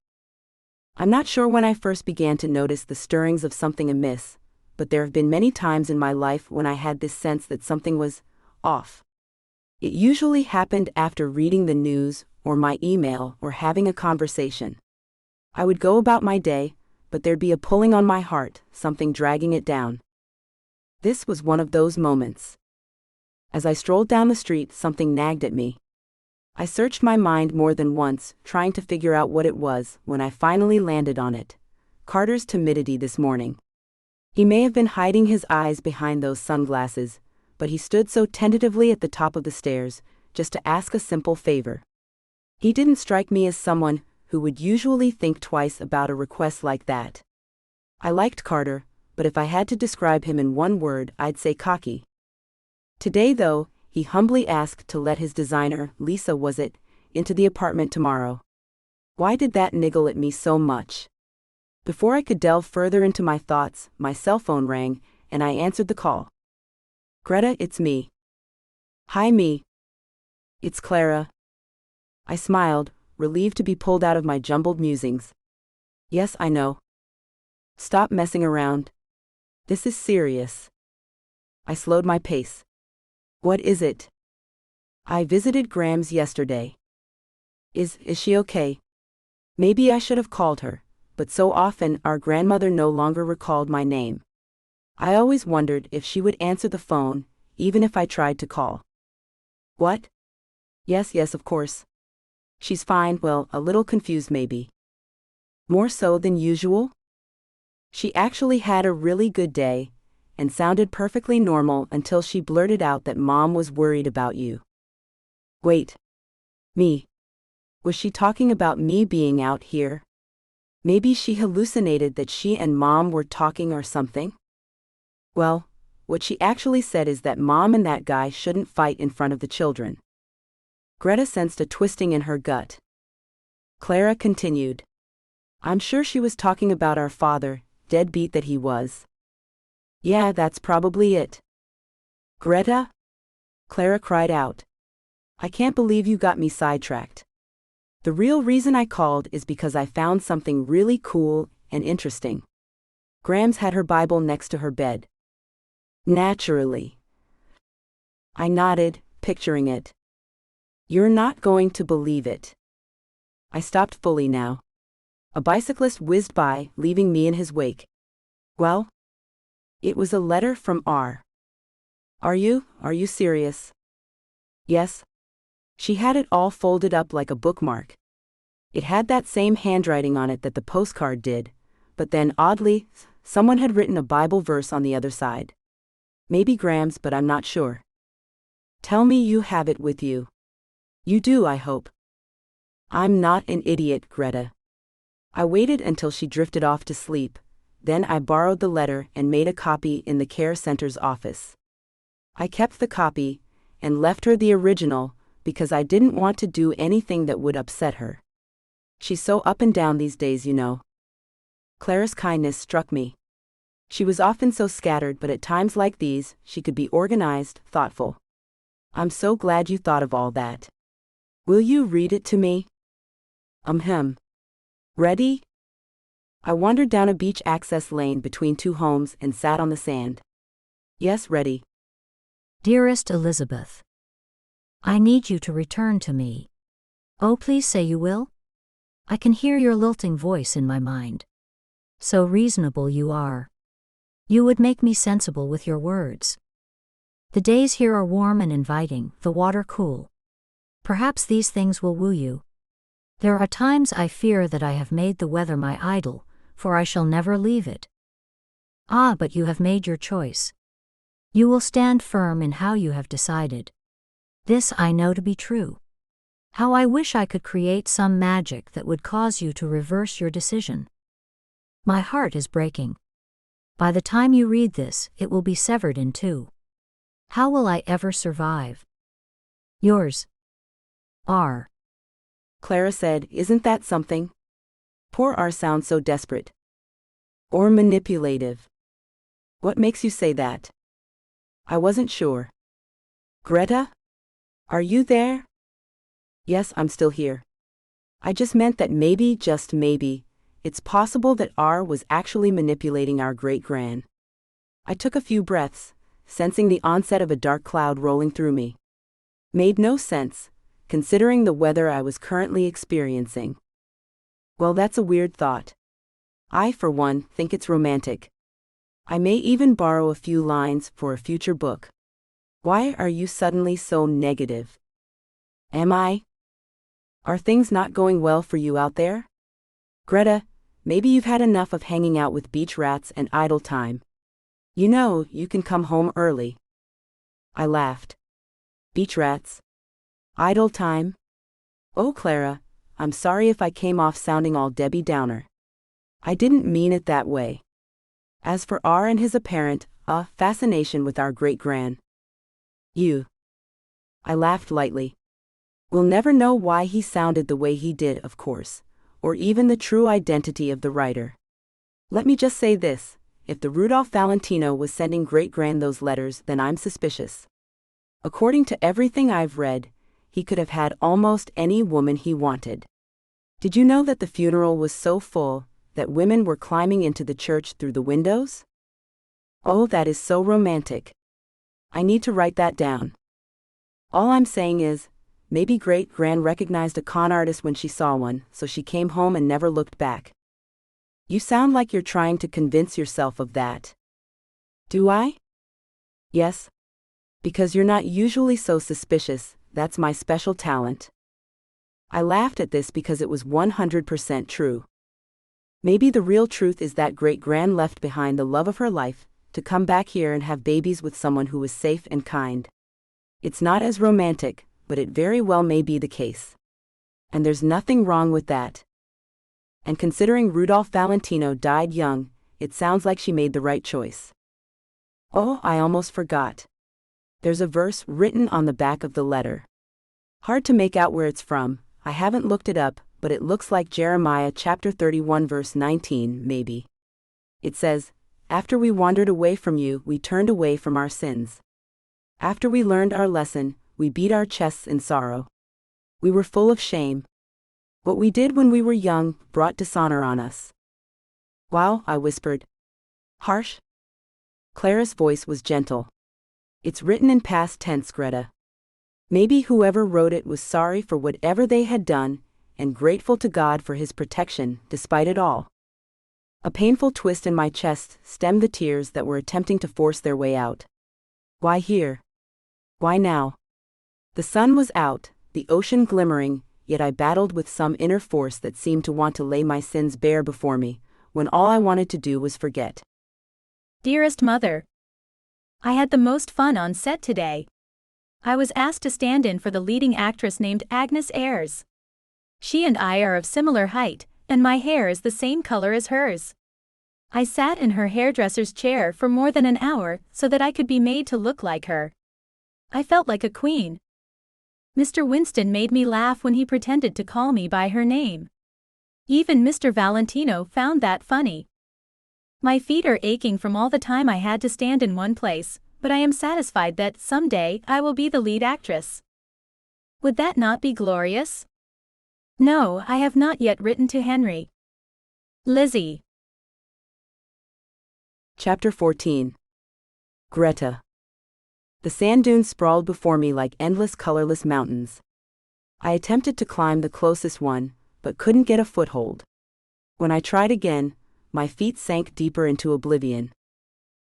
I'm not sure when I first began to notice the stirrings of something amiss, but there have been many times in my life when I had this sense that something was off. It usually happened after reading the news, or my email, or having a conversation. I would go about my day, but there'd be a pulling on my heart, something dragging it down. This was one of those moments. As I strolled down the street, something nagged at me. I searched my mind more than once, trying to figure out what it was, when I finally landed on it. Carter's timidity this morning. He may have been hiding his eyes behind those sunglasses, but he stood so tentatively at the top of the stairs, just to ask a simple favor. He didn't strike me as someone who would usually think twice about a request like that. I liked Carter, but if I had to describe him in one word, I'd say cocky. Today, though, he humbly asked to let his designer, Lisa was it, into the apartment tomorrow. Why did that niggle at me so much? Before I could delve further into my thoughts, my cell phone rang, and I answered the call. Greta, it's me. Hi, me. It's Clara. I smiled, relieved to be pulled out of my jumbled musings. Yes, I know. Stop messing around. This is serious. I slowed my pace. What is it? I visited Grams yesterday. Is she okay? Maybe I should have called her, but so often our grandmother no longer recalled my name. I always wondered if she would answer the phone, even if I tried to call. What? Yes, of course. She's fine, well, a little confused maybe. More so than usual? She actually had a really good day, and sounded perfectly normal until she blurted out that Mom was worried about you. Wait. Me. Was she talking about me being out here? Maybe she hallucinated that she and Mom were talking or something? Well, what she actually said is that Mom and that guy shouldn't fight in front of the children. Greta sensed a twisting in her gut. Clara continued. I'm sure she was talking about our father, deadbeat that he was. Yeah, that's probably it. Greta? Clara cried out. I can't believe you got me sidetracked. The real reason I called is because I found something really cool and interesting. Grams had her Bible next to her bed. Naturally. I nodded, picturing it. You're not going to believe it. I stopped fully now. A bicyclist whizzed by, leaving me in his wake. Well? It was a letter from R. Are you serious? Yes. She had it all folded up like a bookmark. It had that same handwriting on it that the postcard did, but then oddly, someone had written a Bible verse on the other side. Maybe Grams, but I'm not sure. Tell me you have it with you. You do, I hope. I'm not an idiot, Greta. I waited until she drifted off to sleep. Then I borrowed the letter and made a copy in the care center's office. I kept the copy, and left her the original, because I didn't want to do anything that would upset her. She's so up and down these days, you know. Clara's kindness struck me. She was often so scattered, but at times like these, she could be organized, thoughtful. I'm so glad you thought of all that. Will you read it to me? Ready? I wandered down a beach access lane between two homes and sat on the sand. Yes, ready. Dearest Elizabeth, I need you to return to me. Oh, please say you will? I can hear your lilting voice in my mind. So reasonable you are. You would make me sensible with your words. The days here are warm and inviting, the water cool. Perhaps these things will woo you. There are times I fear that I have made the weather my idol, for I shall never leave it. Ah, but you have made your choice. You will stand firm in how you have decided. This I know to be true. How I wish I could create some magic that would cause you to reverse your decision. My heart is breaking. By the time you read this, it will be severed in two. How will I ever survive? Yours, R. Clara said, isn't that something? Poor R sounds so desperate. Or manipulative. What makes you say that? I wasn't sure. Greta? Are you there? Yes, I'm still here. I just meant that maybe, just maybe, it's possible that R was actually manipulating our great-gran. I took a few breaths, sensing the onset of a dark cloud rolling through me. Made no sense, considering the weather I was currently experiencing. Well, that's a weird thought. I, for one, think it's romantic. I may even borrow a few lines for a future book. Why are you suddenly so negative? Am I? Are things not going well for you out there? Greta, maybe you've had enough of hanging out with beach rats and idle time. You know, you can come home early. I laughed. Beach rats? Idle time? Oh, Clara, I'm sorry if I came off sounding all Debbie Downer. I didn't mean it that way. As for R and his apparent, fascination with our great-gran. I laughed lightly. We'll never know why he sounded the way he did, of course, or even the true identity of the writer. Let me just say this, if the Rudolph Valentino was sending great-gran those letters, then I'm suspicious. According to everything I've read, he could have had almost any woman he wanted. Did you know that the funeral was so full that women were climbing into the church through the windows? Oh, that is so romantic. I need to write that down. All I'm saying is, maybe great-gran recognized a con artist when she saw one, so she came home and never looked back. You sound like you're trying to convince yourself of that. Do I? Yes. Because you're not usually so suspicious, that's my special talent. I laughed at this because it was 100% true. Maybe the real truth is that great-gran left behind the love of her life, to come back here and have babies with someone who was safe and kind. It's not as romantic, but it very well may be the case. And there's nothing wrong with that. And considering Rudolph Valentino died young, it sounds like she made the right choice. Oh, I almost forgot. There's a verse written on the back of the letter. Hard to make out where it's from, I haven't looked it up, but it looks like Jeremiah chapter 31 verse 19, maybe. It says, "After we wandered away from you, we turned away from our sins. After we learned our lesson, we beat our chests in sorrow. We were full of shame. What we did when we were young brought dishonor on us." Wow, I whispered. Harsh? Clara's voice was gentle. It's written in past tense, Greta. Maybe whoever wrote it was sorry for whatever they had done, and grateful to God for his protection, despite it all. A painful twist in my chest stemmed the tears that were attempting to force their way out. Why here? Why now? The sun was out, the ocean glimmering, yet I battled with some inner force that seemed to want to lay my sins bare before me, when all I wanted to do was forget. Dearest Mother, I had the most fun on set today. I was asked to stand in for the leading actress named Agnes Ayres. She and I are of similar height, and my hair is the same color as hers. I sat in her hairdresser's chair for more than an hour so that I could be made to look like her. I felt like a queen. Mr. Winston made me laugh when he pretended to call me by her name. Even Mr. Valentino found that funny. My feet are aching from all the time I had to stand in one place, but I am satisfied that someday I will be the lead actress. Would that not be glorious? No, I have not yet written to Henry. Lizzie. Chapter 14. Greta. The sand dunes sprawled before me like endless colorless mountains. I attempted to climb the closest one, but couldn't get a foothold. When I tried again, my feet sank deeper into oblivion.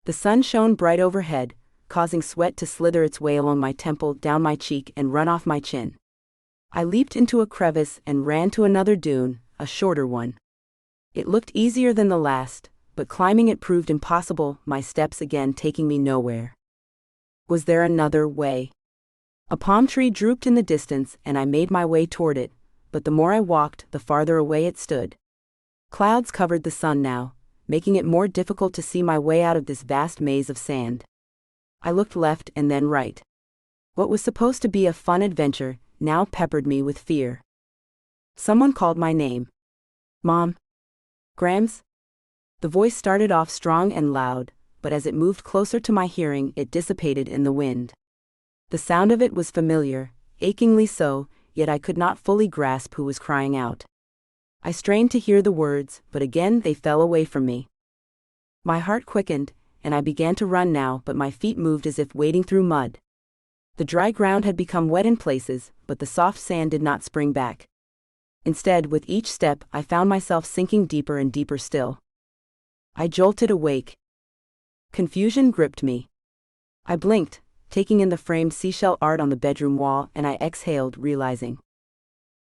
The sun shone bright overhead, causing sweat to slither its way along my temple, down my cheek, and run off my chin. I leaped into a crevice and ran to another dune, a shorter one. It looked easier than the last, but climbing it proved impossible, my steps again taking me nowhere. Was there another way? A palm tree drooped in the distance and I made my way toward it, but the more I walked, the farther away it stood. Clouds covered the sun now, making it more difficult to see my way out of this vast maze of sand. I looked left and then right. What was supposed to be a fun adventure now peppered me with fear. Someone called my name. Mom? Grams? The voice started off strong and loud, but as it moved closer to my hearing, it dissipated in the wind. The sound of it was familiar, achingly so, yet I could not fully grasp who was crying out. I strained to hear the words, but again they fell away from me. My heart quickened, and I began to run now, but my feet moved as if wading through mud. The dry ground had become wet in places, but the soft sand did not spring back. Instead, with each step, I found myself sinking deeper and deeper still. I jolted awake. Confusion gripped me. I blinked, taking in the framed seashell art on the bedroom wall, and I exhaled, realizing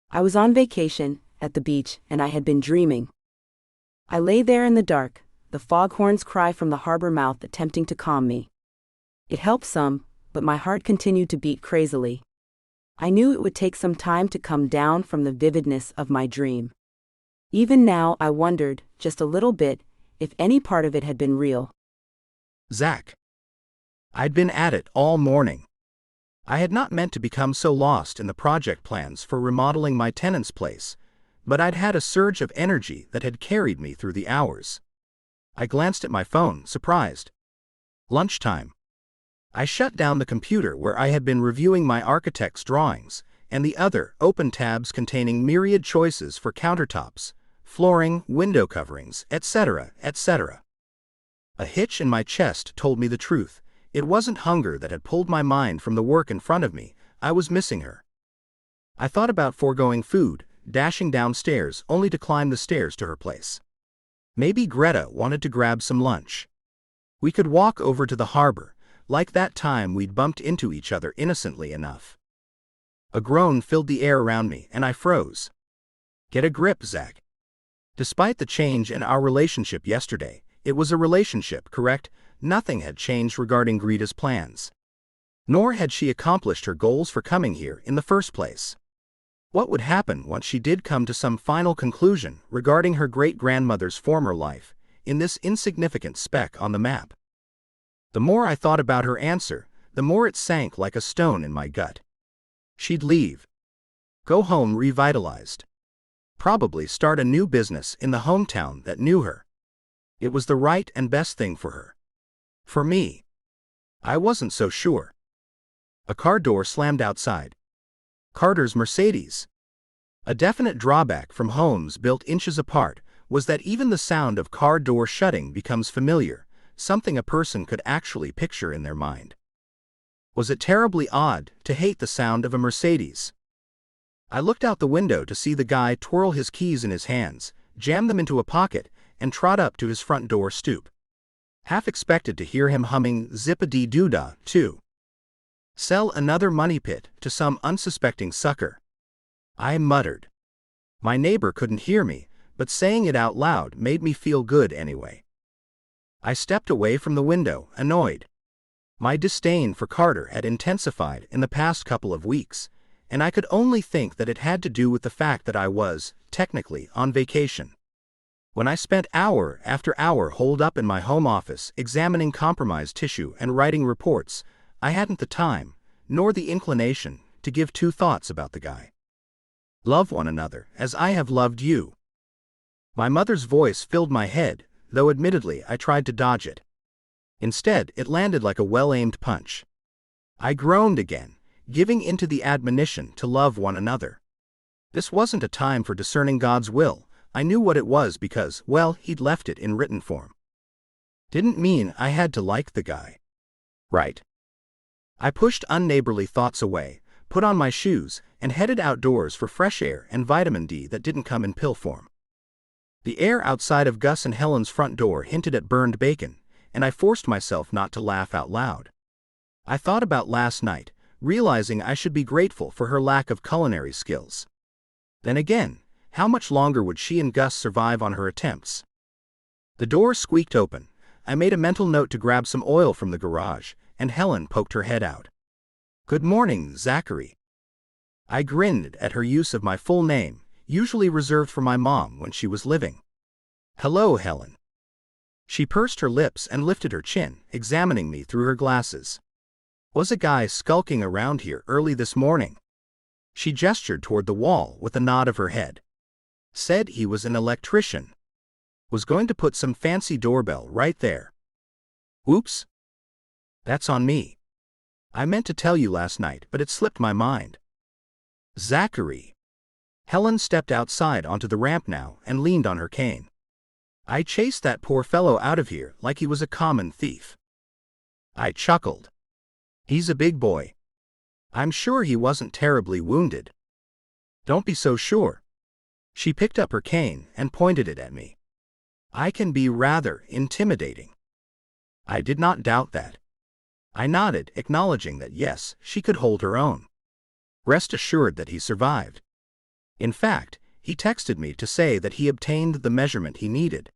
I was on vacation, at the beach, and I had been dreaming. I lay there in the dark, the foghorn's cry from the harbor mouth attempting to calm me. It helped some, but my heart continued to beat crazily. I knew it would take some time to come down from the vividness of my dream. Even now I wondered, just a little bit, if any part of it had been real. Zach. I'd been at it all morning. I had not meant to become so lost in the project plans for remodeling my tenant's place, but I'd had a surge of energy that had carried me through the hours. I glanced at my phone, surprised. Lunchtime. I shut down the computer where I had been reviewing my architect's drawings, and the other open tabs containing myriad choices for countertops, flooring, window coverings, etc., etc. A hitch in my chest told me the truth. It wasn't hunger that had pulled my mind from the work in front of me, I was missing her. I thought about foregoing food, dashing downstairs only to climb the stairs to her place. Maybe Greta wanted to grab some lunch. We could walk over to the harbor, like that time we'd bumped into each other innocently enough. A groan filled the air around me and I froze. Get a grip, Zach. Despite the change in our relationship yesterday, it was a relationship, correct? Nothing had changed regarding Greta's plans. Nor had she accomplished her goals for coming here in the first place. What would happen once she did come to some final conclusion regarding her great-grandmother's former life, in this insignificant speck on the map? The more I thought about her answer, the more it sank like a stone in my gut. She'd leave. Go home revitalized. Probably start a new business in the hometown that knew her. It was the right and best thing for her. For me, I wasn't so sure. A car door slammed outside. Carter's Mercedes. A definite drawback from homes built inches apart was that even the sound of car door shutting becomes familiar, something a person could actually picture in their mind. Was it terribly odd to hate the sound of a Mercedes? I looked out the window to see the guy twirl his keys in his hands, jam them into a pocket, and trot up to his front door stoop. Half expected to hear him humming Zip-a-dee-doo-dah, too. Sell another money pit to some unsuspecting sucker. I muttered. My neighbor couldn't hear me, but saying it out loud made me feel good anyway. I stepped away from the window, annoyed. My disdain for Carter had intensified in the past couple of weeks, and I could only think that it had to do with the fact that I was, technically, on vacation. When I spent hour after hour holed up in my home office examining compromised tissue and writing reports, I hadn't the time, nor the inclination to give two thoughts about the guy. Love one another as I have loved you. My mother's voice filled my head, though admittedly I tried to dodge it. Instead, it landed like a well-aimed punch. I groaned again, giving into the admonition to love one another. This wasn't a time for discerning God's will. I knew what it was because, well, he'd left it in written form. Didn't mean I had to like the guy. Right. I pushed unneighborly thoughts away, put on my shoes, and headed outdoors for fresh air and vitamin D that didn't come in pill form. The air outside of Gus and Helen's front door hinted at burned bacon, and I forced myself not to laugh out loud. I thought about last night, realizing I should be grateful for her lack of culinary skills. Then again, how much longer would she and Gus survive on her attempts? The door squeaked open. I made a mental note to grab some oil from the garage, and Helen poked her head out. "Good morning, Zachary." I grinned at her use of my full name, usually reserved for my mom when she was living. "Hello, Helen." She pursed her lips and lifted her chin, examining me through her glasses. "Was a guy skulking around here early this morning?" She gestured toward the wall with a nod of her head. "Said he was an electrician. Was going to put some fancy doorbell right there." "Oops. That's on me. I meant to tell you last night, but it slipped my mind." "Zachary." Helen stepped outside onto the ramp now and leaned on her cane. "I chased that poor fellow out of here like he was a common thief." I chuckled. "He's a big boy. I'm sure he wasn't terribly wounded." "Don't be so sure." She picked up her cane and pointed it at me. "I can be rather intimidating." I did not doubt that. I nodded, acknowledging that yes, she could hold her own. Rest assured that he survived. In fact, he texted me to say that he obtained the measurement he needed.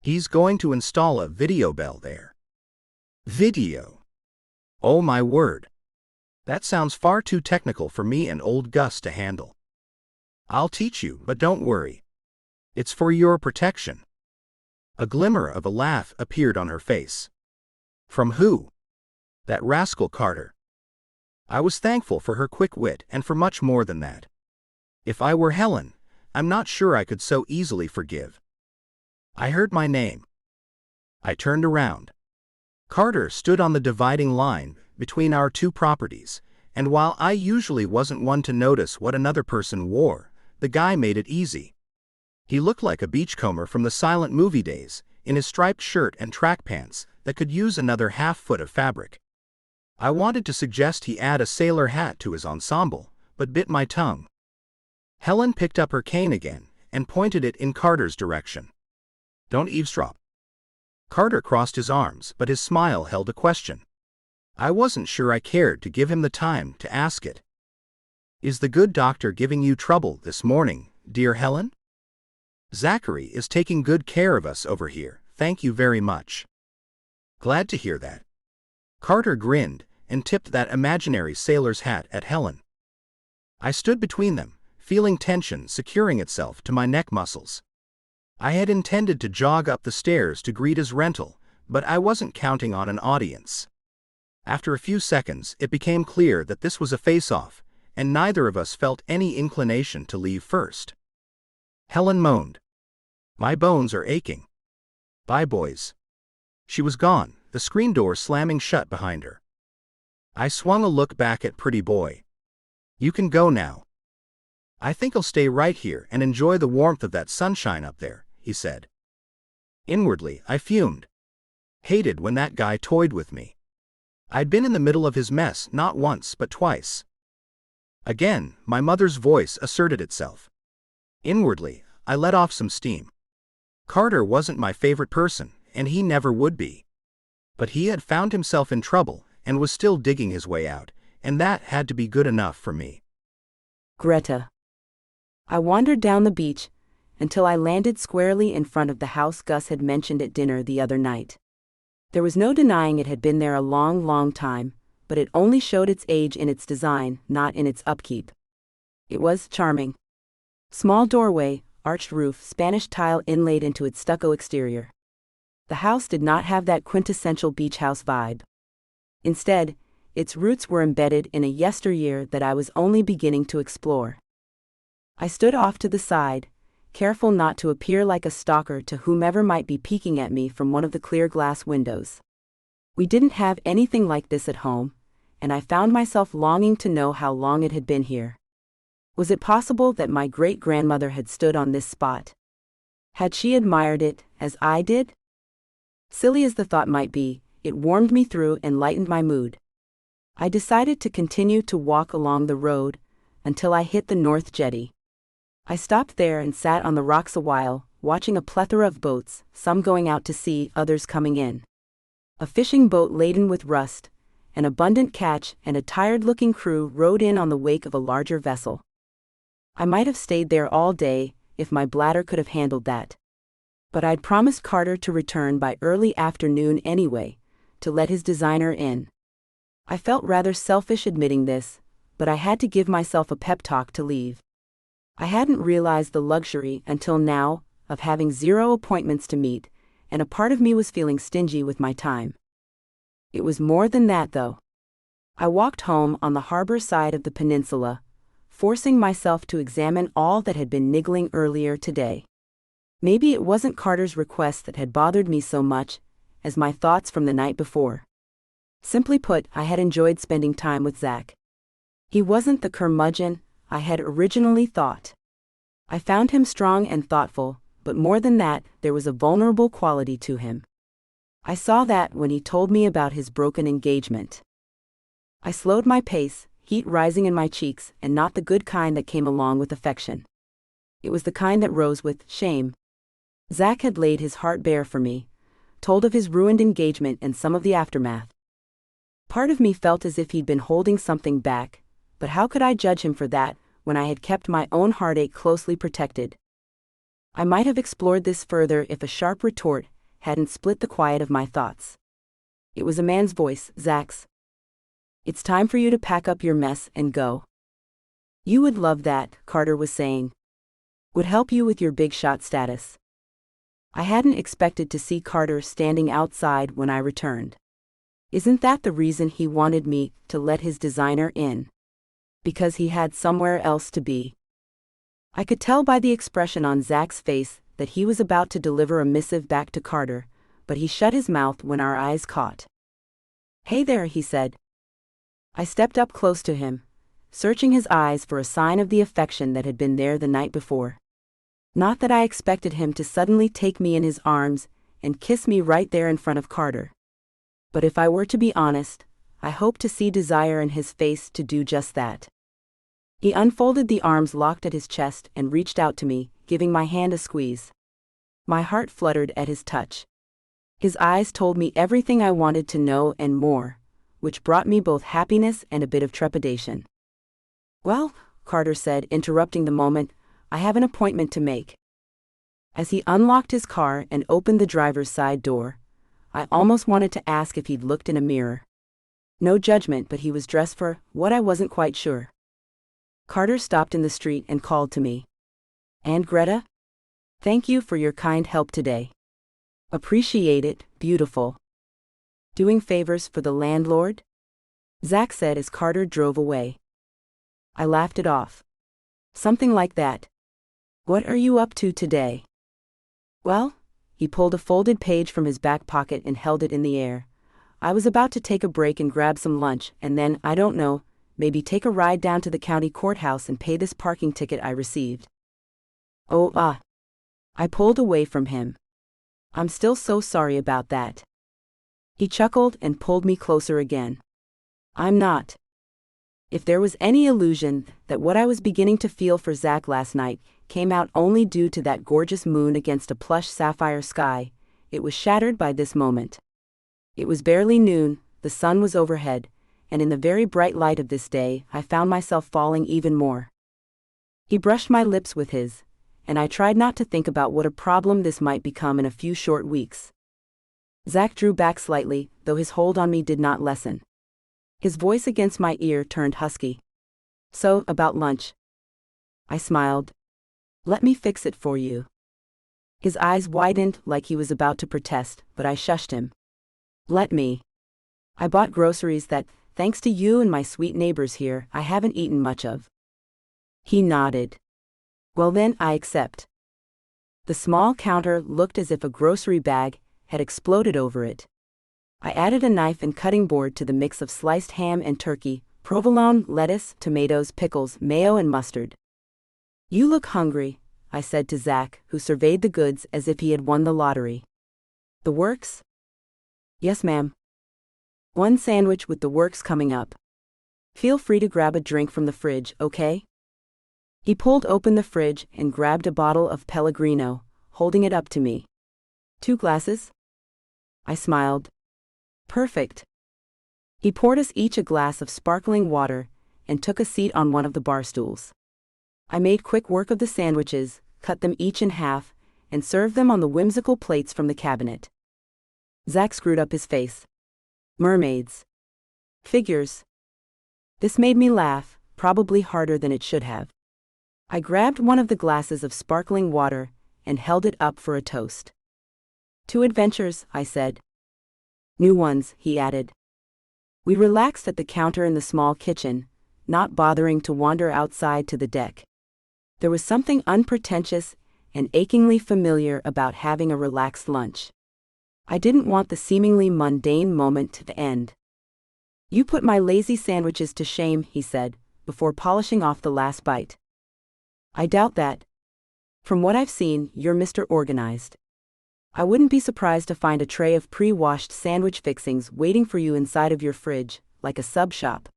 He's going to install a video bell there. Video? Oh my word. That sounds far too technical for me and old Gus to handle. "I'll teach you, but don't worry. It's for your protection." A glimmer of a laugh appeared on her face. "From who?" "That rascal Carter." I was thankful for her quick wit and for much more than that. If I were Helen, I'm not sure I could so easily forgive. I heard my name. I turned around. Carter stood on the dividing line between our two properties, and while I usually wasn't one to notice what another person wore, the guy made it easy. He looked like a beachcomber from the silent movie days, in his striped shirt and track pants that could use another half-foot of fabric. I wanted to suggest he add a sailor hat to his ensemble, but bit my tongue. Helen picked up her cane again and pointed it in Carter's direction. "Don't eavesdrop." Carter crossed his arms, but his smile held a question. I wasn't sure I cared to give him the time to ask it. "Is the good doctor giving you trouble this morning, dear Helen?" "Zachary is taking good care of us over here, thank you very much." "Glad to hear that." Carter grinned and tipped that imaginary sailor's hat at Helen. I stood between them, feeling tension securing itself to my neck muscles. I had intended to jog up the stairs to greet his rental, but I wasn't counting on an audience. After a few seconds, it became clear that this was a face-off, and neither of us felt any inclination to leave first. Helen moaned. "My bones are aching. Bye, boys." She was gone, the screen door slamming shut behind her. I swung a look back at Pretty Boy. "You can go now." "I think I'll stay right here and enjoy the warmth of that sunshine up there," he said. Inwardly, I fumed. Hated when that guy toyed with me. I'd been in the middle of his mess not once but twice. Again, my mother's voice asserted itself. Inwardly, I let off some steam. Carter wasn't my favorite person, and he never would be. But he had found himself in trouble and was still digging his way out, and that had to be good enough for me. Greta. I wandered down the beach until I landed squarely in front of the house Gus had mentioned at dinner the other night. There was no denying it had been there a long, long time, but it only showed its age in its design, not in its upkeep. It was charming. Small doorway, arched roof, Spanish tile inlaid into its stucco exterior. The house did not have that quintessential beach house vibe. Instead, Its roots were embedded in a yesteryear that I was only beginning to explore. I stood off to the side, careful not to appear like a stalker to whomever might be peeking at me from one of the clear glass windows. We didn't have anything like this at home, and I found myself longing to know how long it had been here. Was it possible that my great-grandmother had stood on this spot? Had she admired it, as I did? Silly as the thought might be, it warmed me through and lightened my mood. I decided to continue to walk along the road until I hit the North Jetty. I stopped there and sat on the rocks a while, watching a plethora of boats, some going out to sea, others coming in. A fishing boat laden with rust, an abundant catch, and a tired-looking crew rode in on the wake of a larger vessel. I might have stayed there all day, if my bladder could have handled that. But I'd promised Carter to return by early afternoon anyway, to let his designer in. I felt rather selfish admitting this, but I had to give myself a pep talk to leave. I hadn't realized the luxury until now of having 0 appointments to meet, and a part of me was feeling stingy with my time. It was more than that, though. I walked home on the harbor side of the peninsula, forcing myself to examine all that had been niggling earlier today. Maybe it wasn't Carter's request that had bothered me so much as my thoughts from the night before. Simply put, I had enjoyed spending time with Zach. He wasn't the curmudgeon I had originally thought. I found him strong and thoughtful, but more than that, there was a vulnerable quality to him. I saw that when he told me about his broken engagement. I slowed my pace, heat rising in my cheeks, and not the good kind that came along with affection. It was the kind that rose with shame. Zach had laid his heart bare for me, told of his ruined engagement and some of the aftermath. Part of me felt as if he'd been holding something back, but how could I judge him for that, when I had kept my own heartache closely protected? I might have explored this further if a sharp retort hadn't split the quiet of my thoughts. It was a man's voice, Zach's. "It's time for you to pack up your mess and go." "You would love that," Carter was saying. "Would help you with your big shot status." I hadn't expected to see Carter standing outside when I returned. Isn't that the reason he wanted me to let his designer in? Because he had somewhere else to be. I could tell by the expression on Zach's face that he was about to deliver a missive back to Carter, but he shut his mouth when our eyes caught. "Hey there," he said. I stepped up close to him, searching his eyes for a sign of the affection that had been there the night before. Not that I expected him to suddenly take me in his arms and kiss me right there in front of Carter. But if I were to be honest, I hoped to see desire in his face to do just that. He unfolded the arms locked at his chest and reached out to me, giving my hand a squeeze. My heart fluttered at his touch. His eyes told me everything I wanted to know and more, which brought me both happiness and a bit of trepidation. "Well," Carter said, interrupting the moment, "I have an appointment to make." As he unlocked his car and opened the driver's side door, I almost wanted to ask if he'd looked in a mirror. No judgment, but he was dressed for what I wasn't quite sure. Carter stopped in the street and called to me. "And Greta? Thank you for your kind help today. Appreciate it, beautiful. Doing favors for the landlord?" Zach said as Carter drove away. I laughed it off. "Something like that. What are you up to today?" "Well," he pulled a folded page from his back pocket and held it in the air. "I was about to take a break and grab some lunch, and then, I don't know, maybe take a ride down to the county courthouse and pay this parking ticket I received." "Oh, I pulled away from him. "I'm still so sorry about that." He chuckled and pulled me closer again. "I'm not." If there was any illusion that what I was beginning to feel for Zach last night came out only due to that gorgeous moon against a plush sapphire sky, it was shattered by this moment. It was barely noon, the sun was overhead, and in the very bright light of this day, I found myself falling even more. He brushed my lips with his, and I tried not to think about what a problem this might become in a few short weeks. Zach drew back slightly, though his hold on me did not lessen. His voice against my ear turned husky. "So, about lunch?" I smiled. "Let me fix it for you." His eyes widened like he was about to protest, but I shushed him. "Let me. I bought groceries that Thanks to you and my sweet neighbors here, I haven't eaten much of. He nodded. Well then, I accept. The small counter looked as if a grocery bag had exploded over it. I added a knife and cutting board to the mix of sliced ham and turkey, provolone, lettuce, tomatoes, pickles, mayo and mustard. You look hungry, I said to Zach, who surveyed the goods as if he had won the lottery. The works? Yes, ma'am. One sandwich with the works coming up. Feel free to grab a drink from the fridge, okay? He pulled open the fridge and grabbed a bottle of Pellegrino, holding it up to me. 2 glasses? I smiled. Perfect. He poured us each a glass of sparkling water and took a seat on one of the bar stools. I made quick work of the sandwiches, cut them each in half, and served them on the whimsical plates from the cabinet. Zach screwed up his face. Mermaids. Figures. This made me laugh, probably harder than it should have. I grabbed one of the glasses of sparkling water and held it up for a toast. 2 adventures, I said. New ones, he added. We relaxed at the counter in the small kitchen, not bothering to wander outside to the deck. There was something unpretentious and achingly familiar about having a relaxed lunch. I didn't want the seemingly mundane moment to end. You put my lazy sandwiches to shame, he said, before polishing off the last bite. I doubt that. From what I've seen, you're Mr. Organized. I wouldn't be surprised to find a tray of pre-washed sandwich fixings waiting for you inside of your fridge, like a sub shop.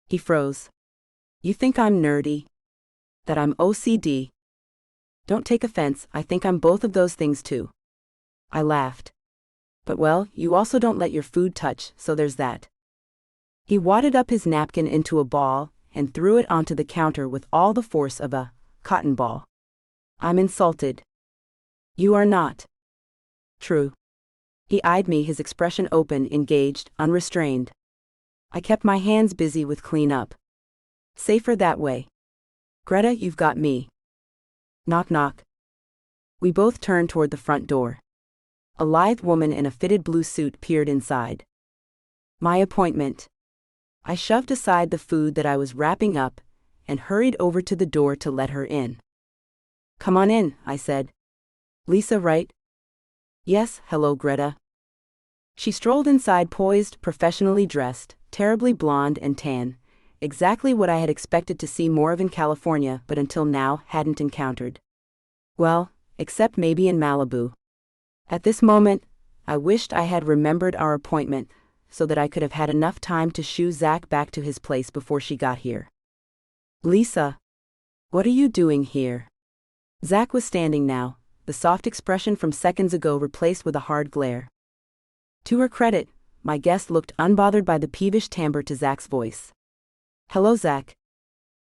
He froze. You think I'm nerdy? That I'm OCD? Don't take offense, I think I'm both of those things too. I laughed. But well, you also don't let your food touch, so there's that. He wadded up his napkin into a ball and threw it onto the counter with all the force of a cotton ball. I'm insulted. You are not. True. He eyed me, his expression open, engaged, unrestrained. I kept my hands busy with cleanup. Safer that way. Greta, you've got me. Knock knock. We both turned toward the front door. A lithe woman in a fitted blue suit peered inside. My appointment. I shoved aside the food that I was wrapping up and hurried over to the door to let her in. Come on in, I said. Lisa, right? Yes, hello, Greta. She strolled inside, poised, professionally dressed, terribly blonde and tan, exactly what I had expected to see more of in California but until now hadn't encountered. Well, except maybe in Malibu. At this moment, I wished I had remembered our appointment so that I could have had enough time to shoo Zach back to his place before she got here. Lisa, what are you doing here? Zach was standing now, the soft expression from seconds ago replaced with a hard glare. To her credit, my guest looked unbothered by the peevish timbre to Zach's voice. Hello, Zach.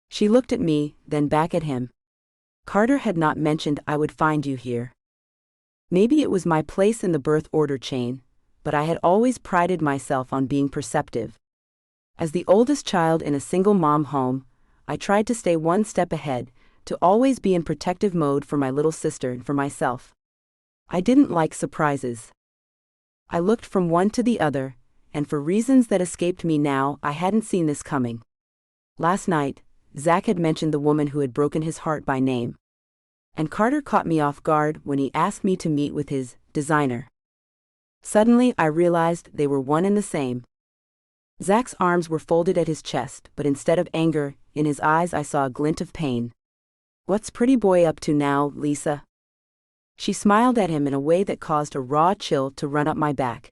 She looked at me, then back at him. Carter had not mentioned I would find you here. Maybe it was my place in the birth order chain, but I had always prided myself on being perceptive. As the oldest child in a single-mom home, I tried to stay one step ahead, to always be in protective mode for my little sister and for myself. I didn't like surprises. I looked from one to the other, and for reasons that escaped me now, I hadn't seen this coming. Last night, Zach had mentioned the woman who had broken his heart by name. And Carter caught me off guard when he asked me to meet with his designer. Suddenly, I realized they were one and the same. Zach's arms were folded at his chest, but instead of anger, in his eyes I saw a glint of pain. What's pretty boy up to now, Lisa? She smiled at him in a way that caused a raw chill to run up my back.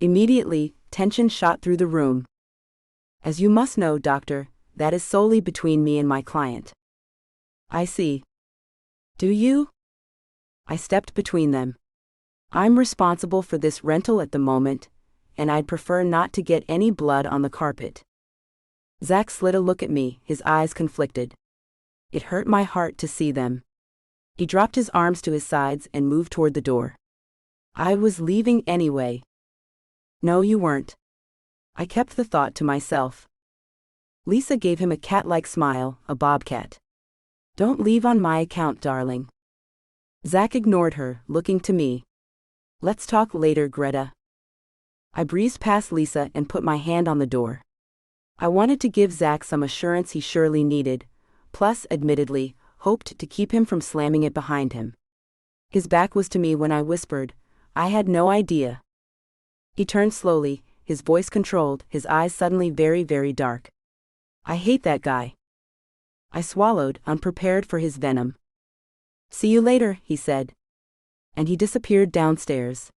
Immediately, tension shot through the room. As you must know, doctor, that is solely between me and my client. I see. Do you? I stepped between them. I'm responsible for this rental at the moment, and I'd prefer not to get any blood on the carpet. Zach slid a look at me, his eyes conflicted. It hurt my heart to see them. He dropped his arms to his sides and moved toward the door. I was leaving anyway. No, you weren't. I kept the thought to myself. Lisa gave him a cat-like smile, a bobcat. Don't leave on my account, darling. Zach ignored her, looking to me. Let's talk later, Greta. I breezed past Lisa and put my hand on the door. I wanted to give Zach some assurance he surely needed, plus, admittedly, hoped to keep him from slamming it behind him. His back was to me when I whispered, "I had no idea." He turned slowly, his voice controlled, his eyes suddenly very, very dark. "I hate that guy." I swallowed, unprepared for his venom. "See you later," he said. And he disappeared downstairs.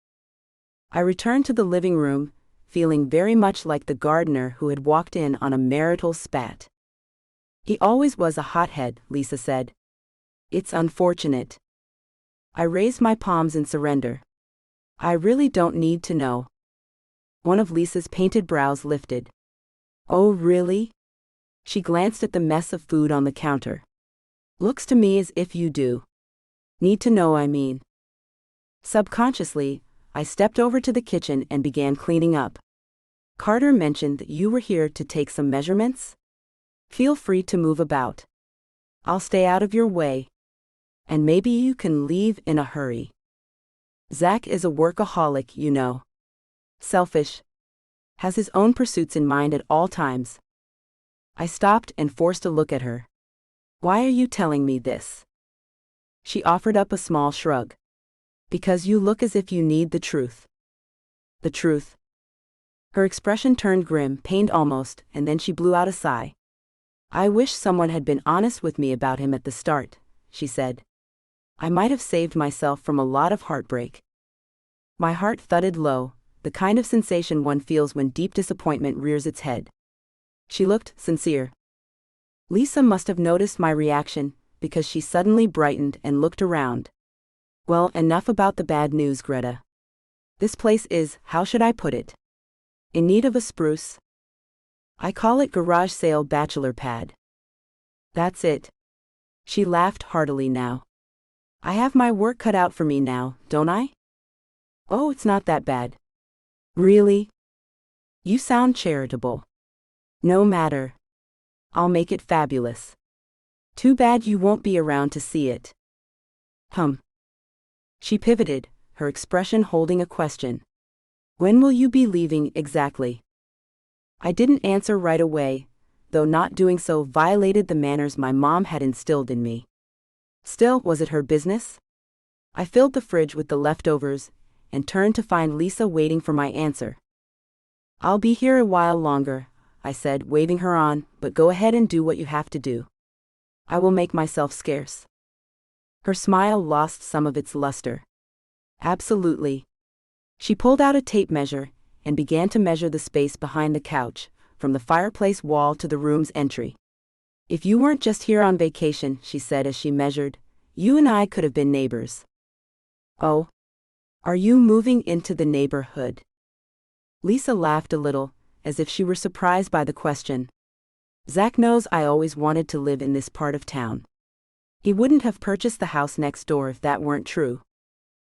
I returned to the living room, feeling very much like the gardener who had walked in on a marital spat. "He always was a hothead," Lisa said. "It's unfortunate." I raised my palms in surrender. "I really don't need to know." One of Lisa's painted brows lifted. "Oh, really?" She glanced at the mess of food on the counter. "Looks to me as if you do. Need to know, I mean." Subconsciously, I stepped over to the kitchen and began cleaning up. "Carter mentioned that you were here to take some measurements? Feel free to move about. I'll stay out of your way. And maybe you can leave in a hurry. Zach is a workaholic, you know. Selfish. Has his own pursuits in mind at all times." I stopped and forced a look at her. "Why are you telling me this?" She offered up a small shrug. "Because you look as if you need the truth." "The truth?" Her expression turned grim, pained almost, and then she blew out a sigh. "I wish someone had been honest with me about him at the start," she said. "I might have saved myself from a lot of heartbreak." My heart thudded low, the kind of sensation one feels when deep disappointment rears its head. She looked sincere. Lisa must have noticed my reaction, because she suddenly brightened and looked around. "Well, enough about the bad news, Greta. This place is, how should I put it? In need of a spruce. I call it garage sale bachelor pad." "That's it." She laughed heartily now. "I have my work cut out for me now, don't I?" "Oh, it's not that bad." "Really? You sound charitable." "No matter. I'll make it fabulous. Too bad you won't be around to see it." She pivoted, her expression holding a question. "When will you be leaving exactly?" I didn't answer right away, though not doing so violated the manners my mom had instilled in me. Still, was it her business? I filled the fridge with the leftovers and turned to find Lisa waiting for my answer. "I'll be here a while longer," I said, waving her on, "but go ahead and do what you have to do. I will make myself scarce." Her smile lost some of its luster. "Absolutely." She pulled out a tape measure and began to measure the space behind the couch, from the fireplace wall to the room's entry. "If you weren't just here on vacation," she said as she measured, "you and I could have been neighbors." "Oh? Are you moving into the neighborhood?" Lisa laughed a little, as if she were surprised by the question. "Zach knows I always wanted to live in this part of town. He wouldn't have purchased the house next door if that weren't true.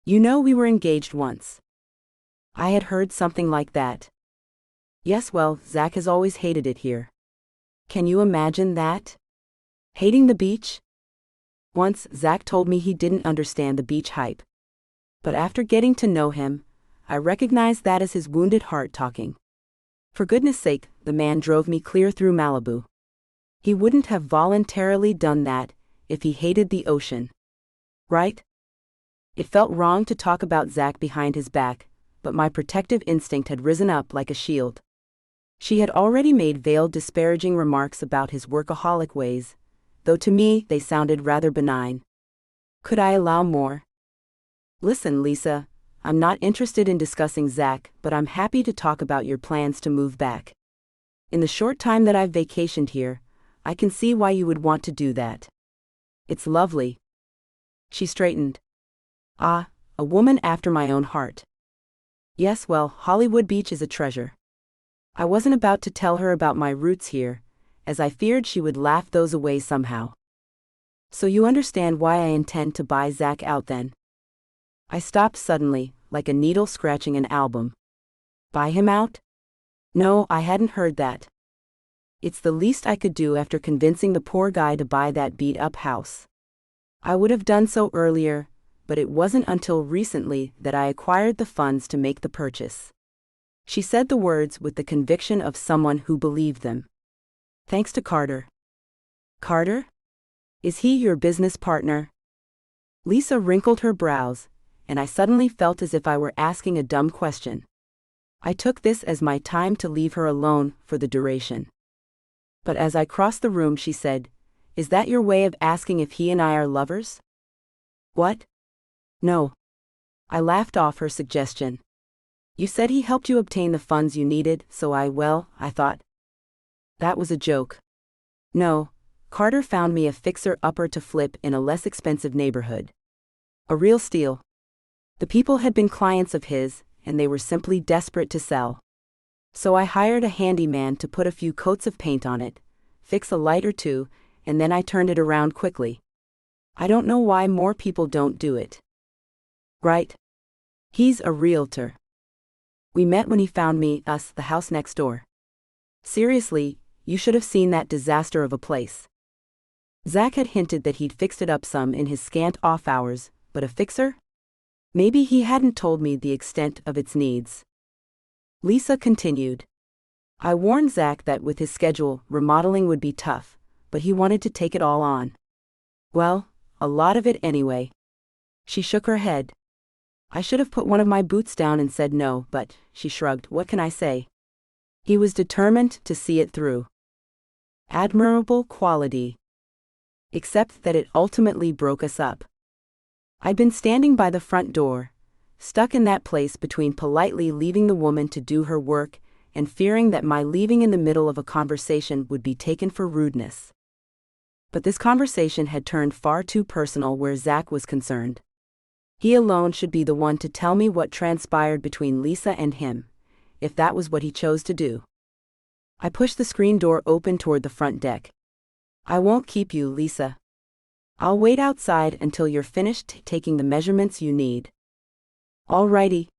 You know, we were engaged once." I had heard something like that. "Yes, well, Zach has always hated it here. Can you imagine that? Hating the beach? Once, Zach told me he didn't understand the beach hype. But after getting to know him, I recognized that as his wounded heart talking. For goodness sake, the man drove me clear through Malibu. He wouldn't have voluntarily done that if he hated the ocean. Right?" It felt wrong to talk about Zach behind his back, but my protective instinct had risen up like a shield. She had already made veiled disparaging remarks about his workaholic ways, though to me they sounded rather benign. Could I allow more? "Listen, Lisa, I'm not interested in discussing Zach, but I'm happy to talk about your plans to move back. In the short time that I've vacationed here, I can see why you would want to do that. It's lovely." She straightened. "Ah, a woman after my own heart." "Yes, well, Hollywood Beach is a treasure." I wasn't about to tell her about my roots here, as I feared she would laugh those away somehow. "So you understand why I intend to buy Zach out then?" I stopped suddenly, like a needle scratching an album. Buy him out? No, I hadn't heard that. It's the least I could do after convincing the poor guy to buy that beat-up house. I would have done so earlier, but it wasn't until recently that I acquired the funds to make the purchase. She said the words with the conviction of someone who believed them. Thanks to Carter. Carter? Is he your business partner? Lisa wrinkled her brows, and I suddenly felt as if I were asking a dumb question. I took this as my time to leave her alone for the duration. But as I crossed the room, she said, "Is that your way of asking if he and I are lovers?" What? No. I laughed off her suggestion. You said he helped you obtain the funds you needed, so I thought. That was a joke. No, Carter found me a fixer-upper to flip in a less expensive neighborhood. A real steal. The people had been clients of his, and they were simply desperate to sell. So I hired a handyman to put a few coats of paint on it, fix a light or two, and then I turned it around quickly. I don't know why more people don't do it. Right? He's a realtor. We met when he found the house next door. Seriously, you should have seen that disaster of a place. Zach had hinted that he'd fixed it up some in his scant off hours, but a fixer? Maybe he hadn't told me the extent of its needs. Lisa continued. I warned Zach that with his schedule, remodeling would be tough, but he wanted to take it all on. Well, a lot of it anyway. She shook her head. I should have put one of my boots down and said no, but, she shrugged, what can I say? He was determined to see it through. Admirable quality. Except that it ultimately broke us up. I'd been standing by the front door, stuck in that place between politely leaving the woman to do her work and fearing that my leaving in the middle of a conversation would be taken for rudeness. But this conversation had turned far too personal where Zach was concerned. He alone should be the one to tell me what transpired between Lisa and him, if that was what he chose to do. I pushed the screen door open toward the front deck. I won't keep you, Lisa. I'll wait outside until you're finished taking the measurements you need. All righty.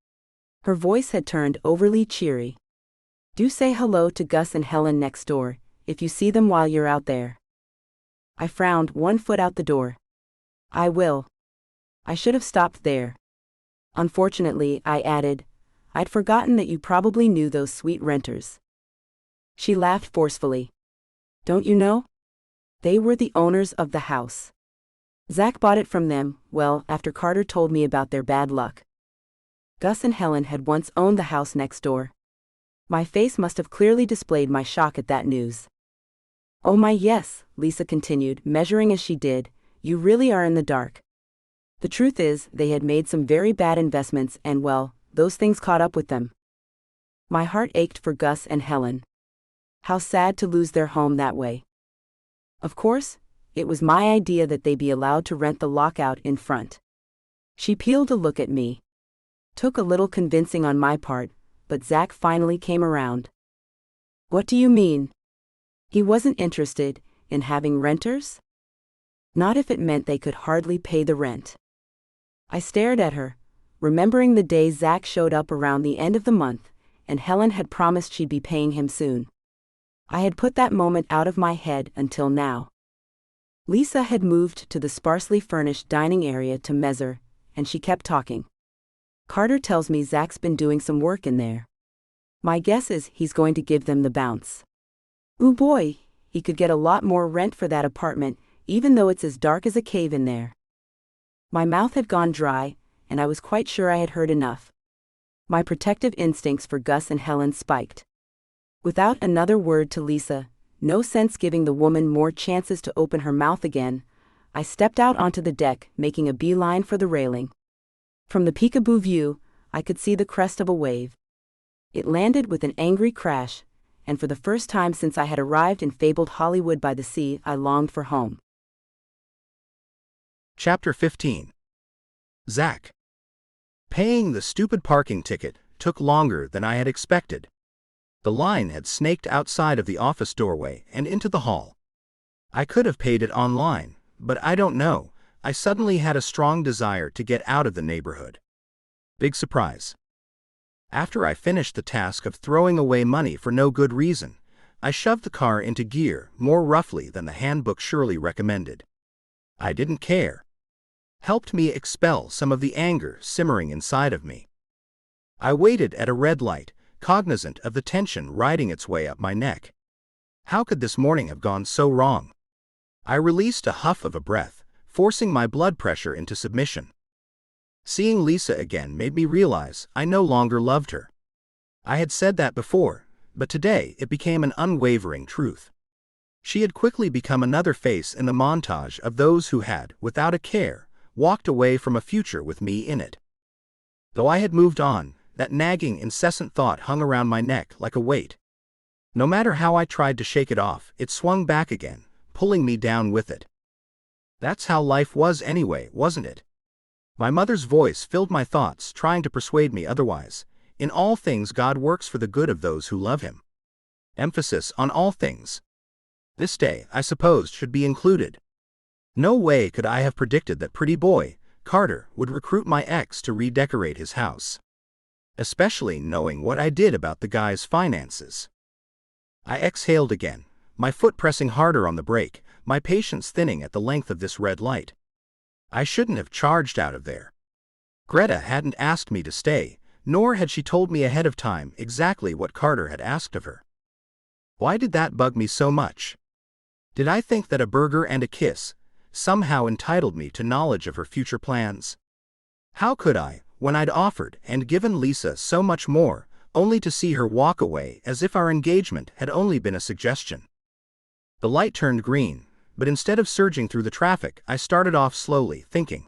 Her voice had turned overly cheery. Do say hello to Gus and Helen next door, if you see them while you're out there. I frowned, 1 foot out the door. I will. I should have stopped there. Unfortunately, I added, I'd forgotten that you probably knew those sweet renters. She laughed forcefully. Don't you know? They were the owners of the house. Zach bought it from them, after Carter told me about their bad luck. Gus and Helen had once owned the house next door. My face must have clearly displayed my shock at that news. Oh my yes, Lisa continued, measuring as she did, you really are in the dark. The truth is, they had made some very bad investments and those things caught up with them. My heart ached for Gus and Helen. How sad to lose their home that way. Of course, it was my idea that they be allowed to rent the lockout in front. She peeled a look at me. Took a little convincing on my part, but Zach finally came around. What do you mean? He wasn't interested in having renters? Not if it meant they could hardly pay the rent. I stared at her, remembering the day Zach showed up around the end of the month, and Helen had promised she'd be paying him soon. I had put that moment out of my head until now. Lisa had moved to the sparsely furnished dining area to measure, and she kept talking. Carter tells me Zach's been doing some work in there. My guess is he's going to give them the bounce. Ooh boy, he could get a lot more rent for that apartment, even though it's as dark as a cave in there. My mouth had gone dry, and I was quite sure I had heard enough. My protective instincts for Gus and Helen spiked. Without another word to Lisa, no sense giving the woman more chances to open her mouth again, I stepped out onto the deck, making a beeline for the railing. From the peekaboo view, I could see the crest of a wave. It landed with an angry crash, and for the first time since I had arrived in fabled Hollywood by the sea, I longed for home. Chapter 15. Zach. Paying the stupid parking ticket took longer than I had expected. The line had snaked outside of the office doorway and into the hall. I could have paid it online, but I don't know, I suddenly had a strong desire to get out of the neighborhood. Big surprise. After I finished the task of throwing away money for no good reason, I shoved the car into gear more roughly than the handbook surely recommended. I didn't care. Helped me expel some of the anger simmering inside of me. I waited at a red light, cognizant of the tension riding its way up my neck. How could this morning have gone so wrong? I released a huff of a breath, forcing my blood pressure into submission. Seeing Lisa again made me realize I no longer loved her. I had said that before, but today it became an unwavering truth. She had quickly become another face in the montage of those who had, without a care, walked away from a future with me in it. Though I had moved on, that nagging, incessant thought hung around my neck like a weight. No matter how I tried to shake it off, it swung back again, pulling me down with it. That's how life was anyway, wasn't it? My mother's voice filled my thoughts, trying to persuade me otherwise. In all things God works for the good of those who love Him. Emphasis on all things. This day, I supposed, should be included. No way could I have predicted that pretty boy, Carter, would recruit my ex to redecorate his house. Especially knowing what I did about the guy's finances. I exhaled again, my foot pressing harder on the brake, my patience thinning at the length of this red light. I shouldn't have charged out of there. Greta hadn't asked me to stay, nor had she told me ahead of time exactly what Carter had asked of her. Why did that bug me so much? Did I think that a burger and a kiss somehow entitled me to knowledge of her future plans? How could I, when I'd offered and given Lisa so much more, only to see her walk away as if our engagement had only been a suggestion? The light turned green, but instead of surging through the traffic, I started off slowly, thinking.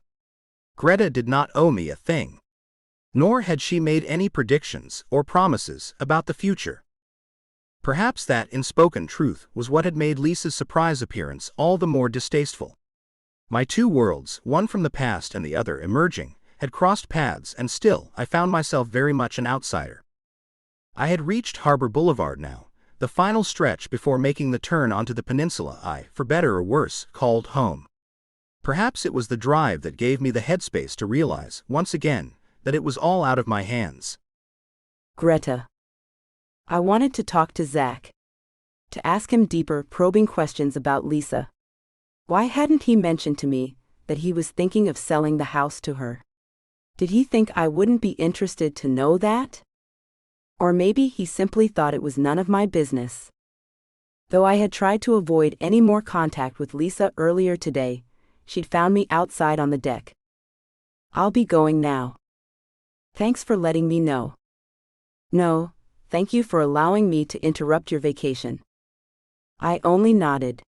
Greta did not owe me a thing. Nor had she made any predictions or promises about the future. Perhaps that unspoken truth was what had made Lisa's surprise appearance all the more distasteful. My two worlds, one from the past and the other emerging, had crossed paths, and still I found myself very much an outsider. I had reached Harbor Boulevard now, the final stretch before making the turn onto the peninsula I, for better or worse, called home. Perhaps it was the drive that gave me the headspace to realize, once again, that it was all out of my hands. Greta. I wanted to talk to Zach. To ask him deeper, probing questions about Lisa. Why hadn't he mentioned to me that he was thinking of selling the house to her? Did he think I wouldn't be interested to know that? Or maybe he simply thought it was none of my business. Though I had tried to avoid any more contact with Lisa earlier today, she'd found me outside on the deck. I'll be going now. Thanks for letting me know. No, thank you for allowing me to interrupt your vacation. I only nodded.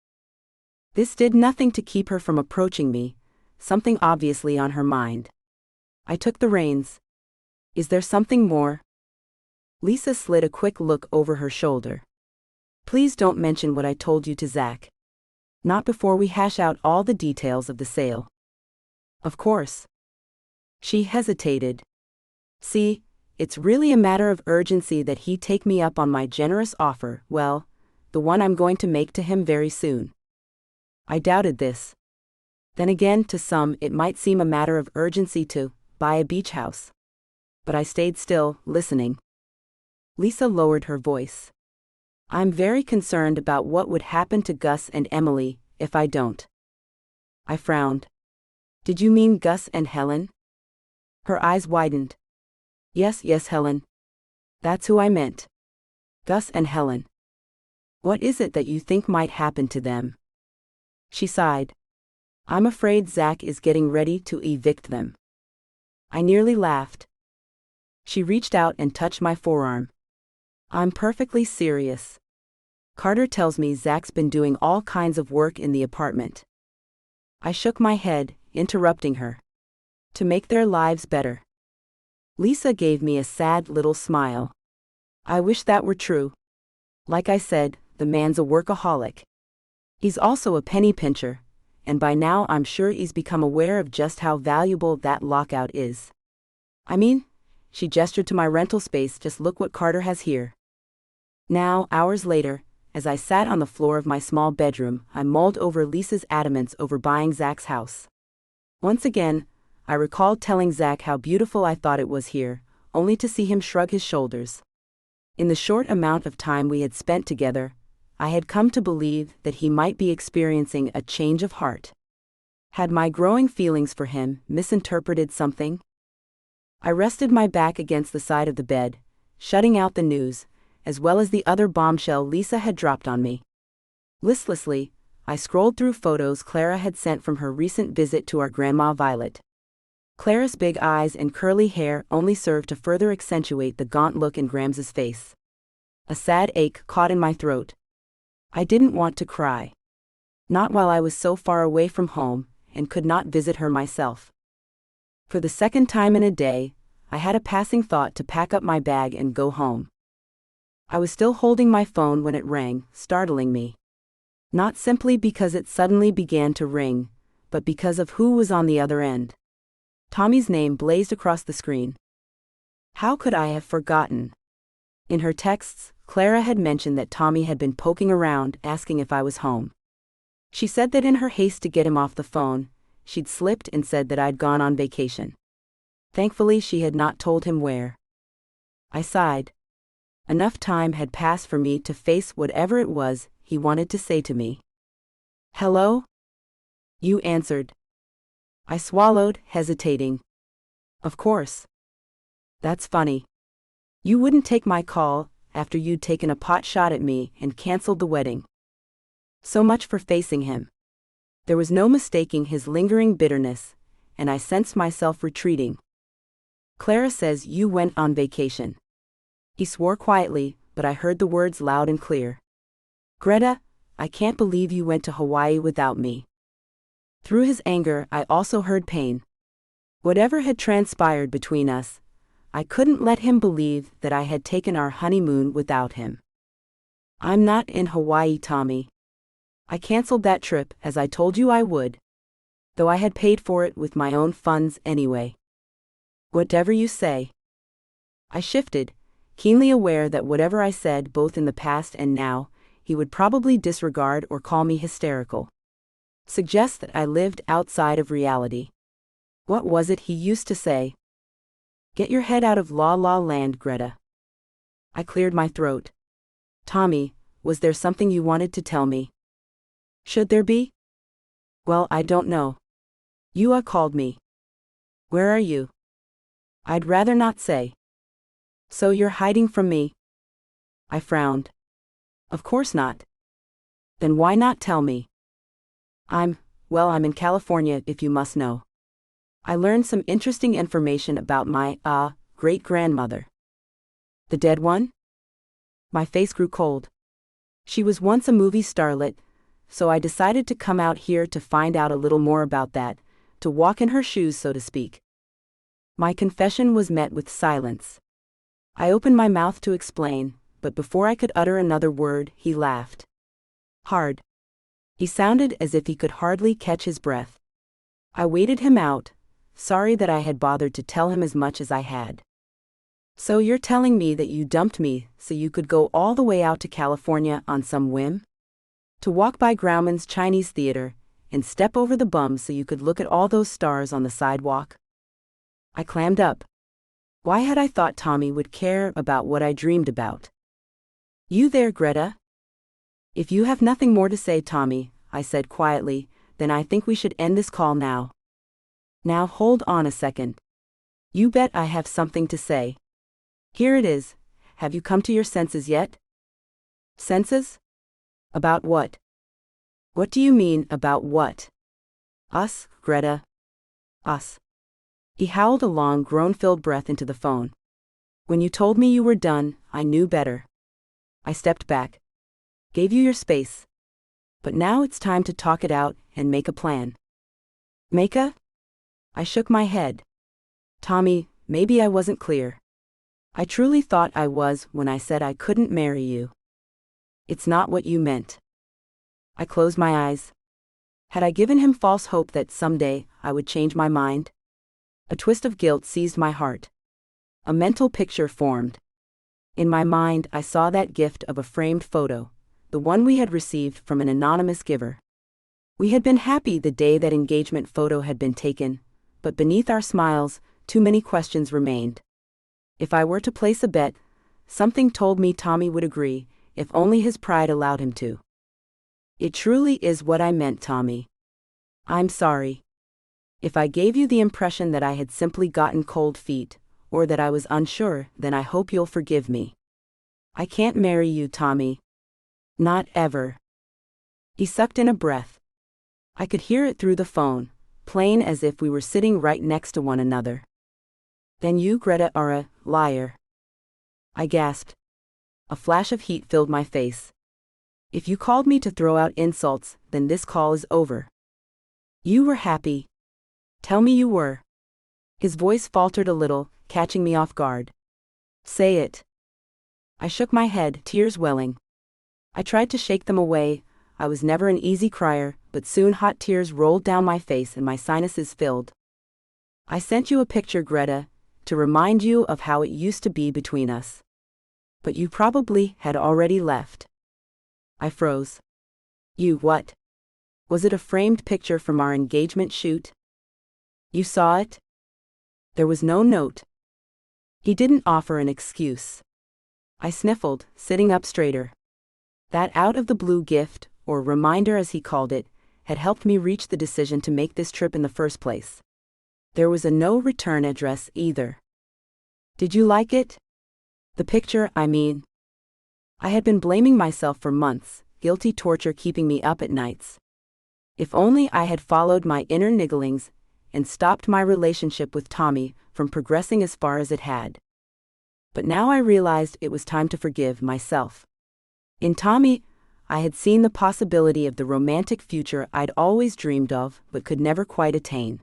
This did nothing to keep her from approaching me, something obviously on her mind. I took the reins. Is there something more? Lisa slid a quick look over her shoulder. Please don't mention what I told you to Zach. Not before we hash out all the details of the sale. Of course. She hesitated. See, it's really a matter of urgency that he take me up on my generous offer, well, the one I'm going to make to him very soon. I doubted this. Then again, to some it might seem a matter of urgency to buy a beach house. But I stayed still, listening. Lisa lowered her voice. I'm very concerned about what would happen to Gus and Emily if I don't. I frowned. Did you mean Gus and Helen? Her eyes widened. Yes, Helen. That's who I meant. Gus and Helen. What is it that you think might happen to them? She sighed. I'm afraid Zach is getting ready to evict them. I nearly laughed. She reached out and touched my forearm. I'm perfectly serious. Carter tells me Zach's been doing all kinds of work in the apartment. I shook my head, interrupting her. To make their lives better. Lisa gave me a sad little smile. I wish that were true. Like I said, the man's a workaholic. He's also a penny pincher, and by now I'm sure he's become aware of just how valuable that lockout is. I mean, she gestured to my rental space, just look what Carter has here. Now, hours later, as I sat on the floor of my small bedroom, I mulled over Lisa's adamance over buying Zach's house. Once again, I recalled telling Zach how beautiful I thought it was here, only to see him shrug his shoulders. In the short amount of time we had spent together, I had come to believe that he might be experiencing a change of heart. Had my growing feelings for him misinterpreted something? I rested my back against the side of the bed, shutting out the news, as well as the other bombshell Lisa had dropped on me. Listlessly, I scrolled through photos Clara had sent from her recent visit to our grandma Violet. Clara's big eyes and curly hair only served to further accentuate the gaunt look in Grams's face. A sad ache caught in my throat. I didn't want to cry. Not while I was so far away from home, and could not visit her myself. For the second time in a day, I had a passing thought to pack up my bag and go home. I was still holding my phone when it rang, startling me. Not simply because it suddenly began to ring, but because of who was on the other end. Tommy's name blazed across the screen. How could I have forgotten? In her texts, Clara had mentioned that Tommy had been poking around, asking if I was home. She said that in her haste to get him off the phone, she'd slipped and said that I'd gone on vacation. Thankfully, she had not told him where. I sighed. Enough time had passed for me to face whatever it was he wanted to say to me. Hello? You answered. I swallowed, hesitating. Of course. That's funny. You wouldn't take my call after you'd taken a pot shot at me and canceled the wedding. So much for facing him. There was no mistaking his lingering bitterness, and I sensed myself retreating. Clara says you went on vacation. He swore quietly, but I heard the words loud and clear. Greta, I can't believe you went to Hawaii without me. Through his anger, I also heard pain. Whatever had transpired between us, I couldn't let him believe that I had taken our honeymoon without him. I'm not in Hawaii, Tommy. I canceled that trip as I told you I would, though I had paid for it with my own funds anyway. Whatever you say. I shifted, keenly aware that whatever I said both in the past and now, he would probably disregard or call me hysterical. Suggest that I lived outside of reality. What was it he used to say? Get your head out of la la land, Greta. I cleared my throat. Tommy, was there something you wanted to tell me? Should there be? Well, I don't know. You called me. Where are you? I'd rather not say. So you're hiding from me? I frowned. Of course not. Then why not tell me? I'm in California, if you must know. I learned some interesting information about my, great-grandmother. The dead one? My face grew cold. She was once a movie starlet, so I decided to come out here to find out a little more about that, to walk in her shoes, so to speak. My confession was met with silence. I opened my mouth to explain, but before I could utter another word, he laughed. Hard. He sounded as if he could hardly catch his breath. I waited him out, sorry that I had bothered to tell him as much as I had. So you're telling me that you dumped me so you could go all the way out to California on some whim? To walk by Grauman's Chinese theater and step over the bum so you could look at all those stars on the sidewalk? I clammed up. Why had I thought Tommy would care about what I dreamed about? You there, Greta? If you have nothing more to say, Tommy, I said quietly, then I think we should end this call now. Now hold on a second. You bet I have something to say. Here it is. Have you come to your senses yet? Senses? About what? What do you mean, about what? Us, Greta. Us. He howled a long, groan-filled breath into the phone. When you told me you were done, I knew better. I stepped back. Gave you your space. But now it's time to talk it out and make a plan. Make a? I shook my head. Tommy, maybe I wasn't clear. I truly thought I was when I said I couldn't marry you. It's not what you meant. I closed my eyes. Had I given him false hope that someday I would change my mind? A twist of guilt seized my heart. A mental picture formed. In my mind, I saw that gift of a framed photo, the one we had received from an anonymous giver. We had been happy the day that engagement photo had been taken, but beneath our smiles, too many questions remained. If I were to place a bet, something told me Tommy would agree, if only his pride allowed him to. It truly is what I meant, Tommy. I'm sorry. If I gave you the impression that I had simply gotten cold feet, or that I was unsure, then I hope you'll forgive me. I can't marry you, Tommy. Not ever. He sucked in a breath. I could hear it through the phone, plain as if we were sitting right next to one another. Then you, Greta, are a liar. I gasped. A flash of heat filled my face. If you called me to throw out insults, then this call is over. You were happy. Tell me you were. His voice faltered a little, catching me off guard. Say it. I shook my head, tears welling. I tried to shake them away. I was never an easy crier, but soon hot tears rolled down my face and my sinuses filled. I sent you a picture, Greta, to remind you of how it used to be between us. But you probably had already left. I froze. You what? Was it a framed picture from our engagement shoot? You saw it? There was no note. He didn't offer an excuse. I sniffled, sitting up straighter. That out-of-the-blue gift, or reminder as he called it, had helped me reach the decision to make this trip in the first place. There was a no-return address either. Did you like it? The picture, I mean. I had been blaming myself for months, guilty torture keeping me up at nights. If only I had followed my inner nigglings and stopped my relationship with Tommy from progressing as far as it had. But now I realized it was time to forgive myself. In Tommy, I had seen the possibility of the romantic future I'd always dreamed of but could never quite attain.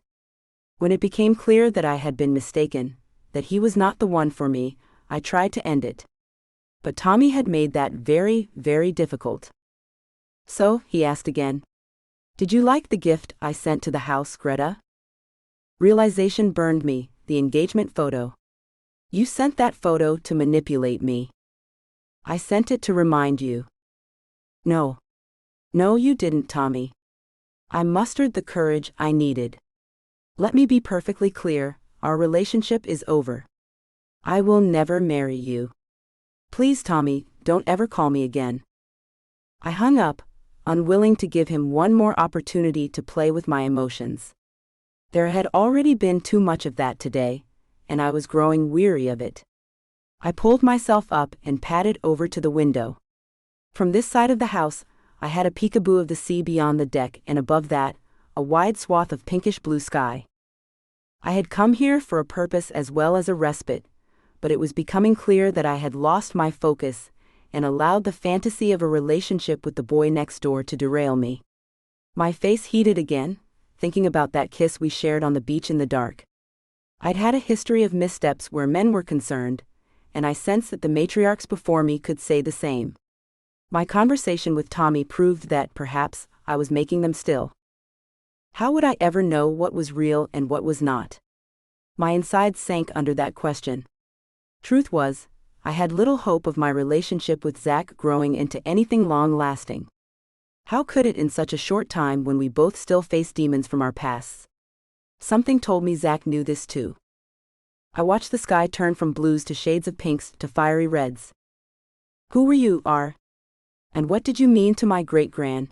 When it became clear that I had been mistaken, that he was not the one for me, I tried to end it. But Tommy had made that very, very difficult. So, he asked again, did you like the gift I sent to the house, Greta? Realization burned me, the engagement photo. You sent that photo to manipulate me. I sent it to remind you. No. No, you didn't, Tommy. I mustered the courage I needed. Let me be perfectly clear, our relationship is over. I will never marry you. Please, Tommy, don't ever call me again. I hung up, unwilling to give him one more opportunity to play with my emotions. There had already been too much of that today, and I was growing weary of it. I pulled myself up and padded over to the window. From this side of the house, I had a peekaboo of the sea beyond the deck, and above that, a wide swath of pinkish blue sky. I had come here for a purpose as well as a respite, but it was becoming clear that I had lost my focus and allowed the fantasy of a relationship with the boy next door to derail me. My face heated again, thinking about that kiss we shared on the beach in the dark. I'd had a history of missteps where men were concerned, and I sensed that the matriarchs before me could say the same. My conversation with Tommy proved that perhaps I was making them still. How would I ever know what was real and what was not? My insides sank under that question. Truth was, I had little hope of my relationship with Zach growing into anything long-lasting. How could it in such a short time when we both still faced demons from our pasts? Something told me Zach knew this too. I watched the sky turn from blues to shades of pinks to fiery reds. Who were you, R? And what did you mean to my great-gran?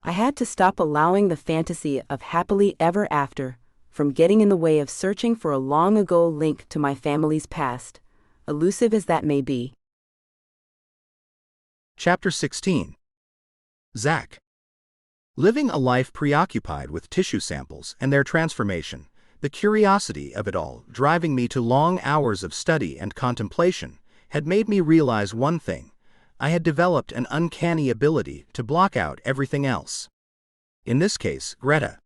I had to stop allowing the fantasy of happily ever after from getting in the way of searching for a long-ago link to my family's past, elusive as that may be. Chapter 16. Zach. Living a life preoccupied with tissue samples and their transformation, the curiosity of it all driving me to long hours of study and contemplation, had made me realize one thing. I had developed an uncanny ability to block out everything else. In this case, Greta.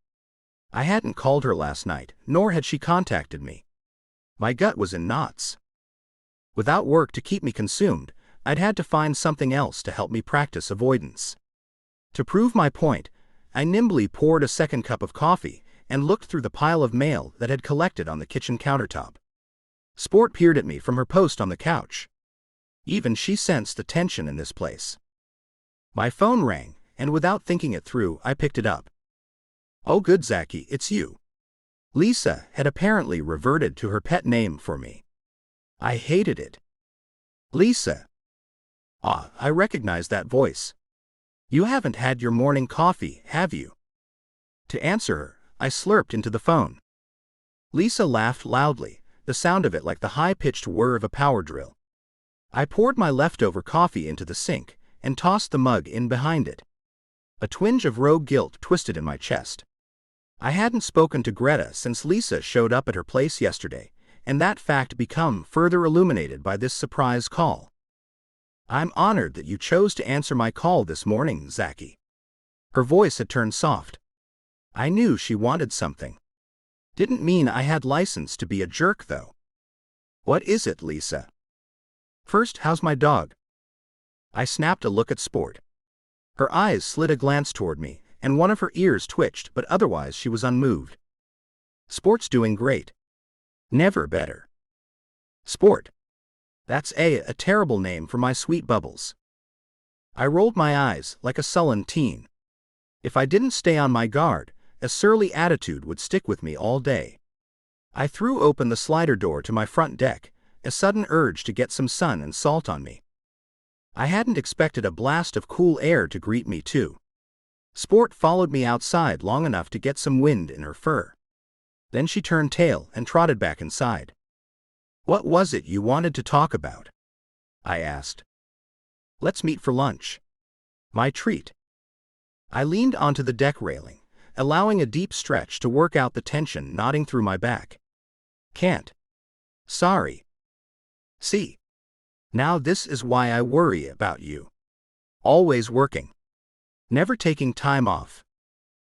I hadn't called her last night, nor had she contacted me. My gut was in knots. Without work to keep me consumed, I'd had to find something else to help me practice avoidance. To prove my point, I nimbly poured a second cup of coffee and looked through the pile of mail that had collected on the kitchen countertop. Sport peered at me from her post on the couch. Even she sensed the tension in this place. My phone rang, and without thinking it through, I picked it up. Oh good Zachy, it's you. Lisa had apparently reverted to her pet name for me. I hated it. Lisa. Ah, I recognized that voice. You haven't had your morning coffee, have you? To answer her, I slurped into the phone. Lisa laughed loudly, the sound of it like the high-pitched whir of a power drill. I poured my leftover coffee into the sink and tossed the mug in behind it. A twinge of rogue guilt twisted in my chest. I hadn't spoken to Greta since Lisa showed up at her place yesterday, and that fact become further illuminated by this surprise call. "I'm honored that you chose to answer my call this morning, Zachy." Her voice had turned soft. I knew she wanted something. Didn't mean I had license to be a jerk, though. "What is it, Lisa?" "First, how's my dog?" I snapped a look at Sport. Her eyes slid a glance toward me, and one of her ears twitched, but otherwise she was unmoved. "Sport's doing great. Never better." "Sport. That's a terrible name for my sweet bubbles." I rolled my eyes like a sullen teen. If I didn't stay on my guard, a surly attitude would stick with me all day. I threw open the slider door to my front deck, a sudden urge to get some sun and salt on me. I hadn't expected a blast of cool air to greet me, too. Sport followed me outside long enough to get some wind in her fur. Then she turned tail and trotted back inside. "What was it you wanted to talk about?" I asked. "Let's meet for lunch." My treat. I leaned onto the deck railing, allowing a deep stretch to work out the tension knotting through my back. "Can't. Sorry. See? Now this is why I worry about you. Always working. Never taking time off.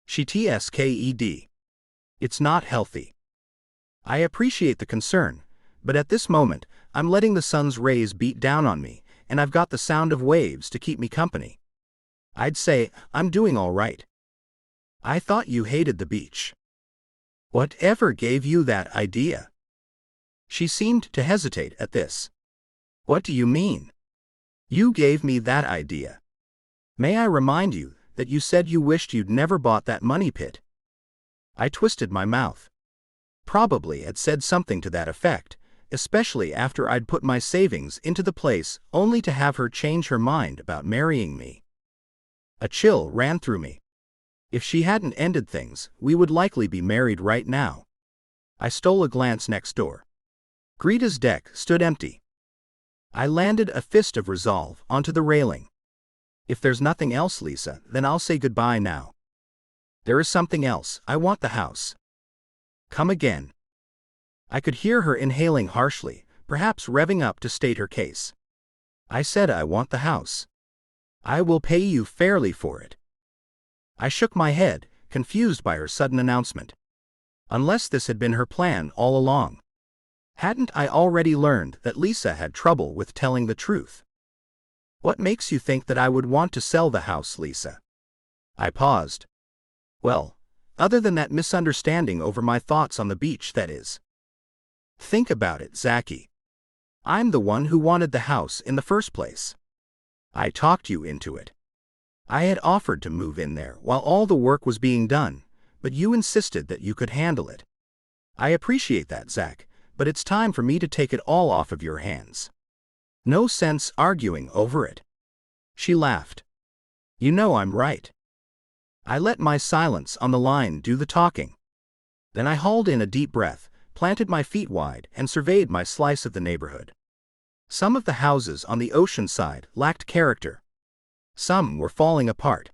She TSKED. It's not healthy." I appreciate the concern, but at this moment, I'm letting the sun's rays beat down on me, and I've got the sound of waves to keep me company. I'd say I'm doing all right. "I thought you hated the beach." "Whatever gave you that idea?" She seemed to hesitate at this. "What do you mean?" "You gave me that idea. May I remind you that you said you wished you'd never bought that money pit?" I twisted my mouth. Probably had said something to that effect, especially after I'd put my savings into the place only to have her change her mind about marrying me. A chill ran through me. If she hadn't ended things, we would likely be married right now. I stole a glance next door. Greta's deck stood empty. I landed a fist of resolve onto the railing. "If there's nothing else, Lisa, then I'll say goodbye now." "There is something else. I want the house." "Come again." I could hear her inhaling harshly, perhaps revving up to state her case. "I said I want the house. I will pay you fairly for it." I shook my head, confused by her sudden announcement. Unless this had been her plan all along. Hadn't I already learned that Lisa had trouble with telling the truth? "What makes you think that I would want to sell the house, Lisa?" I paused. "Well, other than that misunderstanding over my thoughts on the beach, that is." "Think about it, Zachy. I'm the one who wanted the house in the first place. I talked you into it. I had offered to move in there while all the work was being done, but you insisted that you could handle it. I appreciate that, Zach, but it's time for me to take it all off of your hands. No sense arguing over it." She laughed. "You know I'm right." I let my silence on the line do the talking. Then I hauled in a deep breath, planted my feet wide, and surveyed my slice of the neighborhood. Some of the houses on the ocean side lacked character. Some were falling apart.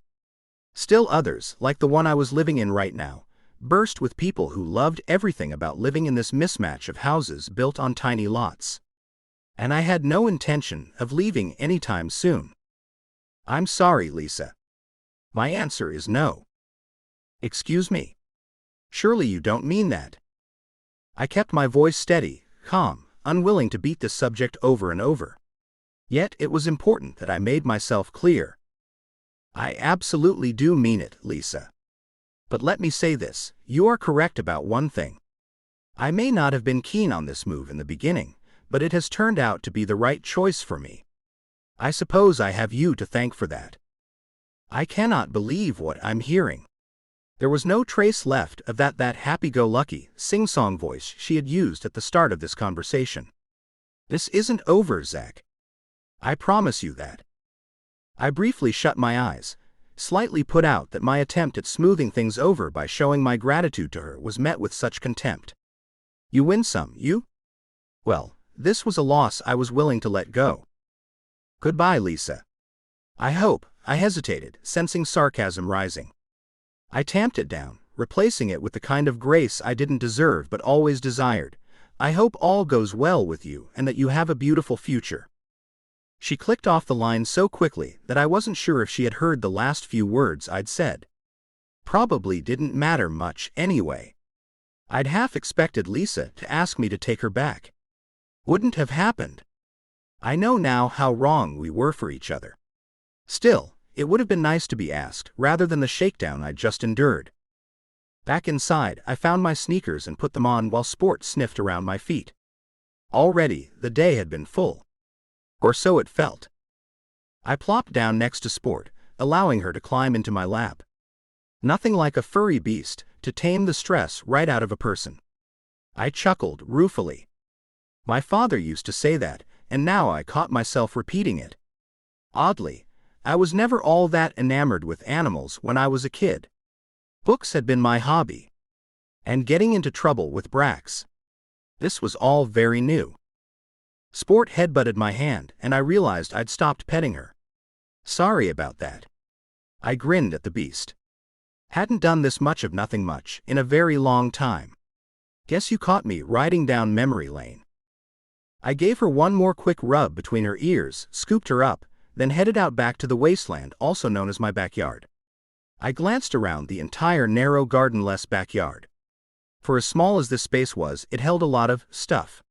Still others, like the one I was living in right now, burst with people who loved everything about living in this mismatch of houses built on tiny lots. And I had no intention of leaving anytime soon. "I'm sorry, Lisa. My answer is no." "Excuse me. Surely you don't mean that." I kept my voice steady, calm, unwilling to beat this subject over and over. Yet it was important that I made myself clear. "I absolutely do mean it, Lisa. But let me say this, you are correct about one thing. I may not have been keen on this move in the beginning, but it has turned out to be the right choice for me. I suppose I have you to thank for that." I cannot believe what I'm hearing. There was no trace left of that happy-go-lucky, sing-song voice she had used at the start of this conversation. "This isn't over, Zach. I promise you that." I briefly shut my eyes, slightly put out that my attempt at smoothing things over by showing my gratitude to her was met with such contempt. "You win some, you?" Well, this was a loss I was willing to let go. Goodbye, Lisa. I hope, I hesitated, sensing sarcasm rising. I tamped it down, replacing it with the kind of grace I didn't deserve but always desired. I hope all goes well with you and that you have a beautiful future. She clicked off the line so quickly that I wasn't sure if she had heard the last few words I'd said. Probably didn't matter much anyway. I'd half expected Lisa to ask me to take her back. Wouldn't have happened. I know now how wrong we were for each other. Still, it would have been nice to be asked rather than the shakedown I'd just endured. Back inside, I found my sneakers and put them on while Sport sniffed around my feet. Already, the day had been full. Or so it felt. I plopped down next to Sport, allowing her to climb into my lap. Nothing like a furry beast to tame the stress right out of a person. I chuckled ruefully. My father used to say that, and now I caught myself repeating it. Oddly, I was never all that enamored with animals when I was a kid. Books had been my hobby. And getting into trouble with Brax. This was all very new. Sport headbutted my hand, and I realized I'd stopped petting her. Sorry about that. I grinned at the beast. Hadn't done this much of nothing much in a very long time. Guess you caught me riding down memory lane. I gave her one more quick rub between her ears, scooped her up, then headed out back to the wasteland also known as my backyard. I glanced around the entire narrow garden-less backyard. For as small as this space was, it held a lot of stuff.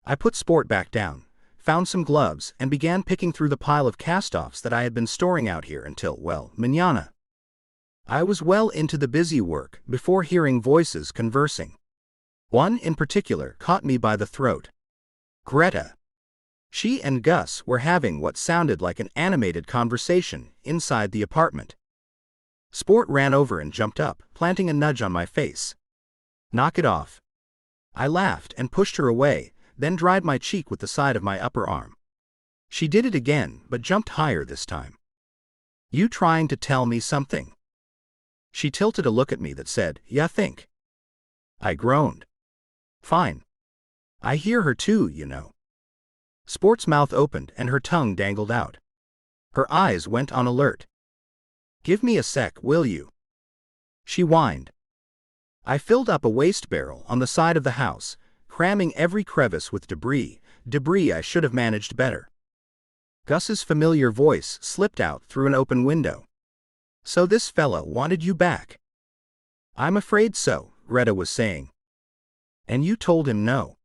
I put Sport back down, found some gloves, and began picking through the pile of cast-offs that I had been storing out here until, well, mañana. I was well into the busy work before hearing voices conversing. One in particular caught me by the throat. Greta. She and Gus were having what sounded like an animated conversation inside the apartment. Sport ran over and jumped up, planting a nudge on my face. Knock it off. I laughed and pushed her away, then dried my cheek with the side of my upper arm. She did it again, but jumped higher this time. You trying to tell me something? She tilted a look at me that said, "Ya think?" I groaned. Fine. I hear her too, you know. Sport's mouth opened and her tongue dangled out. Her eyes went on alert. Give me a sec, will you? She whined. I filled up a waste barrel on the side of the house, cramming every crevice with debris I should have managed better. Gus's familiar voice slipped out through an open window. So this fella wanted you back? I'm afraid so, Greta was saying. And you told him no?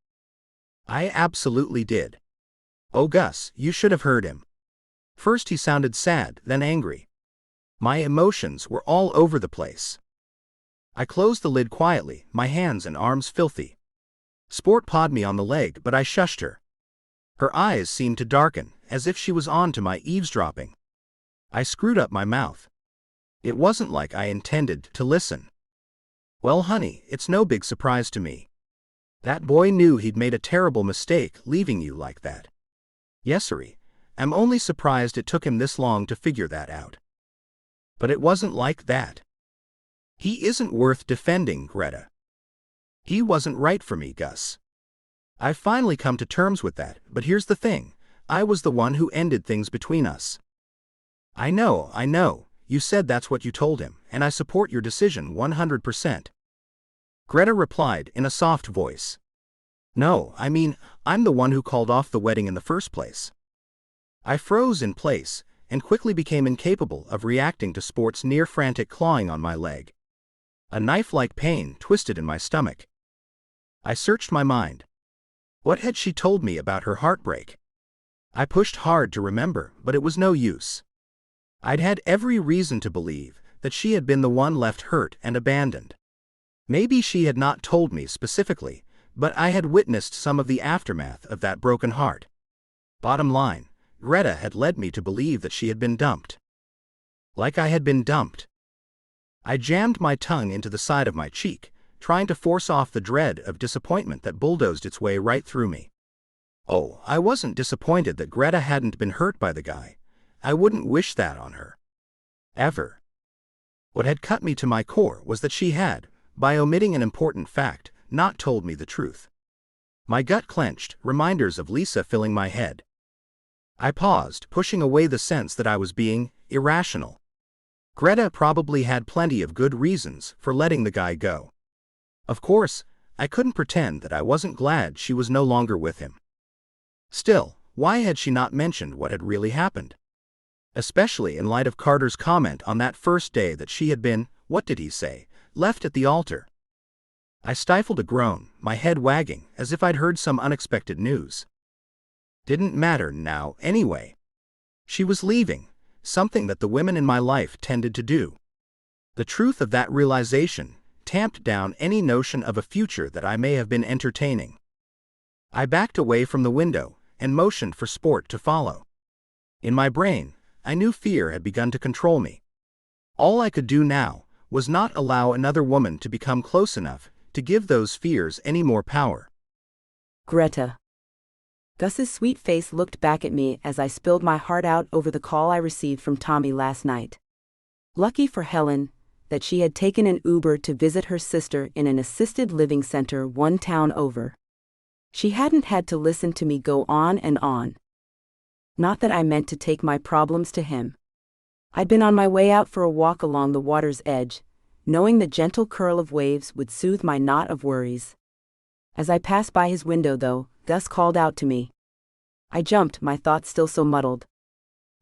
I absolutely did. Oh Gus, you should have heard him. First he sounded sad, then angry. My emotions were all over the place. I closed the lid quietly, my hands and arms filthy. Sport pawed me on the leg, but I shushed her. Her eyes seemed to darken, as if she was on to my eavesdropping. I screwed up my mouth. It wasn't like I intended to listen. Well, honey, it's no big surprise to me. That boy knew he'd made a terrible mistake leaving you like that. Yes'ry, I'm only surprised it took him this long to figure that out. But it wasn't like that. He isn't worth defending, Greta. He wasn't right for me, Gus. I've finally come to terms with that, but here's the thing. I was the one who ended things between us. I know, you said that's what you told him, and I support your decision 100%. Greta replied in a soft voice. No, I mean, I'm the one who called off the wedding in the first place. I froze in place, and quickly became incapable of reacting to Sport's near-frantic clawing on my leg. A knife-like pain twisted in my stomach. I searched my mind. What had she told me about her heartbreak? I pushed hard to remember, but it was no use. I'd had every reason to believe that she had been the one left hurt and abandoned. Maybe she had not told me specifically, but I had witnessed some of the aftermath of that broken heart. Bottom line, Greta had led me to believe that she had been dumped. Like I had been dumped. I jammed my tongue into the side of my cheek, trying to force off the dread of disappointment that bulldozed its way right through me. Oh, I wasn't disappointed that Greta hadn't been hurt by the guy. I wouldn't wish that on her. Ever. What had cut me to my core was that she had, by omitting an important fact, not told me the truth. My gut clenched, reminders of Lisa filling my head. I paused, pushing away the sense that I was being irrational. Greta probably had plenty of good reasons for letting the guy go. Of course, I couldn't pretend that I wasn't glad she was no longer with him. Still, why had she not mentioned what had really happened? Especially in light of Carter's comment on that first day that she had been, what did he say, left at the altar. I stifled a groan, my head wagging, as if I'd heard some unexpected news. Didn't matter now, anyway. She was leaving, something that the women in my life tended to do. The truth of that realization tamped down any notion of a future that I may have been entertaining. I backed away from the window and motioned for Sport to follow. In my brain, I knew fear had begun to control me. All I could do now was not allow another woman to become close enough to give those fears any more power. Greta. Gus's sweet face looked back at me as I spilled my heart out over the call I received from Tommy last night. Lucky for Helen that she had taken an Uber to visit her sister in an assisted living center one town over. She hadn't had to listen to me go on and on. Not that I meant to take my problems to him. I'd been on my way out for a walk along the water's edge, knowing the gentle curl of waves would soothe my knot of worries. As I passed by his window, though, Gus called out to me. I jumped, my thoughts still so muddled.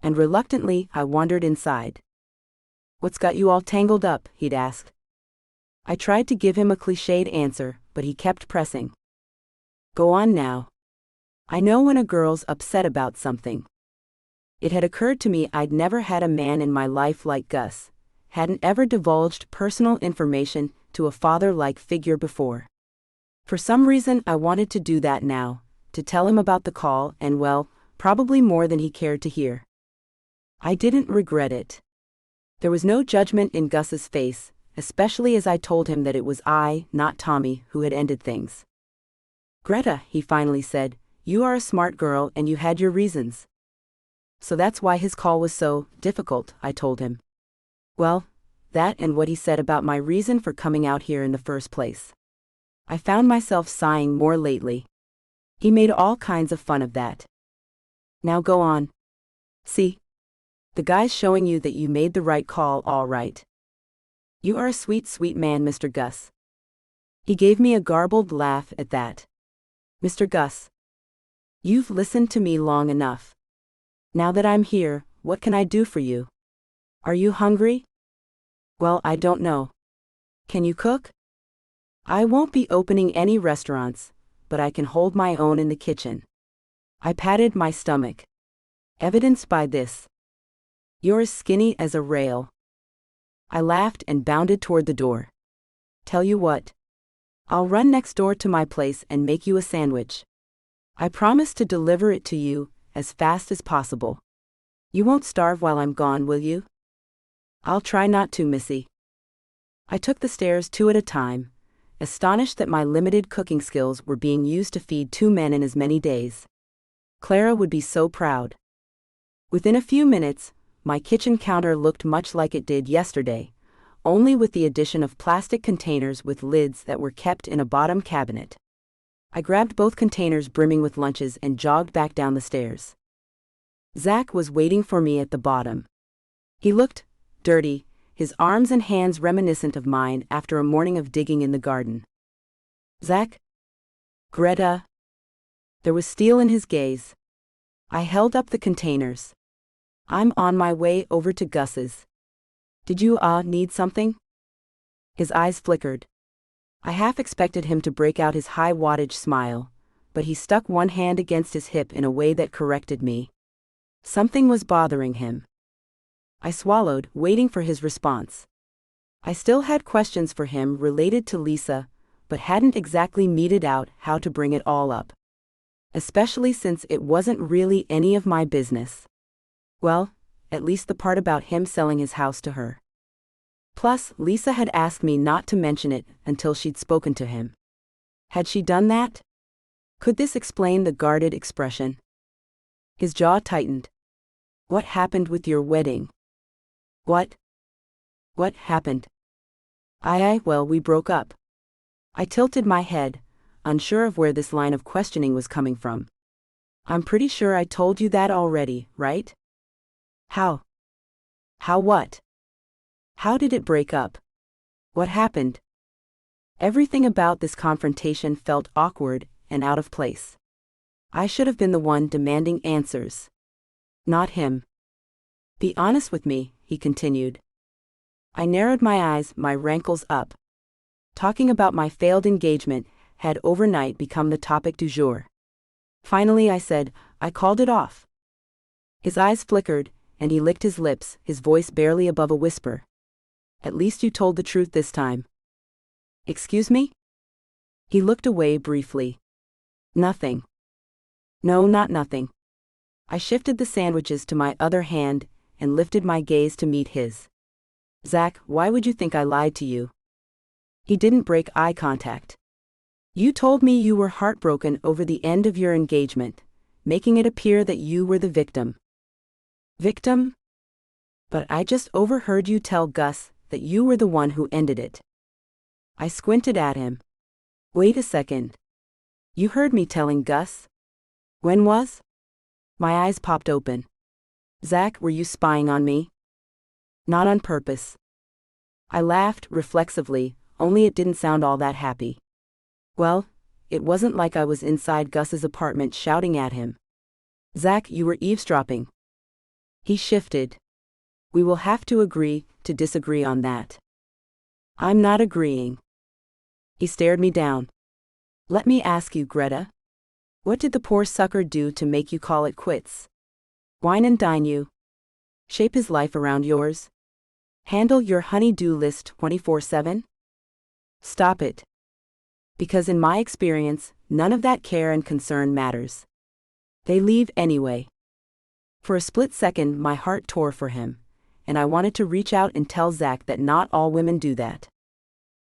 And reluctantly, I wandered inside. "What's got you all tangled up?" he'd asked. I tried to give him a cliched answer, but he kept pressing. "Go on now. I know when a girl's upset about something." It had occurred to me I'd never had a man in my life like Gus, hadn't ever divulged personal information to a father-like figure before. For some reason I wanted to do that now, to tell him about the call and, well, probably more than he cared to hear. I didn't regret it. There was no judgment in Gus's face, especially as I told him that it was I, not Tommy, who had ended things. "Greta," he finally said, "you are a smart girl and you had your reasons." So that's why his call was so difficult, I told him. Well, that and what he said about my reason for coming out here in the first place. I found myself sighing more lately. He made all kinds of fun of that. "Now go on. See? The guy's showing you that you made the right call, all right. You are a sweet, sweet man, Mr. Gus." He gave me a garbled laugh at that. "Mr. Gus, you've listened to me long enough. Now that I'm here, what can I do for you? Are you hungry?" "Well, I don't know. Can you cook?" "I won't be opening any restaurants, but I can hold my own in the kitchen." I patted my stomach. Evidenced by this. "You're as skinny as a rail." I laughed and bounded toward the door. "Tell you what. I'll run next door to my place and make you a sandwich. I promise to deliver it to you as fast as possible. You won't starve while I'm gone, will you?" "I'll try not to, Missy." I took the stairs 2 at a time, astonished that my limited cooking skills were being used to feed 2 men in as many days. Clara would be so proud. Within a few minutes, my kitchen counter looked much like it did yesterday, only with the addition of plastic containers with lids that were kept in a bottom cabinet. I grabbed both containers brimming with lunches and jogged back down the stairs. Zach was waiting for me at the bottom. He looked dirty, his arms and hands reminiscent of mine after a morning of digging in the garden. "Zach? Greta?" There was steel in his gaze. I held up the containers. "I'm on my way over to Gus's. Did you need something?" His eyes flickered. I half expected him to break out his high-wattage smile, but he stuck one hand against his hip in a way that corrected me. Something was bothering him. I swallowed, waiting for his response. I still had questions for him related to Lisa, but hadn't exactly meted out how to bring it all up. Especially since it wasn't really any of my business. Well, at least the part about him selling his house to her. Plus, Lisa had asked me not to mention it until she'd spoken to him. Had she done that? Could this explain the guarded expression? His jaw tightened. "What happened with your wedding?" "What? What happened?" Well, we broke up." I tilted my head, unsure of where this line of questioning was coming from. I'm pretty sure I told you that already, right? How? How what? How did it break up? What happened? Everything about this confrontation felt awkward and out of place. I should have been the one demanding answers. Not him. Be honest with me, he continued. I narrowed my eyes, my rankles up. Talking about my failed engagement had overnight become the topic du jour. Finally I said, I called it off. His eyes flickered, and he licked his lips, his voice barely above a whisper. At least you told the truth this time. Excuse me? He looked away briefly. Nothing. No, not nothing. I shifted the sandwiches to my other hand and lifted my gaze to meet his. Zach, why would you think I lied to you? He didn't break eye contact. You told me you were heartbroken over the end of your engagement, making it appear that you were the victim. Victim? But I just overheard you tell Gus that you were the one who ended it. I squinted at him. Wait a second. You heard me telling Gus? When was? My eyes popped open. Zach, were you spying on me? Not on purpose. I laughed reflexively, only it didn't sound all that happy. Well, it wasn't like I was inside Gus's apartment shouting at him. Zach, you were eavesdropping. He shifted. We will have to agree to disagree on that. I'm not agreeing. He stared me down. Let me ask you, Greta. What did the poor sucker do to make you call it quits? Wine and dine you? Shape his life around yours? Handle your honey-do list 24/7? Stop it. Because in my experience, none of that care and concern matters. They leave anyway. For a split second, my heart tore for him, and I wanted to reach out and tell Zach that not all women do that.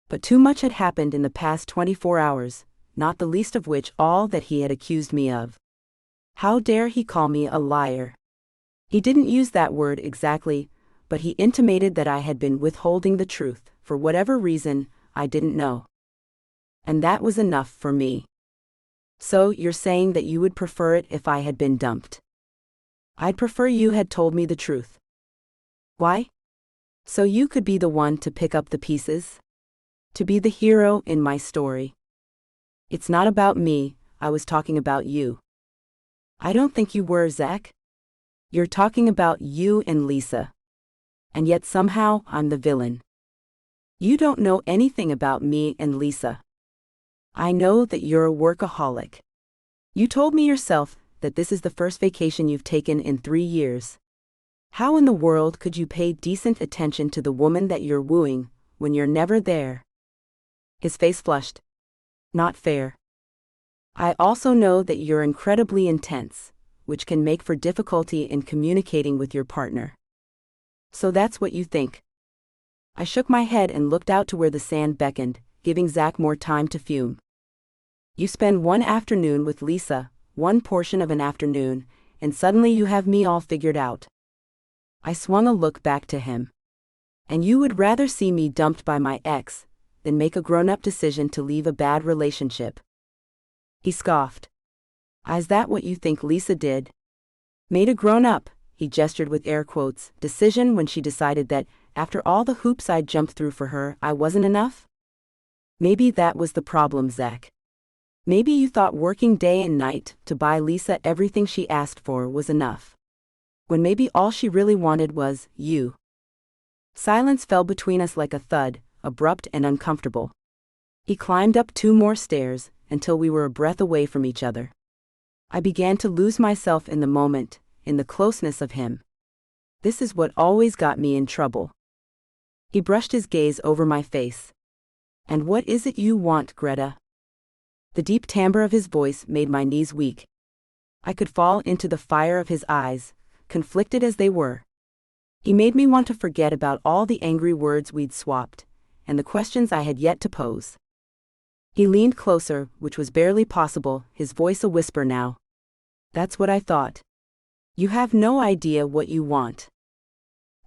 But too much had happened in the past 24 hours, not the least of which all that he had accused me of. How dare he call me a liar? He didn't use that word exactly, but he intimated that I had been withholding the truth, for whatever reason, I didn't know. And that was enough for me. So you're saying that you would prefer it if I had been dumped? I'd prefer you had told me the truth. Why? So you could be the one to pick up the pieces? To be the hero in my story. It's not about me, I was talking about you. I don't think you were, Zach. You're talking about you and Lisa. And yet somehow I'm the villain. You don't know anything about me and Lisa. I know that you're a workaholic. You told me yourself that this is the first vacation you've taken in 3 years. How in the world could you pay decent attention to the woman that you're wooing when you're never there? His face flushed. Not fair. I also know that you're incredibly intense, which can make for difficulty in communicating with your partner. So that's what you think. I shook my head and looked out to where the sand beckoned, giving Zach more time to fume. You spend one afternoon with Lisa, one portion of an afternoon, and suddenly you have me all figured out. I swung a look back to him. And you would rather see me dumped by my ex than make a grown-up decision to leave a bad relationship. He scoffed. Is that what you think Lisa did? Made a grown-up, he gestured with air quotes, decision when she decided that, after all the hoops I'd jumped through for her, I wasn't enough? Maybe that was the problem, Zach. Maybe you thought working day and night to buy Lisa everything she asked for was enough. When maybe all she really wanted was you. Silence fell between us like a thud, abrupt and uncomfortable. He climbed up 2 more stairs, until we were a breath away from each other. I began to lose myself in the moment, in the closeness of him. This is what always got me in trouble. He brushed his gaze over my face. And what is it you want, Greta? The deep timbre of his voice made my knees weak. I could fall into the fire of his eyes, conflicted as they were. He made me want to forget about all the angry words we'd swapped, and the questions I had yet to pose. He leaned closer, which was barely possible, his voice a whisper now. That's what I thought. You have no idea what you want.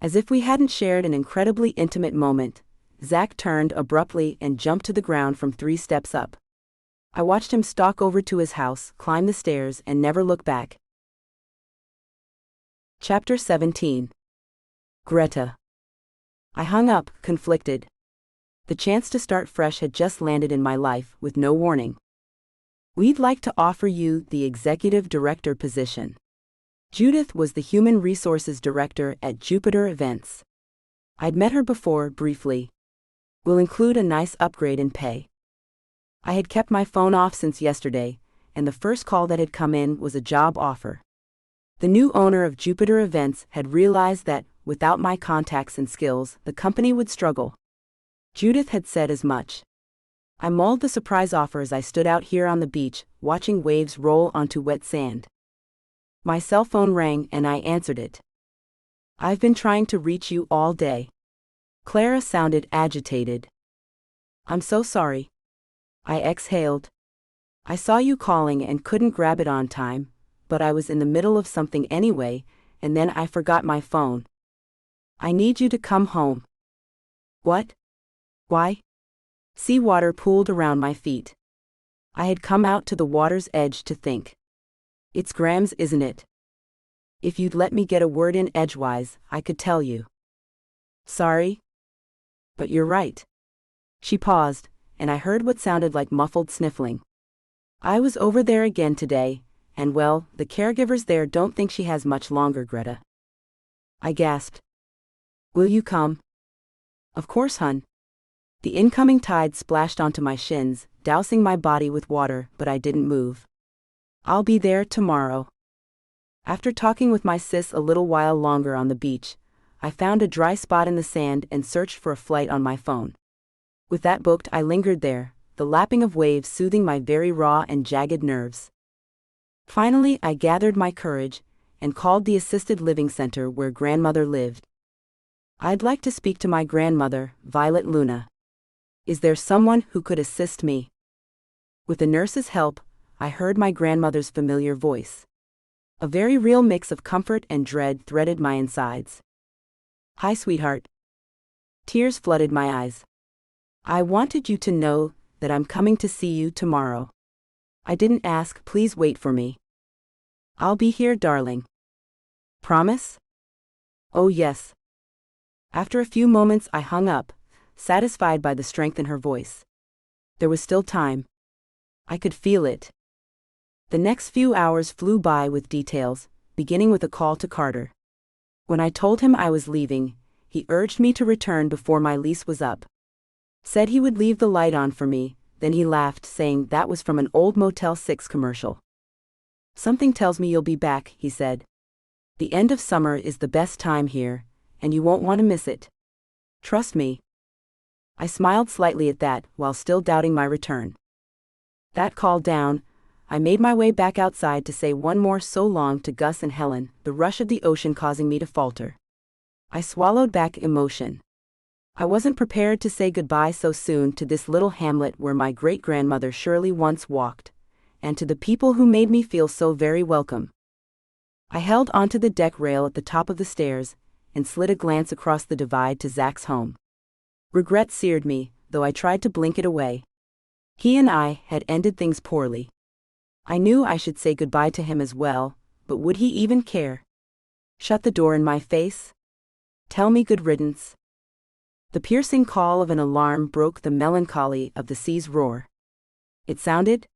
As if we hadn't shared an incredibly intimate moment, Zach turned abruptly and jumped to the ground from 3 steps up. I watched him stalk over to his house, climb the stairs, and never look back. Chapter 17. Greta. I hung up, conflicted. The chance to start fresh had just landed in my life, with no warning. We'd like to offer you the executive director position. Judith was the human resources director at Jupiter Events. I'd met her before, briefly. We'll include a nice upgrade in pay. I had kept my phone off since yesterday, and the first call that had come in was a job offer. The new owner of Jupiter Events had realized that, without my contacts and skills, the company would struggle. Judith had said as much. I mulled the surprise offer as I stood out here on the beach, watching waves roll onto wet sand. My cell phone rang and I answered it. I've been trying to reach you all day. Clara sounded agitated. I'm so sorry. I exhaled. I saw you calling and couldn't grab it on time, but I was in the middle of something anyway, and then I forgot my phone. I need you to come home. What? Why? Seawater pooled around my feet. I had come out to the water's edge to think. It's Grams, isn't it? If you'd let me get a word in edgewise, I could tell you. Sorry? But you're right. She paused, and I heard what sounded like muffled sniffling. I was over there again today, and well, the caregivers there don't think she has much longer, Greta. I gasped. Will you come? Of course, hun. The incoming tide splashed onto my shins, dousing my body with water, but I didn't move. I'll be there tomorrow. After talking with my sis a little while longer on the beach, I found a dry spot in the sand and searched for a flight on my phone. With that booked, I lingered there, the lapping of waves soothing my very raw and jagged nerves. Finally, I gathered my courage and called the assisted living center where grandmother lived. I'd like to speak to my grandmother, Violet Luna. Is there someone who could assist me? With the nurse's help, I heard my grandmother's familiar voice. A very real mix of comfort and dread threaded my insides. Hi, sweetheart. Tears flooded my eyes. I wanted you to know that I'm coming to see you tomorrow. I didn't ask, please wait for me. I'll be here, darling. Promise? Oh, yes. After a few moments, I hung up, satisfied by the strength in her voice. There was still time. I could feel it. The next few hours flew by with details, beginning with a call to Carter. When I told him I was leaving, he urged me to return before my lease was up. Said he would leave the light on for me, then he laughed, saying that was from an old Motel 6 commercial. Something tells me you'll be back, he said. The end of summer is the best time here, and you won't want to miss it. Trust me. I smiled slightly at that, while still doubting my return. That call down, I made my way back outside to say one more so long to Gus and Helen, the rush of the ocean causing me to falter. I swallowed back emotion. I wasn't prepared to say goodbye so soon to this little hamlet where my great-grandmother Shirley once walked, and to the people who made me feel so very welcome. I held onto the deck rail at the top of the stairs, and slid a glance across the divide to Zach's home. Regret seared me, though I tried to blink it away. He and I had ended things poorly. I knew I should say goodbye to him as well, but would he even care? Shut the door in my face? Tell me good riddance? The piercing call of an alarm broke the melancholy of the sea's roar. It sounded?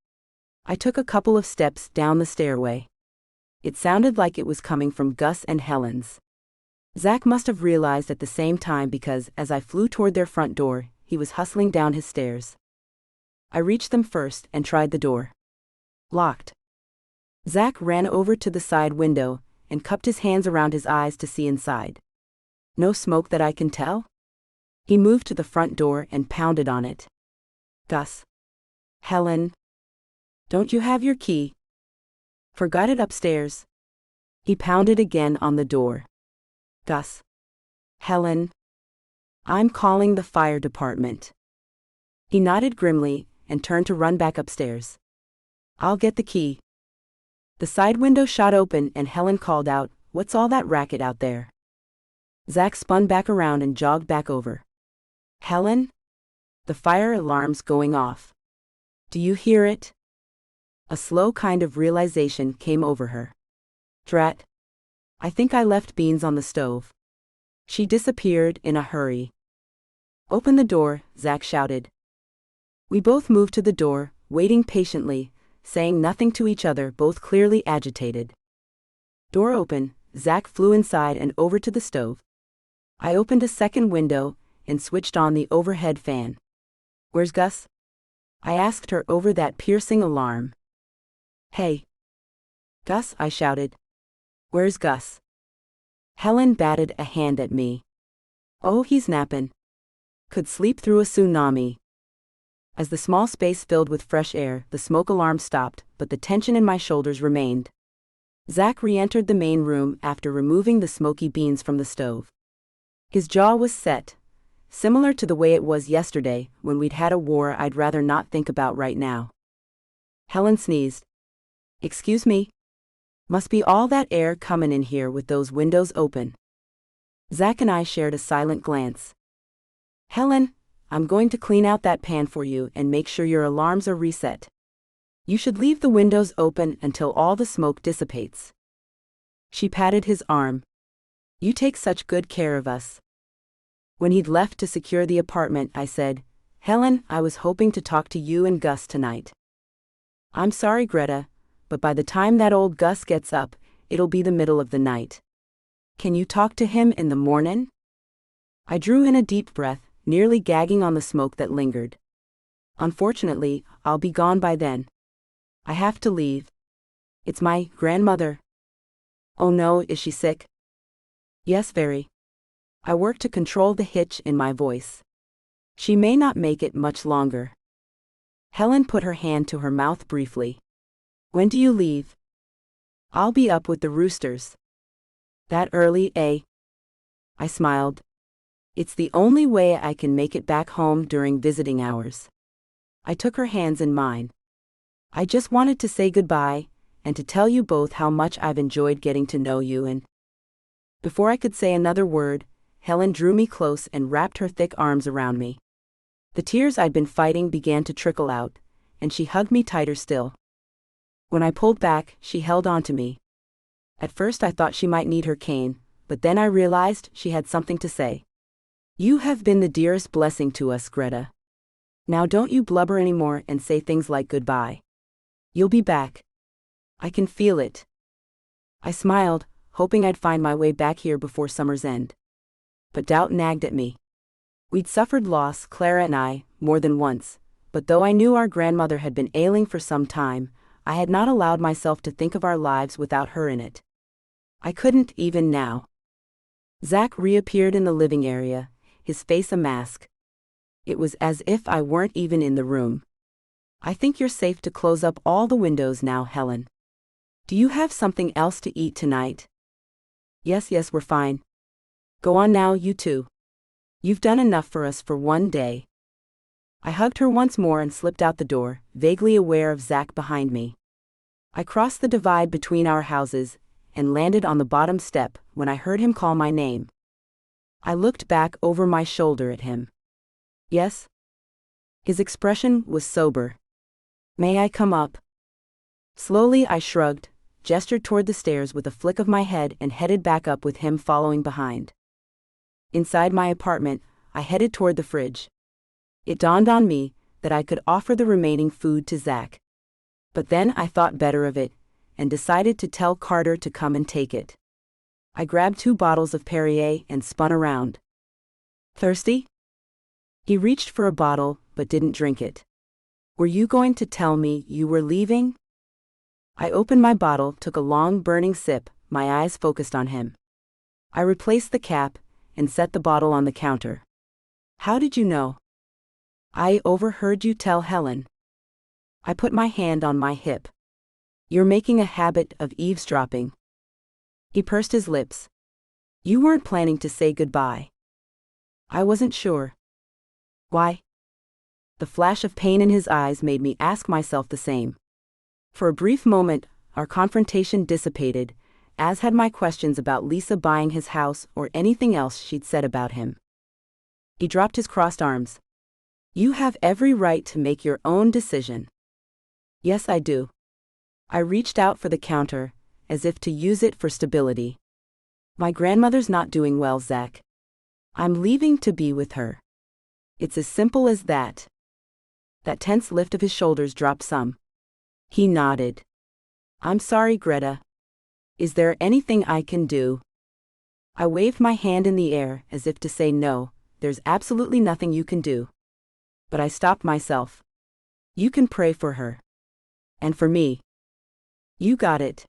I took a couple of steps down the stairway. It sounded like it was coming from Gus and Helen's. Zach must have realized at the same time because, as I flew toward their front door, he was hustling down his stairs. I reached them first and tried the door. Locked. Zach ran over to the side window and cupped his hands around his eyes to see inside. No smoke that I can tell? He moved to the front door and pounded on it. Gus. Helen. Don't you have your key? Forgot it upstairs. He pounded again on the door. Gus. Helen. I'm calling the fire department. He nodded grimly and turned to run back upstairs. I'll get the key. The side window shot open and Helen called out, "What's all that racket out there?" Zach spun back around and jogged back over. Helen? The fire alarm's going off. Do you hear it? A slow kind of realization came over her. Drat. I think I left beans on the stove. She disappeared in a hurry. Open the door, Zach shouted. We both moved to the door, waiting patiently, saying nothing to each other, both clearly agitated. Door open, Zach flew inside and over to the stove. I opened a second window and switched on the overhead fan. Where's Gus? I asked her over that piercing alarm. Hey. Gus, I shouted. Where's Gus? Helen batted a hand at me. Oh, he's nappin'. Could sleep through a tsunami. As the small space filled with fresh air, the smoke alarm stopped, but the tension in my shoulders remained. Zach re-entered the main room after removing the smoky beans from the stove. His jaw was set, similar to the way it was yesterday when we'd had a war I'd rather not think about right now. Helen sneezed. Excuse me? Must be all that air comin' in here with those windows open. Zach and I shared a silent glance. Helen, I'm going to clean out that pan for you and make sure your alarms are reset. You should leave the windows open until all the smoke dissipates. She patted his arm. You take such good care of us. When he'd left to secure the apartment, I said, Helen, I was hoping to talk to you and Gus tonight. I'm sorry, Greta, but by the time that old Gus gets up, it'll be the middle of the night. Can you talk to him in the mornin'? I drew in a deep breath, nearly gagging on the smoke that lingered. Unfortunately, I'll be gone by then. I have to leave. It's my grandmother. Oh no, is she sick? Yes, very. I work to control the hitch in my voice. She may not make it much longer. Helen put her hand to her mouth briefly. When do you leave? I'll be up with the roosters. That early, eh? I smiled. It's the only way I can make it back home during visiting hours. I took her hands in mine. I just wanted to say goodbye, and to tell you both how much I've enjoyed getting to know you and... Before I could say another word, Helen drew me close and wrapped her thick arms around me. The tears I'd been fighting began to trickle out, and she hugged me tighter still. When I pulled back, she held on to me. At first I thought she might need her cane, but then I realized she had something to say. You have been the dearest blessing to us, Greta. Now don't you blubber anymore and say things like goodbye. You'll be back. I can feel it. I smiled, hoping I'd find my way back here before summer's end. But doubt nagged at me. We'd suffered loss, Clara and I, more than once, but though I knew our grandmother had been ailing for some time, I had not allowed myself to think of our lives without her in it. I couldn't even now. Zach reappeared in the living area, his face a mask. It was as if I weren't even in the room. I think you're safe to close up all the windows now, Helen. Do you have something else to eat tonight? Yes, we're fine. Go on now, you two. You've done enough for us for one day. I hugged her once more and slipped out the door, vaguely aware of Zach behind me. I crossed the divide between our houses and landed on the bottom step when I heard him call my name. I looked back over my shoulder at him. Yes? His expression was sober. May I come up? Slowly I shrugged, gestured toward the stairs with a flick of my head and headed back up with him following behind. Inside my apartment, I headed toward the fridge. It dawned on me that I could offer the remaining food to Zach. But then I thought better of it, and decided to tell Carter to come and take it. I grabbed 2 bottles of Perrier and spun around. Thirsty? He reached for a bottle, but didn't drink it. Were you going to tell me you were leaving? I opened my bottle, took a long burning sip, my eyes focused on him. I replaced the cap and set the bottle on the counter. How did you know? I overheard you tell Helen. I put my hand on my hip. You're making a habit of eavesdropping. He pursed his lips. You weren't planning to say goodbye. I wasn't sure. Why? The flash of pain in his eyes made me ask myself the same. For a brief moment, our confrontation dissipated, as had my questions about Lisa buying his house or anything else she'd said about him. He dropped his crossed arms. You have every right to make your own decision. Yes, I do. I reached out for the counter, as if to use it for stability. My grandmother's not doing well, Zach. I'm leaving to be with her. It's as simple as that. That tense lift of his shoulders dropped some. He nodded. I'm sorry, Greta. Is there anything I can do? I waved my hand in the air as if to say no, there's absolutely nothing you can do. But I stopped myself. You can pray for her. And for me. You got it.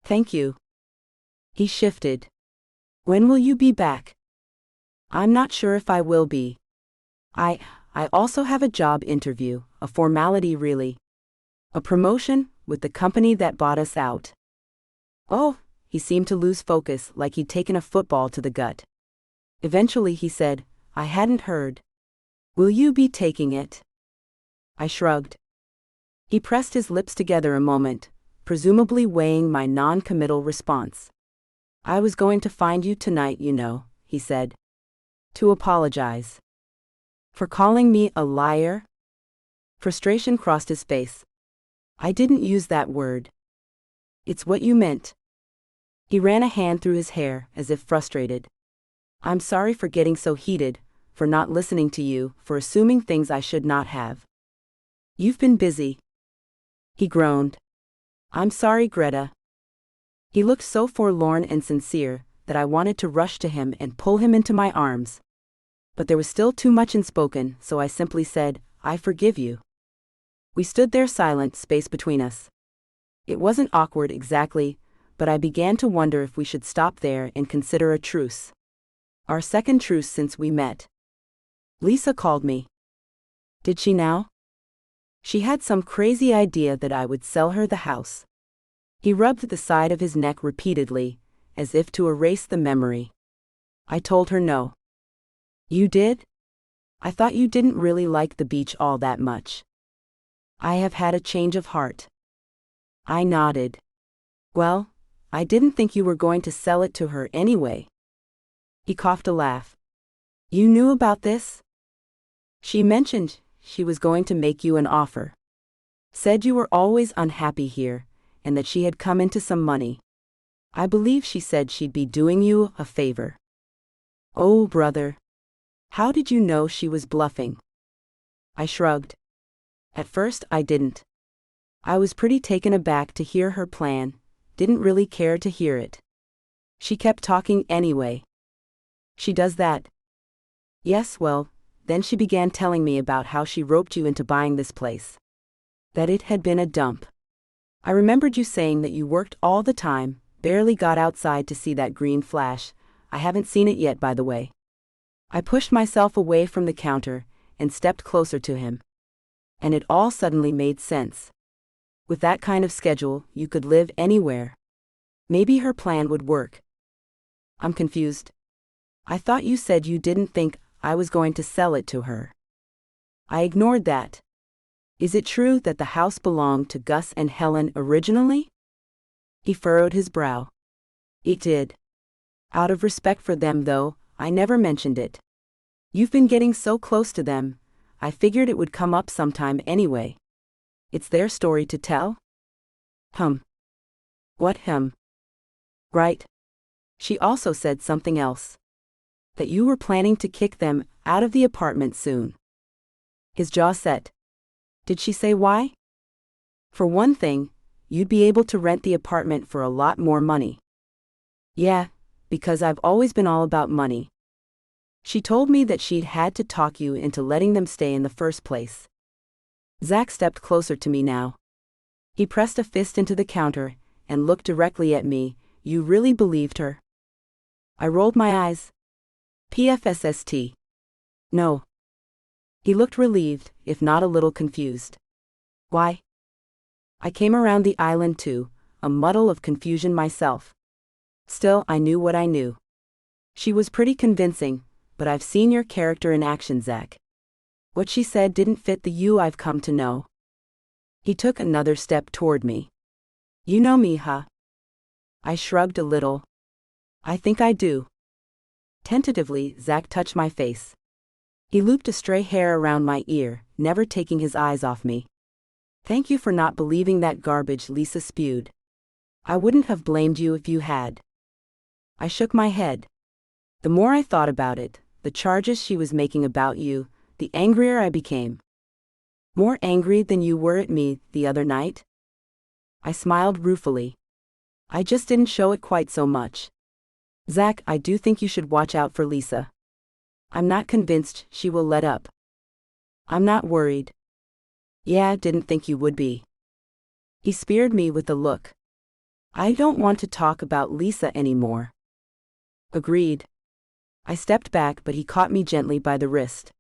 Thank you. He shifted. When will you be back? I'm not sure if I will be. I also have a job interview, a formality really. A promotion with the company that bought us out. Oh, he seemed to lose focus like he'd taken a football to the gut. Eventually he said, I hadn't heard. Will you be taking it? I shrugged. He pressed his lips together a moment, presumably weighing my non-committal response. I was going to find you tonight, you know, he said. To apologize. For calling me a liar? Frustration crossed his face. I didn't use that word. It's what you meant. He ran a hand through his hair, as if frustrated. I'm sorry for getting so heated, for not listening to you, for assuming things I should not have. You've been busy. He groaned. I'm sorry, Greta. He looked so forlorn and sincere that I wanted to rush to him and pull him into my arms. But there was still too much unspoken, so I simply said, I forgive you. We stood there silent, space between us. It wasn't awkward exactly, but I began to wonder if we should stop there and consider a truce. Our second truce since we met. Lisa called me. Did she now? She had some crazy idea that I would sell her the house. He rubbed the side of his neck repeatedly, as if to erase the memory. I told her no. You did? I thought you didn't really like the beach all that much. I have had a change of heart. I nodded. Well, I didn't think you were going to sell it to her anyway. He coughed a laugh. You knew about this? She mentioned she was going to make you an offer. Said you were always unhappy here, and that she had come into some money. I believe she said she'd be doing you a favor. Oh, brother. How did you know she was bluffing? I shrugged. At first, I didn't. I was pretty taken aback to hear her plan, didn't really care to hear it. She kept talking anyway. She does that? Yes, well, then she began telling me about how she roped you into buying this place. That it had been a dump. I remembered you saying that you worked all the time, barely got outside to see that green flash. I haven't seen it yet, by the way. I pushed myself away from the counter and stepped closer to him. And it all suddenly made sense. With that kind of schedule, you could live anywhere. Maybe her plan would work. I'm confused. I thought you said you didn't think I was going to sell it to her. I ignored that. Is it true that the house belonged to Gus and Helen originally? He furrowed his brow. It did. Out of respect for them, though, I never mentioned it. You've been getting so close to them, I figured it would come up sometime anyway. It's their story to tell? What hum? Right. She also said something else. That you were planning to kick them out of the apartment soon. His jaw set. Did she say why? For one thing, you'd be able to rent the apartment for a lot more money. Yeah, because I've always been all about money. She told me that she'd had to talk you into letting them stay in the first place. Zach stepped closer to me now. He pressed a fist into the counter and looked directly at me. You really believed her? I rolled my eyes. PFSST. No. He looked relieved, if not a little confused. Why? I came around the island too, a muddle of confusion myself. Still, I knew what I knew. She was pretty convincing, but I've seen your character in action, Zach. What she said didn't fit the you I've come to know. He took another step toward me. You know me, huh? I shrugged a little. I think I do. Tentatively, Zach touched my face. He looped a stray hair around my ear, never taking his eyes off me. Thank you for not believing that garbage Lisa spewed. I wouldn't have blamed you if you had. I shook my head. The more I thought about it, the charges she was making about you, the angrier I became. More angry than you were at me the other night? I smiled ruefully. I just didn't show it quite so much. Zach, I do think you should watch out for Lisa. I'm not convinced she will let up. I'm not worried. Yeah, didn't think you would be. He speared me with a look. I don't want to talk about Lisa anymore. Agreed. I stepped back, but he caught me gently by the wrist.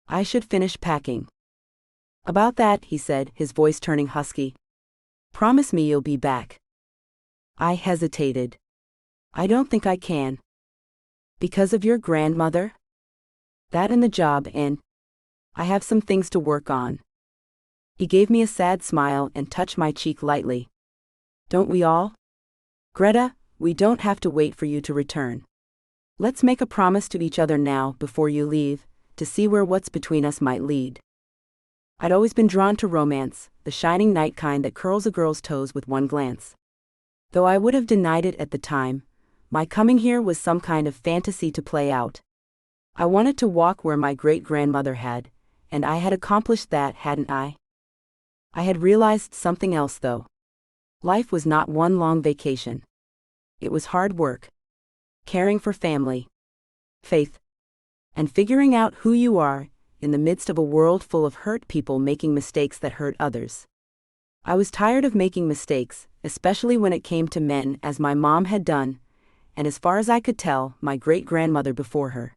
I should finish packing. About that, he said, his voice turning husky. Promise me you'll be back. I hesitated. I don't think I can. Because of your grandmother? That and the job, and I have some things to work on. He gave me a sad smile and touched my cheek lightly. Don't we all? Greta, we don't have to wait for you to return. Let's make a promise to each other now before you leave, to see where what's between us might lead. I'd always been drawn to romance, the shining knight kind that curls a girl's toes with one glance. Though I would have denied it at the time, my coming here was some kind of fantasy to play out. I wanted to walk where my great-grandmother had, and I had accomplished that, hadn't I? I had realized something else, though. Life was not one long vacation. It was hard work. Caring for family, faith, and figuring out who you are in the midst of a world full of hurt people making mistakes that hurt others. I was tired of making mistakes, especially when it came to men, as my mom had done, and as far as I could tell, my great-grandmother before her.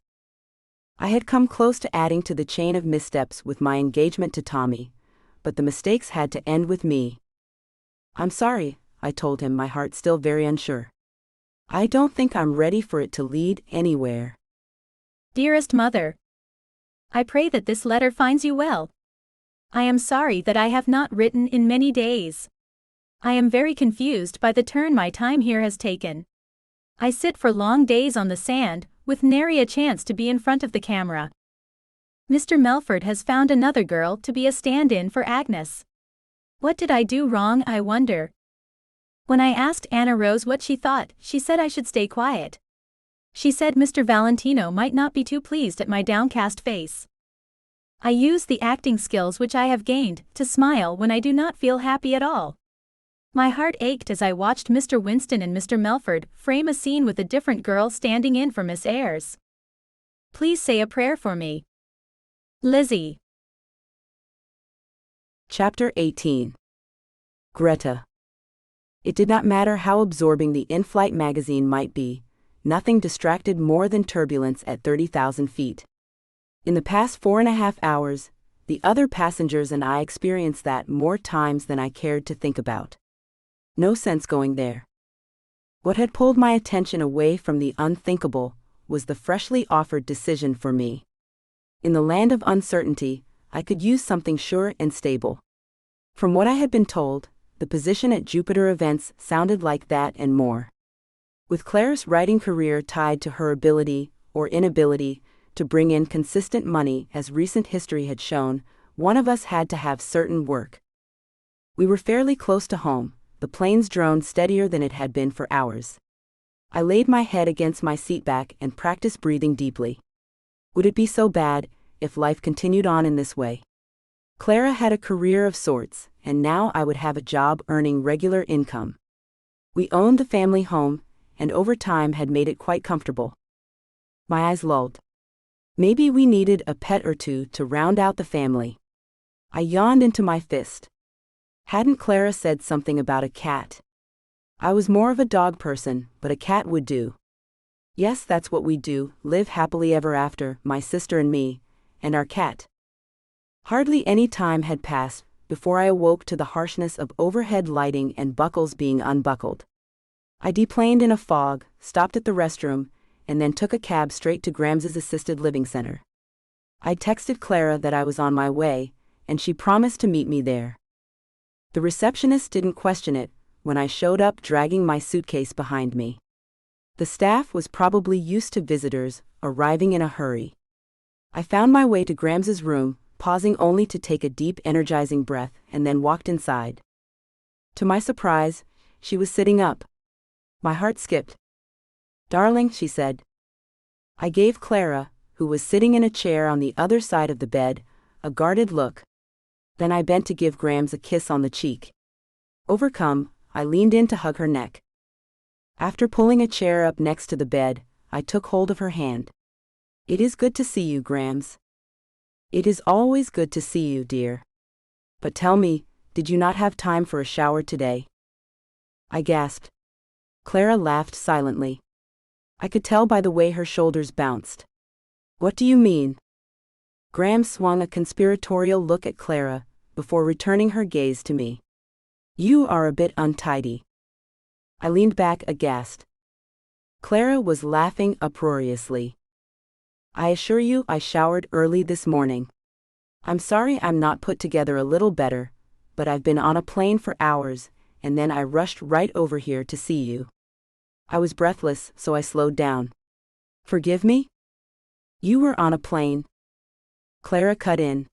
I had come close to adding to the chain of missteps with my engagement to Tommy, but the mistakes had to end with me. I'm sorry, I told him, my heart still very unsure. I don't think I'm ready for it to lead anywhere. Dearest Mother, I pray that this letter finds you well. I am sorry that I have not written in many days. I am very confused by the turn my time here has taken. I sit for long days on the sand, with nary a chance to be in front of the camera. Mr. Melford has found another girl to be a stand-in for Agnes. What did I do wrong, I wonder? When I asked Anna Rose what she thought, she said I should stay quiet. She said Mr. Valentino might not be too pleased at my downcast face. I use the acting skills which I have gained to smile when I do not feel happy at all. My heart ached as I watched Mr. Winston and Mr. Melford frame a scene with a different girl standing in for Miss Ayres. Please say a prayer for me. Lizzie. Chapter 18. Greta. It did not matter how absorbing the in-flight magazine might be, nothing distracted more than turbulence at 30,000 feet. In the past 4.5 hours, the other passengers and I experienced that more times than I cared to think about. No sense going there. What had pulled my attention away from the unthinkable was the freshly offered decision for me. In the land of uncertainty, I could use something sure and stable. From what I had been told, the position at Jupiter Events sounded like that and more. With Claire's writing career tied to her ability, or inability, to bring in consistent money, as recent history had shown, one of us had to have certain work. We were fairly close to home, the plane's drone steadier than it had been for hours. I laid my head against my seatback and practiced breathing deeply. Would it be so bad if life continued on in this way? Clara had a career of sorts, and now I would have a job earning regular income. We owned the family home, and over time had made it quite comfortable. My eyes lulled. Maybe we needed a pet or two to round out the family. I yawned into my fist. Hadn't Clara said something about a cat? I was more of a dog person, but a cat would do. Yes, that's what we'd do, live happily ever after, my sister and me, and our cat. Hardly any time had passed before I awoke to the harshness of overhead lighting and buckles being unbuckled. I deplaned in a fog, stopped at the restroom, and then took a cab straight to Grams's assisted living center. I texted Clara that I was on my way, and she promised to meet me there. The receptionist didn't question it when I showed up dragging my suitcase behind me. The staff was probably used to visitors arriving in a hurry. I found my way to Grams's room, pausing only to take a deep, energizing breath, and then walked inside. To my surprise, she was sitting up. My heart skipped. "Darling," she said. I gave Clara, who was sitting in a chair on the other side of the bed, a guarded look. Then I bent to give Grams a kiss on the cheek. Overcome, I leaned in to hug her neck. After pulling a chair up next to the bed, I took hold of her hand. "It is good to see you, Grams." "It is always good to see you, dear. But tell me, did you not have time for a shower today?" I gasped. Clara laughed silently. I could tell by the way her shoulders bounced. "What do you mean?" Graham swung a conspiratorial look at Clara, before returning her gaze to me. "You are a bit untidy." I leaned back aghast. Clara was laughing uproariously. "I assure you I showered early this morning. I'm sorry I'm not put together a little better, but I've been on a plane for hours, and then I rushed right over here to see you." I was breathless, so I slowed down. "Forgive me? You were on a plane?" Clara cut in.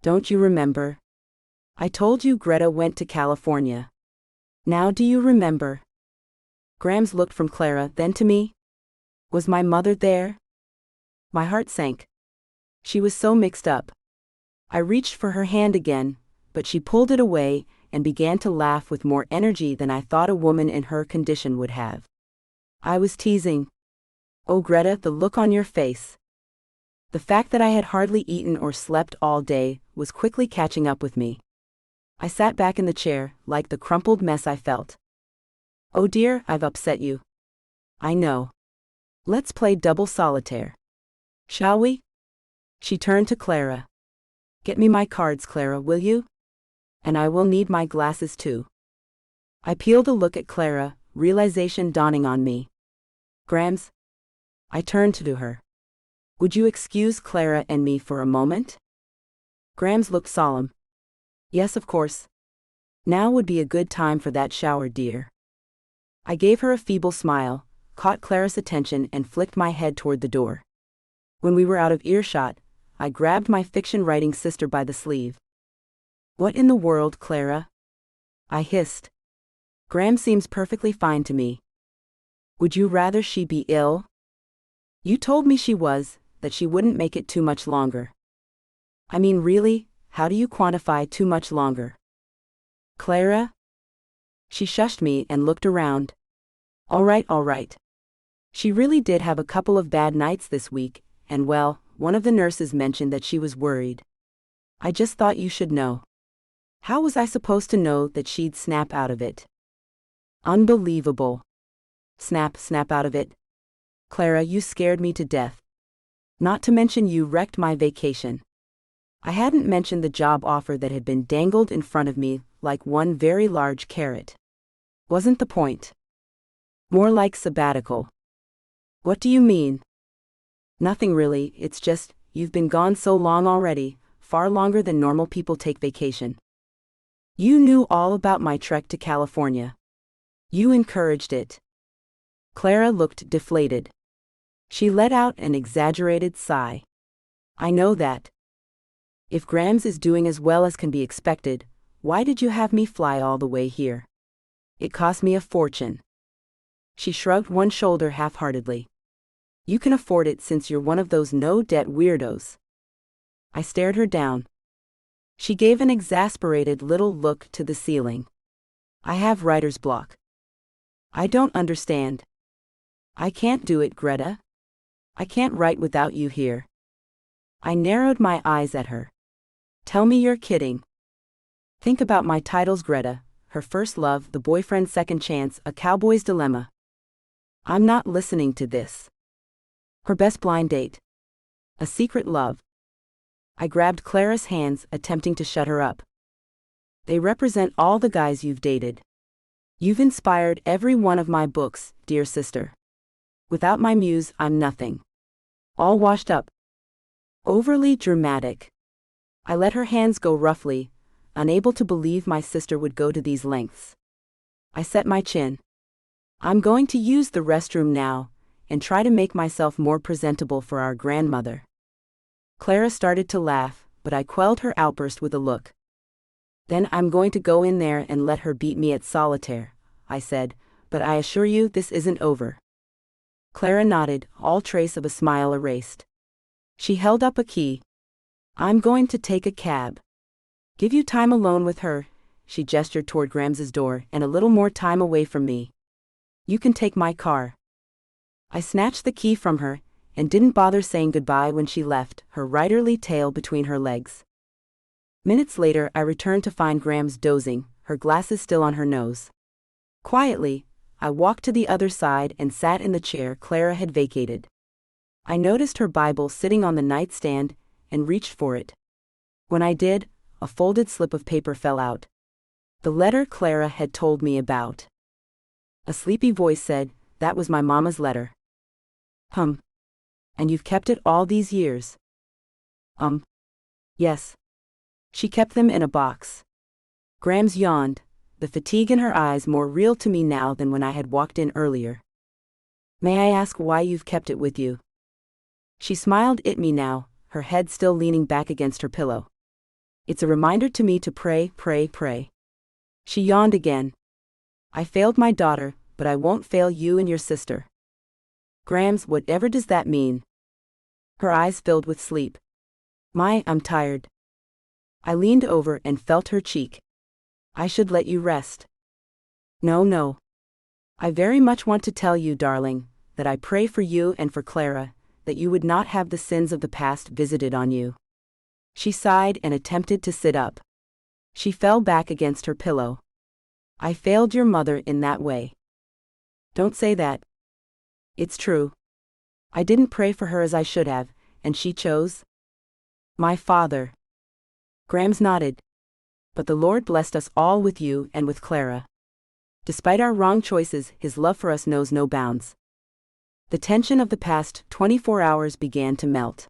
"Don't you remember? I told you Greta went to California. Now do you remember?" Grams looked from Clara, then to me. Was my mother there? My heart sank. She was so mixed up. I reached for her hand again, but she pulled it away and began to laugh with more energy than I thought a woman in her condition would have. I was teasing. "Oh, Greta, the look on your face." The fact that I had hardly eaten or slept all day was quickly catching up with me. I sat back in the chair, like the crumpled mess I felt. "Oh dear, I've upset you." "I know. Let's play double solitaire. Shall we?" She turned to Clara. "Get me my cards, Clara, will you? And I will need my glasses too." I peeled a look at Clara, realization dawning on me. "Grams?" I turned to her. "Would you excuse Clara and me for a moment?" Grams looked solemn. "Yes, of course. Now would be a good time for that shower, dear." I gave her a feeble smile, caught Clara's attention and flicked my head toward the door. When we were out of earshot, I grabbed my fiction-writing sister by the sleeve. "What in the world, Clara?" I hissed. "Graham seems perfectly fine to me." "Would you rather she be ill?" "You told me she was, that she wouldn't make it too much longer." "I mean really, how do you quantify too much longer?" "Clara?" She shushed me and looked around. All right. She really did have a couple of bad nights this week, and well, one of the nurses mentioned that she was worried. I just thought you should know." How was I supposed to know that she'd snap out of it? Unbelievable. Snap out of it. Clara, you scared me to death. Not to mention you wrecked my vacation. I hadn't mentioned the job offer that had been dangled in front of me like one very large carrot. Wasn't the point. More like sabbatical. What do you mean? Nothing really, it's just, you've been gone so long already, far longer than normal people take vacation. You knew all about my trek to California. You encouraged it. Clara looked deflated. She let out an exaggerated sigh. I know that. If Grams is doing as well as can be expected, why did you have me fly all the way here? It cost me a fortune. She shrugged one shoulder half-heartedly. You can afford it since you're one of those no-debt weirdos. I stared her down. She gave an exasperated little look to the ceiling. I have writer's block. I don't understand. I can't do it, Greta. I can't write without you here. I narrowed my eyes at her. Tell me you're kidding. Think about my titles, Greta. Her first love, the boyfriend's second chance, a cowboy's dilemma. I'm not listening to this. Her best blind date. A secret love. I grabbed Clara's hands, attempting to shut her up. They represent all the guys you've dated. You've inspired every one of my books, dear sister. Without my muse, I'm nothing. All washed up. Overly dramatic. I let her hands go roughly, unable to believe my sister would go to these lengths. I set my chin. I'm going to use the restroom now, and try to make myself more presentable for our grandmother. Clara started to laugh, but I quelled her outburst with a look. Then I'm going to go in there and let her beat me at solitaire, I said, but I assure you this isn't over. Clara nodded, all trace of a smile erased. She held up a key. I'm going to take a cab. Give you time alone with her, she gestured toward Grams's door, and a little more time away from me. You can take my car. I snatched the key from her, and didn't bother saying goodbye when she left, her riderly tail between her legs. Minutes later I returned to find Grams dozing, her glasses still on her nose. Quietly, I walked to the other side and sat in the chair Clara had vacated. I noticed her Bible sitting on the nightstand, and reached for it. When I did, a folded slip of paper fell out. The letter Clara had told me about. A sleepy voice said, "That was my mama's letter." And you've kept it all these years?" Yes. She kept them in a box. Grams yawned, the fatigue in her eyes more real to me now than when I had walked in earlier. "May I ask why you've kept it with you?" She smiled at me now, her head still leaning back against her pillow. "It's a reminder to me to pray, pray, pray." She yawned again. "I failed my daughter, but I won't fail you and your sister." "Grams, whatever does that mean?" Her eyes filled with sleep. I'm tired." I leaned over and felt her cheek. "I should let you rest." No. I very much want to tell you, darling, that I pray for you and for Clara, that you would not have the sins of the past visited on you." She sighed and attempted to sit up. She fell back against her pillow. "I failed your mother in that way." "Don't say that." "It's true. I didn't pray for her as I should have, and she chose my father." Grams nodded. "But the Lord blessed us all with you and with Clara. Despite our wrong choices, His love for us knows no bounds." The tension of the past 24 hours began to melt.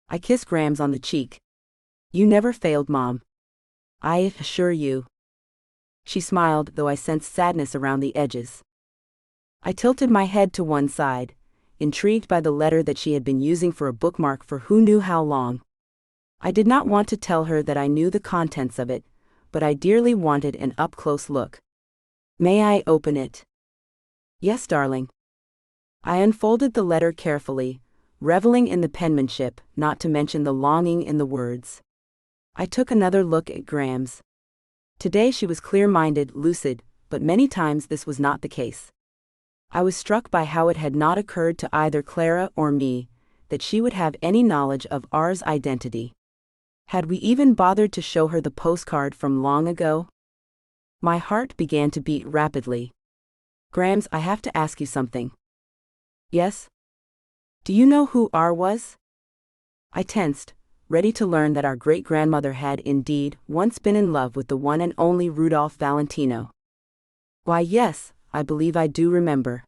I kissed Grams on the cheek. "You never failed, Mom. I assure you." She smiled, though I sensed sadness around the edges. I tilted my head to one side, intrigued by the letter that she had been using for a bookmark for who knew how long. I did not want to tell her that I knew the contents of it, but I dearly wanted an up-close look. "May I open it?" "Yes, darling." I unfolded the letter carefully, reveling in the penmanship, not to mention the longing in the words. I took another look at Grams. Today she was clear-minded, lucid, but many times this was not the case. I was struck by how it had not occurred to either Clara or me that she would have any knowledge of ours identity. Had we even bothered to show her the postcard from long ago? My heart began to beat rapidly. "Grams, I have to ask you something." "Yes?" "Do you know who R was?" I tensed, ready to learn that our great-grandmother had indeed once been in love with the one and only Rudolph Valentino. "Why, yes, I believe I do remember.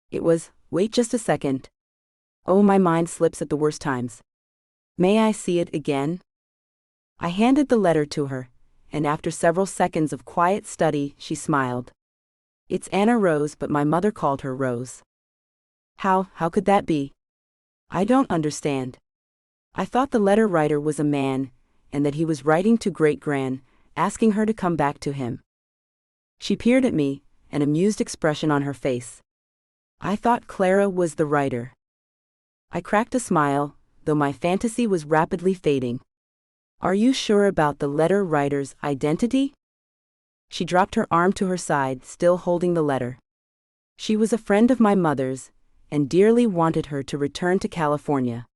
It was, wait just a second. Oh, my mind slips at the worst times. May I see it again?" I handed the letter to her, and after several seconds of quiet study, she smiled. "It's Anna Rose, but my mother called her Rose." How could that be?" "I don't understand. I thought the letter writer was a man, and that he was writing to great-gran, asking her to come back to him." She peered at me, an amused expression on her face. "I thought Clara was the writer." I cracked a smile, though my fantasy was rapidly fading. "Are you sure about the letter writer's identity?" She dropped her arm to her side, still holding the letter. "She was a friend of my mother's, and dearly wanted her to return to California.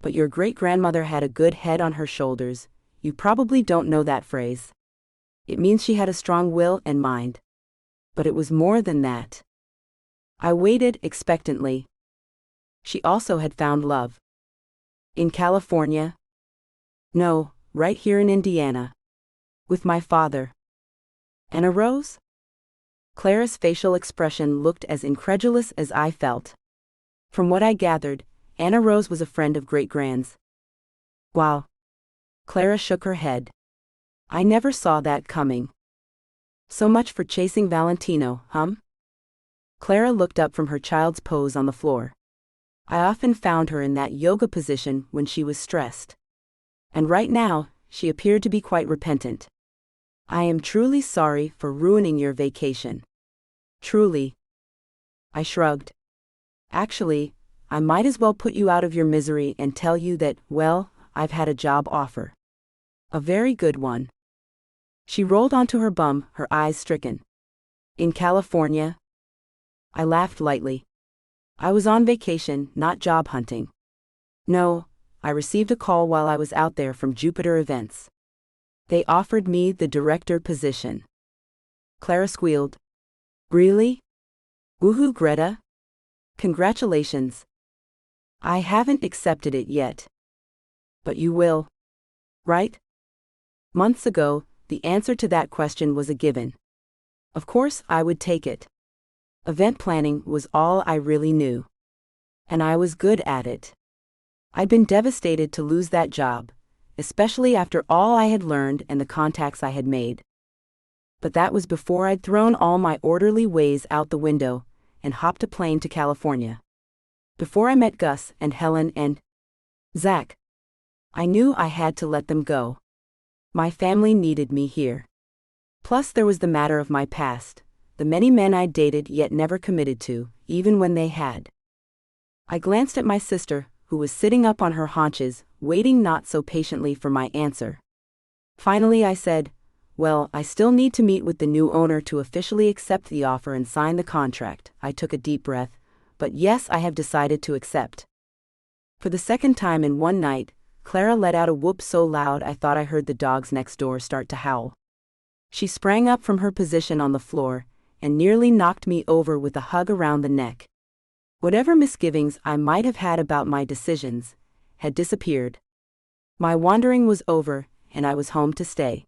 But your great-grandmother had a good head on her shoulders. You probably don't know that phrase. It means she had a strong will and mind. But it was more than that." I waited expectantly. She also had found love. "In California?" "No, right here in Indiana. With my father." "Anna Rose?" Clara's facial expression looked as incredulous as I felt. From what I gathered, Anna Rose was a friend of great-gran's. "Wow." Clara shook her head. "I never saw that coming." "So much for chasing Valentino, Clara looked up from her child's pose on the floor. I often found her in that yoga position when she was stressed. And right now, she appeared to be quite repentant. I am truly sorry for ruining your vacation. Truly. I shrugged. Actually, I might as well put you out of your misery and tell you that, well, I've had a job offer. A very good one. She rolled onto her bum, her eyes stricken. In California? I laughed lightly. I was on vacation, not job hunting. No, I received a call while I was out there from Jupiter Events. They offered me the director position. Clara squealed. Really? Woohoo, Greta! Congratulations. I haven't accepted it yet. But you will. Right? Months ago, the answer to that question was a given. Of course, I would take it. Event planning was all I really knew. And I was good at it. I'd been devastated to lose that job, especially after all I had learned and the contacts I had made. But that was before I'd thrown all my orderly ways out the window and hopped a plane to California. Before I met Gus and Helen and Zach, I knew I had to let them go. My family needed me here. Plus there was the matter of my past, the many men I'd dated yet never committed to, even when they had. I glanced at my sister, who was sitting up on her haunches, waiting not so patiently for my answer. Finally I said, well, I still need to meet with the new owner to officially accept the offer and sign the contract. I took a deep breath, but yes, I have decided to accept. For the second time in one night, Clara let out a whoop so loud I thought I heard the dogs next door start to howl. She sprang up from her position on the floor and nearly knocked me over with a hug around the neck. Whatever misgivings I might have had about my decisions had disappeared. My wandering was over, and I was home to stay.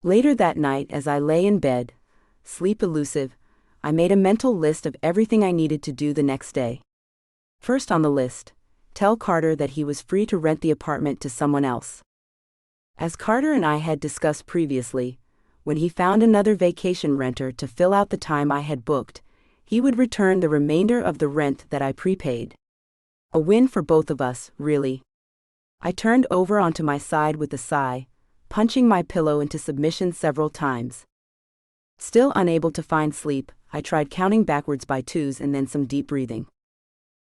Later that night, as I lay in bed, sleep elusive, I made a mental list of everything I needed to do the next day. First on the list, tell Carter that he was free to rent the apartment to someone else. As Carter and I had discussed previously, when he found another vacation renter to fill out the time I had booked, he would return the remainder of the rent that I prepaid. A win for both of us, really. I turned over onto my side with a sigh, punching my pillow into submission several times. Still unable to find sleep, I tried counting backwards by twos and then some deep breathing.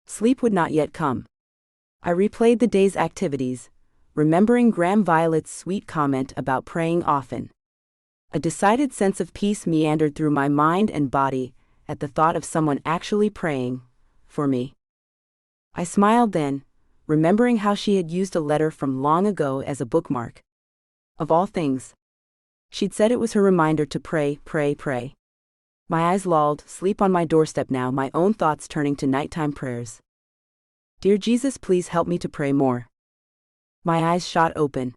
Sleep would not yet come. I replayed the day's activities, remembering Graham Violet's sweet comment about praying often. A decided sense of peace meandered through my mind and body at the thought of someone actually praying for me. I smiled then, remembering how she had used a letter from long ago as a bookmark. Of all things. She'd said it was her reminder to pray, pray, pray. My eyes lolled, sleep on my doorstep now, my own thoughts turning to nighttime prayers. Dear Jesus, please help me to pray more. My eyes shot open.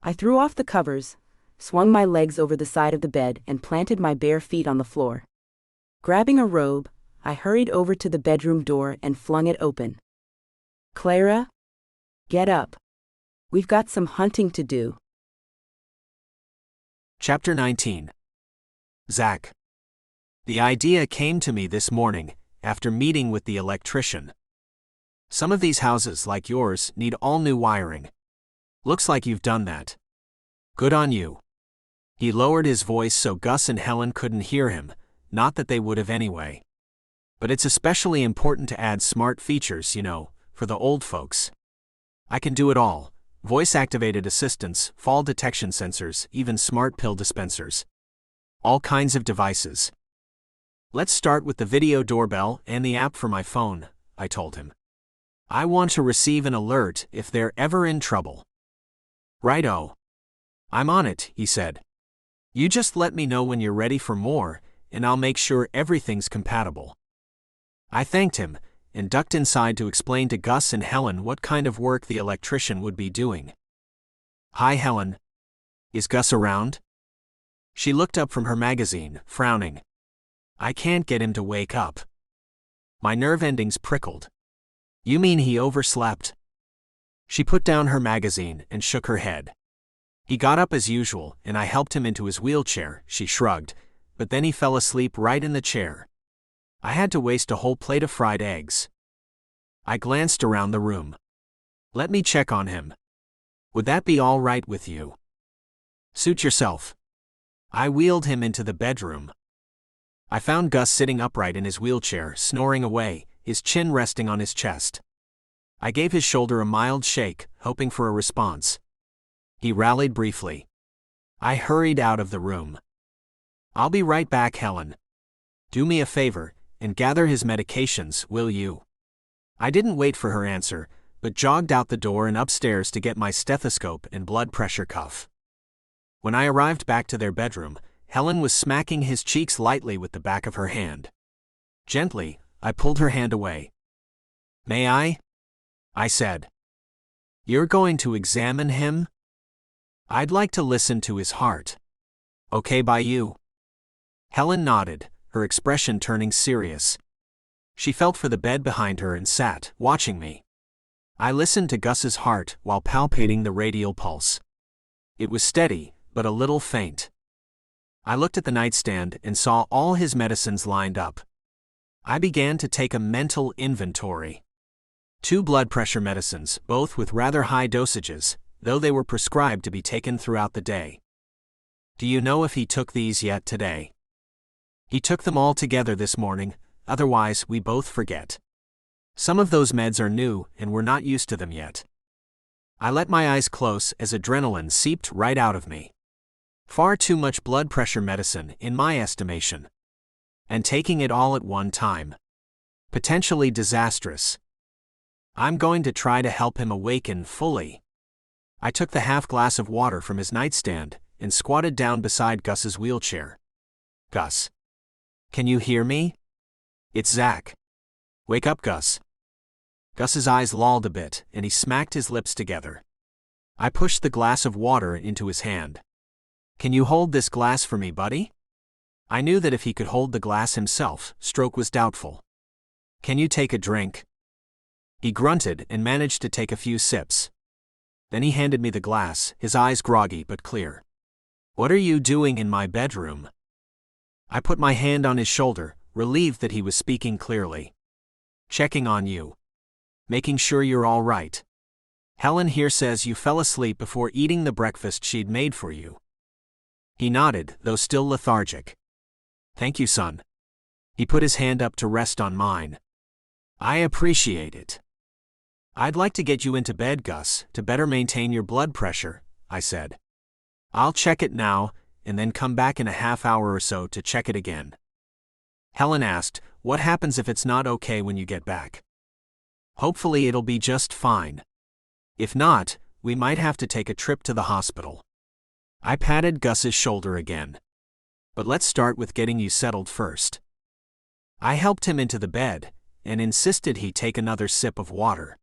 I threw off the covers, swung my legs over the side of the bed and planted my bare feet on the floor. Grabbing a robe, I hurried over to the bedroom door and flung it open. Clara? Get up. We've got some hunting to do. Chapter 19. Zach. The idea came to me this morning, after meeting with the electrician. Some of these houses, like yours, need all new wiring. Looks like you've done that. Good on you. He lowered his voice so Gus and Helen couldn't hear him, not that they would have anyway. But it's especially important to add smart features, for the old folks. I can do it all. Voice-activated assistants, fall detection sensors, even smart pill dispensers. All kinds of devices. Let's start with the video doorbell and the app for my phone, I told him. I want to receive an alert if they're ever in trouble. Righto. I'm on it, he said. You just let me know when you're ready for more, and I'll make sure everything's compatible. I thanked him, and ducked inside to explain to Gus and Helen what kind of work the electrician would be doing. Hi, Helen. Is Gus around? She looked up from her magazine, frowning. I can't get him to wake up. My nerve endings prickled. You mean he overslept? She put down her magazine and shook her head. He got up as usual, and I helped him into his wheelchair, she shrugged, but then he fell asleep right in the chair. I had to waste a whole plate of fried eggs. I glanced around the room. Let me check on him. Would that be all right with you? Suit yourself. I wheeled him into the bedroom. I found Gus sitting upright in his wheelchair, snoring away, his chin resting on his chest. I gave his shoulder a mild shake, hoping for a response. He rallied briefly. I hurried out of the room. I'll be right back, Helen. Do me a favor, and gather his medications, will you? I didn't wait for her answer, but jogged out the door and upstairs to get my stethoscope and blood pressure cuff. When I arrived back to their bedroom, Helen was smacking his cheeks lightly with the back of her hand. Gently, I pulled her hand away. May I? I said. You're going to examine him? I'd like to listen to his heart. Okay by you? Helen nodded, her expression turning serious. She felt for the bed behind her and sat, watching me. I listened to Gus's heart while palpating the radial pulse. It was steady, but a little faint. I looked at the nightstand and saw all his medicines lined up. I began to take a mental inventory. 2 blood pressure medicines, both with rather high dosages, though they were prescribed to be taken throughout the day. Do you know if he took these yet today? He took them all together this morning, otherwise we both forget. Some of those meds are new and we're not used to them yet. I let my eyes close as adrenaline seeped right out of me. Far too much blood pressure medicine, in my estimation. And taking it all at one time. Potentially disastrous. I'm going to try to help him awaken fully. I took the half glass of water from his nightstand and squatted down beside Gus's wheelchair. Gus. Can you hear me? It's Zach. Wake up, Gus. Gus's eyes lolled a bit and he smacked his lips together. I pushed the glass of water into his hand. Can you hold this glass for me, buddy? I knew that if he could hold the glass himself, stroke was doubtful. Can you take a drink? He grunted and managed to take a few sips. Then he handed me the glass, his eyes groggy but clear. What are you doing in my bedroom? I put my hand on his shoulder, relieved that he was speaking clearly. Checking on you. Making sure you're all right. Helen here says you fell asleep before eating the breakfast she'd made for you. He nodded, though still lethargic. Thank you, son. He put his hand up to rest on mine. I appreciate it. I'd like to get you into bed, Gus, to better maintain your blood pressure, I said. I'll check it now, and then come back in a half hour or so to check it again. Helen asked, what happens if it's not okay when you get back? Hopefully it'll be just fine. If not, we might have to take a trip to the hospital. I patted Gus's shoulder again. But let's start with getting you settled first. I helped him into the bed, and insisted he take another sip of water.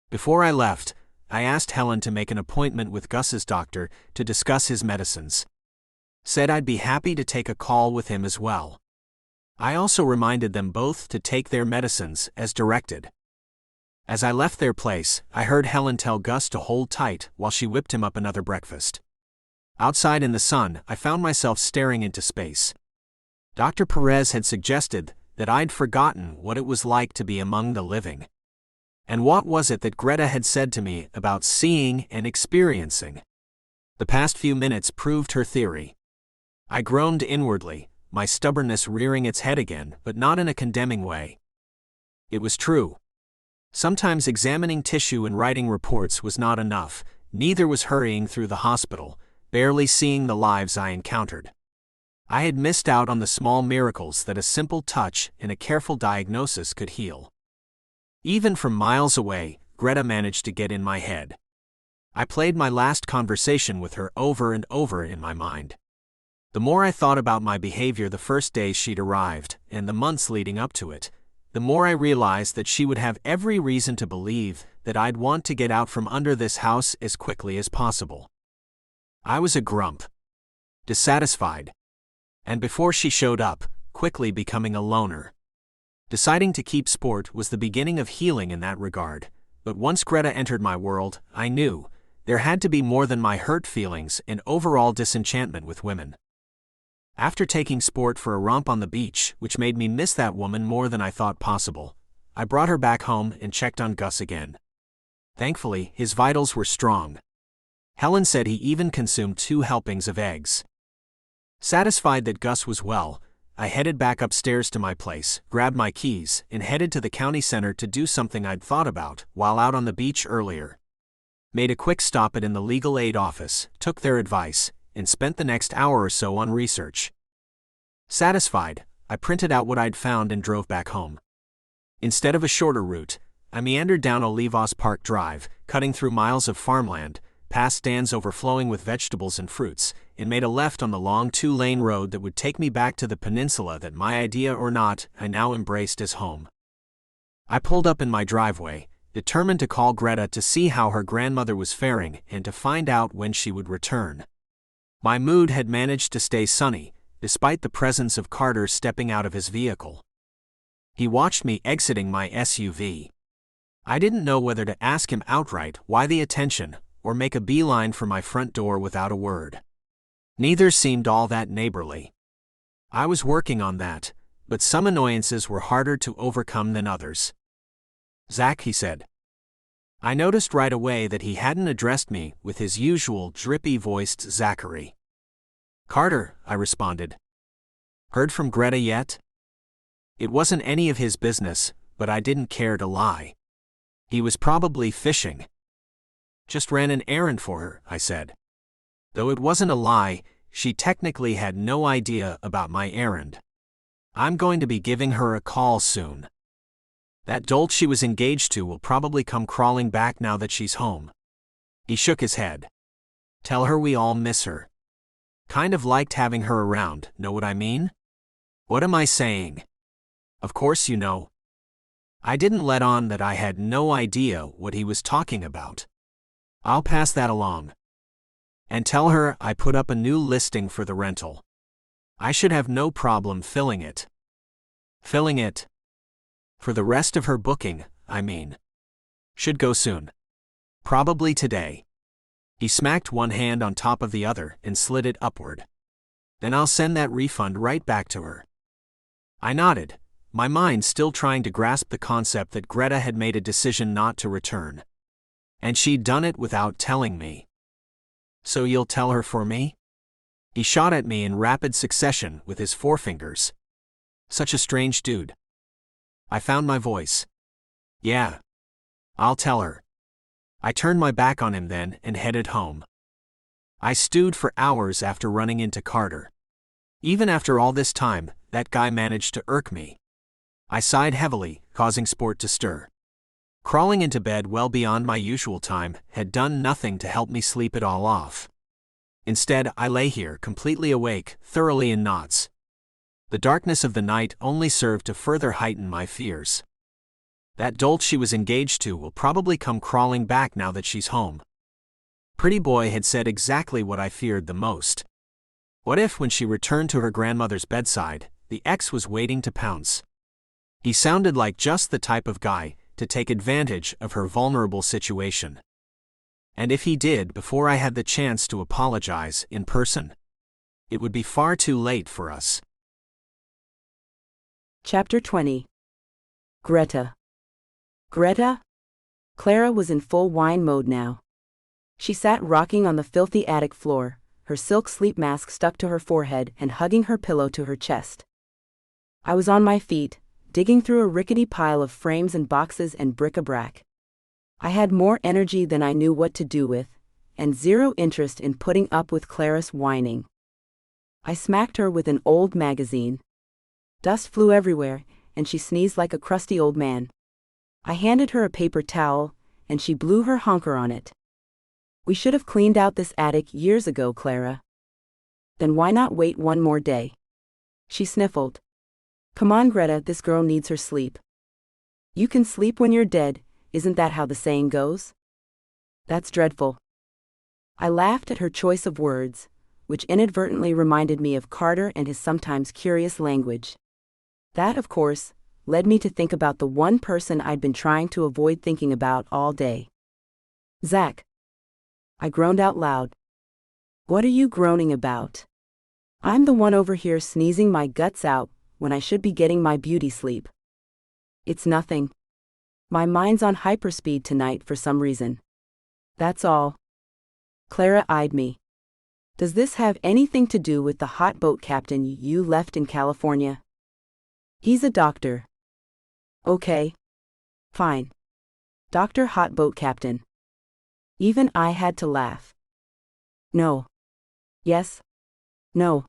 Before I left, I asked Helen to make an appointment with Gus's doctor to discuss his medicines. Said I'd be happy to take a call with him as well. I also reminded them both to take their medicines as directed. As I left their place, I heard Helen tell Gus to hold tight while she whipped him up another breakfast. Outside in the sun, I found myself staring into space. Dr. Perez had suggested that I'd forgotten what it was like to be among the living. And what was it that Greta had said to me about seeing and experiencing? The past few minutes proved her theory. I groaned inwardly, my stubbornness rearing its head again, but not in a condemning way. It was true. Sometimes examining tissue and writing reports was not enough, neither was hurrying through the hospital, barely seeing the lives I encountered. I had missed out on the small miracles that a simple touch and a careful diagnosis could heal. Even from miles away, Greta managed to get in my head. I played my last conversation with her over and over in my mind. The more I thought about my behavior the first day she'd arrived, and the months leading up to it, the more I realized that she would have every reason to believe that I'd want to get out from under this house as quickly as possible. I was a grump. Dissatisfied. And before she showed up, quickly becoming a loner. Deciding to keep sport was the beginning of healing in that regard, but once Greta entered my world, I knew there had to be more than my hurt feelings and overall disenchantment with women. After taking sport for a romp on the beach, which made me miss that woman more than I thought possible, I brought her back home and checked on Gus again. Thankfully, his vitals were strong. Helen said he even consumed 2 helpings of eggs. Satisfied that Gus was well, I headed back upstairs to my place, grabbed my keys, and headed to the county center to do something I'd thought about while out on the beach earlier. Made a quick stop in the legal aid office, took their advice, and spent the next hour or so on research. Satisfied, I printed out what I'd found and drove back home. Instead of a shorter route, I meandered down Olivos Park Drive, cutting through miles of farmland, past stands overflowing with vegetables and fruits, and made a left on the long 2-lane road that would take me back to the peninsula that, my idea or not, I now embraced as home. I pulled up in my driveway, determined to call Greta to see how her grandmother was faring and to find out when she would return. My mood had managed to stay sunny, despite the presence of Carter stepping out of his vehicle. He watched me exiting my SUV. I didn't know whether to ask him outright why the attention, or make a beeline for my front door without a word. Neither seemed all that neighborly. I was working on that, but some annoyances were harder to overcome than others. "Zach," he said. I noticed right away that he hadn't addressed me with his usual drippy-voiced Zachary. "Carter," I responded. "Heard from Greta yet?" It wasn't any of his business, but I didn't care to lie. He was probably fishing. "Just ran an errand for her," I said. Though it wasn't a lie, she technically had no idea about my errand. I'm going to be giving her a call soon. That dolt she was engaged to will probably come crawling back now that she's home. He shook his head. "Tell her we all miss her. Kind of liked having her around, know what I mean?" "What am I saying?" "Of course you know." I didn't let on that I had no idea what he was talking about. "I'll pass that along. And tell her I put up a new listing for the rental. I should have no problem filling it." "Filling it?" "For the rest of her booking, I mean. Should go soon. Probably today." He smacked one hand on top of the other and slid it upward. "Then I'll send that refund right back to her." I nodded, my mind still trying to grasp the concept that Greta had made a decision not to return. And she'd done it without telling me. "So you'll tell her for me?" He shot at me in rapid succession with his forefingers. Such a strange dude. I found my voice. "Yeah. I'll tell her." I turned my back on him then and headed home. I stewed for hours after running into Carter. Even after all this time, that guy managed to irk me. I sighed heavily, causing Sport to stir. Crawling into bed well beyond my usual time had done nothing to help me sleep it all off. Instead, I lay here completely awake, thoroughly in knots. The darkness of the night only served to further heighten my fears. That dolt she was engaged to will probably come crawling back now that she's home. Pretty boy had said exactly what I feared the most. What if, when she returned to her grandmother's bedside, the ex was waiting to pounce? He sounded like just the type of guy to take advantage of her vulnerable situation. And if he did before I had the chance to apologize in person, it would be far too late for us. Chapter 20. Greta. Greta? Clara was in full whine mode now. She sat rocking on the filthy attic floor, her silk sleep mask stuck to her forehead and hugging her pillow to her chest. I was on my feet, digging through a rickety pile of frames and boxes and bric-a-brac. I had more energy than I knew what to do with, and zero interest in putting up with Clara's whining. I smacked her with an old magazine. Dust flew everywhere, and she sneezed like a crusty old man. I handed her a paper towel, and she blew her honker on it. "We should have cleaned out this attic years ago, Clara." "Then why not wait one more day?" She sniffled. "Come on, Greta, this girl needs her sleep." "You can sleep when you're dead, isn't that how the saying goes?" "That's dreadful." I laughed at her choice of words, which inadvertently reminded me of Carter and his sometimes curious language. That, of course, led me to think about the one person I'd been trying to avoid thinking about all day. "Zach." I groaned out loud. "What are you groaning about? I'm the one over here sneezing my guts out when I should be getting my beauty sleep." "It's nothing. My mind's on hyperspeed tonight for some reason. That's all." Clara eyed me. Does this have anything to do with the hot boat captain you left in California? He's a doctor. Okay. Fine. Dr. Hot Boat Captain. Even I had to laugh. No. Yes. No.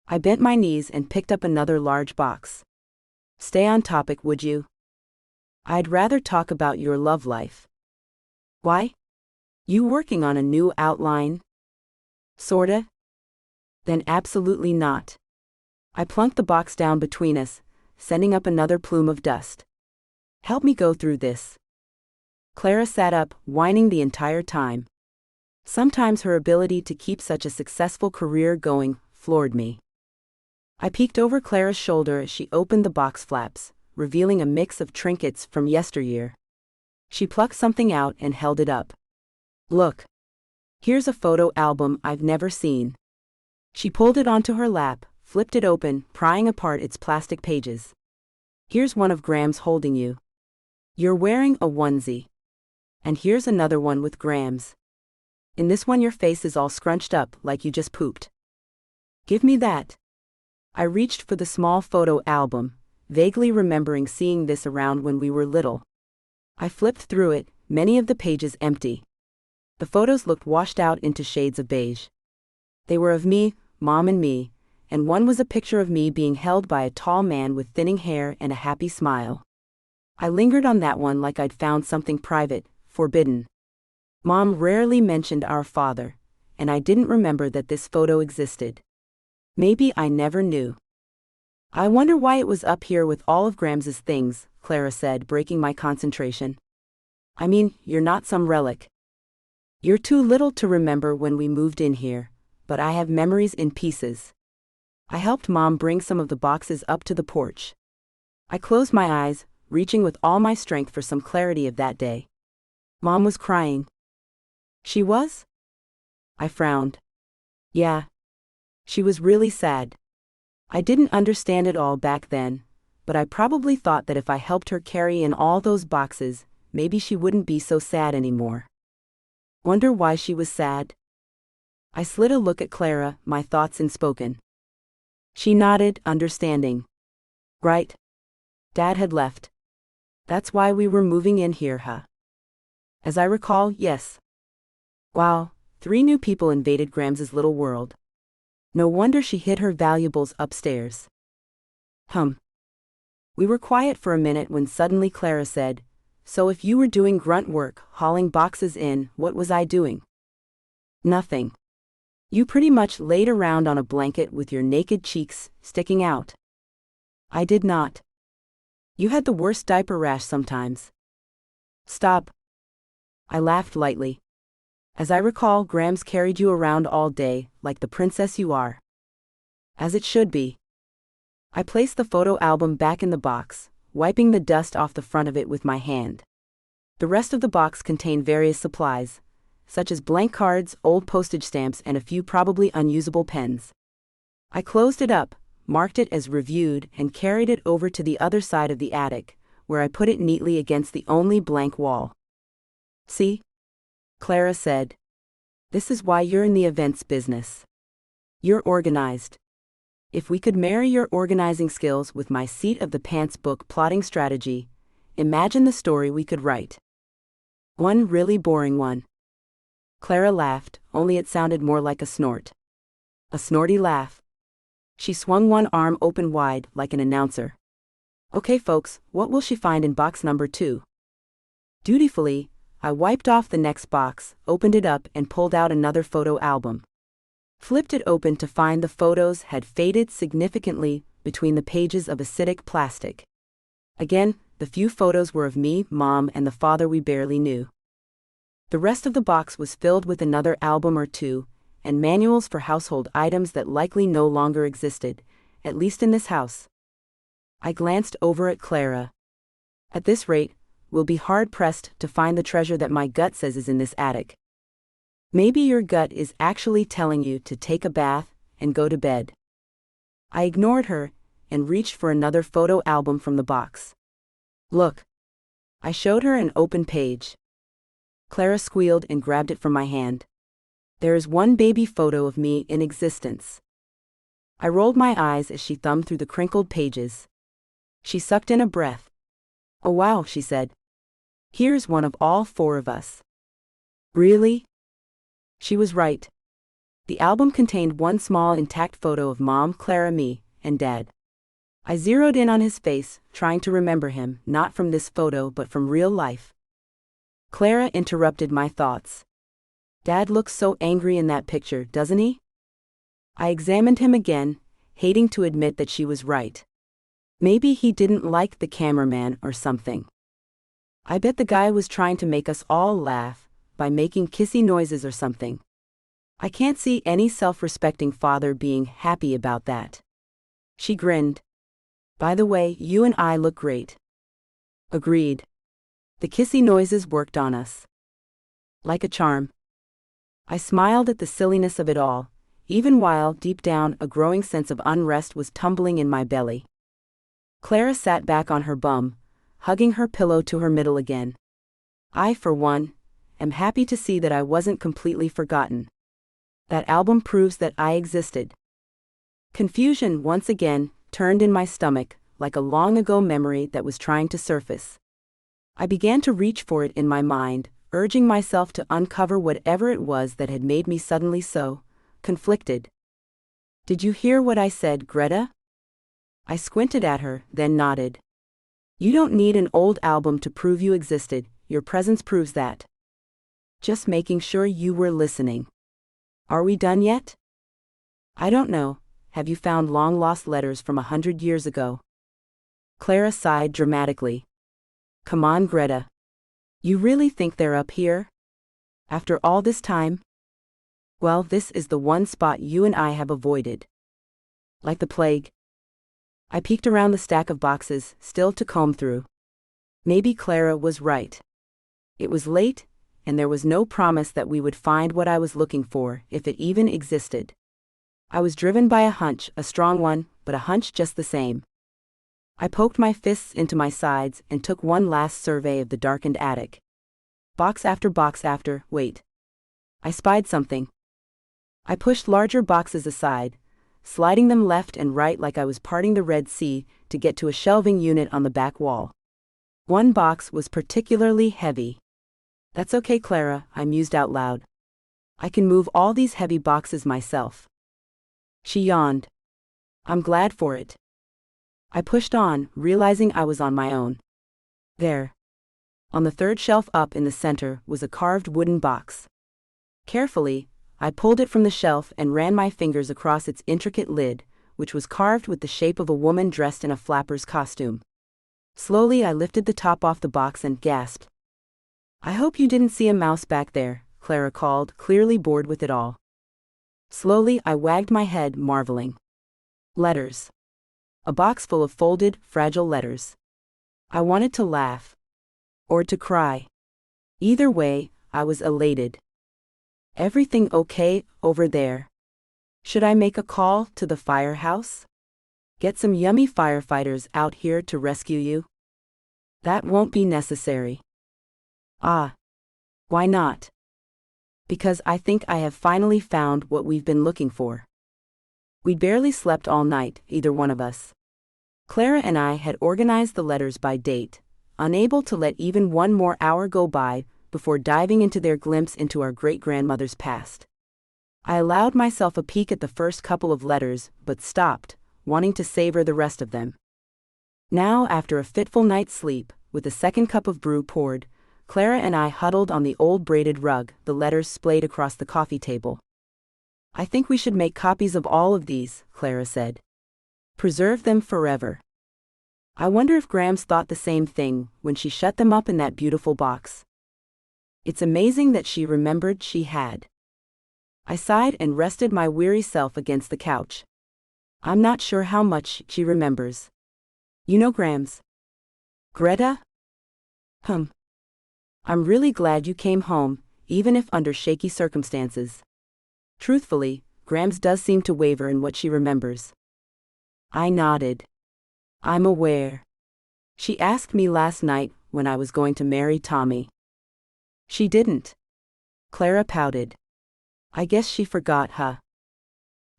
I bent my knees and picked up another large box. Stay on topic, would you? I'd rather talk about your love life. Why? You working on a new outline? Sorta? Then absolutely not. I plunked the box down between us, sending up another plume of dust. Help me go through this. Clara sat up, whining the entire time. Sometimes her ability to keep such a successful career going floored me. I peeked over Clara's shoulder as she opened the box flaps, revealing a mix of trinkets from yesteryear. She plucked something out and held it up. Look. Here's a photo album I've never seen. She pulled it onto her lap, flipped it open, prying apart its plastic pages. Here's one of Graham's holding you. You're wearing a onesie. And here's another one with Graham's. In this one your face is all scrunched up like you just pooped. Give me that. I reached for the small photo album, vaguely remembering seeing this around when we were little. I flipped through it, many of the pages empty. The photos looked washed out into shades of beige. They were of me, Mom and me, and one was a picture of me being held by a tall man with thinning hair and a happy smile. I lingered on that one like I'd found something private, forbidden. Mom rarely mentioned our father, and I didn't remember that this photo existed. Maybe I never knew. I wonder why it was up here with all of Graham's things, Clara said, breaking my concentration. I mean, you're not some relic. You're too little to remember when we moved in here, but I have memories in pieces. I helped Mom bring some of the boxes up to the porch. I closed my eyes, reaching with all my strength for some clarity of that day. Mom was crying. She was? I frowned. Yeah. She was really sad. I didn't understand it all back then, but I probably thought that if I helped her carry in all those boxes, maybe she wouldn't be so sad anymore. Wonder why she was sad? I slid a look at Clara, my thoughts unspoken. She nodded, understanding. Right. Dad had left. That's why we were moving in here, huh? As I recall, yes. Wow, 3 new people invaded Graham's little world. No wonder she hid her valuables upstairs. We were quiet for a minute when suddenly Clara said, So if you were doing grunt work, hauling boxes in, what was I doing? Nothing. You pretty much laid around on a blanket with your naked cheeks sticking out. I did not. You had the worst diaper rash sometimes. Stop. I laughed lightly. As I recall, Graham's carried you around all day, like the princess you are. As it should be. I placed the photo album back in the box, wiping the dust off the front of it with my hand. The rest of the box contained various supplies, such as blank cards, old postage stamps, and a few probably unusable pens. I closed it up, marked it as reviewed, and carried it over to the other side of the attic, where I put it neatly against the only blank wall. See? Clara said. This is why you're in the events business. You're organized. If we could marry your organizing skills with my seat of the pants book plotting strategy, imagine the story we could write. One really boring one. Clara laughed, only it sounded more like a snort. A snorty laugh. She swung one arm open wide, like an announcer. Okay folks, what will she find in box number 2? Dutifully, I wiped off the next box, opened it up and pulled out another photo album. Flipped it open to find the photos had faded significantly between the pages of acidic plastic. Again, the few photos were of me, Mom, and the father we barely knew. The rest of the box was filled with another album or two, and manuals for household items that likely no longer existed, at least in this house. I glanced over at Clara. At this rate, we'll be hard-pressed to find the treasure that my gut says is in this attic. Maybe your gut is actually telling you to take a bath and go to bed. I ignored her and reached for another photo album from the box. Look. I showed her an open page. Clara squealed and grabbed it from my hand. There is one baby photo of me in existence. I rolled my eyes as she thumbed through the crinkled pages. She sucked in a breath. Oh wow, she said. Here's one of all four of us. Really? She was right. The album contained one small intact photo of Mom, Clara, me, and Dad. I zeroed in on his face, trying to remember him, not from this photo but from real life. Clara interrupted my thoughts. Dad looks so angry in that picture, doesn't he? I examined him again, hating to admit that she was right. Maybe he didn't like the cameraman or something. I bet the guy was trying to make us all laugh, by making kissy noises or something. I can't see any self-respecting father being happy about that. She grinned. By the way, you and I look great. Agreed. The kissy noises worked on us. Like a charm. I smiled at the silliness of it all, even while, deep down, a growing sense of unrest was tumbling in my belly. Clara sat back on her bum, hugging her pillow to her middle again. I, for one, am happy to see that I wasn't completely forgotten. That album proves that I existed. Confusion, once again, turned in my stomach, like a long-ago memory that was trying to surface. I began to reach for it in my mind, urging myself to uncover whatever it was that had made me suddenly so conflicted. Did you hear what I said, Greta? I squinted at her, then nodded. You don't need an old album to prove you existed, your presence proves that. Just making sure you were listening. Are we done yet? I don't know. Have you found long-lost letters from 100 years ago? Clara sighed dramatically. Come on, Greta. You really think they're up here? After all this time? Well, this is the one spot you and I have avoided. Like the plague. I peeked around the stack of boxes, still to comb through. Maybe Clara was right. It was late, and there was no promise that we would find what I was looking for, if it even existed. I was driven by a hunch, a strong one, but a hunch just the same. I poked my fists into my sides and took one last survey of the darkened attic. Box after, wait. I spied something. I pushed larger boxes aside, sliding them left and right like I was parting the Red Sea to get to a shelving unit on the back wall. One box was particularly heavy. That's okay, Clara, I mused out loud. I can move all these heavy boxes myself. She yawned. I'm glad for it. I pushed on, realizing I was on my own. There. On the third shelf up in the center was a carved wooden box. Carefully, I pulled it from the shelf and ran my fingers across its intricate lid, which was carved with the shape of a woman dressed in a flapper's costume. Slowly I lifted the top off the box and gasped. I hope you didn't see a mouse back there, Clara called, clearly bored with it all. Slowly I wagged my head, marveling. Letters. A box full of folded, fragile letters. I wanted to laugh. Or to cry. Either way, I was elated. Everything okay over there? Should I make a call to the firehouse? Get some yummy firefighters out here to rescue you? That won't be necessary. Ah. Why not? Because I think I have finally found what we've been looking for. We'd barely slept all night, either one of us. Clara and I had organized the letters by date, unable to let even one more hour go by before diving into their glimpse into our great-grandmother's past. I allowed myself a peek at the first couple of letters, but stopped, wanting to savor the rest of them. Now, after a fitful night's sleep, with the second cup of brew poured, Clara and I huddled on the old braided rug, the letters splayed across the coffee table. I think we should make copies of all of these, Clara said. Preserve them forever. I wonder if Grams thought the same thing when she shut them up in that beautiful box. It's amazing that she remembered she had. I sighed and rested my weary self against the couch. I'm not sure how much she remembers. You know Grams. Greta? I'm really glad you came home, even if under shaky circumstances. Truthfully, Grams does seem to waver in what she remembers. I nodded. I'm aware. She asked me last night when I was going to marry Tommy. She didn't. Clara pouted. I guess she forgot, huh?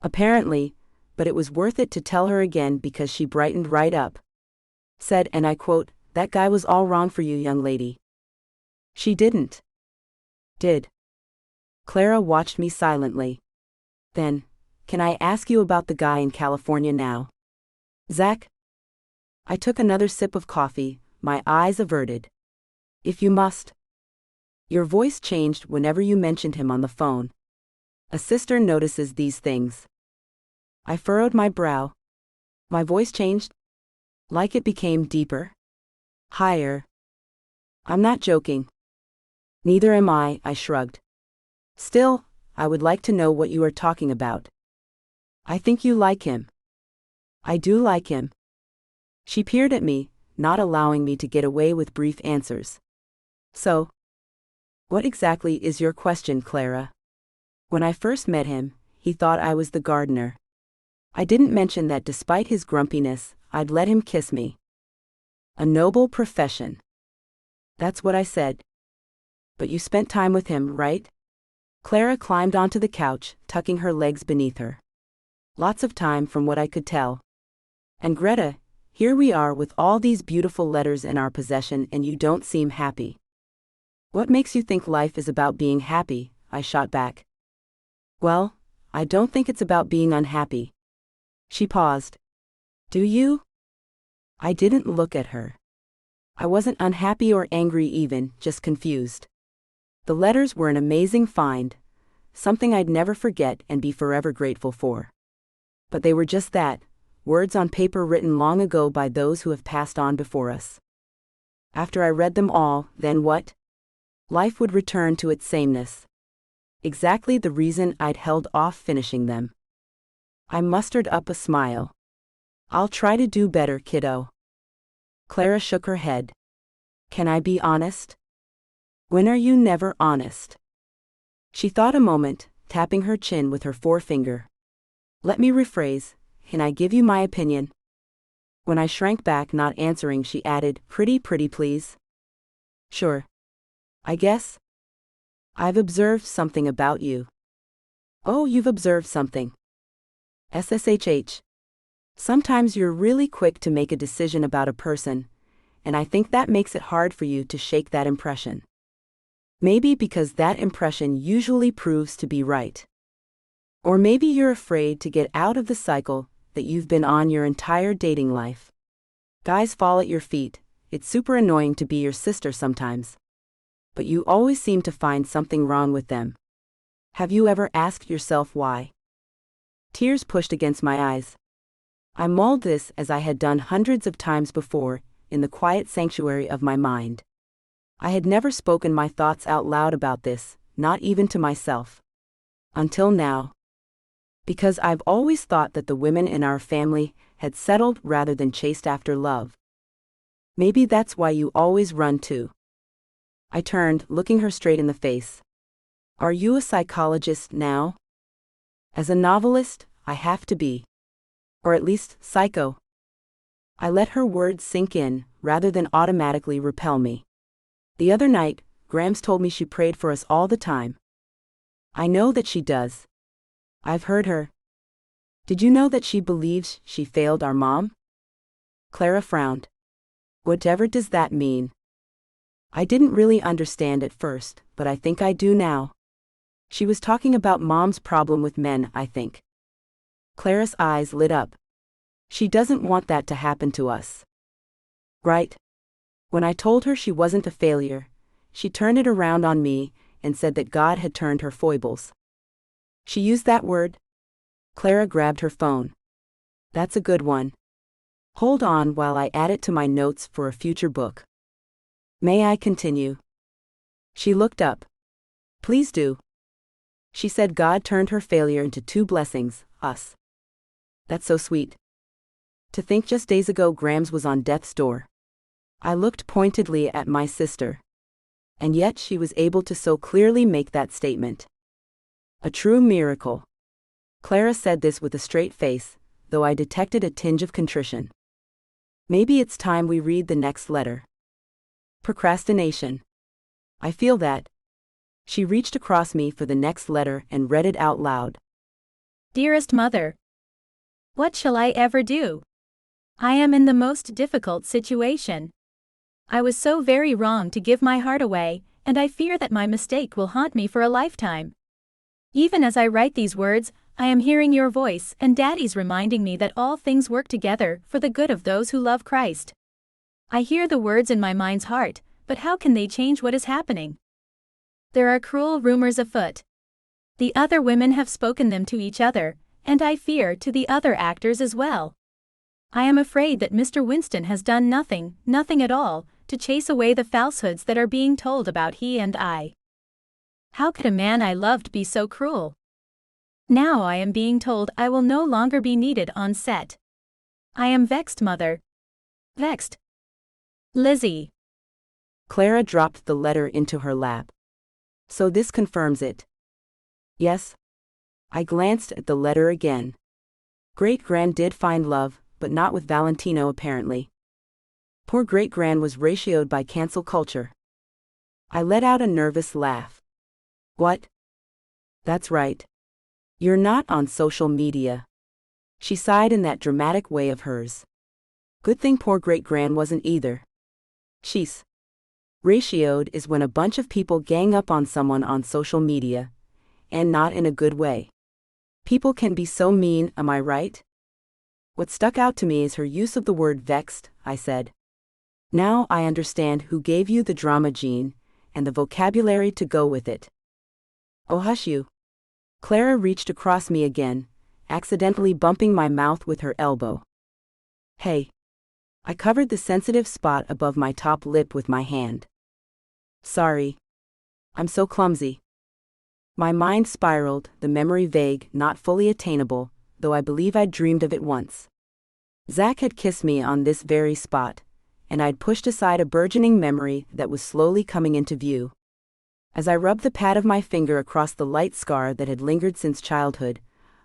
Apparently, but it was worth it to tell her again because she brightened right up. Said, and I quote, "That guy was all wrong for you, young lady." She didn't. Did. Clara watched me silently. Then, can I ask you about the guy in California now? Zach? I took another sip of coffee, my eyes averted. If you must. Your voice changed whenever you mentioned him on the phone. A sister notices these things. I furrowed my brow. My voice changed? Like it became deeper? Higher? I'm not joking. Neither am I shrugged. Still, I would like to know what you are talking about. I think you like him. I do like him. She peered at me, not allowing me to get away with brief answers. So, what exactly is your question, Clara? When I first met him, he thought I was the gardener. I didn't mention that despite his grumpiness, I'd let him kiss me. A noble profession. That's what I said. But you spent time with him, right? Clara climbed onto the couch, tucking her legs beneath her. Lots of time from what I could tell. And Greta, here we are with all these beautiful letters in our possession and you don't seem happy. What makes you think life is about being happy? I shot back. Well, I don't think it's about being unhappy. She paused. Do you? I didn't look at her. I wasn't unhappy or angry even, just confused. The letters were an amazing find, something I'd never forget and be forever grateful for. But they were just that, words on paper written long ago by those who have passed on before us. After I read them all, then what? Life would return to its sameness. Exactly the reason I'd held off finishing them. I mustered up a smile. I'll try to do better, kiddo. Clara shook her head. Can I be honest? When are you never honest? She thought a moment, tapping her chin with her forefinger. Let me rephrase, can I give you my opinion? When I shrank back not answering, she added, pretty please. Sure. I guess. I've observed something about you. Oh, you've observed something. SSHH. Sometimes you're really quick to make a decision about a person, and I think that makes it hard for you to shake that impression. Maybe because that impression usually proves to be right. Or maybe you're afraid to get out of the cycle that you've been on your entire dating life. Guys fall at your feet, it's super annoying to be your sister sometimes. But you always seem to find something wrong with them. Have you ever asked yourself why? Tears pushed against my eyes. I mulled this as I had done hundreds of times before, in the quiet sanctuary of my mind. I had never spoken my thoughts out loud about this, not even to myself. Until now. Because I've always thought that the women in our family had settled rather than chased after love. Maybe that's why you always run too. I turned, looking her straight in the face. Are you a psychologist now? As a novelist, I have to be. Or at least, psycho. I let her words sink in, rather than automatically repel me. The other night, Grams told me she prayed for us all the time. I know that she does. I've heard her. Did you know that she believes she failed our mom? Clara frowned. Whatever does that mean? I didn't really understand at first, but I think I do now. She was talking about Mom's problem with men, I think. Clara's eyes lit up. She doesn't want that to happen to us. Right? When I told her she wasn't a failure, she turned it around on me and said that God had turned her foibles. She used that word? Clara grabbed her phone. That's a good one. Hold on while I add it to my notes for a future book. May I continue? She looked up. Please do. She said God turned her failure into 2 blessings, us. That's so sweet. To think just days ago Grams was on death's door. I looked pointedly at my sister. And yet she was able to so clearly make that statement. A true miracle. Clara said this with a straight face, though I detected a tinge of contrition. Maybe it's time we read the next letter. Procrastination. I feel that. She reached across me for the next letter and read it out loud. Dearest Mother, what shall I ever do? I am in the most difficult situation. I was so very wrong to give my heart away, and I fear that my mistake will haunt me for a lifetime. Even as I write these words, I am hearing your voice and Daddy's reminding me that all things work together for the good of those who love Christ. I hear the words in my mind's heart, but how can they change what is happening? There are cruel rumors afoot. The other women have spoken them to each other, and I fear to the other actors as well. I am afraid that Mr. Winston has done nothing at all, to chase away the falsehoods that are being told about he and I. How could a man I loved be so cruel? Now I am being told I will no longer be needed on set. I am vexed, Mother. Vexed. Lizzie. Clara dropped the letter into her lap. So this confirms it. Yes. I glanced at the letter again. Great-Gran did find love, but not with Valentino apparently. Poor Great-Gran was ratioed by cancel culture. I let out a nervous laugh. What? That's right. You're not on social media. She sighed in that dramatic way of hers. Good thing poor Great-Gran wasn't either. She's ratioed is when a bunch of people gang up on someone on social media, and not in a good way. People can be so mean, am I right? What stuck out to me is her use of the word vexed, I said. Now I understand who gave you the drama gene, and the vocabulary to go with it. Oh, hush you. Clara reached across me again, accidentally bumping my mouth with her elbow. Hey. I covered the sensitive spot above my top lip with my hand. Sorry. I'm so clumsy. My mind spiraled, the memory vague, not fully attainable, though I believe I'd dreamed of it once. Zach had kissed me on this very spot, and I'd pushed aside a burgeoning memory that was slowly coming into view. As I rubbed the pad of my finger across the light scar that had lingered since childhood,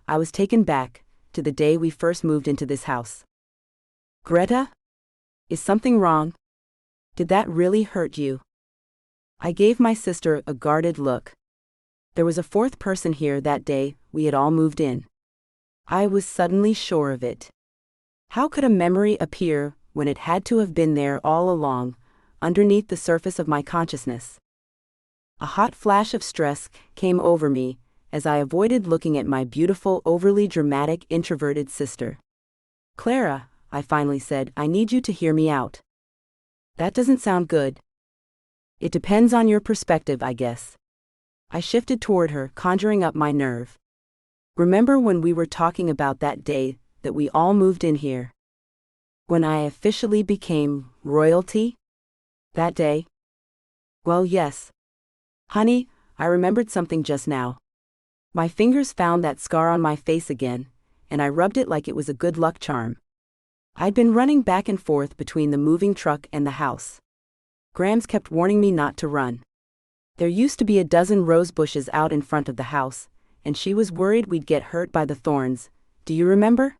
I was taken back to the day we first moved into this house. Greta? Is something wrong? Did that really hurt you? I gave my sister a guarded look. There was a fourth person here that day we had all moved in. I was suddenly sure of it. How could a memory appear when it had to have been there all along, underneath the surface of my consciousness? A hot flash of stress came over me as I avoided looking at my beautiful, overly dramatic, introverted sister. Clara, I finally said, I need you to hear me out. That doesn't sound good. It depends on your perspective, I guess. I shifted toward her, conjuring up my nerve. Remember when we were talking about that day that we all moved in here? When I officially became royalty? That day? Well, yes. Honey, I remembered something just now. My fingers found that scar on my face again, and I rubbed it like it was a good luck charm. I'd been running back and forth between the moving truck and the house. Grams kept warning me not to run. There used to be a dozen rose bushes out in front of the house, and she was worried we'd get hurt by the thorns. Do you remember?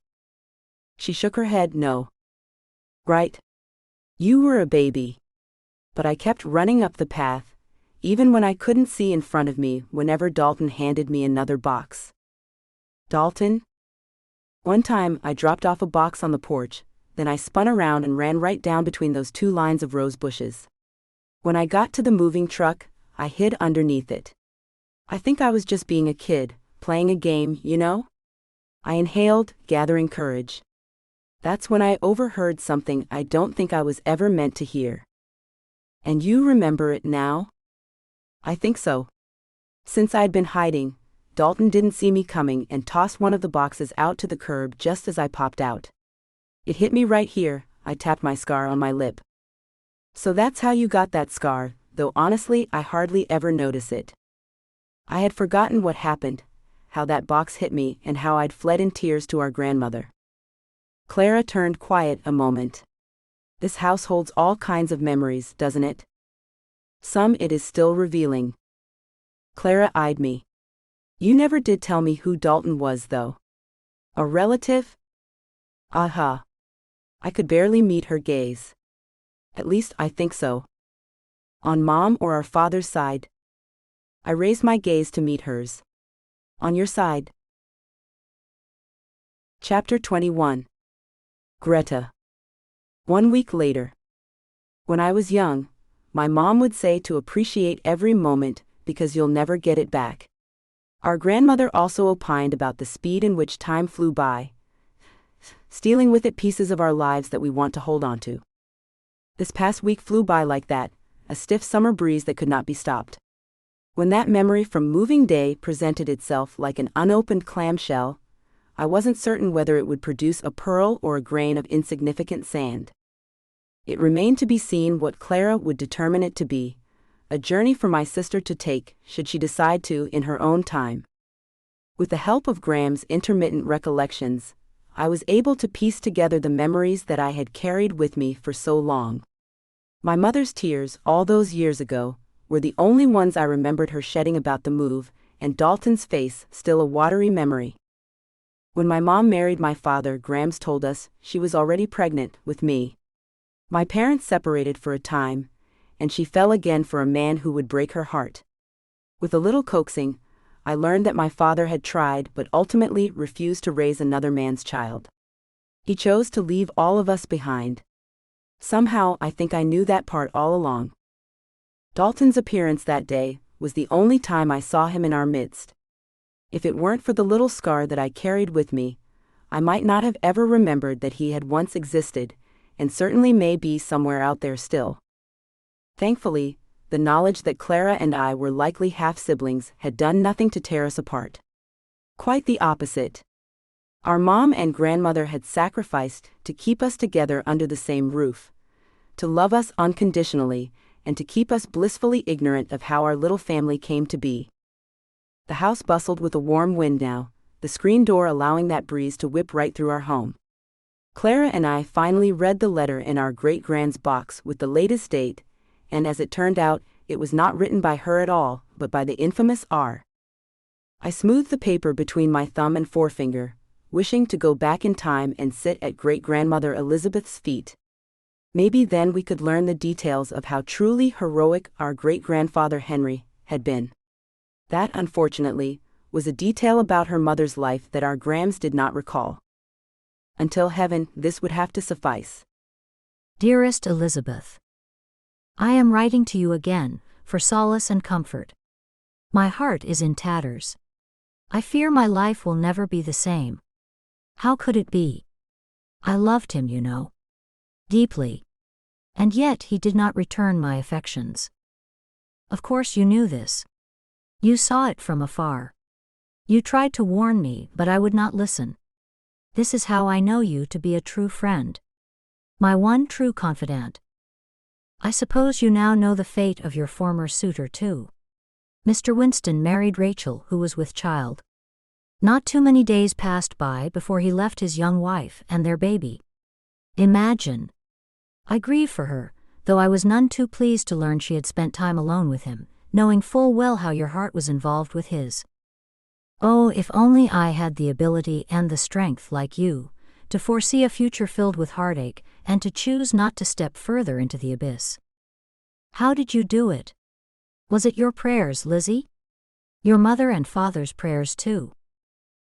She shook her head, no. Right. You were a baby. But I kept running up the path, even when I couldn't see in front of me whenever Dalton handed me another box. Dalton? One time I dropped off a box on the porch, then I spun around and ran right down between those two lines of rose bushes. When I got to the moving truck, I hid underneath it. I think I was just being a kid, playing a game, you know? I inhaled, gathering courage. That's when I overheard something I don't think I was ever meant to hear. And you remember it now? I think so. Since I'd been hiding, Dalton didn't see me coming and tossed one of the boxes out to the curb just as I popped out. It hit me right here, I tapped my scar on my lip. So that's how you got that scar, though honestly I hardly ever notice it. I had forgotten what happened, how that box hit me and how I'd fled in tears to our grandmother. Clara turned quiet a moment. This house holds all kinds of memories, doesn't it? Some it is still revealing. Clara eyed me. You never did tell me who Dalton was, though. A relative? Aha. I could barely meet her gaze. At least I think so. On Mom or our father's side? I raised my gaze to meet hers. On your side. Chapter 21. Greta. 1 week later. When I was young, my mom would say to appreciate every moment because you'll never get it back. Our grandmother also opined about the speed in which time flew by, stealing with it pieces of our lives that we want to hold on to. This past week flew by like that, a stiff summer breeze that could not be stopped. When that memory from moving day presented itself like an unopened clamshell, I wasn't certain whether it would produce a pearl or a grain of insignificant sand. It remained to be seen what Clara would determine it to be, a journey for my sister to take, should she decide to, in her own time. With the help of Graham's intermittent recollections, I was able to piece together the memories that I had carried with me for so long. My mother's tears, all those years ago, were the only ones I remembered her shedding about the move, and Dalton's face, still a watery memory. When my mom married my father, Grams told us she was already pregnant with me. My parents separated for a time, and she fell again for a man who would break her heart. With a little coaxing, I learned that my father had tried but ultimately refused to raise another man's child. He chose to leave all of us behind. Somehow I think I knew that part all along. Dalton's appearance that day was the only time I saw him in our midst. If it weren't for the little scar that I carried with me, I might not have ever remembered that he had once existed, and certainly may be somewhere out there still. Thankfully, the knowledge that Clara and I were likely half-siblings had done nothing to tear us apart. Quite the opposite. Our mom and grandmother had sacrificed to keep us together under the same roof, to love us unconditionally, and to keep us blissfully ignorant of how our little family came to be. The house bustled with a warm wind now, the screen door allowing that breeze to whip right through our home. Clara and I finally read the letter in our great-grand's box with the latest date, and as it turned out, it was not written by her at all, but by the infamous R. I smoothed the paper between my thumb and forefinger, wishing to go back in time and sit at great-grandmother Elizabeth's feet. Maybe then we could learn the details of how truly heroic our great-grandfather Henry had been. That, unfortunately, was a detail about her mother's life that our Grams did not recall. Until heaven, this would have to suffice. Dearest Elizabeth, I am writing to you again, for solace and comfort. My heart is in tatters. I fear my life will never be the same. How could it be? I loved him, you know. Deeply. And yet he did not return my affections. Of course you knew this. You saw it from afar. You tried to warn me, but I would not listen. This is how I know you to be a true friend. My one true confidant. I suppose you now know the fate of your former suitor too. Mr. Winston married Rachel, who was with child. Not too many days passed by before he left his young wife and their baby. Imagine. I grieve for her, though I was none too pleased to learn she had spent time alone with him, knowing full well how your heart was involved with his. Oh, if only I had the ability and the strength, like you, to foresee a future filled with heartache, and to choose not to step further into the abyss. How did you do it? Was it your prayers, Lizzie? Your mother and father's prayers too.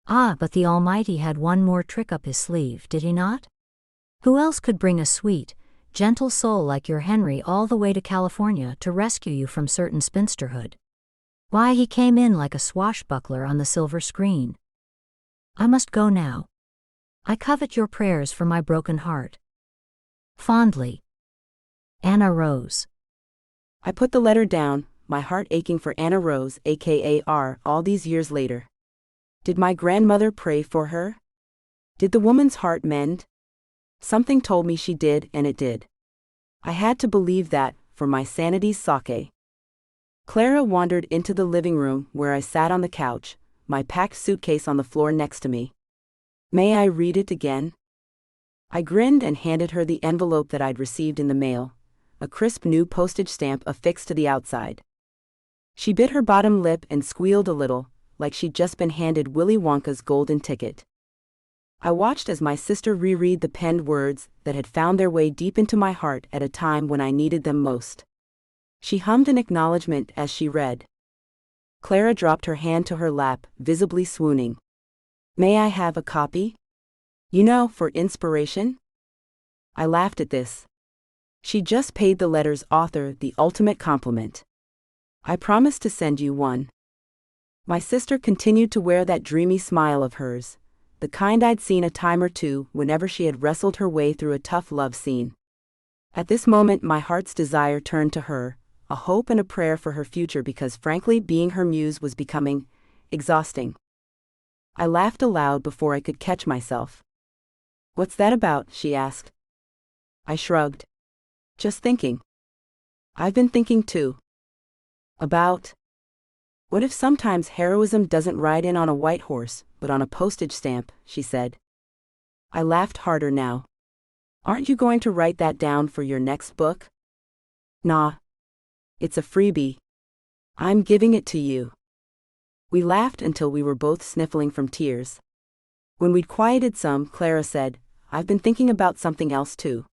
Ah, but the Almighty had one more trick up his sleeve, did he not? Who else could bring a sweet, gentle soul like your Henry all the way to California to rescue you from certain spinsterhood? Why, he came in like a swashbuckler on the silver screen. I must go now. I covet your prayers for my broken heart. Fondly, Anna Rose. I put the letter down, my heart aching for Anna Rose, aka R, all these years later. Did my grandmother pray for her? Did the woman's heart mend? Something told me she did, and it did. I had to believe that, for my sanity's sake. Clara wandered into the living room where I sat on the couch, my packed suitcase on the floor next to me. May I read it again? I grinned and handed her the envelope that I'd received in the mail, a crisp new postage stamp affixed to the outside. She bit her bottom lip and squealed a little, like she'd just been handed Willy Wonka's golden ticket. I watched as my sister reread the penned words that had found their way deep into my heart at a time when I needed them most. She hummed an acknowledgement as she read. Clara dropped her hand to her lap, visibly swooning. May I have a copy? You know, for inspiration? I laughed at this. She just paid the letter's author the ultimate compliment. I promised to send you one. My sister continued to wear that dreamy smile of hers, the kind I'd seen a time or two whenever she had wrestled her way through a tough love scene. At this moment my heart's desire turned to her, a hope and a prayer for her future because frankly being her muse was becoming exhausting. I laughed aloud before I could catch myself. What's that about? She asked. I shrugged. Just thinking. I've been thinking too. About? What if sometimes heroism doesn't ride in on a white horse, but on a postage stamp, she said. I laughed harder now. Aren't you going to write that down for your next book? Nah. It's a freebie. I'm giving it to you. We laughed until we were both sniffling from tears. When we'd quieted some, Clara said, I've been thinking about something else too.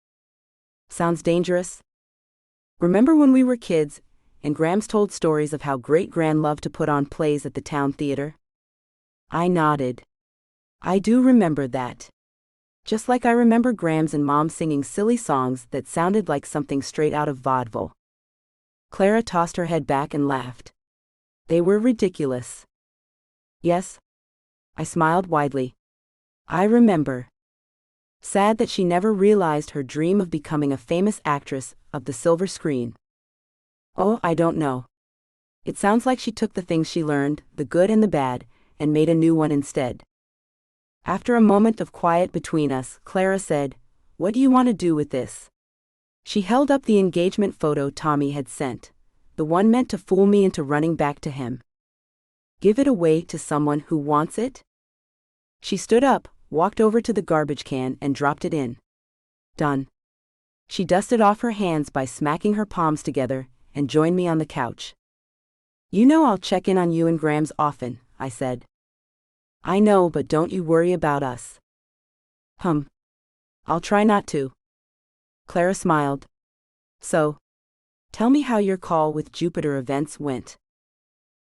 Sounds dangerous? Remember when we were kids, and Grams told stories of how Great-Gran loved to put on plays at the town theater? I nodded. I do remember that. Just like I remember Grams and Mom singing silly songs that sounded like something straight out of vaudeville. Clara tossed her head back and laughed. They were ridiculous. Yes. I smiled widely. I remember. Sad that she never realized her dream of becoming a famous actress of the silver screen. Oh, I don't know. It sounds like she took the things she learned, the good and the bad, and made a new one instead. After a moment of quiet between us, Clara said, What do you want to do with this? She held up the engagement photo Tommy had sent, the one meant to fool me into running back to him. Give it away to someone who wants it? She stood up, walked over to the garbage can and dropped it in. Done. She dusted off her hands by smacking her palms together and joined me on the couch. You know I'll check in on you and Grams often, I said. I know, but don't you worry about us. I'll try not to. Clara smiled. So, tell me how your call with Jupiter Events went.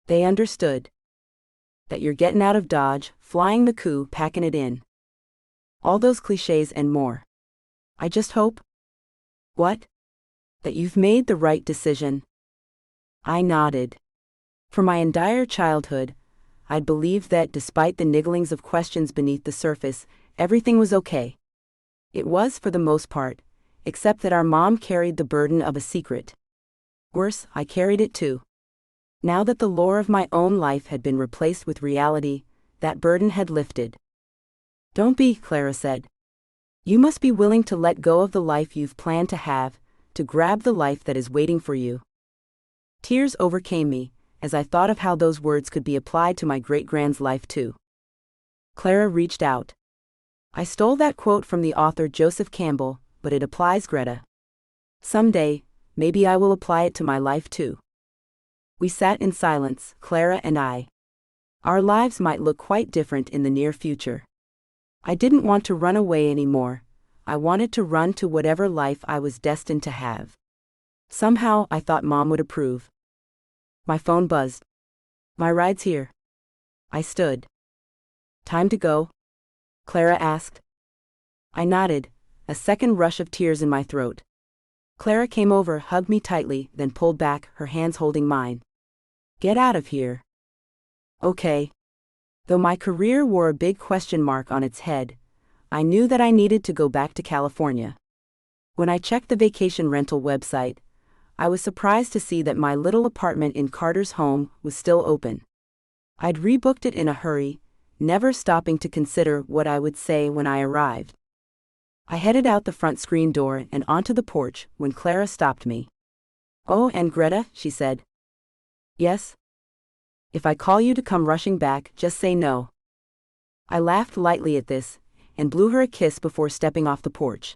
They understood. That you're getting out of Dodge, flying the coup, packing it in. All those clichés and more. I just hope. What? That you've made the right decision. I nodded. For my entire childhood, I'd believed that despite the nigglings of questions beneath the surface, everything was okay. It was for the most part, except that our mom carried the burden of a secret. Worse, I carried it too. Now that the lore of my own life had been replaced with reality, that burden had lifted. Don't be, Clara said. You must be willing to let go of the life you've planned to have, to grab the life that is waiting for you. Tears overcame me, as I thought of how those words could be applied to my great-grand's life too. Clara reached out. I stole that quote from the author Joseph Campbell, but it applies, Greta. Someday, maybe I will apply it to my life too. We sat in silence, Clara and I. Our lives might look quite different in the near future. I didn't want to run away anymore. I wanted to run to whatever life I was destined to have. Somehow I thought Mom would approve. My phone buzzed. My ride's here. I stood. Time to go? Clara asked. I nodded, a second rush of tears in my throat. Clara came over, hugged me tightly, then pulled back, her hands holding mine. Get out of here. Okay. Though my career wore a big question mark on its head, I knew that I needed to go back to California. When I checked the vacation rental website, I was surprised to see that my little apartment in Carter's home was still open. I'd rebooked it in a hurry, never stopping to consider what I would say when I arrived. I headed out the front screen door and onto the porch when Clara stopped me. Oh, and Greta, she said. Yes? If I call you to come rushing back, just say no. I laughed lightly at this, and blew her a kiss before stepping off the porch.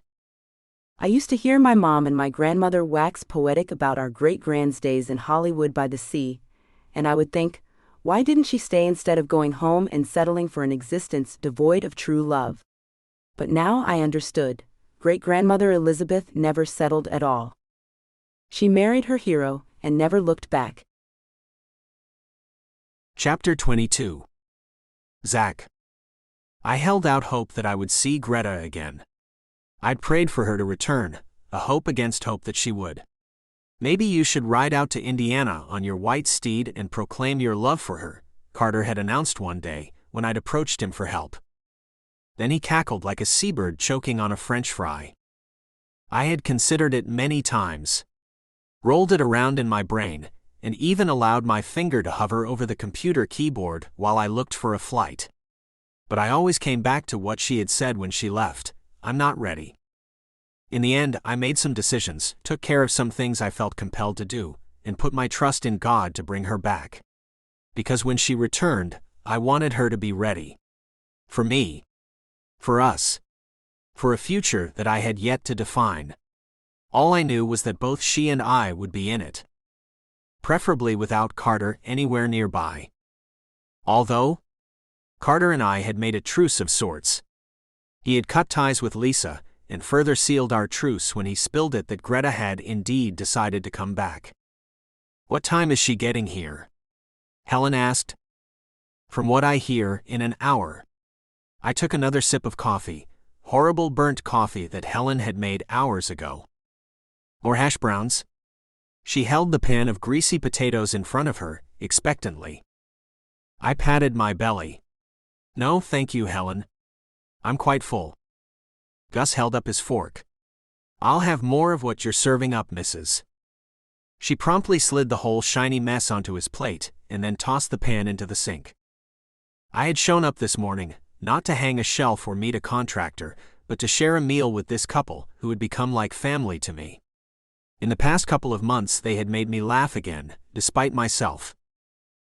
I used to hear my mom and my grandmother wax poetic about our great-grand's days in Hollywood by the sea, and I would think, why didn't she stay instead of going home and settling for an existence devoid of true love? But now I understood. Great-grandmother Elizabeth never settled at all. She married her hero and never looked back. Chapter 22. Zach. I held out hope that I would see Greta again. I'd prayed for her to return, a hope against hope that she would. Maybe you should ride out to Indiana on your white steed and proclaim your love for her, Carter had announced one day, when I'd approached him for help. Then he cackled like a seabird choking on a French fry. I had considered it many times, rolled it around in my brain, and even allowed my finger to hover over the computer keyboard while I looked for a flight. But I always came back to what she had said when she left: I'm not ready. In the end, I made some decisions, took care of some things I felt compelled to do, and put my trust in God to bring her back. Because when she returned, I wanted her to be ready. For me. For us. For a future that I had yet to define. All I knew was that both she and I would be in it. Preferably without Carter anywhere nearby. Although Carter and I had made a truce of sorts. He had cut ties with Lisa, and further sealed our truce when he spilled it that Greta had indeed decided to come back. What time is she getting here? Helen asked. From what I hear, in an hour. I took another sip of coffee, horrible burnt coffee that Helen had made hours ago. More hash browns? She held the pan of greasy potatoes in front of her, expectantly. I patted my belly. No, thank you, Helen. I'm quite full. Gus held up his fork. I'll have more of what you're serving up, Mrs. She promptly slid the whole shiny mess onto his plate, and then tossed the pan into the sink. I had shown up this morning, not to hang a shelf or meet a contractor, but to share a meal with this couple who had become like family to me. In the past couple of months they had made me laugh again, despite myself.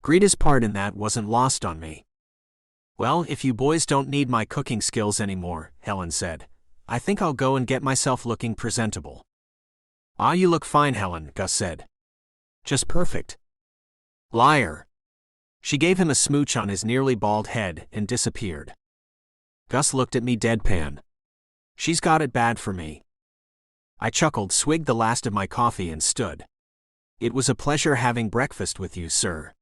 Greta's part in that wasn't lost on me. Well, if you boys don't need my cooking skills anymore, Helen said, I think I'll go and get myself looking presentable. Ah, you look fine, Helen, Gus said. Just perfect. Liar. She gave him a smooch on his nearly bald head and disappeared. Gus looked at me deadpan. She's got it bad for me. I chuckled, swigged the last of my coffee and stood. It was a pleasure having breakfast with you, sir.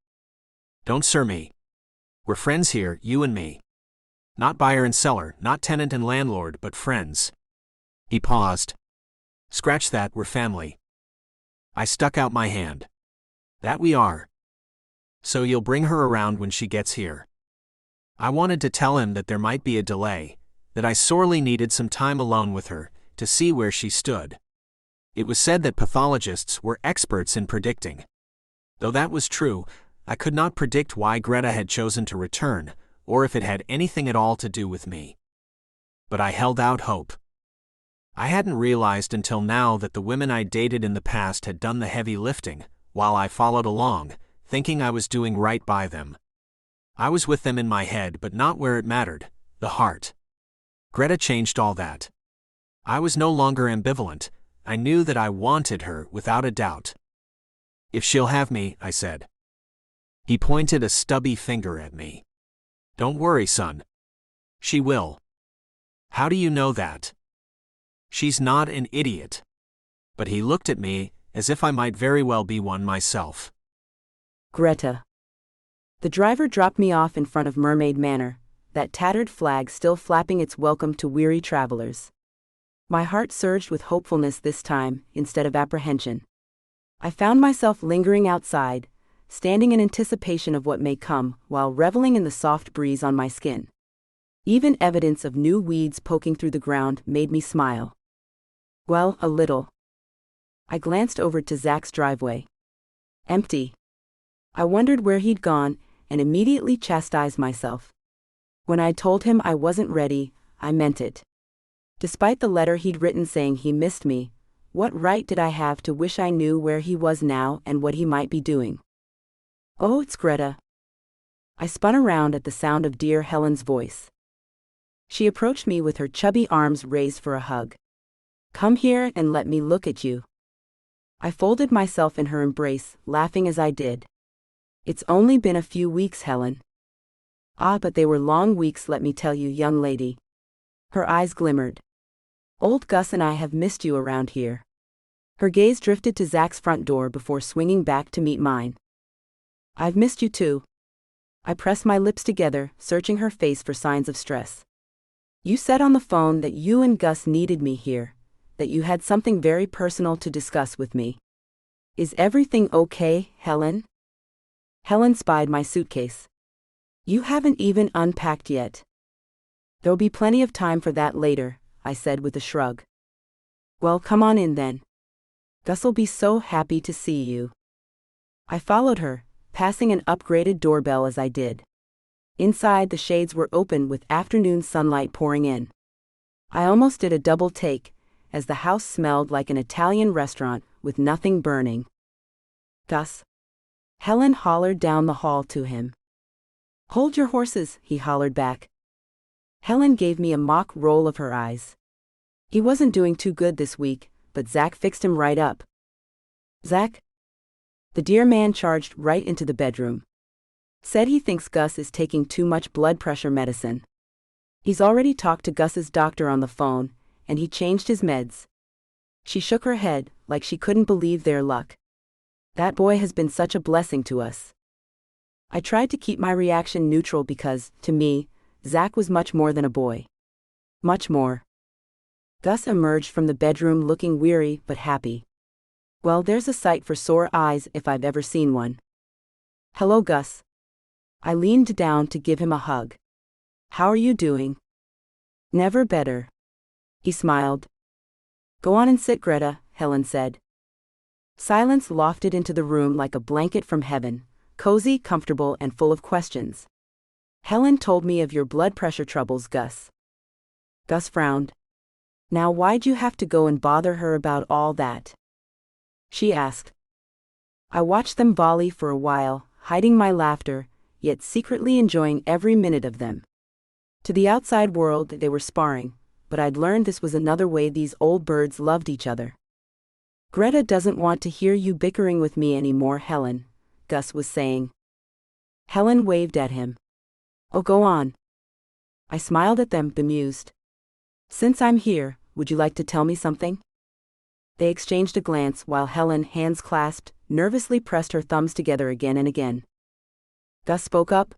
Don't sir me. We're friends here, you and me. Not buyer and seller, not tenant and landlord, but friends. He paused. Scratch that, we're family. I stuck out my hand. That we are. So you'll bring her around when she gets here. I wanted to tell him that there might be a delay, that I sorely needed some time alone with her, to see where she stood. It was said that pathologists were experts in predicting. Though that was true, I could not predict why Greta had chosen to return, or if it had anything at all to do with me. But I held out hope. I hadn't realized until now that the women I dated in the past had done the heavy lifting, while I followed along, thinking I was doing right by them. I was with them in my head, but not where it mattered, the heart. Greta changed all that. I was no longer ambivalent. I knew that I wanted her without a doubt. If she'll have me, I said. He pointed a stubby finger at me. Don't worry, son. She will. How do you know that? She's not an idiot. But he looked at me, as if I might very well be one myself. Greta. The driver dropped me off in front of Mermaid Manor, that tattered flag still flapping its welcome to weary travelers. My heart surged with hopefulness this time, instead of apprehension. I found myself lingering outside, standing in anticipation of what may come, while reveling in the soft breeze on my skin. Even evidence of new weeds poking through the ground made me smile. Well, a little. I glanced over to Zach's driveway. Empty. I wondered where he'd gone, and immediately chastised myself. When I'd told him I wasn't ready, I meant it. Despite the letter he'd written saying he missed me, what right did I have to wish I knew where he was now and what he might be doing? Oh, it's Greta. I spun around at the sound of dear Helen's voice. She approached me with her chubby arms raised for a hug. Come here and let me look at you. I folded myself in her embrace, laughing as I did. It's only been a few weeks, Helen. Ah, but they were long weeks, let me tell you, young lady. Her eyes glimmered. Old Gus and I have missed you around here. Her gaze drifted to Zach's front door before swinging back to meet mine. I've missed you too. I pressed my lips together, searching her face for signs of stress. You said on the phone that you and Gus needed me here, that you had something very personal to discuss with me. Is everything okay, Helen? Helen spied my suitcase. You haven't even unpacked yet. There'll be plenty of time for that later, I said with a shrug. Well, come on in then. Gus'll be so happy to see you. I followed her, passing an upgraded doorbell as I did. Inside, the shades were open with afternoon sunlight pouring in. I almost did a double take, as the house smelled like an Italian restaurant with nothing burning. Gus? Helen hollered down the hall to him. Hold your horses, he hollered back. Helen gave me a mock roll of her eyes. He wasn't doing too good this week, but Zach fixed him right up. Zach? The dear man charged right into the bedroom. Said he thinks Gus is taking too much blood pressure medicine. He's already talked to Gus's doctor on the phone, and he changed his meds. She shook her head, like she couldn't believe their luck. That boy has been such a blessing to us. I tried to keep my reaction neutral because, to me, Zach was much more than a boy. Much more. Gus emerged from the bedroom looking weary but happy. Well, there's a sight for sore eyes if I've ever seen one. Hello, Gus. I leaned down to give him a hug. How are you doing? Never better. He smiled. Go on and sit, Greta, Helen said. Silence lofted into the room like a blanket from heaven, cozy, comfortable, and full of questions. Helen told me of your blood pressure troubles, Gus. Gus frowned. Now why'd you have to go and bother her about all that? She asked. I watched them volley for a while, hiding my laughter, yet secretly enjoying every minute of them. To the outside world they were sparring, but I'd learned this was another way these old birds loved each other. Greta doesn't want to hear you bickering with me anymore, Helen, Gus was saying. Helen waved at him. Oh, go on. I smiled at them, bemused. Since I'm here, would you like to tell me something? They exchanged a glance while Helen, hands clasped, nervously pressed her thumbs together again and again. Gus spoke up.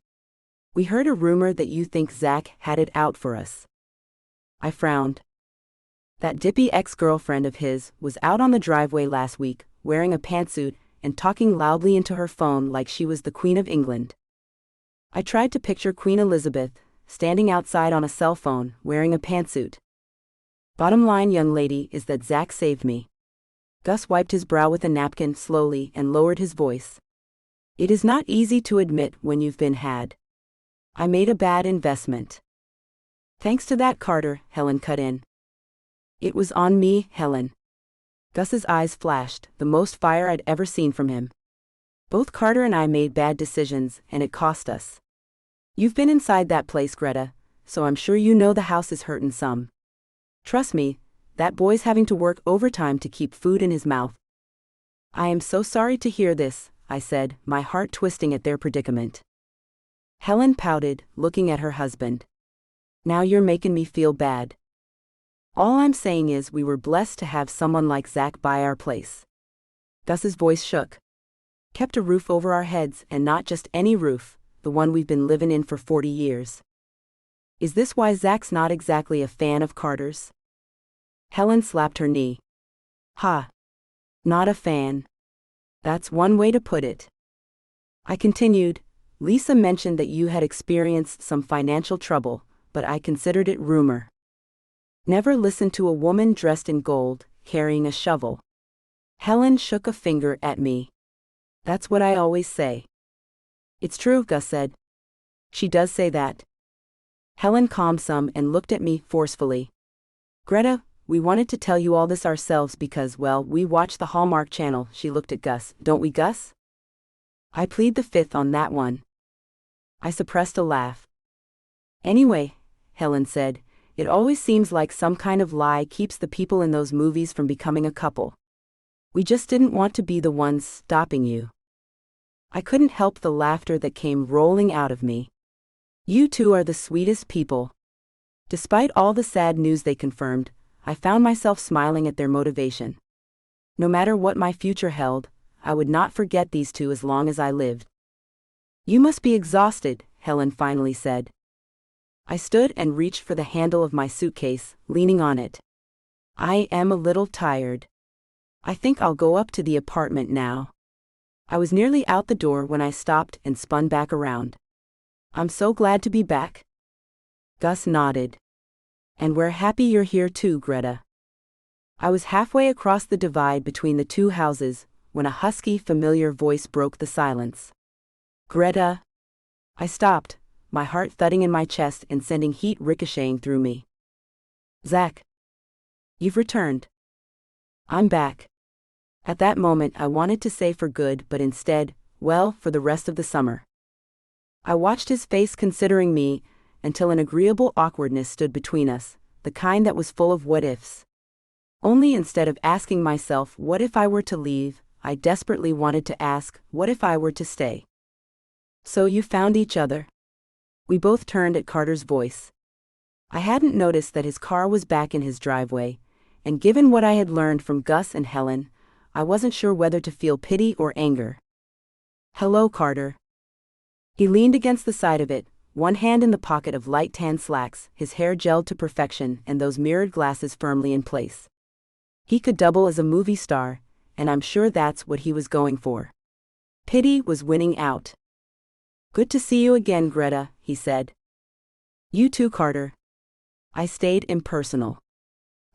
We heard a rumor that you think Zach had it out for us. I frowned. That dippy ex-girlfriend of his was out on the driveway last week, wearing a pantsuit and talking loudly into her phone like she was the Queen of England. I tried to picture Queen Elizabeth, standing outside on a cell phone, wearing a pantsuit. Bottom line, young lady, is that Zach saved me. Gus wiped his brow with a napkin slowly and lowered his voice. It is not easy to admit when you've been had. I made a bad investment. Thanks to that Carter, Helen cut in. It was on me, Helen. Gus's eyes flashed, the most fire I'd ever seen from him. Both Carter and I made bad decisions, and it cost us. You've been inside that place, Greta, so I'm sure you know the house is hurtin' some. Trust me, that boy's having to work overtime to keep food in his mouth. I am so sorry to hear this, I said, my heart twisting at their predicament. Helen pouted, looking at her husband. Now you're making me feel bad. All I'm saying is we were blessed to have someone like Zach buy our place. Gus's voice shook. Kept a roof over our heads, and not just any roof, the one we've been living in for 40 years. Is this why Zach's not exactly a fan of Carter's? Helen slapped her knee. Ha! Not a fan. That's one way to put it. I continued, Lisa mentioned that you had experienced some financial trouble, but I considered it rumor. Never listen to a woman dressed in gold, carrying a shovel. Helen shook a finger at me. That's what I always say. It's true, Gus said. She does say that. Helen calmed some and looked at me forcefully. Greta, we wanted to tell you all this ourselves because, well, we watch the Hallmark Channel, she looked at Gus, don't we, Gus? I plead the fifth on that one. I suppressed a laugh. Anyway, Helen said, it always seems like some kind of lie keeps the people in those movies from becoming a couple. We just didn't want to be the ones stopping you. I couldn't help the laughter that came rolling out of me. You two are the sweetest people. Despite all the sad news they confirmed, I found myself smiling at their motivation. No matter what my future held, I would not forget these two as long as I lived. You must be exhausted, Helen finally said. I stood and reached for the handle of my suitcase, leaning on it. I am a little tired. I think I'll go up to the apartment now. I was nearly out the door when I stopped and spun back around. I'm so glad to be back. Gus nodded. And we're happy you're here too, Greta. I was halfway across the divide between the two houses when a husky, familiar voice broke the silence. Greta. I stopped, my heart thudding in my chest and sending heat ricocheting through me. Zach. You've returned. I'm back. At that moment I wanted to say for good, but instead, well, for the rest of the summer. I watched his face considering me, until an agreeable awkwardness stood between us, the kind that was full of what-ifs. Only instead of asking myself what if I were to leave, I desperately wanted to ask, what if I were to stay? So you found each other? We both turned at Carter's voice. I hadn't noticed that his car was back in his driveway, and given what I had learned from Gus and Helen, I wasn't sure whether to feel pity or anger. Hello, Carter. He leaned against the side of it, one hand in the pocket of light tan slacks, his hair gelled to perfection and those mirrored glasses firmly in place. He could double as a movie star, and I'm sure that's what he was going for. Pity was winning out. Good to see you again, Greta, he said. You too, Carter. I stayed impersonal.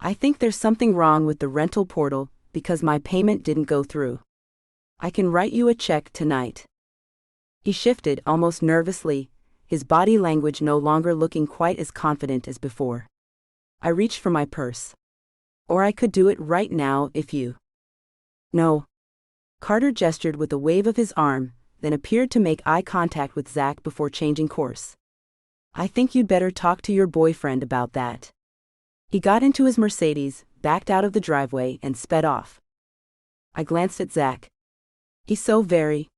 I think there's something wrong with the rental portal, because my payment didn't go through. I can write you a check tonight. He shifted almost nervously, his body language no longer looking quite as confident as before. I reached for my purse. Or I could do it right now if you. No. Carter gestured with a wave of his arm, then appeared to make eye contact with Zach before changing course. I think you'd better talk to your boyfriend about that. He got into his Mercedes, backed out of the driveway, and sped off. I glanced at Zach. He's so very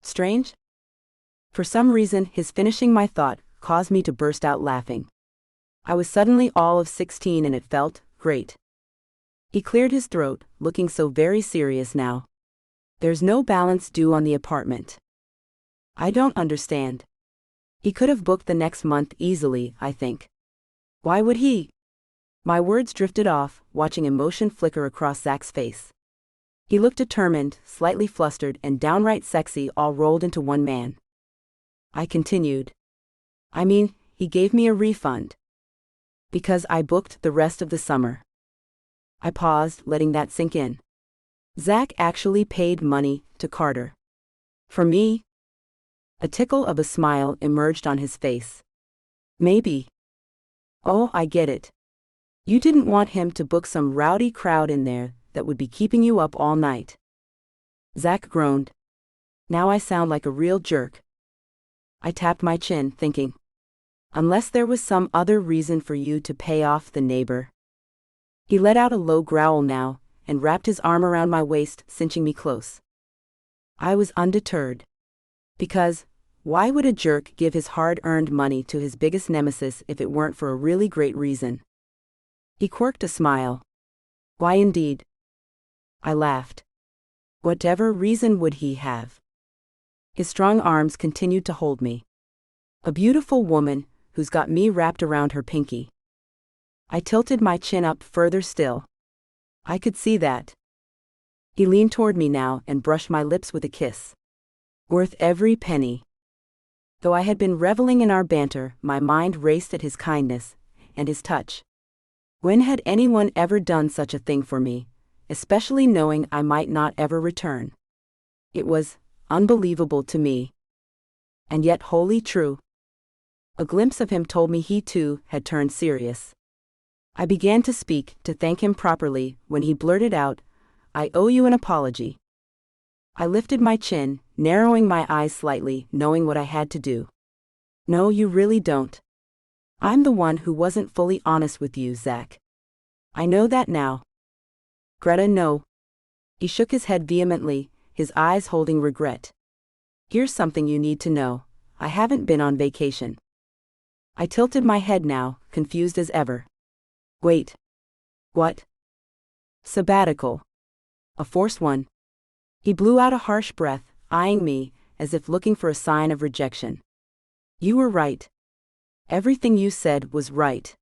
strange? For some reason, his finishing my thought caused me to burst out laughing. I was suddenly all of 16 and it felt great. He cleared his throat, looking so very serious now. There's no balance due on the apartment. I don't understand. He could have booked the next month easily, I think. Why would he? My words drifted off, watching emotion flicker across Zach's face. He looked determined, slightly flustered, and downright sexy all rolled into one man. I continued. I mean, he gave me a refund. Because I booked the rest of the summer. I paused, letting that sink in. Zach actually paid money to Carter. For me? A tickle of a smile emerged on his face. Maybe. Oh, I get it. You didn't want him to book some rowdy crowd in there that would be keeping you up all night. Zach groaned. Now I sound like a real jerk. I tapped my chin, thinking. Unless there was some other reason for you to pay off the neighbor. He let out a low growl now, and wrapped his arm around my waist, cinching me close. I was undeterred. Because, why would a jerk give his hard-earned money to his biggest nemesis if it weren't for a really great reason? He quirked a smile. Why indeed? I laughed. Whatever reason would he have? His strong arms continued to hold me. A beautiful woman, who's got me wrapped around her pinky. I tilted my chin up further still. I could see that. He leaned toward me now and brushed my lips with a kiss. Worth every penny. Though I had been reveling in our banter, my mind raced at his kindness and his touch. When had anyone ever done such a thing for me, especially knowing I might not ever return? It was unbelievable to me. And yet wholly true. A glimpse of him told me he too had turned serious. I began to speak, to thank him properly, when he blurted out, I owe you an apology. I lifted my chin, narrowing my eyes slightly, knowing what I had to do. No, you really don't. I'm the one who wasn't fully honest with you, Zach. I know that now. Greta, no. He shook his head vehemently, his eyes holding regret. Here's something you need to know. I haven't been on vacation. I tilted my head now, confused as ever. Wait. What? Sabbatical. A forced one. He blew out a harsh breath, eyeing me, as if looking for a sign of rejection. You were right. Everything you said was right.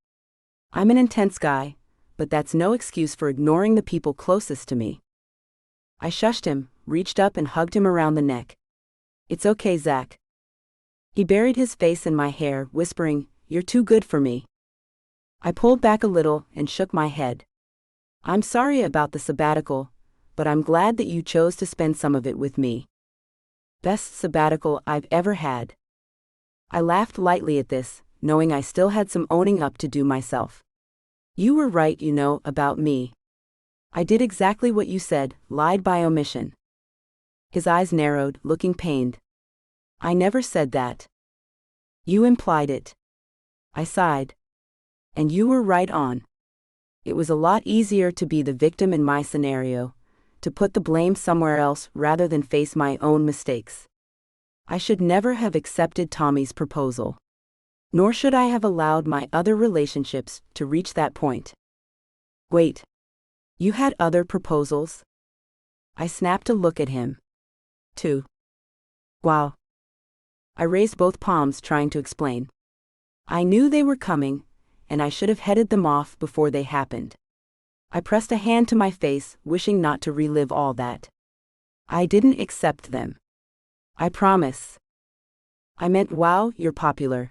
I'm an intense guy, but that's no excuse for ignoring the people closest to me. I shushed him, reached up and hugged him around the neck. It's okay, Zach. He buried his face in my hair, whispering, "You're too good for me." I pulled back a little and shook my head. I'm sorry about the sabbatical, but I'm glad that you chose to spend some of it with me. Best sabbatical I've ever had. I laughed lightly at this, knowing I still had some owning up to do myself. You were right, about me. I did exactly what you said, lied by omission. His eyes narrowed, looking pained. I never said that. You implied it. I sighed. And you were right on. It was a lot easier to be the victim in my scenario, to put the blame somewhere else rather than face my own mistakes. I should never have accepted Tommy's proposal. Nor should I have allowed my other relationships to reach that point. Wait. You had other proposals? I snapped a look at him. 2. Wow. I raised both palms trying to explain. I knew they were coming, and I should have headed them off before they happened. I pressed a hand to my face, wishing not to relive all that. I didn't accept them. I promise. I meant, wow, you're popular.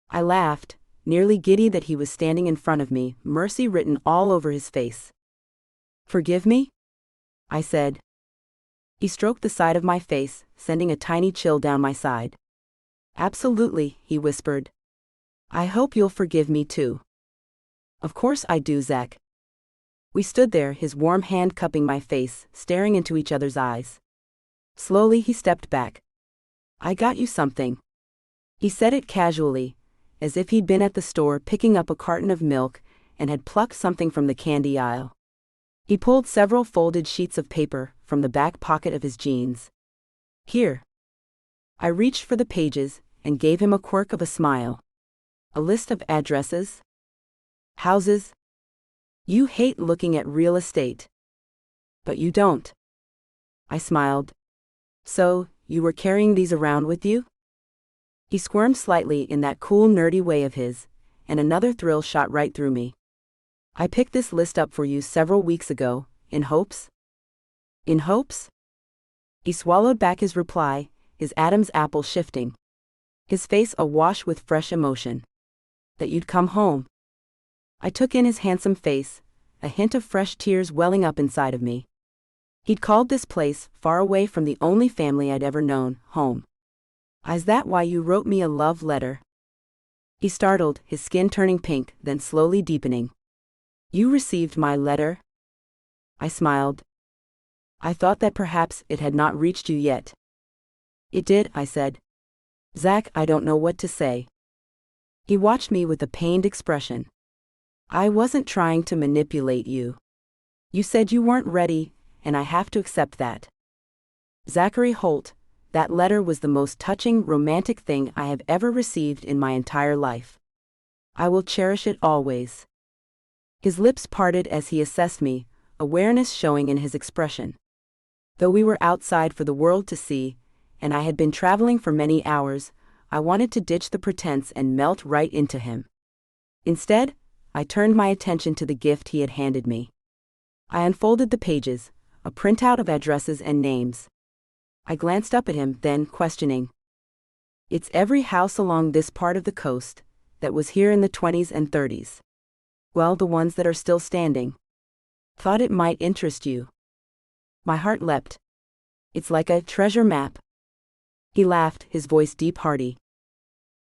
I laughed, nearly giddy that he was standing in front of me, mercy written all over his face. Forgive me? I said. He stroked the side of my face, sending a tiny chill down my side. Absolutely, he whispered. I hope you'll forgive me too. Of course I do, Zach. We stood there, his warm hand cupping my face, staring into each other's eyes. Slowly he stepped back. I got you something. He said it casually, as if he'd been at the store picking up a carton of milk and had plucked something from the candy aisle. He pulled several folded sheets of paper from the back pocket of his jeans. Here. I reached for the pages and gave him a quirk of a smile. A list of addresses? Houses? You hate looking at real estate. But you don't. I smiled. So, you were carrying these around with you? He squirmed slightly in that cool nerdy way of his, and another thrill shot right through me. I picked this list up for you several weeks ago, in hopes? In hopes? He swallowed back his reply, his Adam's apple shifting. His face awash with fresh emotion. That you'd come home. I took in his handsome face, a hint of fresh tears welling up inside of me. He'd called this place, far away from the only family I'd ever known, home. Is that why you wrote me a love letter? He startled, his skin turning pink, then slowly deepening. You received my letter? I smiled. I thought that perhaps it had not reached you yet. It did, I said. Zach, I don't know what to say. He watched me with a pained expression. I wasn't trying to manipulate you. You said you weren't ready, and I have to accept that. Zachary Holt, that letter was the most touching, romantic thing I have ever received in my entire life. I will cherish it always. His lips parted as he assessed me, awareness showing in his expression. Though we were outside for the world to see, and I had been traveling for many hours, I wanted to ditch the pretense and melt right into him. Instead, I turned my attention to the gift he had handed me. I unfolded the pages, a printout of addresses and names. I glanced up at him, then questioning. It's every house along this part of the coast that was here in the 20s and 30s. Well, the ones that are still standing. Thought it might interest you. My heart leapt. It's like a treasure map. He laughed, his voice deep hearty.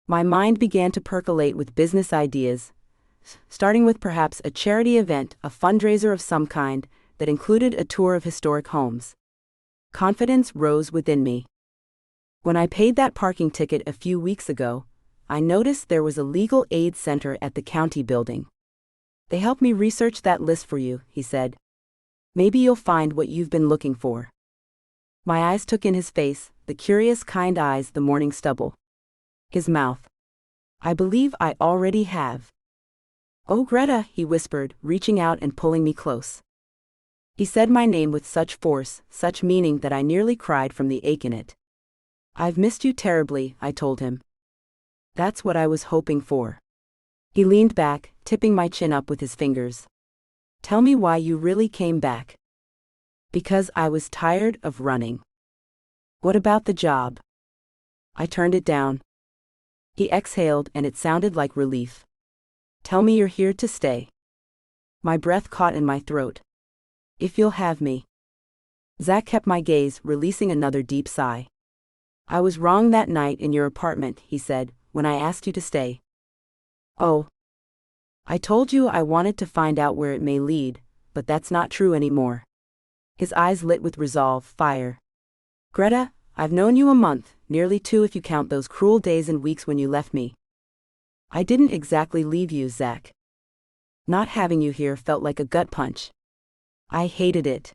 My mind began to percolate with business ideas, starting with perhaps a charity event, a fundraiser of some kind, that included a tour of historic homes. Confidence rose within me. When I paid that parking ticket a few weeks ago, I noticed there was a legal aid center at the county building. They helped me research that list for you, he said. Maybe you'll find what you've been looking for. My eyes took in his face, the curious kind eyes, the morning stubble. His mouth. I believe I already have. Oh, Greta, he whispered, reaching out and pulling me close. He said my name with such force, such meaning that I nearly cried from the ache in it. I've missed you terribly, I told him. That's what I was hoping for. He leaned back, tipping my chin up with his fingers. Tell me why you really came back. Because I was tired of running. What about the job? I turned it down. He exhaled and it sounded like relief. Tell me you're here to stay. My breath caught in my throat. If you'll have me. Zach kept my gaze, releasing another deep sigh. I was wrong that night in your apartment, he said, when I asked you to stay. Oh. I told you I wanted to find out where it may lead, but that's not true anymore. His eyes lit with resolve, fire. Greta, I've known you a month, nearly 2 if you count those cruel days and weeks when you left me. I didn't exactly leave you, Zach. Not having you here felt like a gut punch. I hated it.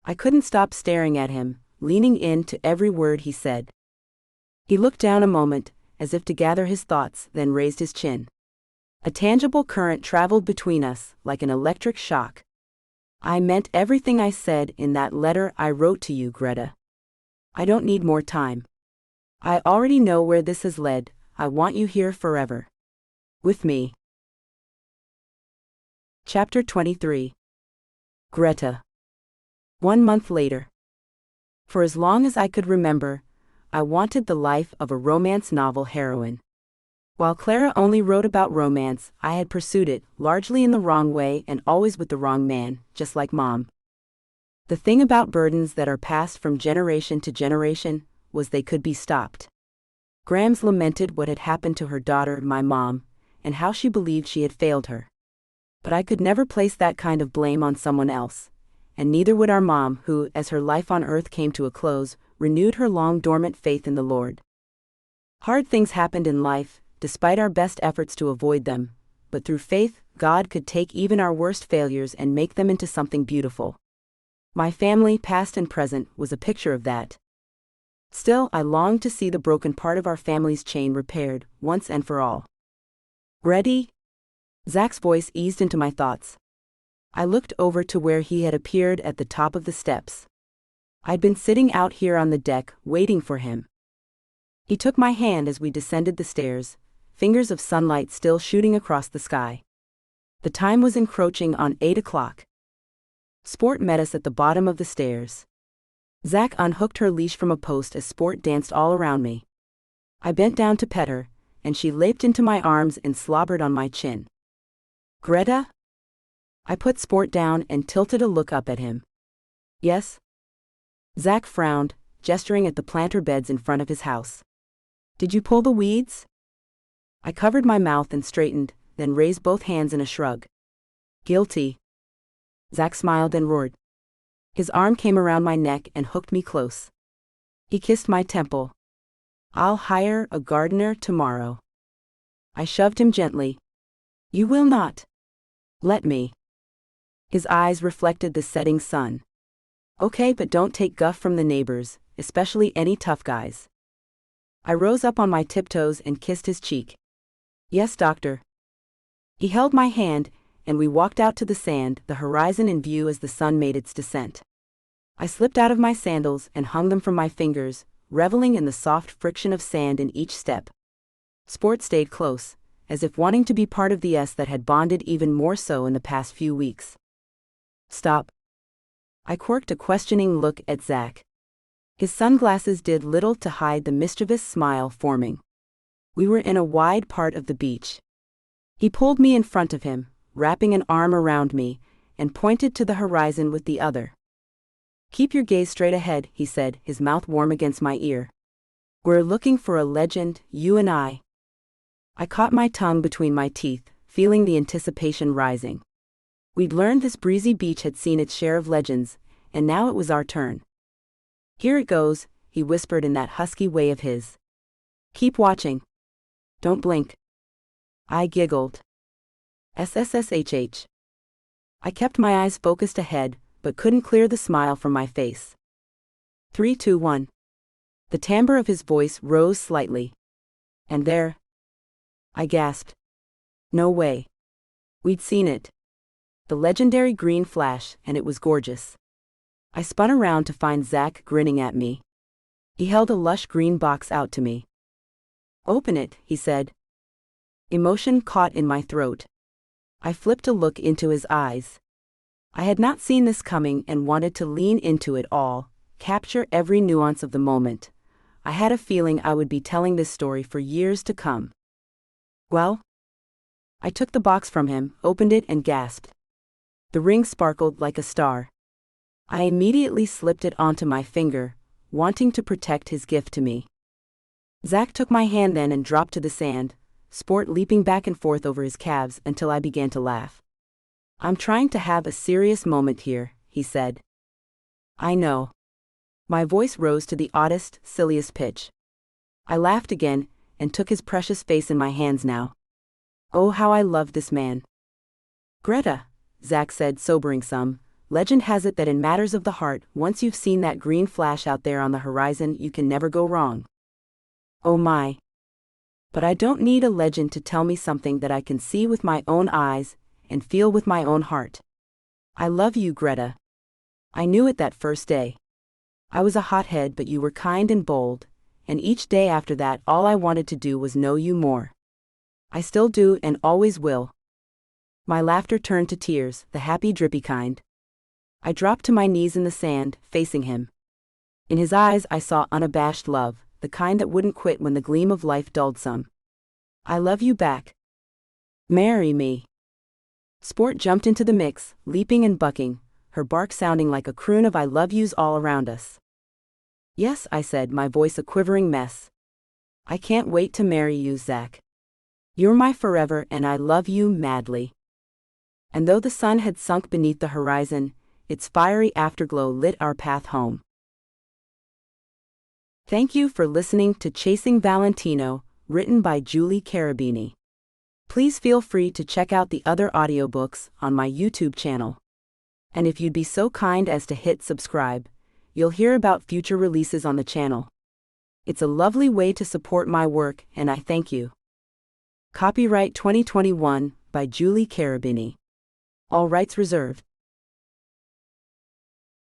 I couldn't stop staring at him, leaning in to every word he said. He looked down a moment, as if to gather his thoughts, then raised his chin. A tangible current traveled between us, like an electric shock. I meant everything I said in that letter I wrote to you, Greta. I don't need more time. I already know where this has led. I want you here forever. With me. Chapter 23. Greta. 1 month later. For as long as I could remember, I wanted the life of a romance novel heroine. While Clara only wrote about romance, I had pursued it, largely in the wrong way and always with the wrong man, just like Mom. The thing about burdens that are passed from generation to generation was they could be stopped. Grams lamented what had happened to her daughter, my mom, and how she believed she had failed her. But I could never place that kind of blame on someone else, and neither would our mom, who, as her life on earth came to a close, renewed her long-dormant faith in the Lord. Hard things happened in life, despite our best efforts to avoid them, but through faith, God could take even our worst failures and make them into something beautiful. My family, past and present, was a picture of that. Still, I longed to see the broken part of our family's chain repaired, once and for all. Ready? Zach's voice eased into my thoughts. I looked over to where he had appeared at the top of the steps. I'd been sitting out here on the deck, waiting for him. He took my hand as we descended the stairs, fingers of sunlight still shooting across the sky. The time was encroaching on 8 o'clock. Sport met us at the bottom of the stairs. Zach unhooked her leash from a post as Sport danced all around me. I bent down to pet her, and she leaped into my arms and slobbered on my chin. Greta? I put Sport down and tilted a look up at him. Yes? Zach frowned, gesturing at the planter beds in front of his house. Did you pull the weeds? I covered my mouth and straightened, then raised both hands in a shrug. Guilty. Zach smiled and roared. His arm came around my neck and hooked me close. He kissed my temple. I'll hire a gardener tomorrow. I shoved him gently. You will not. Let me. His eyes reflected the setting sun. Okay, but don't take guff from the neighbors, especially any tough guys. I rose up on my tiptoes and kissed his cheek. Yes, doctor. He held my hand, and we walked out to the sand, the horizon in view as the sun made its descent. I slipped out of my sandals and hung them from my fingers, reveling in the soft friction of sand in each step. Sport stayed close, as if wanting to be part of the us that had bonded even more so in the past few weeks. Stop. I quirked a questioning look at Zach. His sunglasses did little to hide the mischievous smile forming. We were in a wide part of the beach. He pulled me in front of him, wrapping an arm around me, and pointed to the horizon with the other. Keep your gaze straight ahead, he said, his mouth warm against my ear. We're looking for a legend, you and I. I caught my tongue between my teeth, feeling the anticipation rising. We'd learned this breezy beach had seen its share of legends, and now it was our turn. Here it goes, he whispered in that husky way of his. Keep watching. Don't blink. I giggled. SSSHH. I kept my eyes focused ahead, but couldn't clear the smile from my face. 3, 2, 1. The timbre of his voice rose slightly. And there. I gasped. No way. We'd seen it. The legendary green flash, and it was gorgeous. I spun around to find Zach grinning at me. He held a lush green box out to me. "Open it," he said. Emotion caught in my throat. I flipped a look into his eyes. I had not seen this coming and wanted to lean into it all, capture every nuance of the moment. I had a feeling I would be telling this story for years to come. "Well?" I took the box from him, opened it and gasped. The ring sparkled like a star. I immediately slipped it onto my finger, wanting to protect his gift to me. Zach took my hand then and dropped to the sand, sport leaping back and forth over his calves until I began to laugh. "I'm trying to have a serious moment here," he said. "I know." My voice rose to the oddest, silliest pitch. I laughed again, and took his precious face in my hands now. Oh, how I loved this man. "Greta," Zach said, sobering some, "legend has it that in matters of the heart, once you've seen that green flash out there on the horizon, you can never go wrong." Oh my. But I don't need a legend to tell me something that I can see with my own eyes, and feel with my own heart. I love you, Greta. I knew it that first day. I was a hothead, but you were kind and bold, and each day after that all I wanted to do was know you more. I still do and always will. My laughter turned to tears, the happy drippy kind. I dropped to my knees in the sand, facing him. In his eyes I saw unabashed love, the kind that wouldn't quit when the gleam of life dulled some. "I love you back. Marry me." Sport jumped into the mix, leaping and bucking, her bark sounding like a croon of I love yous all around us. "Yes," I said, my voice a quivering mess. "I can't wait to marry you, Zach. You're my forever and I love you madly." And though the sun had sunk beneath the horizon, its fiery afterglow lit our path home. Thank you for listening to Chasing Valentino, written by Julie Carobini. Please feel free to check out the other audiobooks on my YouTube channel. And if you'd be so kind as to hit subscribe, you'll hear about future releases on the channel. It's a lovely way to support my work, and I thank you. Copyright 2021 by Julie Carobini. All rights reserved.